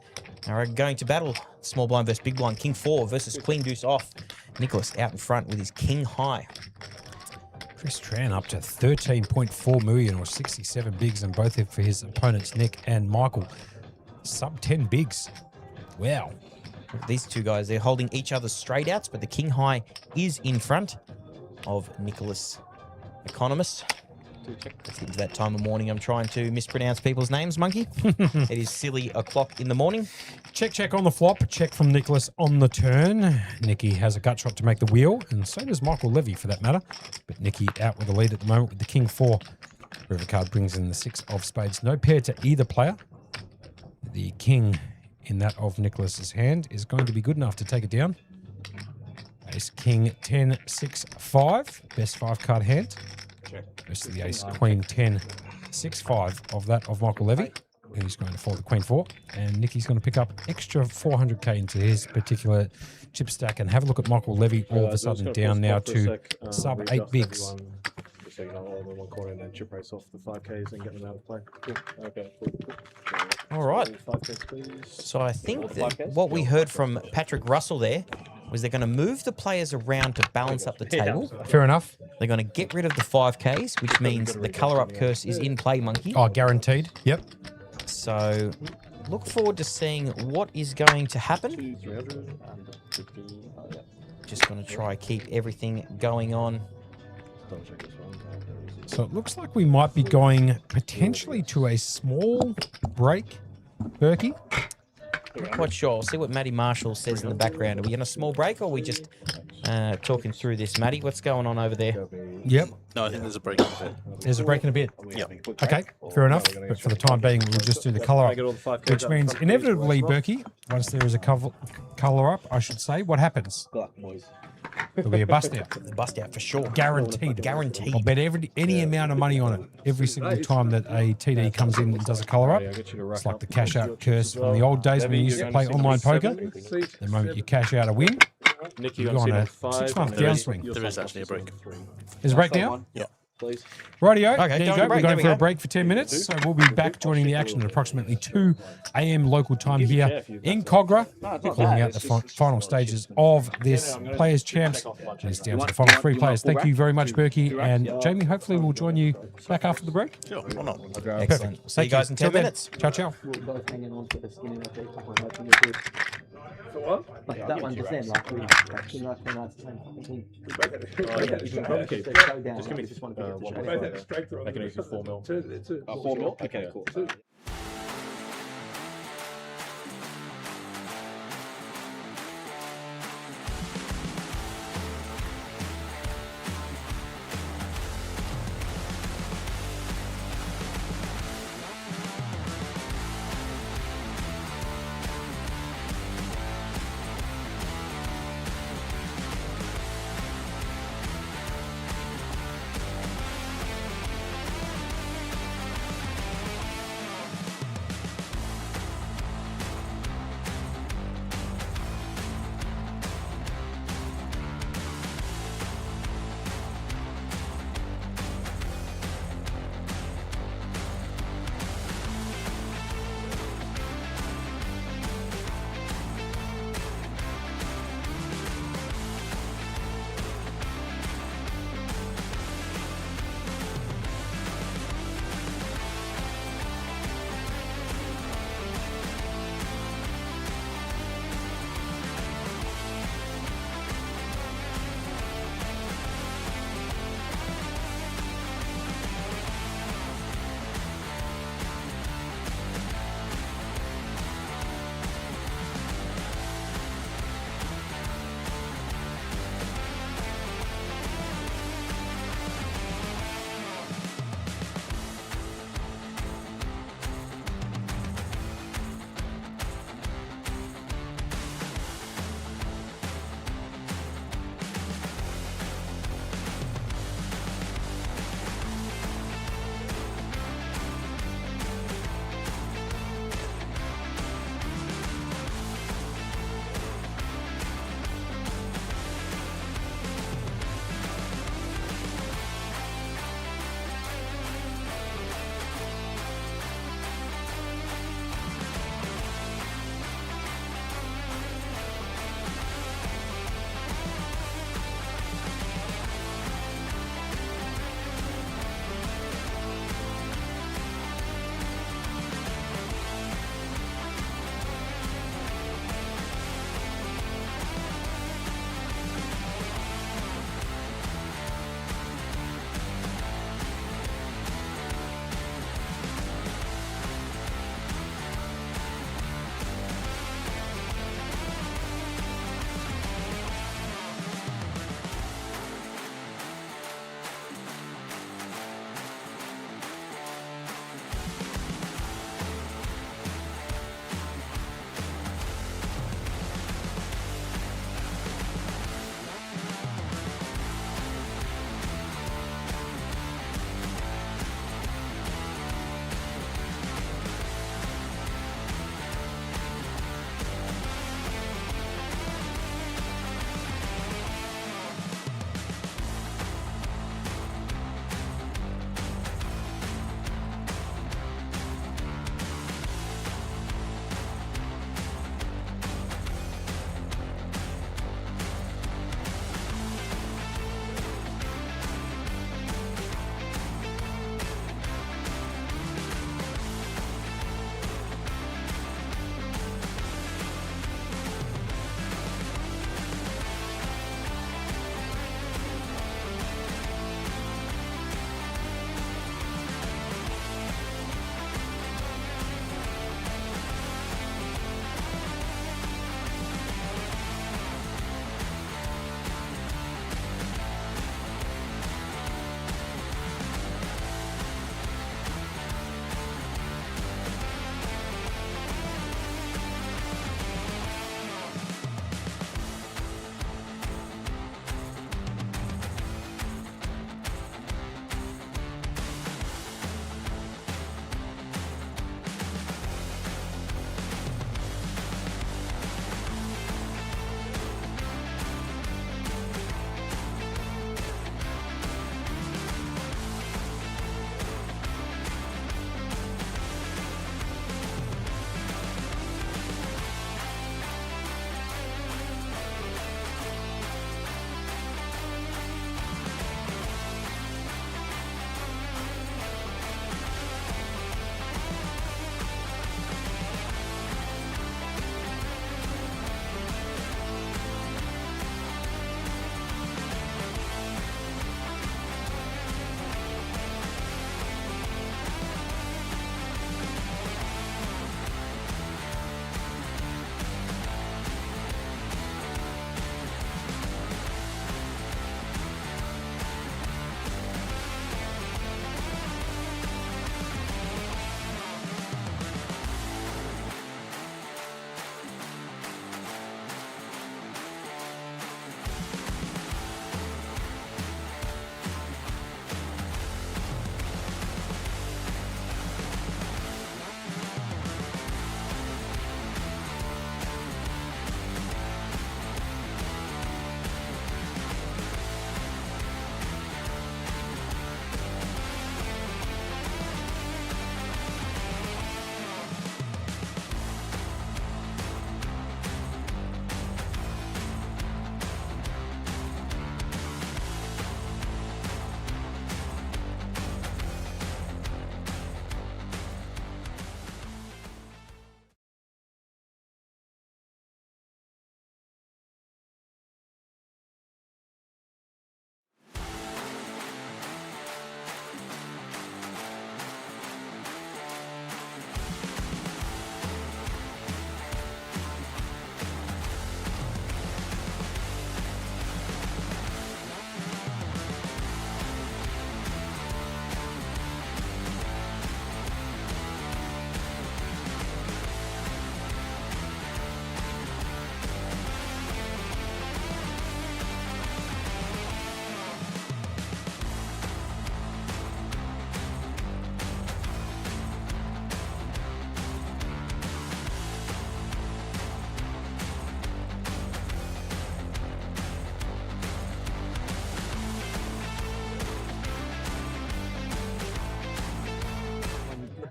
are going to battle small blind versus big blind. King 4 versus Queen Deuce off. Nicholas out in front with his King high. Chris Tran up to 13.4 million or 67 bigs, and both for his opponents, Nick and Michael. Sub 10 bigs. Wow. These 2 guys, they're holding each other's straight outs, but the King high is in front of Nicholas. economist. It's that time of morning I'm trying to mispronounce people's names, Monkey. It is silly o'clock in the morning. Check on the flop. Check from Nicholas on the turn. Nicky has a gut shot to make the wheel, and so does Michael Levy for that matter. But Nicky out with the lead at the moment with the king 4. River card brings in the 6 of spades. No pair to either player. The king in that of Nicholas's hand is going to be good enough to take it down. Ace, king, 10, 6, 5. Best 5-card hand. Versus the ace, queen, 10, 6, 5 of that of Michael Levy. He's going to fold the queen 4. And Nicky's going to pick up extra 400k into his particular chip stack. And have a look at Michael Levy all of a sudden down now to sub 8 bigs. So you know, all in one corner and then chip race off the 5Ks and get them out of play. Cool. Okay. All right. 5Ks, please. So I think that what we heard from Patrick Russell there was they're going to move the players around to balance up the table. Fair enough. They're going to get rid of the 5Ks, which means the color-up curse is in play, Monkey. Oh, guaranteed. Yep. So look forward to seeing what is going to happen. 300 and 50. Just going to try keep everything going on. Double check this one. So it looks like we might be going potentially to a small break, Berkey. Not quite sure. I'll see what Matty Marshall says in the background. Are we in a small break or are we just talking through this? Matty, what's going on over there? Yep. No, I think there's a break in a bit. There's a break in a bit. Yep. Okay, fair enough. But for the time being, we'll just do the colour up. Which means inevitably, Berkey, once there is a colour up, I should say, what happens? There'll be a bust out. The bust out for sure. Guaranteed. Guaranteed. I'll bet any amount of money on it every single time that a TD comes in and does a colour up. It's like the cash out curse from the old days when you used to play online poker. The moment you cash out a win, you're on a 6-month downswing. There is actually a break. Is a break now? Yeah. Please. Rightio, Okay, there you going go. to break, We're going there we for a go. break for 10 minutes, so we'll be back joining the action at approximately 2 a.m. local time here in Cogra, calling out the final stages of this Players Champs. And it's down to the final 3 players. Thank you very much, Berkey. And Jamie, hopefully we'll join you back after the break. Sure, why not? Excellent. See you guys in 10 minutes. Ciao, ciao. We're both hanging on to the skin in the face. Like that one just then, like we like when I was playing fucking team. Just give me just want to Make it easy 4 mil. 4 mil? Okay, cool.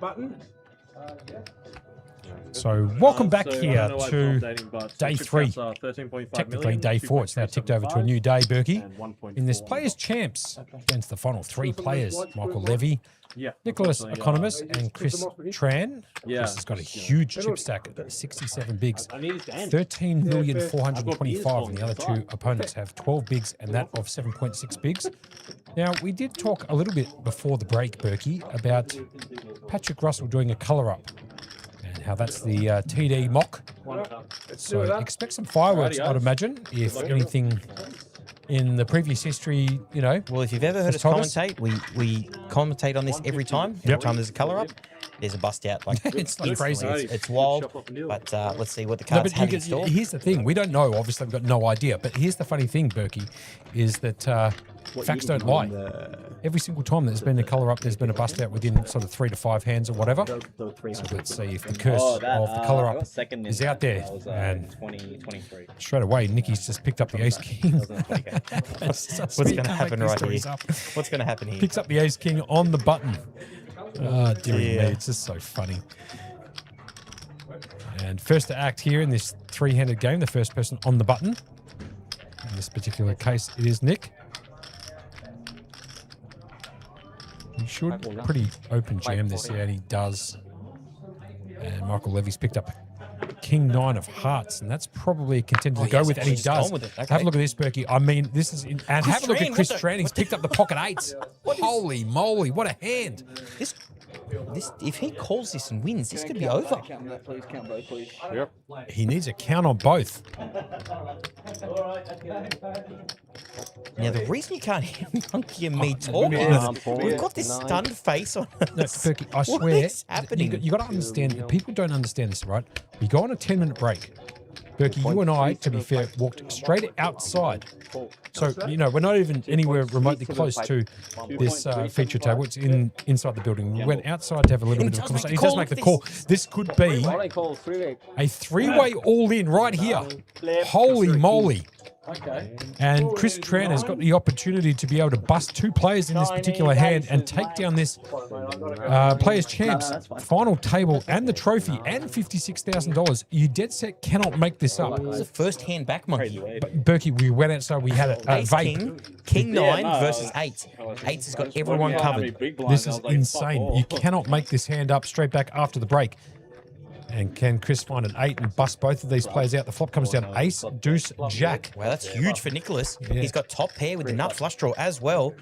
button. So welcome back So, I here don't know why it's to not updating, but day chip 3. counts are 13.5 Technically million, day 4. It's now ticked over to a new day, Berkey. and 1.4 In this Players Champs against the final 3 players, Michael Levy, Yeah, Nicholas unfortunately, Economist, and Chris Tran. Yeah. Chris has got a huge chip stack, 67 bigs, I need his hand. 13,425, and the other 2 opponents have 12 bigs and that of 7.6 bigs. Now, we did talk a little bit before the break, Berkey, about Patrick Russell doing a colour up and how that's the TD mock. So expect some fireworks, I'd imagine, if anything in the previous history, you know. Well, if you've ever heard us commentate, we commentate on this every time. Every time there's a colour up, there's a bust out. Like It's like crazy. It's wild. But let's see what the cards have in store. Here's the thing. We don't know. Obviously, we've got no idea. But here's the funny thing, Berkey, is that facts don't lie. Every single time there's been a colour up, there's been a bust out within sort of 3 to 5 hands or whatever. So let's see if the curse of the colour up is out there. And 2023. straight away, Nicky's just picked up the ace king. What's going to happen right here? What's going to happen here? Picks up the ace king on the button. Oh, dear me, it's just so funny. And first to act here in this 3-handed game, the first person on the button. In this particular case, it is Nick. He should pretty open jam this here, and he does. And Michael Levy's picked up King 9 of hearts, and that's probably a contender to go with, and he does. Have a look at this, Berkey. I mean, this is... and have a look at Chris Tran. He's picked up the pocket 8s. Holy moly, what a hand. This, if he calls this and wins, this could be over. Yep. He needs a count on both. Now, the reason you can't hear Monkey and me talk is we've got this stunned face on us. No, Berkey, I What swear, is happening? you got to understand, people don't understand this, right? We go on a 10-minute break. Berkey, you and I, to be fair, walked straight outside. So, you know, we're not even anywhere remotely close to this feature table. It's inside the building. We went outside to have a little bit of a conversation. He does make the call. This could be a 3-way all-in right here. Holy moly. Okay. And Chris Tran has got the opportunity to be able to bust 2 players in this particular hand and take down this Players Champs final table and the trophy and $56,000. You dead set cannot make this up. This is a first hand back, Monkey. But Berkey, we went outside, we had a Ace vape. King 9 versus 8. 8's has got everyone covered. This is insane. You cannot make this hand up straight back after the break. And can Chris find an 8 and bust both of these players out? The flop comes down ace, deuce, jack. Wow, that's huge for Nicholas. Yeah. He's got top pair with the nut flush draw as well.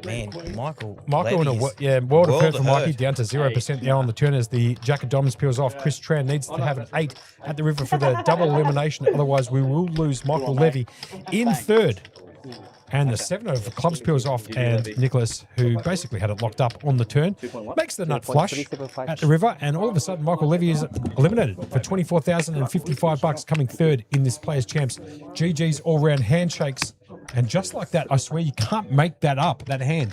Man, Michael in a Levy's world of hurt for of Mikey, hurt. down to 0% now on the turn as the Jack of Diamonds peels off. Chris Tran needs to have an 8 at the river for the double elimination. Otherwise, we will lose Michael Levy in third. And the 7 of clubs peels off, and Nicholas, who basically had it locked up on the turn, makes the nut flush at the river, and all of a sudden Michael Levy is eliminated for $24,055, coming third in this Players Champs. GG's all-round handshakes, and just like that, I swear you can't make that up, that hand.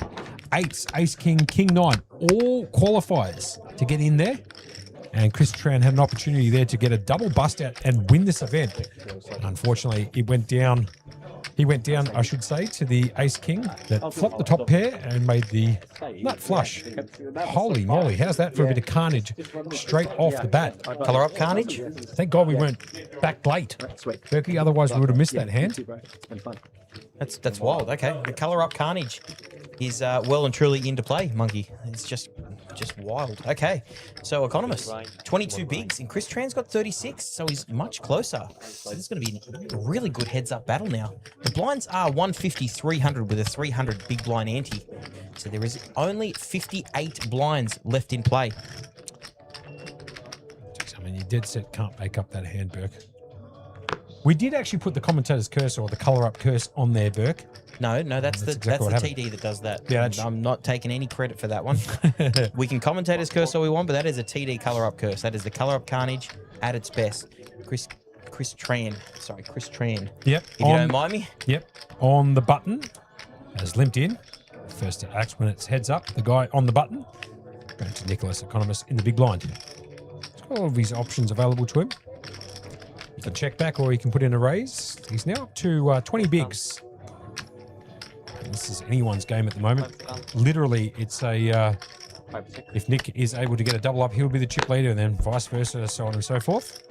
8s, ace, king, king 9, all qualifiers to get in there. And Chris Tran had an opportunity there to get a double bust out and win this event. Unfortunately, it went down. He went down, I should say, to the ace-king that flopped the top pair and made the nut flush. Holy moly, how's that for a bit of carnage straight off the bat? Colour up carnage. Thank God we weren't back late, Berkey, otherwise we would have missed that hand. That's wild. Okay, the colour up carnage is well and truly into play, Monkey. It's just wild. Okay, so Economist, 22 bigs, and Chris Tran's got 36, so he's much closer. So this is going to be a really good heads-up battle now. The blinds are 150, 300 with a 300 big blind ante. So there is only 58 blinds left in play. I mean, you dead set can't make up that hand, Burke. We did actually put the commentator's curse or the colour-up curse on there, Burke. No, that's the TD that does that. Yeah, I'm not taking any credit for that one. We can commentator's curse all we want, but that is a TD colour-up curse. That is the colour-up carnage at its best. Chris Tran. Yep. If you don't mind me. Yep. On the button, has limped in. First to act when it's heads up. The guy on the button. Going to Nicholas Economist in the big blind. He's got all of his options available to him. He can check back or he can put in a raise. He's now up to 20 bigs. And this is anyone's game at the moment. Literally, it's a If Nick is able to get a double up, he'll be the chip leader, and then vice versa, so on and so forth.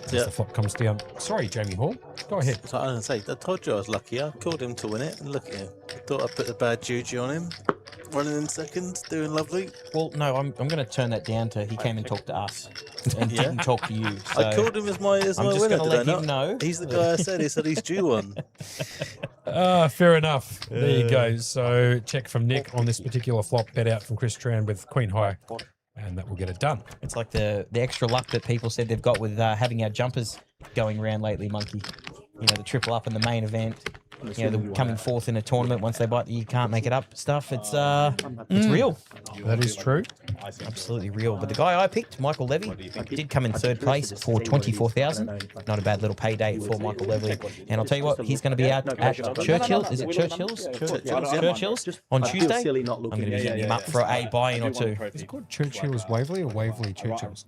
As the flop comes down. Sorry, Jamie Hall. Go ahead. So I was going to say, I told you I was lucky. I called him to win it, and look at him. I thought I'd put the bad juju on him. Running in second, doing lovely. Well, no, I'm going to turn that down to he came and talked to us and didn't talk to you. So I called him as my I'm just winner. going to Did I let not? him know. He's the guy I said. He said he's due one. Fair enough. There you go. So check from Nick on this particular flop, bet out from Chris Tran with Queen High, and that will get it done. It's like the extra luck that people said they've got with having our jumpers going around lately, Monkey. You know, the triple up in the main event. You know, the coming fourth in a tournament once they bite the you can't make it up stuff. It's real. That is true. Absolutely real. But the guy I picked, Michael Levy, did come in third place for 24,000. Not a bad little payday for Michael Levy. And I'll tell you what, he's going to be out at Churchill. Is it Churchill's? Churchill's on Tuesday. I'm going to be hitting him up for a buy-in or two. Is it called Churchill's Waverley or Waverley Churchill's?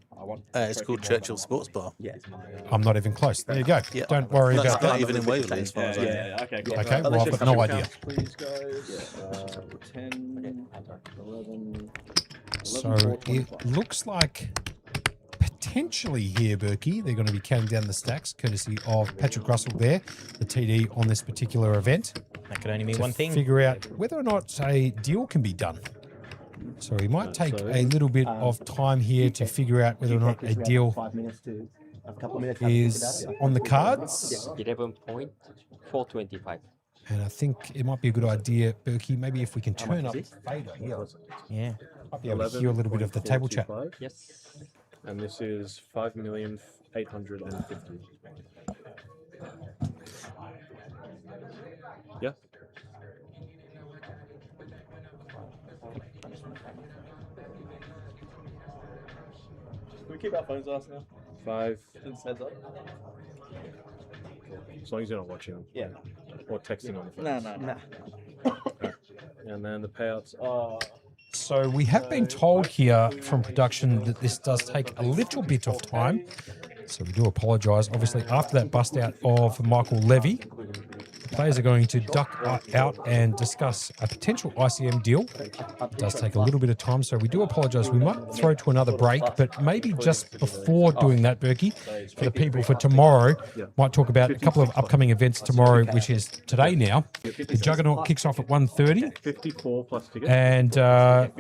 It's called Churchill Sports Bar. Yeah. I'm not even close. There you go. Yeah. Don't worry No, about it's not that. even in Waverley as far as I know. Yeah, okay, cool. Okay, well, I've got no idea. Please, guys. 10, 11, So it looks like potentially here, Berkey, they're going to be counting down the stacks, courtesy of Patrick Russell there, the TD on this particular event. That could only mean to one thing. Figure out whether or not a deal can be done. So we might take a little bit of time here to figure out whether or not a deal 5 minutes to a couple of minutes is on the cards. 11.425. And I think it might be a good idea, Berkey, maybe if we can turn up fader here. Yeah. Might be able to hear a little bit of the table chat. Yes. And this is 5,850,000. Yeah. Can we keep our phones on us now? 5. Since heads up. As long as you're not watching them. Yeah. Or texting on the phone. No. And then the payouts are. So we have been told here from production that this does take a little bit of time. So we do apologise. Obviously, after that bust out of Michael Levy, the players are going to duck out and discuss a potential ICM deal. It does take a little bit of time, so we do apologise. We might throw to another break, but maybe just before doing that, Berkey, for the people for tomorrow, might talk about a couple of upcoming events tomorrow, which is today now. The Juggernaut kicks off at 1:30. 54 plus tickets. And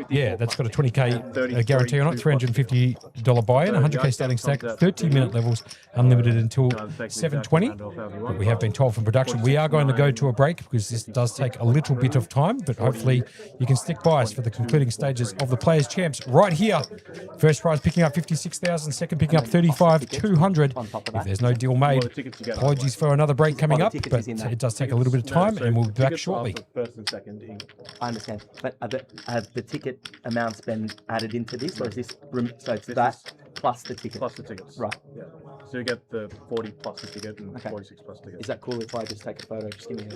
yeah, that's got a 20k guarantee on it, $350 buy-in, 100k starting stack, 30-minute levels, unlimited until 7:20. But we have been told from production we are going to go to a break because this does take a little bit of time, but hopefully you can stick by us for the concluding stages of the Players Champs right here. First prize picking up 56,000, second picking up 35,200. If there's no deal made, apologies for another break coming up, but it does take a little bit of time and we'll be back shortly. First and second. I understand, but have the ticket amounts been added into this, or is this so it's that plus the ticket? Plus the tickets. Right. Yeah. So you get the 40 plus the ticket and 46 plus ticket. Is that cool if I just take a photo? Just give me a...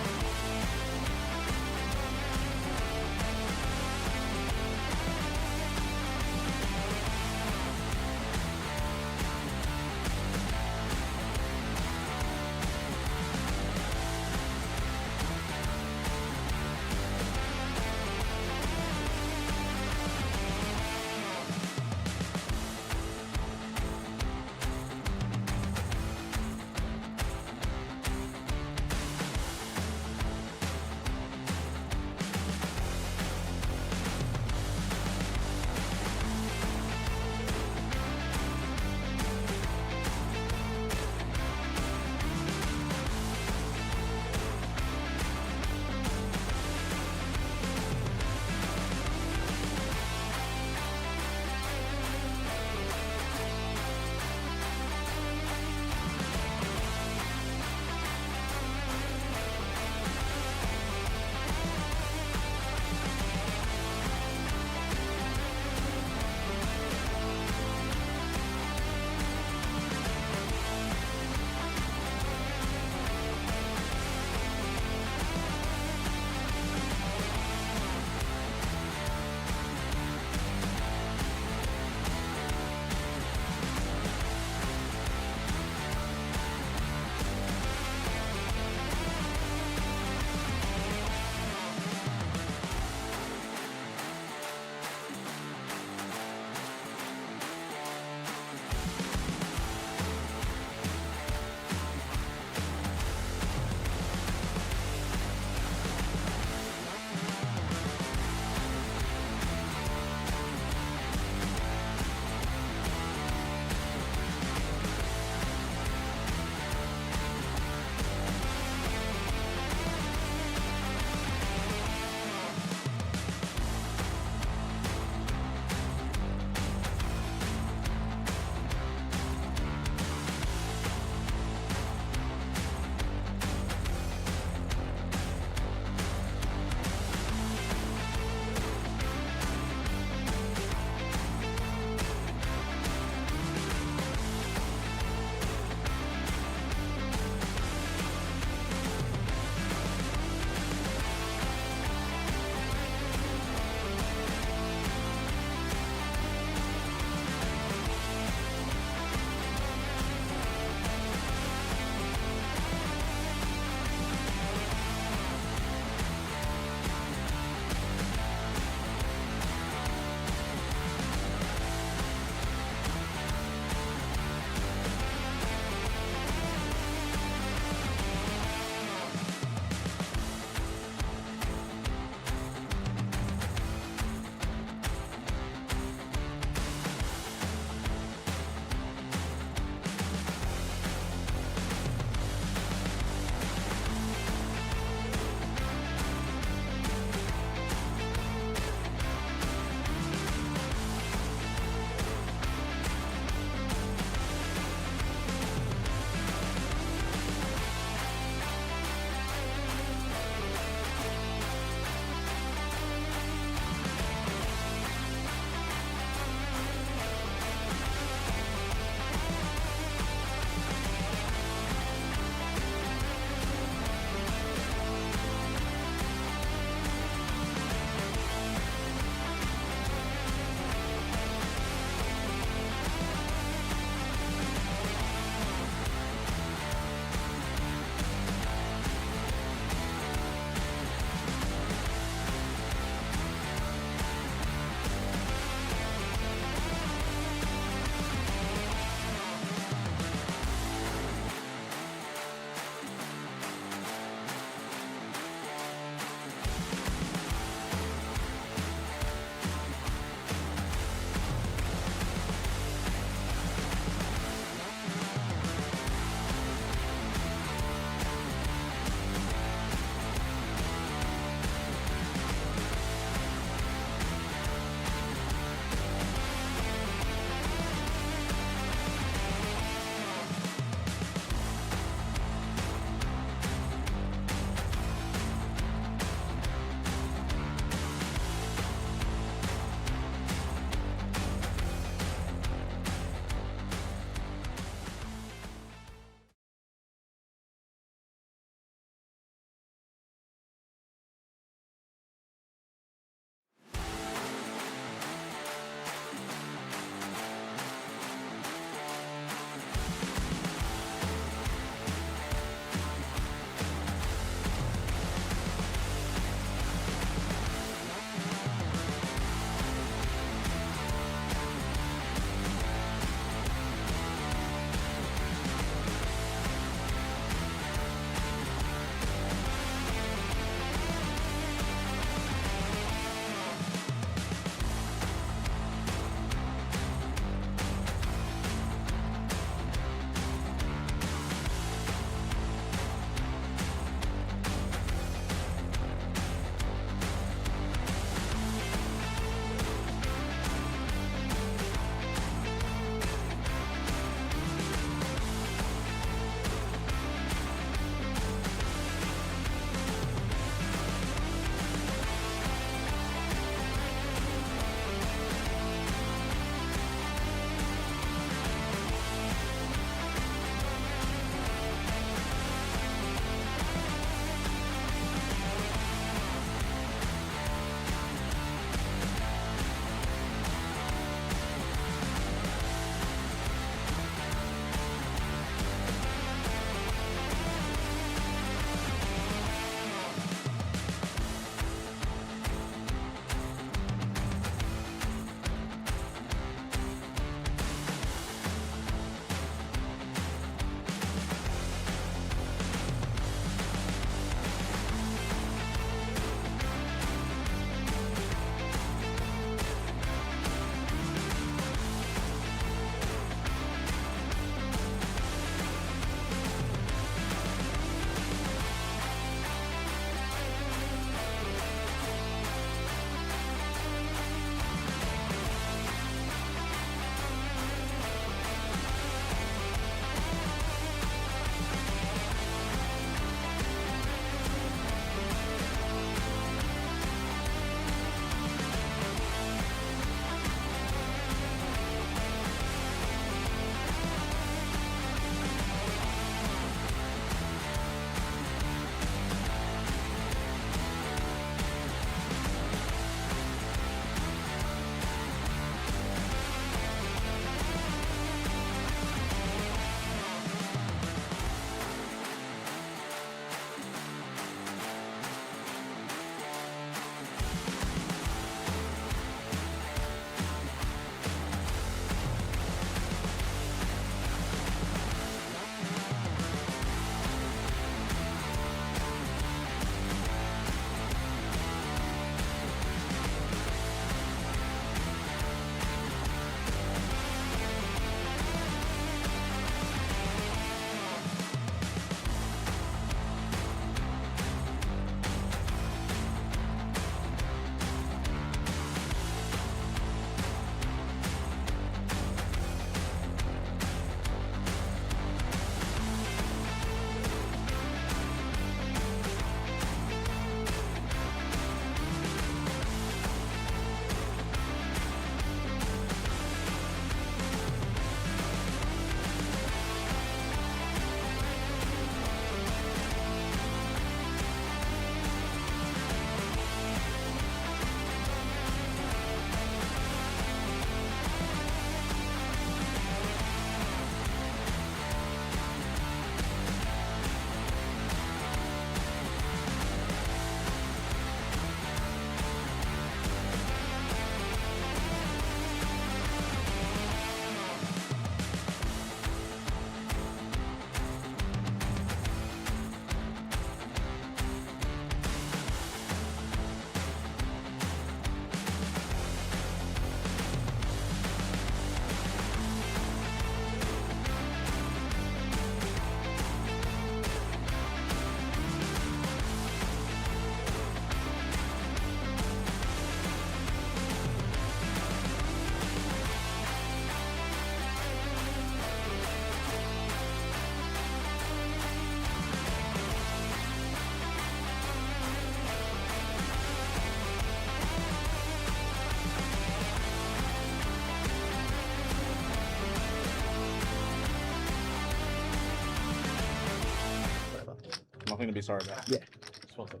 nothing to be sorry about. Yeah. Just one thing.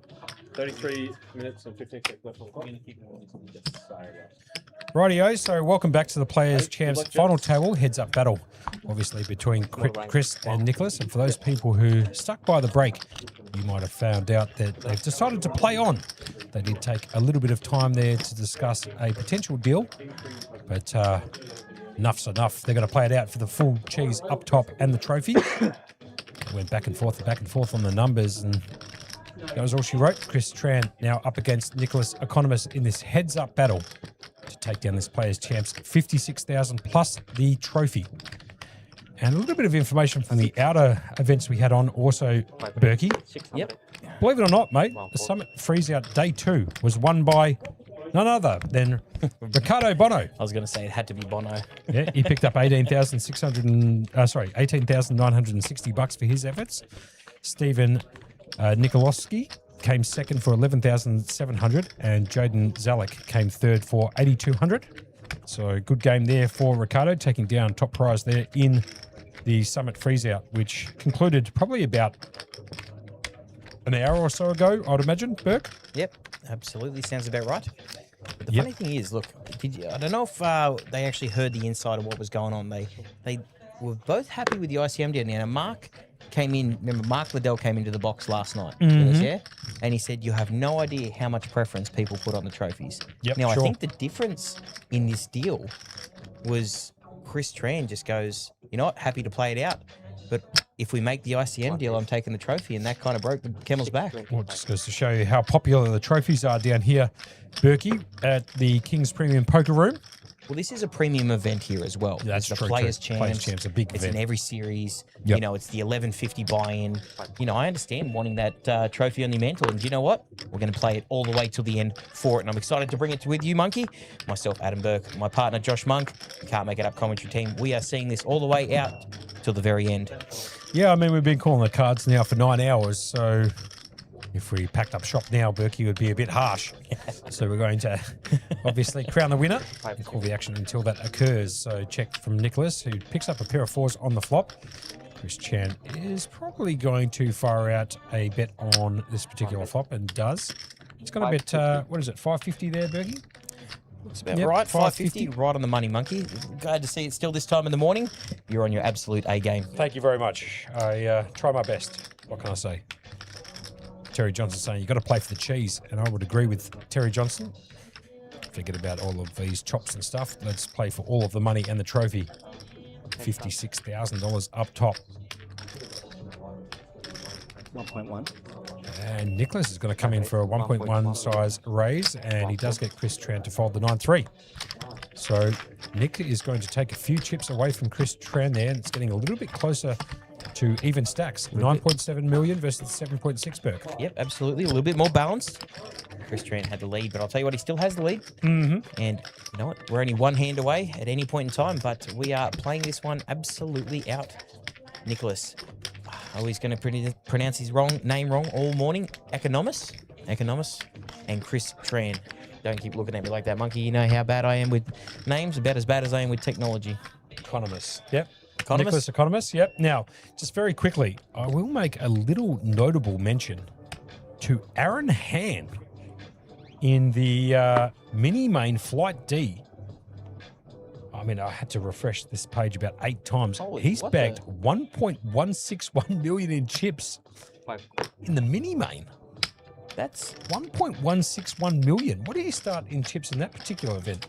33 minutes and 15 seconds left on the clock. Sorry about Rightio, so welcome back to the Players' Hey, good Champs luck, final gents. table heads-up battle, obviously between Chris and Nicholas. And for those people who stuck by the break, you might have found out that they've decided to play on. They did take a little bit of time there to discuss a potential deal, but enough's enough. They're going to play it out for the full cheese up top and the trophy. It went back and forth on the numbers, and that was all she wrote. Chris Tran now up against Nicholas Economist in this heads-up battle to take down this Players' Champs 56,000 plus the trophy. And a little bit of information from the outer events we had on also, Berkey. Yep. Believe it or not, mate, the Summit Freeze-Out Day 2 was won by none other than Ricardo Bono. I was going to say it had to be Bono. Yeah, he picked up $18,960 for his efforts. Stephen Nikolowski came second for 11,700, and Jaden Zalek came third for 8,200. So good game there for Ricardo, taking down top prize there in the Summit Freeze-Out, which concluded probably about an hour or so ago, I'd imagine, Burke. Yep, absolutely. Sounds about right. But the Yep. funny thing is, look, I don't know if they actually heard the inside of what was going on. They were both happy with the ICM deal. Now, Mark came in, remember, Mark Liddell came into the box last night, yeah? And he said, you have no idea how much preference people put on the trophies. Yep, now, sure. I think the difference in this deal was Chris Tran just goes, you know what, happy to play it out. But if we make the ICM deal, I'm taking the trophy, and that kind of broke the camel's back. Well, it just goes to show you how popular the trophies are down here, Berkey, at the King's Premium Poker Room. Well, this is a premium event here as well. That's it's true, the Players' true. Champs. Players' Champs, a big It's event. in every series. Yep. You know, it's the 1150 buy-in. You know, I understand wanting that trophy on your mantle. And do you know what? We're going to play it all the way till the end for it. And I'm excited to bring it with you, Monkey. Myself, Adam Burke, my partner, Josh Monk. Can't Make It Up commentary team. We are seeing this all the way out till the very end. Yeah, I mean, we've been calling the cards now for 9 hours, so if we packed up shop now, Berkey would be a bit harsh. So we're going to obviously crown the winner and call the action until that occurs. So check from Nicholas, who picks up a pair of fours on the flop. Chris Chan is probably going to fire out a bet on this particular flop, and does. It's going to bet, what is it, 550 there, Berkey? It's about Yep, right, 550. 550, right on the money, Monkey. Glad to see it still this time in the morning. You're on your absolute A game. Thank you very much. I try my best. What can I say? Terry Johnson saying, you've got to play for the cheese. And I would agree with Terry Johnson. Forget about all of these chops and stuff. Let's play for all of the money and the trophy. $56,000 up top. 1.1. And Nicholas is going to come in for a 1.1 size raise, and he does get Chris Tran to fold the 9-3. So Nick is going to take a few chips away from Chris Tran there, and it's getting a little bit closer to even stacks. 9.7 million versus 7.6 Burke. Yep, absolutely. A little bit more balanced. Chris Tran had the lead, but I'll tell you what, he still has the lead. Mm-hmm. And you know what? We're only one hand away at any point in time, but we are playing this one absolutely out. Nicholas. Oh, he's going to pronounce his name wrong all morning. Economist, and Chris Tran. Don't keep looking at me like that, Monkey. You know how bad I am with names, about as bad as I am with technology. Economist. Yep. Economist? Nicholas Economist. Yep. Now, just very quickly, I will make a little notable mention to Aaron Han in the mini main Flight D. I mean, I had to refresh this page about 8 times. Holy, He's what bagged the- 1.161 million in chips in the mini main. That's 1.161 million. What do you start in chips in that particular event?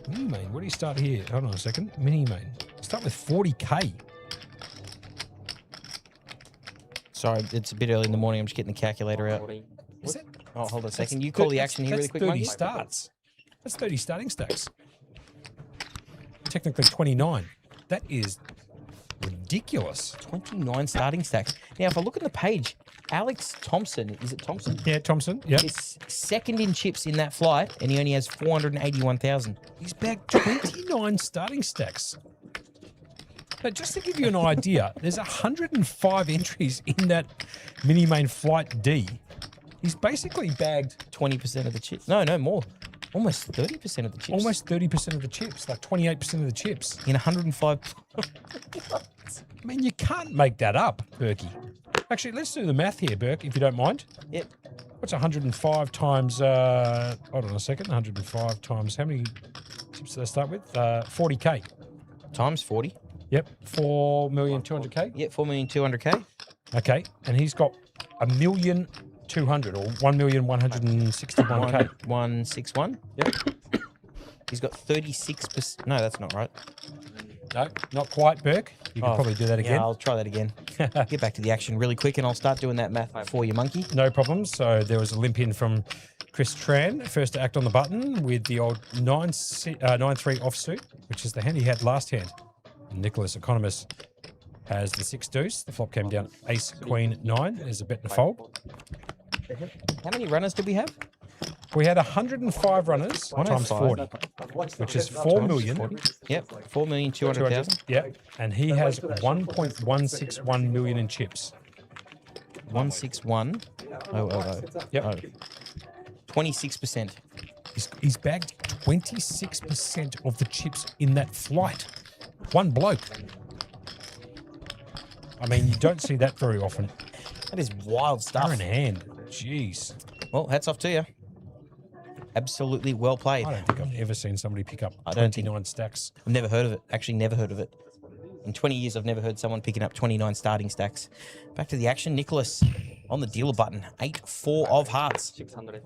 Mini main. What do you start here? Hold on a second. Mini main. Start with 40K. sorry, it's a bit early in the morning. I'm just getting the calculator out. Is it? Oh, hold on a second. You call the action here really quick, 30 Monkey. starts. That's 30 starting stacks. Technically 29. That is ridiculous. 29 starting stacks. Now, if I look at the page, Alex Thompson, is it Thompson? Yeah, Thompson. Yeah. Is second in chips in that flight, and he only has 481,000. He's bagged 29 starting stacks. But just to give you an idea, there's 105 entries in that mini main Flight D. He's basically bagged 20% of the chips. No, more. Almost 30% of the chips. almost 30% of the chips, like 28% of the chips. In 105. I mean, you can't make that up, Berkey. Actually, let's do the math here, Burke, if you don't mind. Yep. What's 105 times, hold on a second, 105 times, how many chips do they start with? 40K. Times 40. Yep, 4,200,000. Yep, 4,200,000. Okay, and he's got 1,200,000 or 1,161,000. 161. Yep. He's got 36%. No, that's not right. No, not quite, Burke. You can probably do that again. Yeah, I'll try that again. Get back to the action really quick, and I'll start doing that math for you, monkey. No problems. So there was a limp in from Chris Tran, first to act on the button with the old 9-3 offsuit, which is the hand he had last hand. And Nicholas Economist has the 6 deuce. The flop came down ace, queen, 9. There's a bet and a fold. How many runners did we have? We had 105 runners times 40, which is 4 million. Yep, 4,200,000. Yep, and he has 1.161 million in chips. 161. Oh. Yep. 26%. He's bagged 26% of the chips in that flight. One bloke. I mean, you don't see that very often. That is wild stuff. In hand. Jeez. Well, hats off to you. Absolutely well played. I don't think I've ever seen somebody pick up I don't think- 29 stacks. I've never heard of it. Actually, never heard of it. In 20 years, I've never heard someone picking up 29 starting stacks. Back to the action. Nicholas on the dealer button. 8-4 of hearts. 600.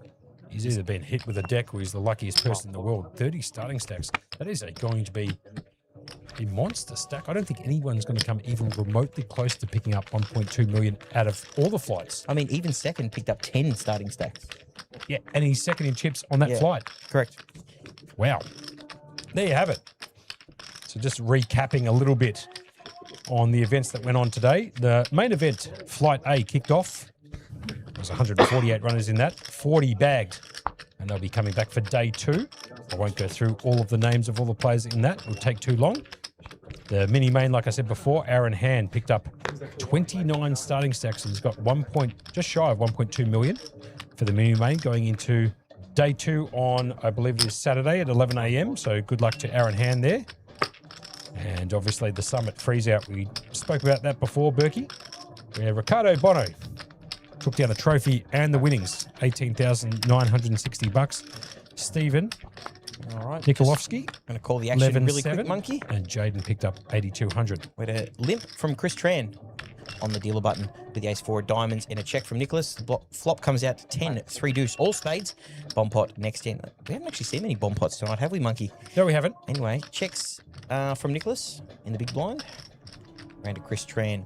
He's either been hit with a deck or he's the luckiest person in the world. 30 starting stacks. That is going to be a monster stack. I don't think anyone's going to come even remotely close to picking up 1.2 million out of all the flights. I mean, even second picked up 10 starting stacks. Yeah, and he's second in chips on that flight. Correct. Wow. There you have it. So just recapping a little bit on the events that went on today. The main event, Flight A, kicked off. There's 148 runners in that, 40 bagged. And they'll be coming back for day 2. I won't go through all of the names of all the players in that. It will take too long. The mini main, like I said before, Aaron Hand picked up 29 starting stacks and he's got just shy of 1.2 million for the mini main going into day 2 on, I believe it is Saturday at 11 a.m. So good luck to Aaron Hand there. And obviously the Summit freeze out. We spoke about that before, Berkey. Where Ricardo Bono took down the trophy and the winnings, $18,960. Stephen Nikolovsky, going to call the action really quick, monkey. And Jaden picked up 8,200. We had a limp from Chris Tran on the dealer button with the ace-4 of diamonds and a check from Nicholas. The flop comes out to 10, 3 deuce, all spades. Bomb pot next 10. We haven't actually seen many bomb pots tonight, have we, monkey? No, we haven't. Anyway, checks from Nicholas in the big blind. Round to Chris Tran.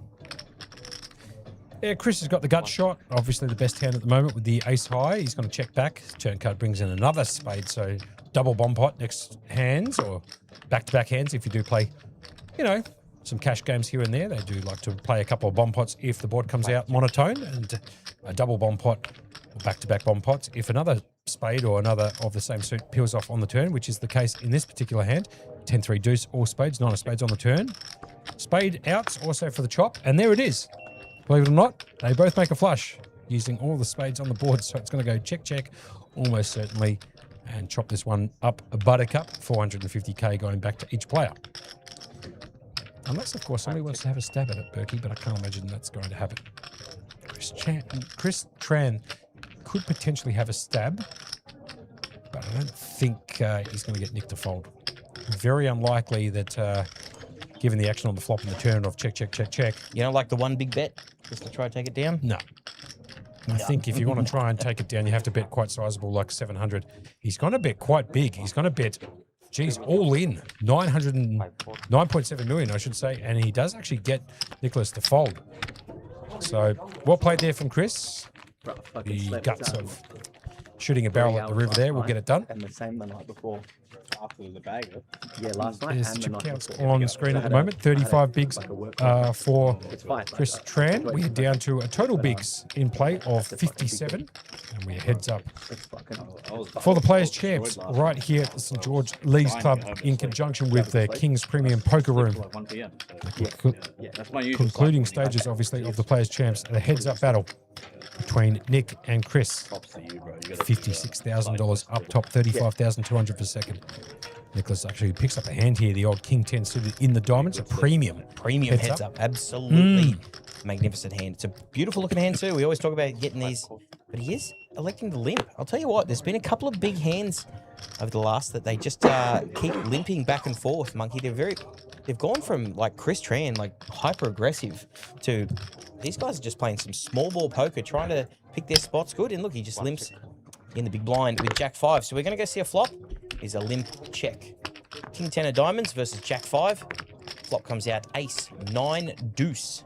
Yeah, Chris has got the gut shot. Obviously the best hand at the moment with the ace high. He's going to check back. Turn card brings in another spade. So double bomb pot next hands or back-to-back hands if you do play, you know, some cash games here and there. They do like to play a couple of bomb pots if the board comes out monotone, and a double bomb pot or back-to-back bomb pots if another spade or another of the same suit peels off on the turn, which is the case in this particular hand. 10-3 deuce, all spades, 9 of spades on the turn. Spade outs also for the chop, and there it is. Believe it or not, they both make a flush using all the spades on the board. So it's going to go check, check, almost certainly, and chop this one up a buttercup. 450k going back to each player. Unless, of course, somebody wants to have a stab at it, Berkey, but I can't imagine that's going to happen. Chris Tran could potentially have a stab, but I don't think he's going to get Nick to fold. Very unlikely that, given the action on the flop and the turn of check, check, check, check. You don't like the one big bet just to try and take it down? No. I think if you want to try and take it down, you have to bet quite sizable, like 700. He's going to bet quite big. He's going to bet, geez, all in, 9.7 million, I should say. And he does actually get Nicholas to fold. So, well played there from Chris. The guts of shooting a barrel at the river there will get it done. And the same the night before. After the bag. Yeah, last night. There's and the chip night counts before. on screen at the moment. 35 bigs for Chris Tran. We are down to a total bigs in play of 57. And we're heads up for the Players Champs right here at the St. George Leagues Club in conjunction with the King's Premium Poker Room. Concluding stages, obviously, of the Players Champs. The heads up battle between Nick and Chris. $56,000 up top, $35,200 for second. Nicholas actually picks up a hand here. The old King 10 suited in the diamonds, a premium. Premium heads up. Absolutely. Magnificent hand. It's a beautiful looking hand too. We always talk about getting these, but he is electing to limp. I'll tell you what, there's been a couple of big hands over the last that they just keep limping back and forth, Monkey. They've gone from like Chris Tran, like hyper aggressive, to these guys are just playing some small ball poker, trying to pick their spots good. And look, he just limps in the big blind with Jack 5. So we're going to go see a flop. Is a limp check. King 10 of diamonds versus Jack 5. Flop comes out Ace 9 Deuce.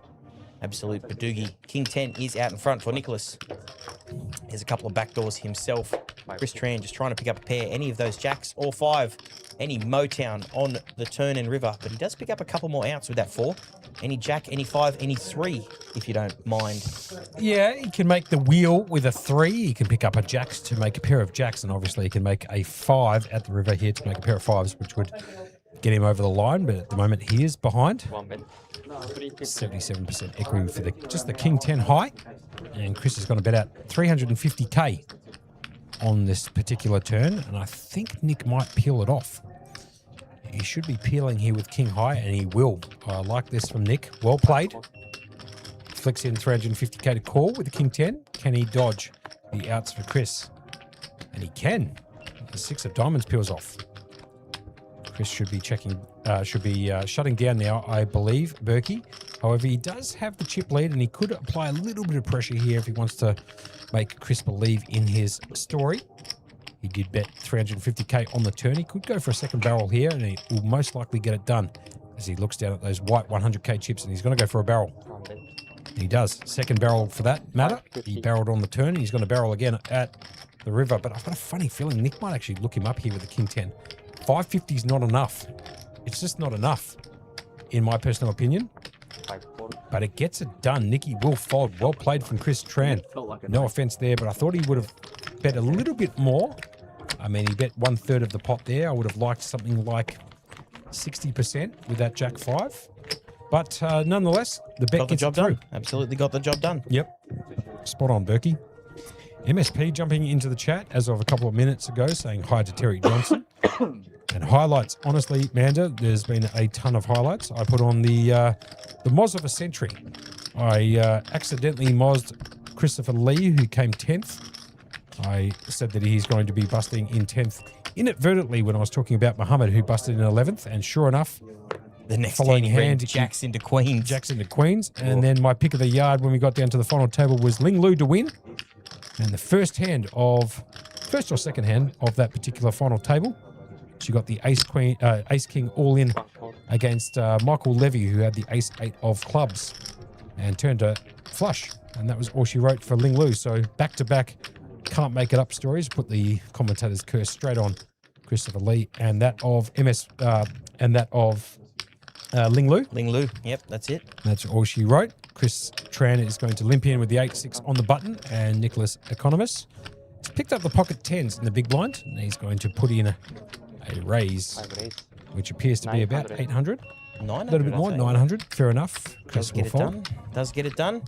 Absolute Badoogie. King 10 is out in front for Nicholas. There's a couple of backdoors himself. Chris Tran just trying to pick up a pair. Any of those jacks or 5. Any Motown on the turn and river. But he does pick up a couple more outs with that 4. Any jack, any 5, any 3, if you don't mind. Yeah, he can make the wheel with a 3. He can pick up a jacks to make a pair of jacks. And obviously he can make a 5 at the river here to make a pair of 5s, which would get him over the line. But at the moment he is behind. 77% equity for just the King 10 high. And Chris is going to bet out 350k on this particular turn. And I think Nick might peel it off. He should be peeling here with King high, and he will. I like this from Nick. Well played. Flicks in 350k to call with the King 10. Can he dodge the outs for Chris? And he can. The 6 of diamonds peels off. Chris should be checking, shutting down now, I believe, Berkey. However, he does have the chip lead, and he could apply a little bit of pressure here if he wants to make Chris believe in his story. He did bet 350k on the turn. He could go for a second barrel here, and he will most likely get it done as he looks down at those white 100k chips, and he's going to go for a barrel. And he does. Second barrel for that matter. He barreled on the turn, and he's going to barrel again at the river. But I've got a funny feeling Nick might actually look him up here with the King 10. 550 is not enough. It's just not enough, in my personal opinion. But it gets it done. Nicky will fold. Well played from Chris Tran. No offense there, but I thought he would have bet a little bit more. I mean, he bet 1/3 of the pot there. I would have liked something like 60% with that Jack 5. But nonetheless, the bet Got the gets job through. done. Absolutely got the job done. Yep. Spot on, Berkey. MSP jumping into the chat as of a couple of minutes ago, saying hi to Terry Johnson. And highlights, honestly, Manda, there's been a ton of highlights. I put on the Moz of a Century. I accidentally mozzed Christopher Lee, who came 10th. I said that he's going to be busting in 10th inadvertently when I was talking about Muhammad, who busted in 11th. And sure enough, the next following hand, hand, jacks into queens. Jacks into queens. And then my pick of the yard when we got down to the final table was Ling Lu to win. And the first or second hand of that particular final table, she got the Ace King all in against Michael Levy, who had the Ace 8 of clubs and turned a flush. And that was all she wrote for Ling Lu. So back to back, can't make it up stories. Put the commentator's curse straight on Christopher Lee and that of Ling Lu. Ling Lu, yep, that's it. That's all she wrote. Chris Tran is going to limp in with the 8-6 on the button, and Nicholas Economist has picked up the pocket 10s in the big blind, and he's going to put in a raise, which appears to be about 800. 900, a little bit more, 900. Fair enough. Does get it done. Does get it done.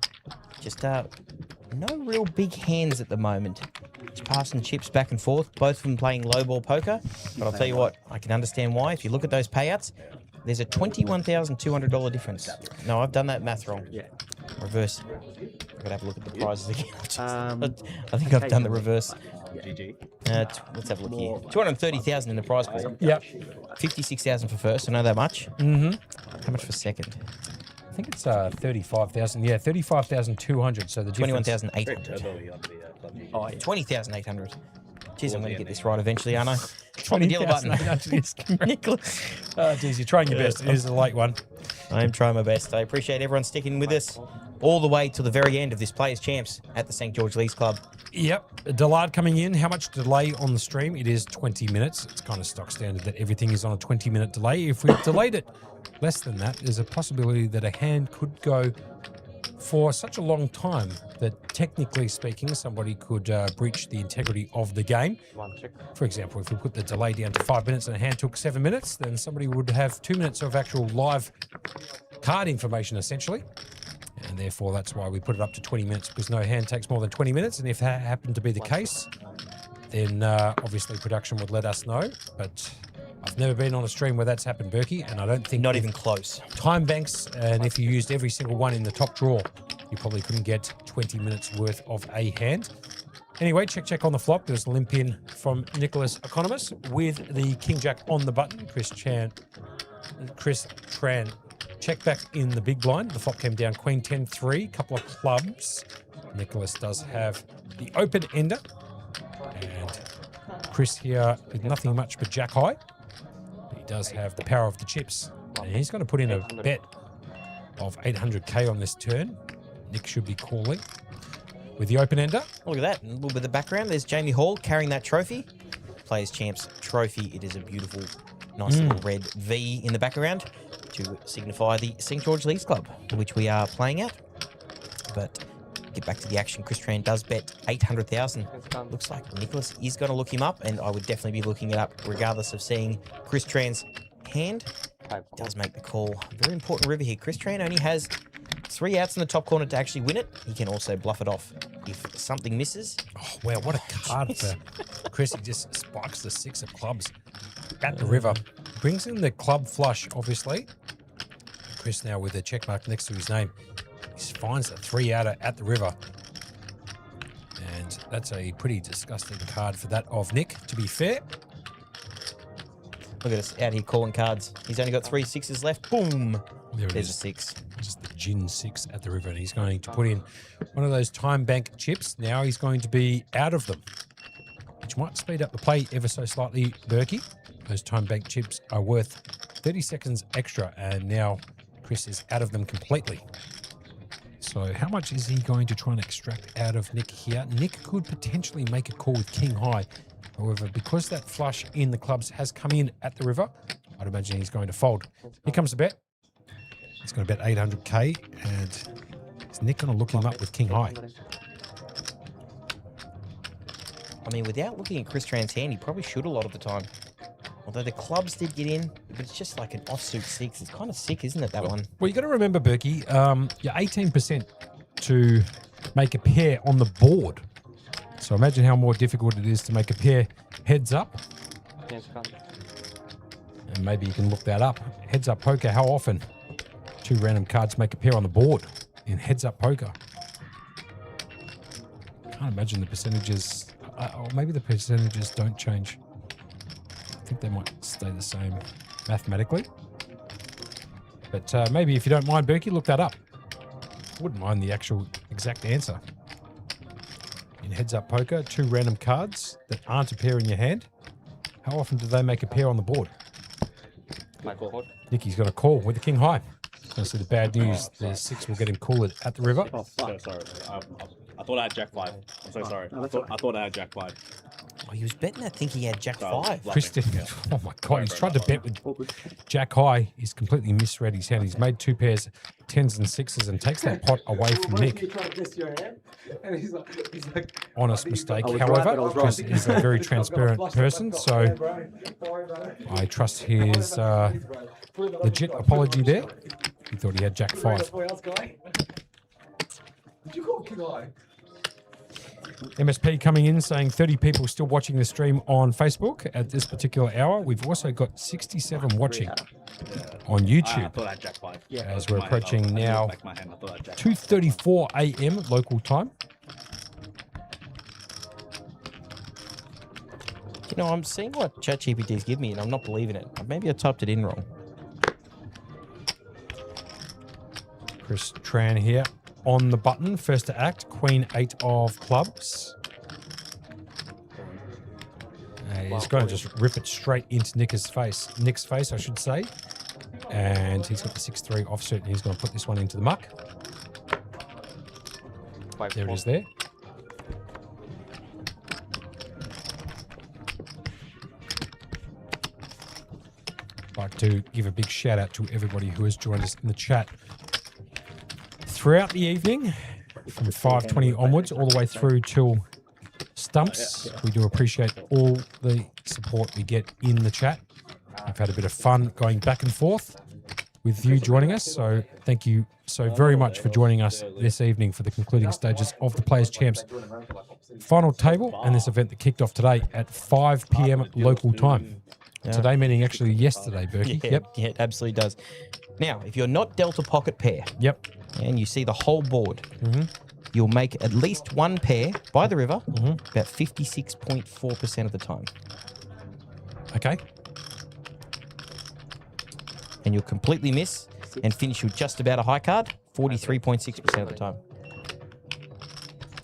Just no real big hands at the moment. Just passing chips back and forth, both of them playing low ball poker. But I'll tell you what, I can understand why. If you look at those payouts, there's a $21,200 difference. No, I've done that math wrong. Yeah. Reverse. I've got to have a look at the prizes again. I think I've done the reverse. Let's have a look here. 230,000 in the prize pool. Yep. 56,000 for first. I know that much. Mm-hmm. How much for second? I think it's 35,000. Yeah, 35,200. So the difference. 21,800. Oh, 20,800. Jeez, I'm going to get this right eventually, aren't I? On the dealer button. Nicholas. Oh, geez, you're trying your best. It is a late one. I am trying my best. I appreciate everyone sticking with us all the way to the very end of this Players Champs at the St. George Leagues Club. Yep. Dillard coming in. How much delay on the stream? It is 20 minutes. It's kind of stock standard that everything is on a 20-minute delay. If we've delayed it less than that, there's a possibility that a hand could go for such a long time that technically speaking, somebody could breach the integrity of the game. For example, if we put the delay down to 5 minutes and a hand took 7 minutes, then somebody would have 2 minutes of actual live card information, essentially. And therefore, that's why we put it up to 20 minutes, because no hand takes more than 20 minutes. And if that happened to be the case, then obviously production would let us know. But I've never been on a stream where that's happened, Berkey, and I don't think Not with even close. time banks, and if you used every single one in the top draw, you probably couldn't get 20 minutes worth of a hand. Anyway, check on the flop. There's a limp in from Nicholas Economist with the King Jack on the button. Chris Tran check back in the big blind. The flop came down Queen 10-3, couple of clubs. Nicholas does have the open ender, and Chris here with nothing much but Jack high. He does have the power of the chips, and he's going to put in a bet of 800k on this turn. Nick should be calling with the open ender. Look at that. A little bit of the background. There's Jamie Hall carrying that trophy. Players Champs trophy. It is a beautiful, nice little red V in the background to signify the St. George Leagues Club, which we are playing at. But get back to the action. Chris Tran does bet 800,000. Looks like Nicholas is going to look him up, and I would definitely be looking it up regardless of seeing Chris Tran's hand. Does make the call. Very important river here. Chris Tran only has 3 outs in the top corner to actually win it. He can also bluff it off if something misses. Oh, wow, what a card for Chris. He just spikes the 6 of clubs at the river. Brings in the club flush, obviously. Chris now with a check mark next to his name. He finds a 3-outer at the river. And that's a pretty disgusting card for that of Nick, to be fair. Look at us out here calling cards. He's only got 3 6s left. Boom. There's a 6. Just the gin 6 at the river, and he's going to put in one of those time bank chips. Now he's going to be out of them, which might speed up the play ever so slightly, Berkey. Those time bank chips are worth 30 seconds extra, and now Chris is out of them completely. So how much is he going to try and extract out of Nick here? Nick could potentially make a call with king high. However, because that flush in the clubs has come in at the river, I'd imagine he's going to fold. Here comes the bet. He's going to bet 800k, and is Nick going to look him up with king high? I mean, without looking at Chris Tran's hand, he probably should a lot of the time. Although the clubs did get in, but it's just like an offsuit 6. It's kind of sick, isn't it, that one? Well, you got to remember, Berkey, you're 18% to make a pair on the board. So imagine how more difficult it is to make a pair heads up. And maybe you can look that up. Heads up poker, how often 2 random cards make a pair on the board in heads up poker? Can't imagine the percentages, or maybe the percentages don't change. I think they might stay the same mathematically. But maybe if you don't mind, Berkey, look that up. Wouldn't mind the actual exact answer. In heads up poker, 2 random cards that aren't a pair in your hand. How often do they make a pair on the board? Nicky's got a call with the king high. So the bad news, the 6 will get him called at the river. Oh, so sorry. I thought I had Jack 5. I'm so sorry. I thought I had Jack 5. Oh, he was betting that, think he had Jack 5. Kristen, oh my God, he's tried to bet with Jack high. He's completely misread his hand. He's made 2 pairs, 10s and 6s, and takes that pot away from Nick. Honest mistake, however, Chris is a very transparent person, so I trust his legit apology there. He thought he had Jack 5. Did you call King High? MSP coming in saying 30 people still watching the stream on Facebook at this particular hour. We've also got 67 watching on YouTube. I thought I had Jack 5. As we're approaching now 2:34 a.m. local time. You know, I'm seeing what ChatGPT's give me, and I'm not believing it. Maybe I typed it in wrong. Chris Tran here on the button. First to act, Queen 8 of clubs. He's going to just rip it straight into Nick's face, I should say. And he's got the 6-3 offsuit, and he's going to put this one into the muck. There it is there. I'd like to give a big shout out to everybody who has joined us in the chat throughout the evening, from 5:20 onwards, all the way through till stumps. We do appreciate all the support we get in the chat. I've had a bit of fun going back and forth with you joining us, so thank you so very much for joining us this evening for the concluding stages of the Players Champs final table and this event that kicked off today at 5 p.m. local time. Today meaning actually yesterday, Berkey. Yeah, Yep. yeah, it absolutely does. Now, if you're not dealt a pocket pair Yep. and you see the whole board, you'll make at least one pair by the river about 56.4% of the time. Okay. And you'll completely miss and finish with just about a high card 43.6% of the time.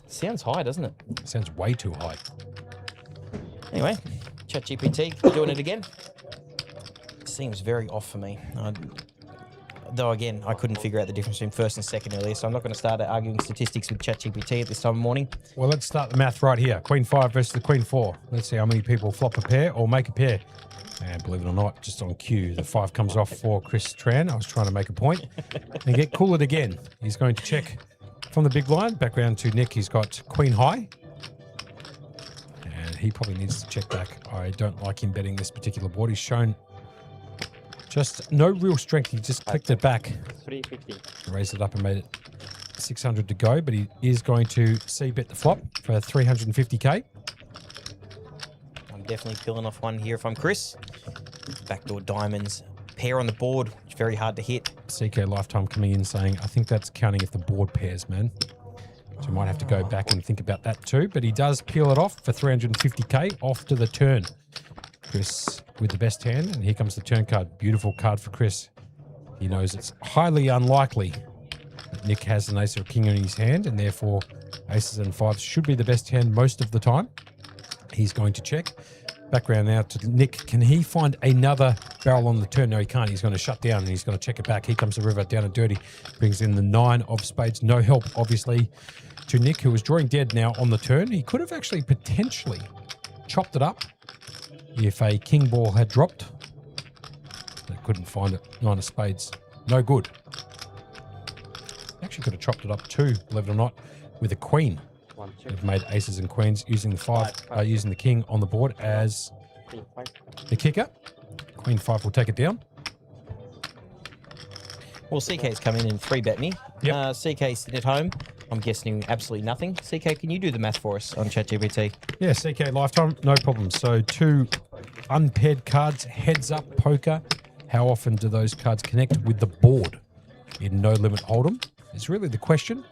Sounds high, doesn't it? Sounds way too high. Anyway, ChatGPT doing it again. Seems very off for me. Though again, I couldn't figure out the difference between first and second earlier, so I'm not going to start arguing statistics with ChatGPT at this time of morning. Well, let's start the math right here. Queen 5 versus the Queen 4. Let's see how many people flop a pair or make a pair. And believe it or not, just on cue, the 5 comes off for Chris Tran. I was trying to make a point. And get cooled again. He's going to check from the big blind. Back round to Nick. He's got Queen High. And he probably needs to check back. I don't like him betting this particular board. He's shown just no real strength. He just clicked it back. 350. Raised it up and made it 600 to go. But he is going to C-bet the flop for 350k. I'm definitely peeling off one here if I'm Chris. Backdoor diamonds. Pair on the board, which is very hard to hit. CK Lifetime coming in saying, I think that's counting if the board pairs, man. So you might have to go back and think about that too. But he does peel it off for 350k off to the turn. Chris with the best hand. And here comes the turn card. Beautiful card for Chris. He knows it's highly unlikely that Nick has an ace or a king in his hand. And therefore, aces and fives should be the best hand most of the time. He's going to check. Background now to Nick. Can he find another barrel on the turn? No, he can't. He's going to shut down and he's going to check it back. Here comes the river down and dirty. Brings in the 9 of spades. No help, obviously, to Nick, who was drawing dead now on the turn. He could have actually potentially chopped it up if a king ball had dropped. They couldn't find it. 9 of spades. No good. Actually could have chopped it up too, believe it or not, with a queen. They've made aces and queens using the 5, using the king on the board as the kicker. Queen 5 will take it down. Well, CK's come in and 3-bet me. Yep. CK's sitting at home. I'm guessing absolutely nothing. CK, can you do the math for us on ChatGPT? Yeah, CK Lifetime, no problem. So 2 unpaired cards, heads up poker. How often do those cards connect with the board in No Limit Hold'em? Is really the question.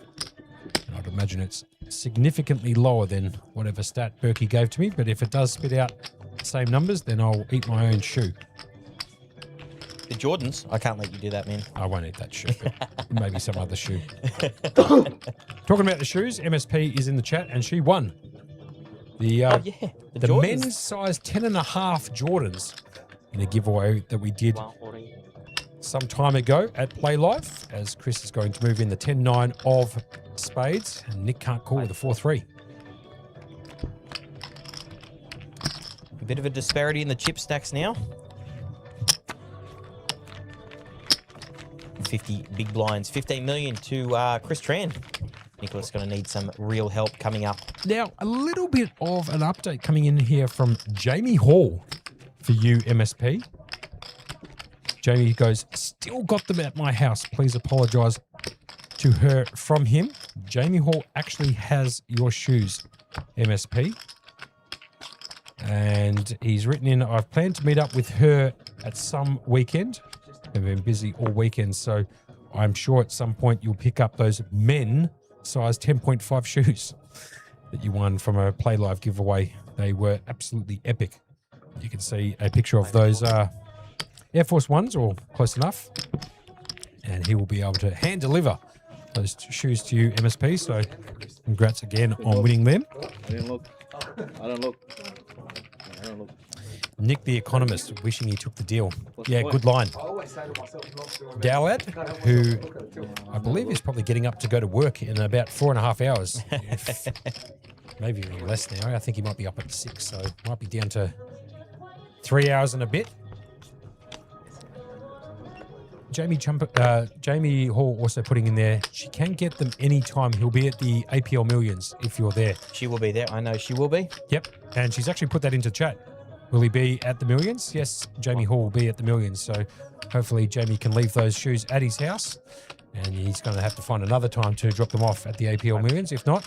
And I'd imagine it's significantly lower than whatever stat Berkey gave to me, but if it does spit out the same numbers, then I'll eat my own shoe. The Jordans, I can't let you do that, man. I won't eat that shoe, but maybe some other shoe. Talking about the shoes, MSP is in the chat, and she won the Jordans. men's size 10.5 Jordans in a giveaway that we did some time ago at Play Live, as Chris is going to move in the 10-9 of spades, and Nick can't call with a 4-3. A bit of a disparity in the chip stacks now. 50 big blinds, 15 million to Chris Tran. Nicholas going to need some real help coming up. Now, a little bit of an update coming in here from Jamie Hall for you, MSP. Jamie goes, still got them at my house. Please apologise to her from him. Jamie Hall actually has your shoes, MSP. And he's written in, I've planned to meet up with her at some weekend. I've been busy all weekend, so I'm sure at some point you'll pick up those men size 10.5 shoes that you won from a Play Live giveaway. They were absolutely epic. You can see a picture of those Air Force Ones, or close enough. And he will be able to hand deliver those shoes to you, MSP. So congrats again on winning them. I didn't look. I don't look. I don't look. Nick the Economist, wishing he took the deal. Yeah, good line. Dowad, who I believe is probably getting up to go to work in about 4.5 hours. Maybe even less now. I think he might be up at 6, so might be down to 3 hours and a bit. Jamie Hall also putting in there, she can get them anytime. He'll be at the APL Millions if you're there. She will be there. I know she will be. Yep. And she's actually put that into chat. Will he be at the Millions? Yes, Jamie Hall will be at the Millions. So hopefully Jamie can leave those shoes at his house. And he's going to have to find another time to drop them off at the APL Millions. If not,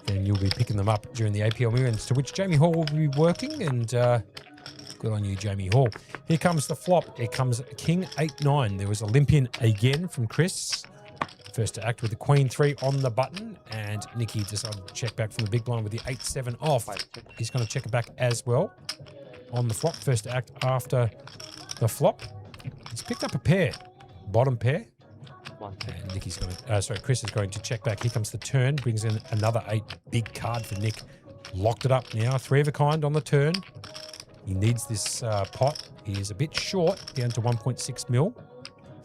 then you'll be picking them up during the APL Millions, to which Jamie Hall will be working. And Good on you, Jamie Hall. Here comes the flop. Here comes King 8-9. There was Olympian again from Chris. First to act with the Queen 3 on the button, and Nicky decided to check back from the big blind with the 8-7 off. He's going to check it back as well on the flop. First to act after the flop. He's picked up a pair, bottom pair. And Nicky's going to, Chris is going to check back. Here comes the turn, brings in another 8, big card for Nick. Locked it up now, 3 of a kind on the turn. He needs this pot. He is a bit short, down to 1.6 mil,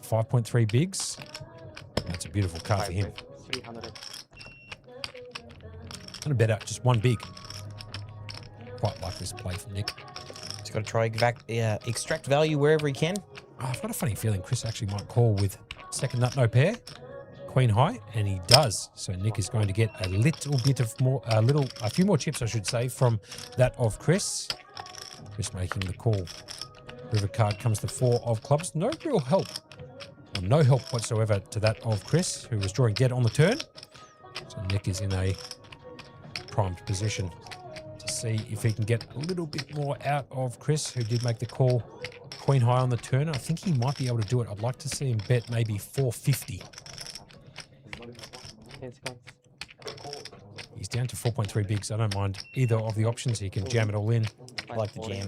5.3 bigs. That's a beautiful card for him. 300. Gonna bet out just one big. Quite like this play from Nick. He's got to try extract value wherever he can. Oh, I've got a funny feeling Chris actually might call with second nut, no pair, Queen high, and he does. So Nick is going to get a little bit of more, a few more chips, I should say, from that of Chris. Chris making the call. River card comes to 4 of clubs. No real help. Or no help whatsoever to that of Chris, who was drawing dead on the turn. So Nick is in a primed position to see if he can get a little bit more out of Chris, who did make the call Queen high on the turn. I think he might be able to do it. I'd like to see him bet maybe 450. He's down to 4.3 bigs. I don't mind either of the options. He can jam it all in. I like the jam.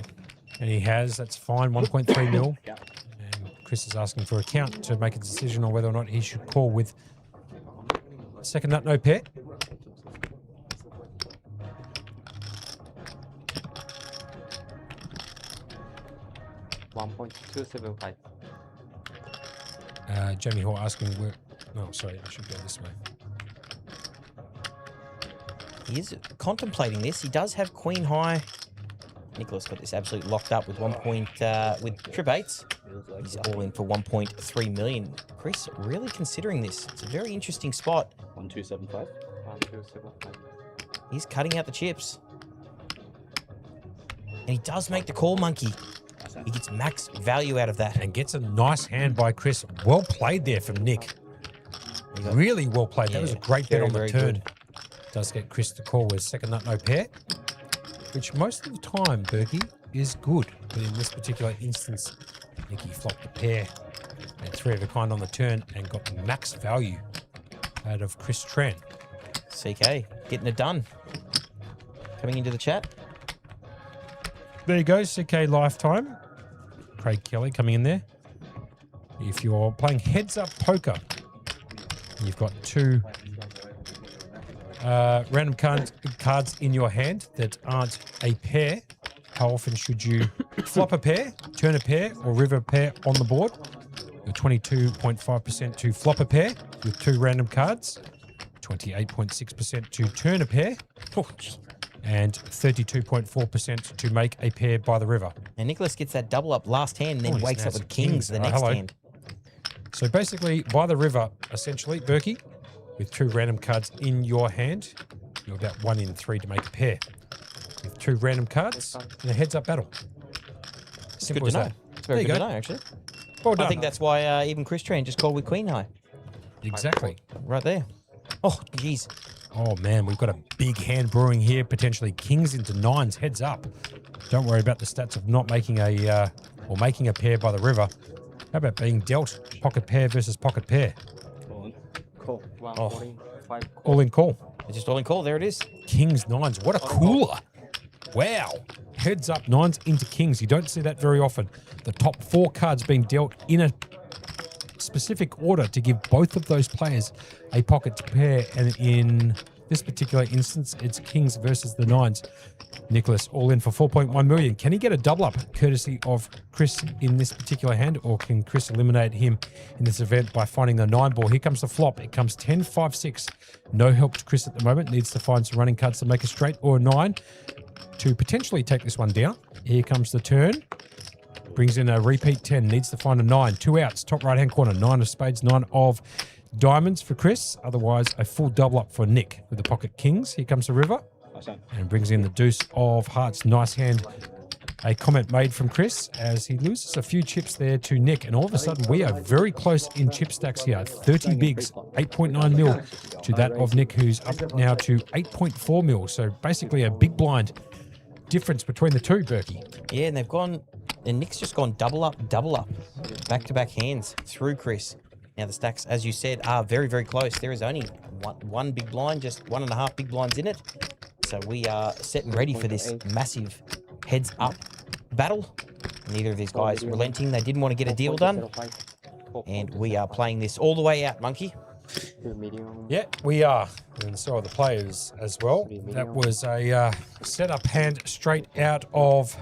And he has. That's fine. 1.3 mil. And Chris is asking for a count to make a decision on whether or not he should call with second nut, no pair. Jamie Hall asking where... No, sorry, I should go this way. He is contemplating this. He does have Queen high. Nicholas got this absolutely locked up with with trip 8s. He's all in for 1.3 million. Chris really considering this. It's a very interesting spot. 1275. He's cutting out the chips. And he does make the call, Monkey. He gets max value out of that. And gets a nice hand by Chris. Well played there from Nick. Really well played. That was a great bet on the turn. Good. Does get Chris to call with second nut, no pair. Which most of the time, Berkey, is good. But in this particular instance, Nicky flopped a pair. And 3 of a kind on the turn and got max value out of Chris Tran. CK getting it done. Coming into the chat. There you go, CK Lifetime. Craig Kelly coming in there. If you're playing heads-up poker, you've got 2 random cards in your hand that aren't a pair. How often should you flop a pair, turn a pair, or river a pair on the board? You're 22.5% to flop a pair with 2 random cards, 28.6% to turn a pair, and 32.4% to make a pair by the river. And Nicholas gets that double up last hand and then wakes up with kings the next hand. So basically, by the river, essentially, Berkey, with 2 random cards in your hand, you're about 1 in 3 to make a pair. With 2 random cards in a heads-up battle. Simple Good to as know. that. It's very There good you to go. know, actually. Well done. I think that's why even Chris Tran just called with Queen high. Exactly. Right there. Oh, jeez. Oh, man, we've got a big hand brewing here, potentially kings into 9s, heads up. Don't worry about the stats of not making a, or making a pair by the river. How about being dealt pocket pair versus pocket pair? Cool. Oh, all in call. It's just all in call. There it is. Kings 9s. What a cooler. Wow. Heads up 9s into kings. You don't see that very often. The top 4 cards being dealt in a specific order to give both of those players a pocket pair. And in this particular instance, it's kings versus the 9s. Nicholas all in for 4.1 million. Can he get a double up courtesy of Chris in this particular hand, or can Chris eliminate him in this event by finding the 9 ball? Here comes the flop. It comes 10-5-6. No help to Chris at the moment. Needs to find some running cards to make a straight or a 9 to potentially take this one down. Here comes the turn. Brings in a repeat 10. Needs to find a 9. 2 outs. Top right hand corner. 9 of spades. 9 of diamonds for Chris. Otherwise, a full double up for Nick with the pocket kings. Here comes the river. And brings in the deuce of hearts. Nice hand. A comment made from Chris as he loses a few chips there to Nick. And all of a sudden, we are very close in chip stacks here. 30 bigs, 8.9 mil to that of Nick, who's up now to 8.4 mil. So basically a big blind difference between the two, Berkey. Yeah, and they've gone, and Nick's just gone double up, back-to-back hands through Chris. Now the stacks, as you said, are very, very close. There is only one big blind, just 1.5 big blinds in it. So we are set and ready for this massive heads-up battle. Neither of these guys relenting. They didn't want to get a deal done. And we are playing this all the way out, Monkey. Yeah, we are. And so are the players as well. That was a setup hand straight out of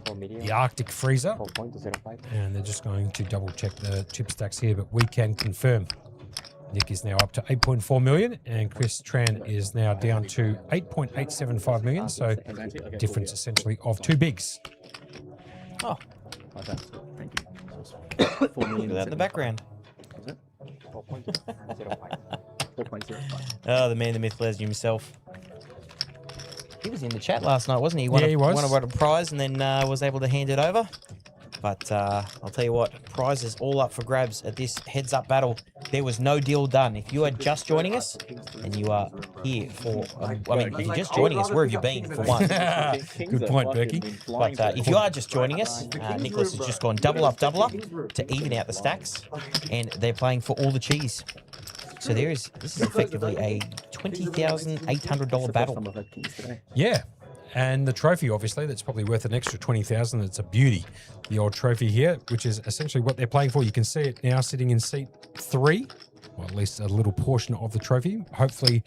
the Arctic freezer. And they're just going to double check the chip stacks here, but we can confirm Nick is now up to 8.4 million and Chris Tran is now down to 8.875 million. So difference essentially of two bigs. Oh, Thank you. 4 million. that in the background. 4.05. Oh, the man, the myth, legend himself. He was in the chat last night, wasn't he? Yeah, he was. Won a prize and then was able to hand it over. But I'll tell you what, prizes all up for grabs at this heads-up battle. There was no deal done. If you are just joining us and you are here for, if you're just joining us, where have you been, for one? Good point, Berkey. But if you are just joining us, Nicholas has just gone double up to even out the stacks. And they're playing for all the cheese. So this is effectively a $20,800 battle. Yeah. And the trophy, obviously, that's probably worth an extra 20,000. It's a beauty, the old trophy here, which is essentially what they're playing for. You can see it now sitting in seat 3, or at least a little portion of the trophy. Hopefully,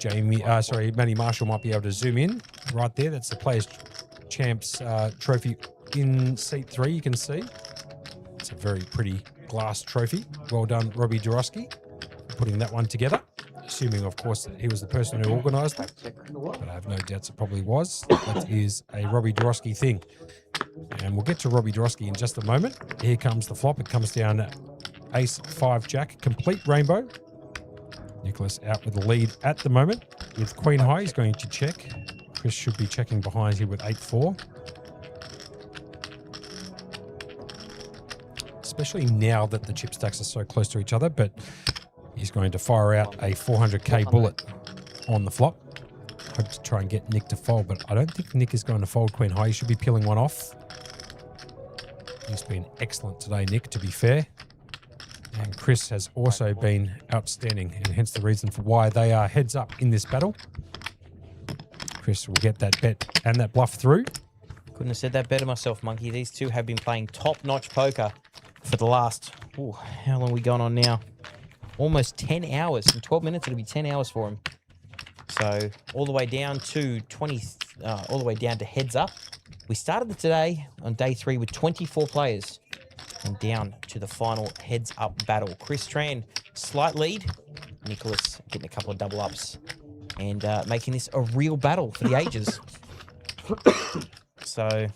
Manny Marshall might be able to zoom in right there. That's the Players Champs trophy in seat 3. You can see it's a very pretty glass trophy. Well done, Robbie Dorosky, putting that one together. Assuming, of course, that he was the person who organised it. But I have no doubts it probably was. That is a Robbie Dorosky thing. And we'll get to Robbie Dorosky in just a moment. Here comes the flop. It comes down Ace 5 Jack, complete rainbow. Nicholas out with the lead at the moment. With Queen High, he's going to check. Chris should be checking behind here with 8-4. Especially now that the chip stacks are so close to each other, but he's going to fire out a 400k bullet on the flop. Hope to try and get Nick to fold, but I don't think Nick is going to fold Queen High. He should be peeling one off. He's been excellent today, Nick, to be fair. And Chris has also been outstanding, and hence the reason for why they are heads up in this battle. Chris will get that bet and that bluff through. Couldn't have said that better myself, Monkey. These two have been playing top-notch poker for the last, how long are we going on now? Almost 10 hours. In 12 minutes, it'll be 10 hours for him. So all the way down to all the way down to heads up. We started today on day 3 with 24 players and down to the final heads up battle. Chris Tran, slight lead. Nicholas getting a couple of double ups and making this a real battle for the ages. So,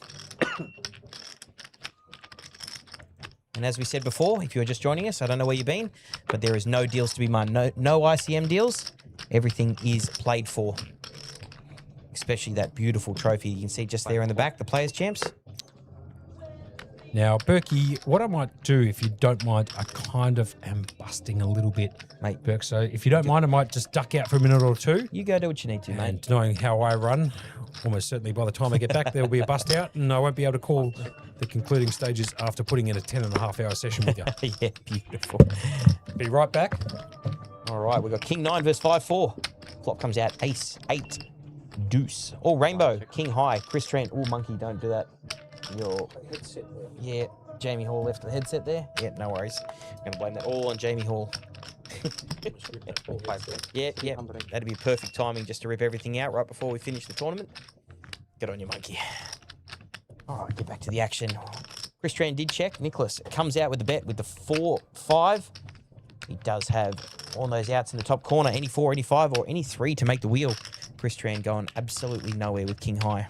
and as we said before, if you're just joining us, I don't know where you've been, but there is no deals to be made. No ICM deals. Everything is played for. Especially that beautiful trophy you can see just there in the back, the Players Champs. Now, Berkey, what I might do, if you don't mind, I kind of am busting a little bit, mate, Berk. So if you don't mind, I might just duck out for a minute or two. You go do what you need to, mate. And knowing how I run, almost certainly by the time I get back, there will be a bust out, and I won't be able to call the concluding stages after putting in a 10.5-hour session with you. Yeah, beautiful. Be right back. All right, we've got King 9 versus 5-4. Flop comes out Ace 8 Deuce. Oh, Rainbow, King High, Chris Trent. Oh, Monkey, don't do that. Your headset there. Yeah, Jamie Hall left the headset there. Yeah, no worries. I'm going to blame that all on Jamie Hall. Yeah, that'd be perfect timing just to rip everything out right before we finish the tournament. Get on you, Monkey. All right, get back to the action. Chris Tran did check. Nicholas comes out with the bet with the 4-5. He does have all those outs in the top corner. Any 4, any 5, or any 3 to make the wheel. Chris Tran going absolutely nowhere with King High.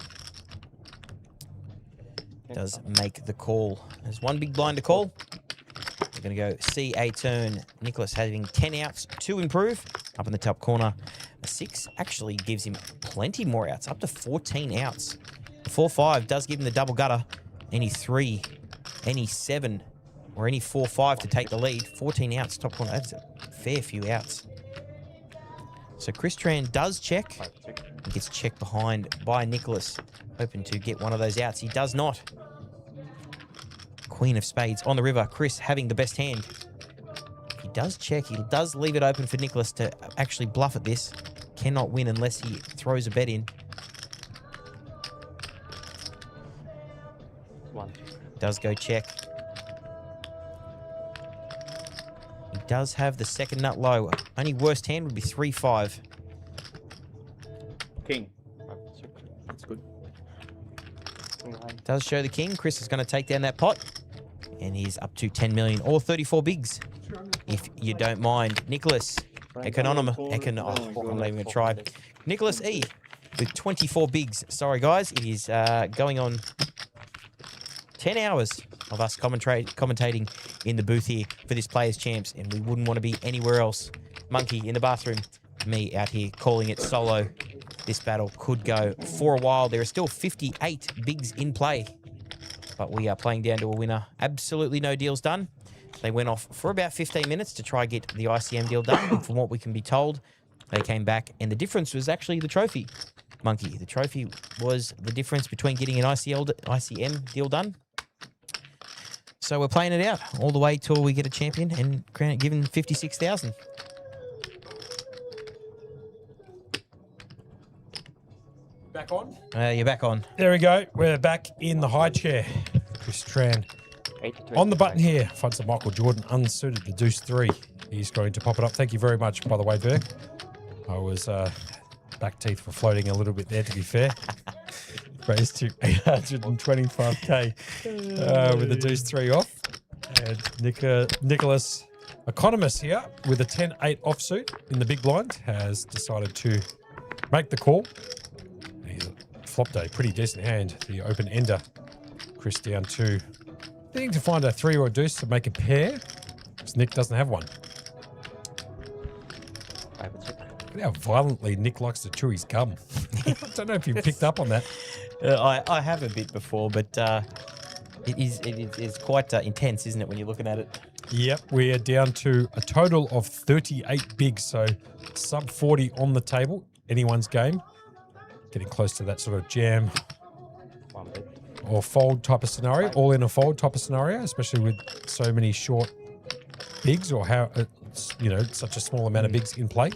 Does make the call. There's one big blind to call. We're going to go C8 turn. Nicholas having 10 outs to improve. Up in the top corner. A 6 actually gives him plenty more outs. Up to 14 outs. The 4-5 does give him the double gutter. Any 3, any 7, or any 4-5 to take the lead. 14 outs, top corner. That's a fair few outs. So Chris Tran does check. He gets checked behind by Nicholas. hoping to get one of those outs. He does not. Queen of spades on the river. Chris having the best hand. He does check. He does leave it open for Nicholas to actually bluff at this. Cannot win unless he throws a bet in. Does go check. He does have the second nut low. Only worst hand would be 3-5. King. That's good. Does show the king. Chris is going to take down that pot. And he's up to 10 million or 34 bigs. If you don't mind. Nicholas. I'm not even going to try. Nicholas E. with 24 bigs. Sorry, guys. It is going on 10 hours of us commentating in the booth here for this Players Champs, and we wouldn't want to be anywhere else. Monkey in the bathroom, me out here calling it solo. This battle could go for a while. There are still 58 bigs in play, but we are playing down to a winner. Absolutely no deals done. They went off for about 15 minutes to try get the ICM deal done, and from what we can be told, they came back, and the difference was actually the trophy. Monkey, the trophy was the difference between getting an ICM deal done. So we're playing it out all the way till we get a champion and given 56,000. Back on? You're back on. There we go. We're back in the high chair. Chris Tran. On the button here, finds the Michael Jordan unsuited, the deuce 3. He's going to pop it up. Thank you very much, by the way, Burke. I was back teeth were floating a little bit there, to be fair. Raised to 825k with the deuce 3 off. And Nicholas Economist here with a 10-8 offsuit in the big blind has decided to make the call. He's flopped a pretty decent hand, the open ender. Chris down to needing to find a 3 or a deuce to make a pair, because Nick doesn't have one. Look at how violently Nick likes to chew his gum. I don't know if you picked up on that. I have a bit before, but it is quite intense, isn't it, when you're looking at it? Yep, we are down to a total of 38 bigs, so sub 40 on the table. Anyone's game. Getting close to that sort of jam or fold type of scenario, all in a fold type of scenario, especially with so many short bigs or how it's, such a small amount of bigs in play.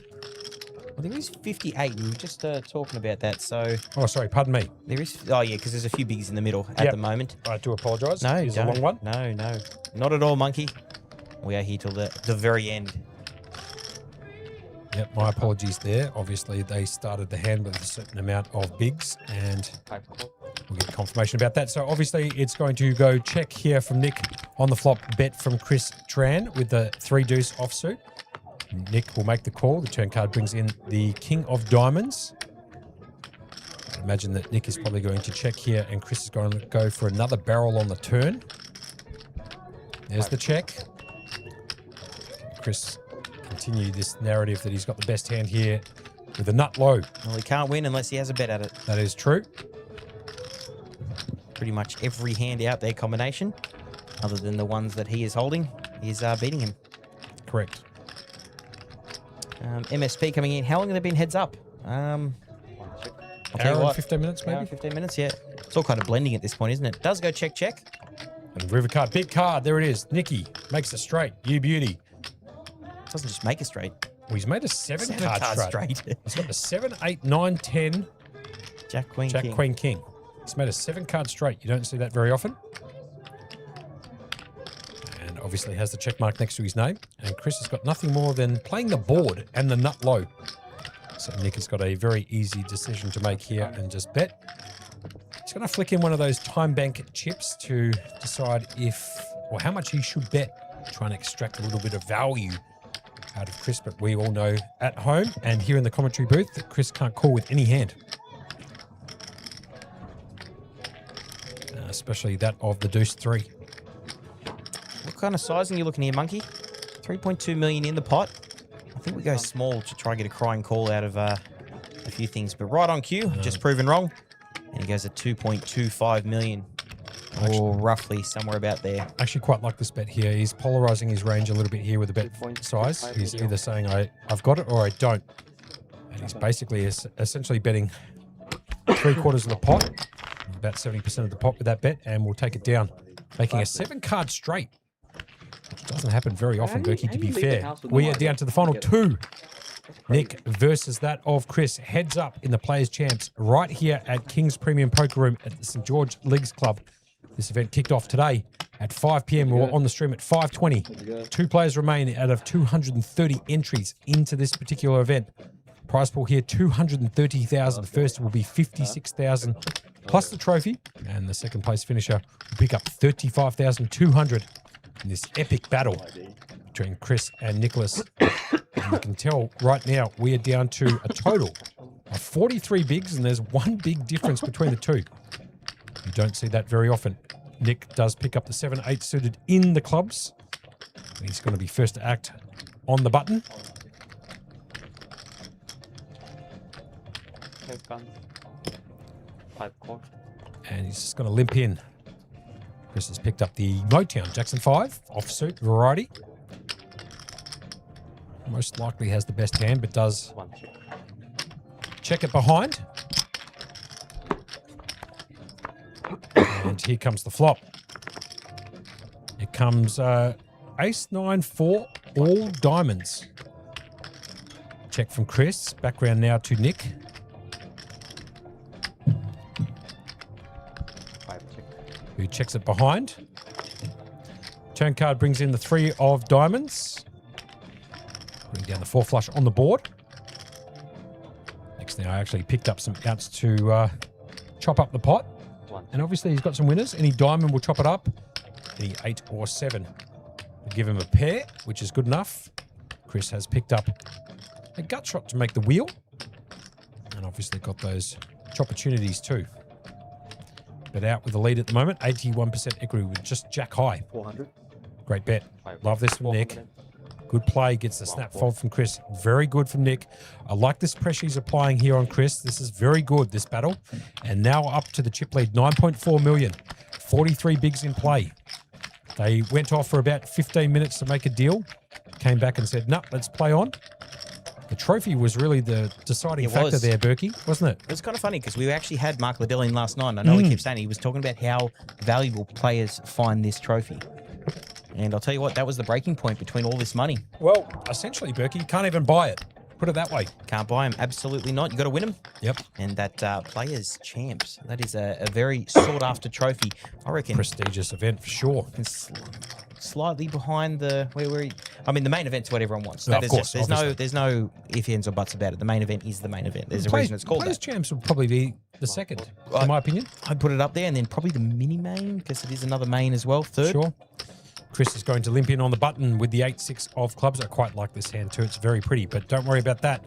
Well, there is 58. We were just talking about that. So. Oh, sorry. Pardon me. There is. Oh, yeah, because there's a few bigs in the middle at the moment. I do apologise. No, it's a long one. No, not at all, Monkey. We are here till the very end. Yep, my apologies there. Obviously, they started the hand with a certain amount of bigs, and we'll get confirmation about that. So obviously, it's going to go check here from Nick on the flop, bet from Chris Tran with the 3 deuce offsuit. Nick will make the call. The turn card brings in the King of Diamonds. I imagine that Nick is probably going to check here, and Chris is going to go for another barrel on the turn. There's the check. Chris continue this narrative that he's got the best hand here with a nut low. Well, he can't win unless he has a bet at it. That is true. Pretty much every hand out there combination, other than the ones that he is holding, is beating him. Correct. MSP coming in. How long have they been heads up? Hour and 15 minutes, maybe? Hour and 15 minutes, yeah. It's all kind of blending at this point, isn't it? Does go check. And river card. Big card. There it is. Nicky makes it straight. You beauty. Doesn't just make it straight. Well, he's made a 7 card straight. He's got the 7, 8, 9, 10. Jack, Queen, King. Queen, King. He's made a 7 card straight. You don't see that very often. And obviously has the check mark next to his name. And Chris has got nothing more than playing the board and the nut low. So Nick has got a very easy decision to make here and just bet. He's going to flick in one of those time bank chips to decide how much he should bet, try and extract a little bit of value out of Chris, but we all know at home and here in the commentary booth that Chris can't call with any hand. Especially that of the deuce 3. What kind of sizing are you looking here, Monkey? 3.2 million in the pot. I think we go small to try and get a crying call out of a few things, but right on cue, just proven wrong. And he goes at 2.25 million. Or roughly somewhere about there. I actually quite like this bet here. He's polarizing his range a little bit here with the bet size. He's either saying I've got it or I don't. And he's basically essentially betting 3/4 of the pot About 70% of the pot with that bet, and we'll take it down, making a 7-card straight. Which doesn't happen very often, Berkey, to be fair. We are down to the final 2. Nick versus that of Chris. Heads up in the Players' Champs right here at King's Premium Poker Room at the St. George Leagues Club. This event kicked off today at 5 p.m. We were on the stream at 5:20. 2 players remain out of 230 entries into this particular event. Prize pool here, 230,000. The first will be 56,000 plus the trophy. And the second place finisher will pick up 35,200 in this epic battle between Chris and Nicholas. And you can tell right now we are down to a total of 43 bigs, and there's one big difference between the two. You don't see that very often. Nick does pick up the 7-8 suited in the clubs. He's going to be first to act on the button. And he's just going to limp in. Chris has picked up the Motown Jackson 5 offsuit variety. Most likely has the best hand, but does check it behind. And here comes the flop. It comes ace 9-4, all diamonds. Check from Chris. Background now to Nick. Who checks it behind. Turn card brings in the 3 of diamonds. Putting down the 4 flush on the board. Next thing, I actually picked up some outs to chop up the pot. And obviously he's got some winners. Any diamond will chop it up. Any 8 or 7 will give him a pair, which is good enough. Chris has picked up a gut shot to make the wheel. And obviously got those opportunities too. But out with the lead at the moment, 81% equity with just jack high. 400. Great bet. Love this from Nick. Good play. Gets the snap fold from Chris. Very good from Nick. I like this pressure he's applying here on Chris. This is very good, this battle. And now up to the chip lead, 9.4 million. 43 bigs in play. They went off for about 15 minutes to make a deal. Came back and said, no, let's play on. The trophy was really the deciding factor there, Berkey, wasn't it? It was kind of funny because we actually had Mark Liddell in last night. And I know he kept saying he was talking about how valuable players find this trophy. And I'll tell you what, that was the breaking point between all this money. Well, essentially, Berkey, you can't even buy it. Put it that way. Can't buy them. Absolutely not. You got to win them. Yep. And that Players Champs, that is a very sought-after trophy. I reckon. Prestigious event for sure. It's slightly behind the I mean, the main event's what everyone wants. That of is course, it. There's no ifs, ands, or buts about it. The main event is the main event. There's a reason it's called Players that. Champs would probably be the second, in my opinion. I'd put it up there, and then probably the mini main because it is another main as well. Third. Sure. Chris is going to limp in on the button with the 8-6 of clubs. I quite like this hand too. It's very pretty, but don't worry about that.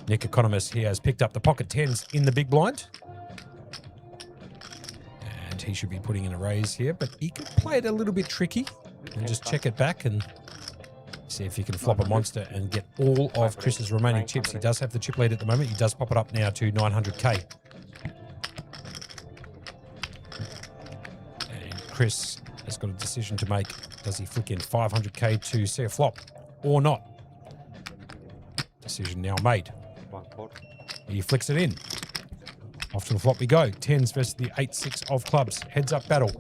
Nick Economist, he has picked up the pocket 10s in the big blind. And he should be putting in a raise here, but he could play it a little bit tricky and just check it back and see if he can flop a monster and get all of Chris's remaining chips. He does have the chip lead at the moment. He does pop it up now to 900k. And Chris has got a decision to make. Does he flick in 500k to see a flop or not? Decision now made. He flicks it in. Off to the flop we go. 10s versus the 8-6 of clubs. Heads up battle.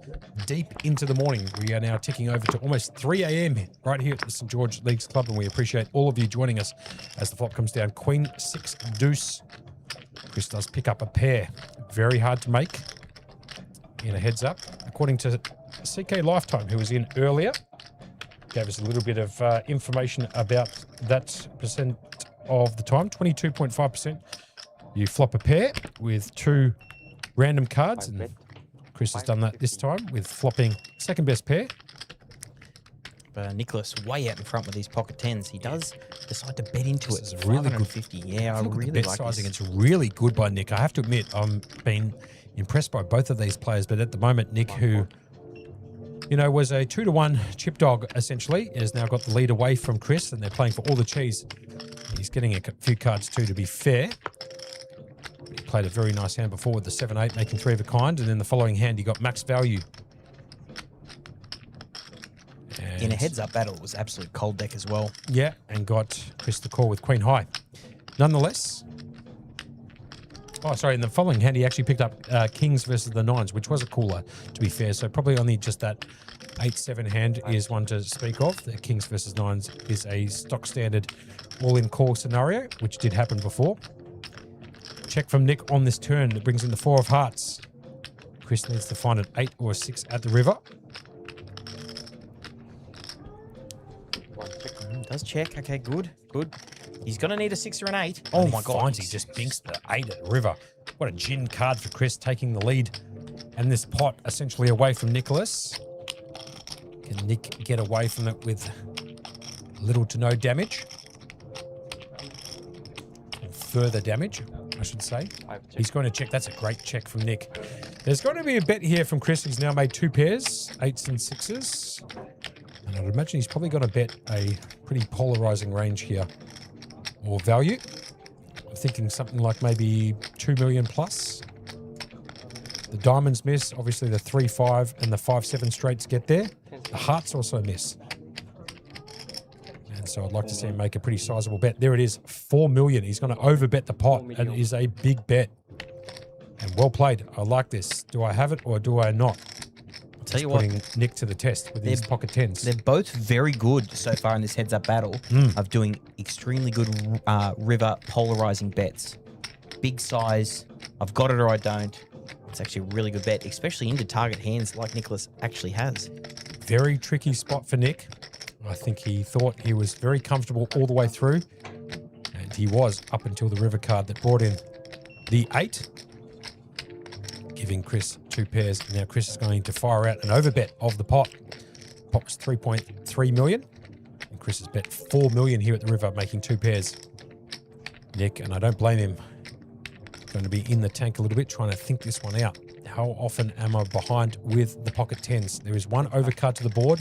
Deep into the morning. We are now ticking over to almost 3 a.m. right here at the St. George Leagues Club, and we appreciate all of you joining us as the flop comes down. Queen 6 deuce. Chris does pick up a pair. Very hard to make. In a heads up. According to CK Lifetime, who was in earlier, gave us a little bit of information about that percent of the time, 22.5%. You flop a pair with 2 random cards, and Chris has done that this time with flopping second best pair. Nicholas way out in front with these pocket 10s. He does decide to bet into This it. is really good. 50. Yeah, I really bet like sizing. this. It's really good by Nick. I have to admit, I'm been impressed by both of these players, but at the moment, Nick, who was a 2-1 chip dog, essentially, has now got the lead away from Chris, and they're playing for all the cheese. He's getting a few cards too, to be fair. He played a very nice hand before with the 7-8, making 3 of a kind, and then the following hand, he got max value. And in a heads-up battle, it was absolute cold deck as well. Yeah, and got Chris the call with Queen High. Nonetheless, Oh, sorry. In the following hand, he actually picked up Kings versus the Nines, which was a cooler, to be fair. So probably only just that 8-7 hand is one to speak of. The Kings versus Nines is a stock standard all-in call scenario, which did happen before. Check from Nick on this turn. It brings in the 4 of hearts. Chris needs to find an 8 or a 6 at the river. Does check. Okay, good. He's going to need a 6 or an 8. Oh my God. He just binks the 8 at the river. What a gin card for Chris, taking the lead. And this pot essentially away from Nicholas. Can Nick get away from it with little to no damage? Or further damage, I should say. He's going to check. That's a great check from Nick. There's going to be a bet here from Chris. He's now made 2 pairs, 8s and 6s. And I'd imagine he's probably going to bet a pretty polarizing range here. Or value. I'm thinking something like maybe 2 million plus. The diamonds miss. Obviously the 3-5 and the 5-7 straights get there. The hearts also miss. And so I'd like to see him make a pretty sizable bet. There it is, 4 million. He's going to overbet the pot, and it is a big bet. And well played. I like this. Do I have it or do I not? Tell you what, putting Nick to the test with his pocket 10s. They're both very good so far in this heads-up battle of doing extremely good river polarizing bets. Big size. I've got it or I don't. It's actually a really good bet, especially into target hands like Nicholas actually has. Very tricky spot for Nick. I think he thought he was very comfortable all the way through. And he was up until the river card that brought in the 8. Giving Chris 2 pairs. Now Chris is going to fire out an overbet of the pot. Pot was 3.3 million. And Chris has bet 4 million here at the river, making 2 pairs. Nick, and I don't blame him, going to be in the tank a little bit, trying to think this one out. How often am I behind with the pocket 10s? There is one overcard to the board.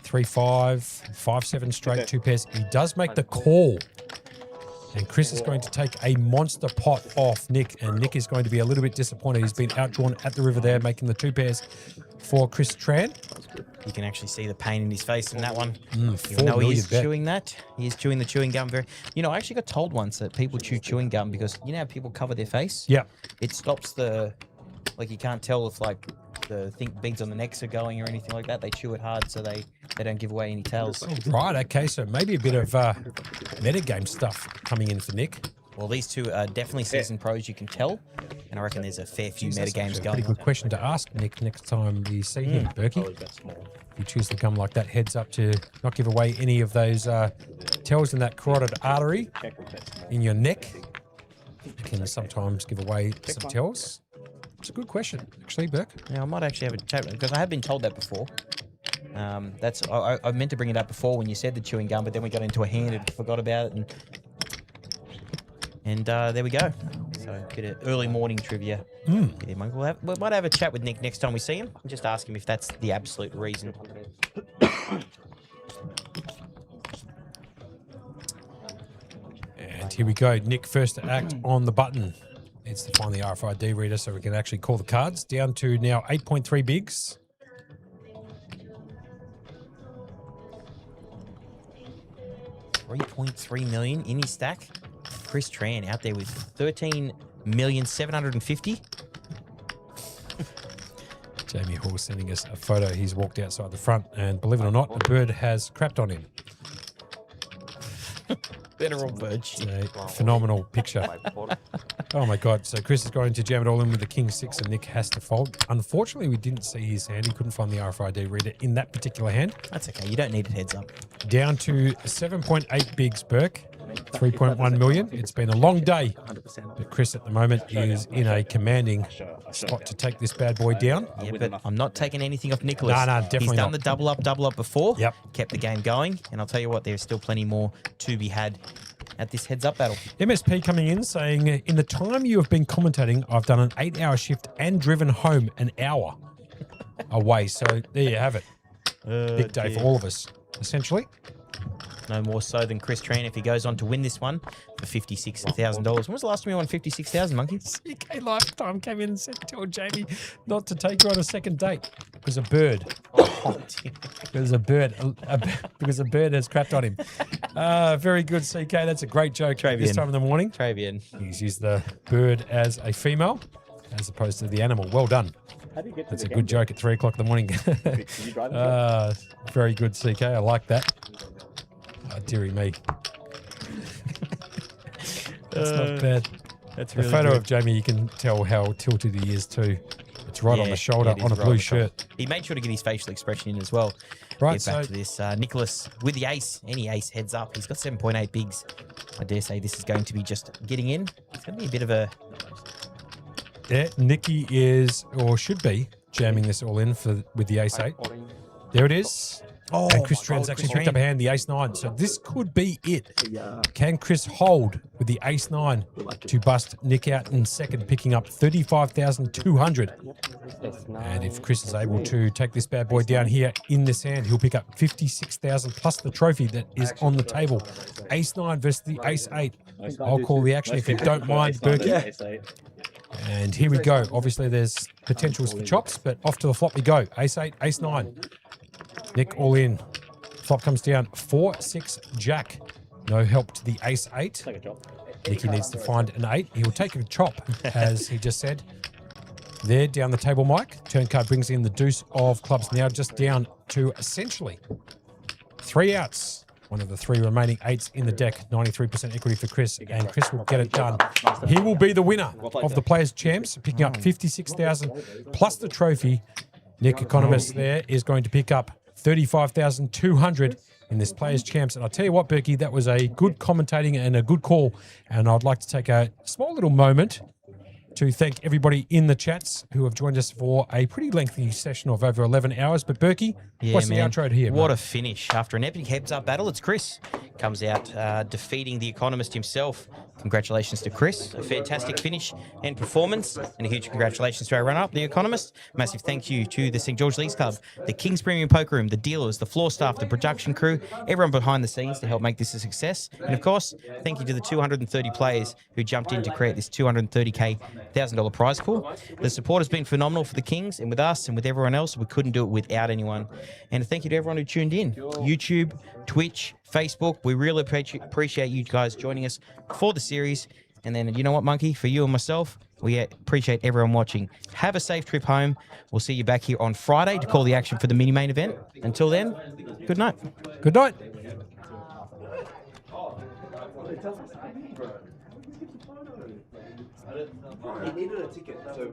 3-5, 5-7 straight, 2 pairs. He does make the call. And Chris is going to take a monster pot off Nick, and Nick is going to be a little bit disappointed. He's been outdrawn at the river there, making the 2 pairs for Chris Tran. You can actually see the pain in his face in that one. 4 Even though he million is bet. chewing that, he is chewing the chewing gum very... You know, I actually got told once that people chew chewing gum because, you know how people cover their face? Yeah. It stops the... Like, you can't tell if, like, the beads on the necks are going or anything like that. They chew it hard so they don't give away any tails. Right, okay, so maybe a bit of metagame stuff coming in for Nick. Well, these two are definitely seasoned pros, you can tell. And I reckon there's a fair few metagames going Pretty good question to ask Nick next time we see him, Berkey. If you choose the gum like that, heads up to not give away any of those tells in that carotid artery in your neck. You can sometimes give away some tells. It's a good question, actually, Burke. Yeah, I might actually have a chat because I have been told that before. I meant to bring it up before when you said the chewing gum, but then we got into a hand and forgot about it, and there we go. So a bit of early morning trivia. Yeah, Monk. We might have a chat with Nick next time we see him and just ask him if that's the absolute reason. And here we go. Nick first to act on the button. It's to find the RFID reader so we can actually call the cards. Down to now 8.3 bigs. $3.3 million in his stack. Chris Tran out there with 13,750,000. Jamie Hall sending us a photo. He's walked outside the front, and believe it or not, a bird has crapped on him. Better on bird shit. It's a phenomenal picture. Oh my God. So Chris is going to jam it all in with the King 6 and Nick has to fold. Unfortunately, we didn't see his hand. He couldn't find the RFID reader in that particular hand. That's okay. You don't need it heads up. Down to 7.8 bigs, Burke. 3.1 million. It's been a long day. But Chris at the moment is in a commanding spot to take this bad boy down. Yeah, but I'm not taking anything off Nicholas. No, definitely He's done not. the double up before. Yep. Kept the game going. And I'll tell you what, there's still plenty more to be had at this heads up battle. MSP coming in saying, in the time you have been commentating, I've done an 8-hour shift and driven home an hour away. So there you have it. Big day for all of us, essentially. No more so than Chris Tran if he goes on to win this one for $56,000. When was the last time you won $56,000, Monkey? CK Lifetime came in and said, tell Jamie not to take her on a second date because a bird. Because a bird has crapped on him. Very good, CK. That's a great joke at this Travian. time in the morning. Travian. He's used the bird as a female as opposed to the animal. Well done. How do you get to That's the a game, good joke at 3 o'clock in the morning. Did you drive it? Very good, CK. I like that. Deary me. That's not bad. That's The really photo good. of Jamie, you can tell how tilted he is too. It's right on Yeah, the shoulder it is on a right blue on the shoulder. shirt. He made sure to get his facial expression in as well. Right, Get back so to this. Nicholas with the ace. Any ace heads up. He's got 7.8 bigs. I dare say this is going to be just getting in. It's going to be a bit of a... yeah, Nikki is or should be jamming this all in with the ace 8. There it is. Oh, And Chris my Trans God, actually Chris picked up a Tran. hand, the ace 9. So this could be it. Yeah. Can Chris hold with the ace 9 to bust Nick out in second, picking up 35,200? And if Chris is able to take this bad boy down here in this hand, he'll pick up 56,000 plus the trophy that is on the table. Ace 9 versus the ace 8. I'll call the action if you don't mind, Berkey. And here we go. Obviously, there's potentials for chops, but off to the flop we go. Ace 8, ace 9. Nick all in. Flop comes down 4, 6, jack. No help to the ace 8. Nicky needs to find an 8. He'll take a chop, as he just said. There, down the table, Mike. Turn card brings in the deuce of clubs, now just down to essentially 3 outs. One of the 3 remaining 8s in the deck. 93% equity for Chris, and Chris will get it done. He will be the winner of the Players' Champs, picking up 56,000 plus the trophy. Nick Economist there is going to pick up 35,200 in this Players' Champs. And I'll tell you what, Berkey, that was a good commentating and a good call. And I'd like to take a small little moment to thank everybody in the chats who have joined us for a pretty lengthy session of over 11 hours. But Berkey, what's the outro here? What mate? a finish. After an epic heads-up battle, it's Chris. Comes out defeating the Economist himself. Congratulations to Chris. A fantastic finish and performance. And a huge congratulations to our runner-up, the Economist. Massive thank you to the St. George Leagues Club, the King's Premium Poker Room, the dealers, the floor staff, the production crew, everyone behind the scenes to help make this a success. And of course, thank you to the 230 players who jumped in to create this $230K $1,000 prize pool. The support has been phenomenal for the Kings and with us and with everyone else. We couldn't do it without anyone. And a thank you to everyone who tuned in. YouTube, Twitch, Facebook. We really appreciate you guys joining us for the series. And then, you know what, Monkey? For you and myself, we appreciate everyone watching. Have a safe trip home. We'll see you back here on Friday to call the action for the mini-main event. Until then, good night. Good night. He needed a ticket. So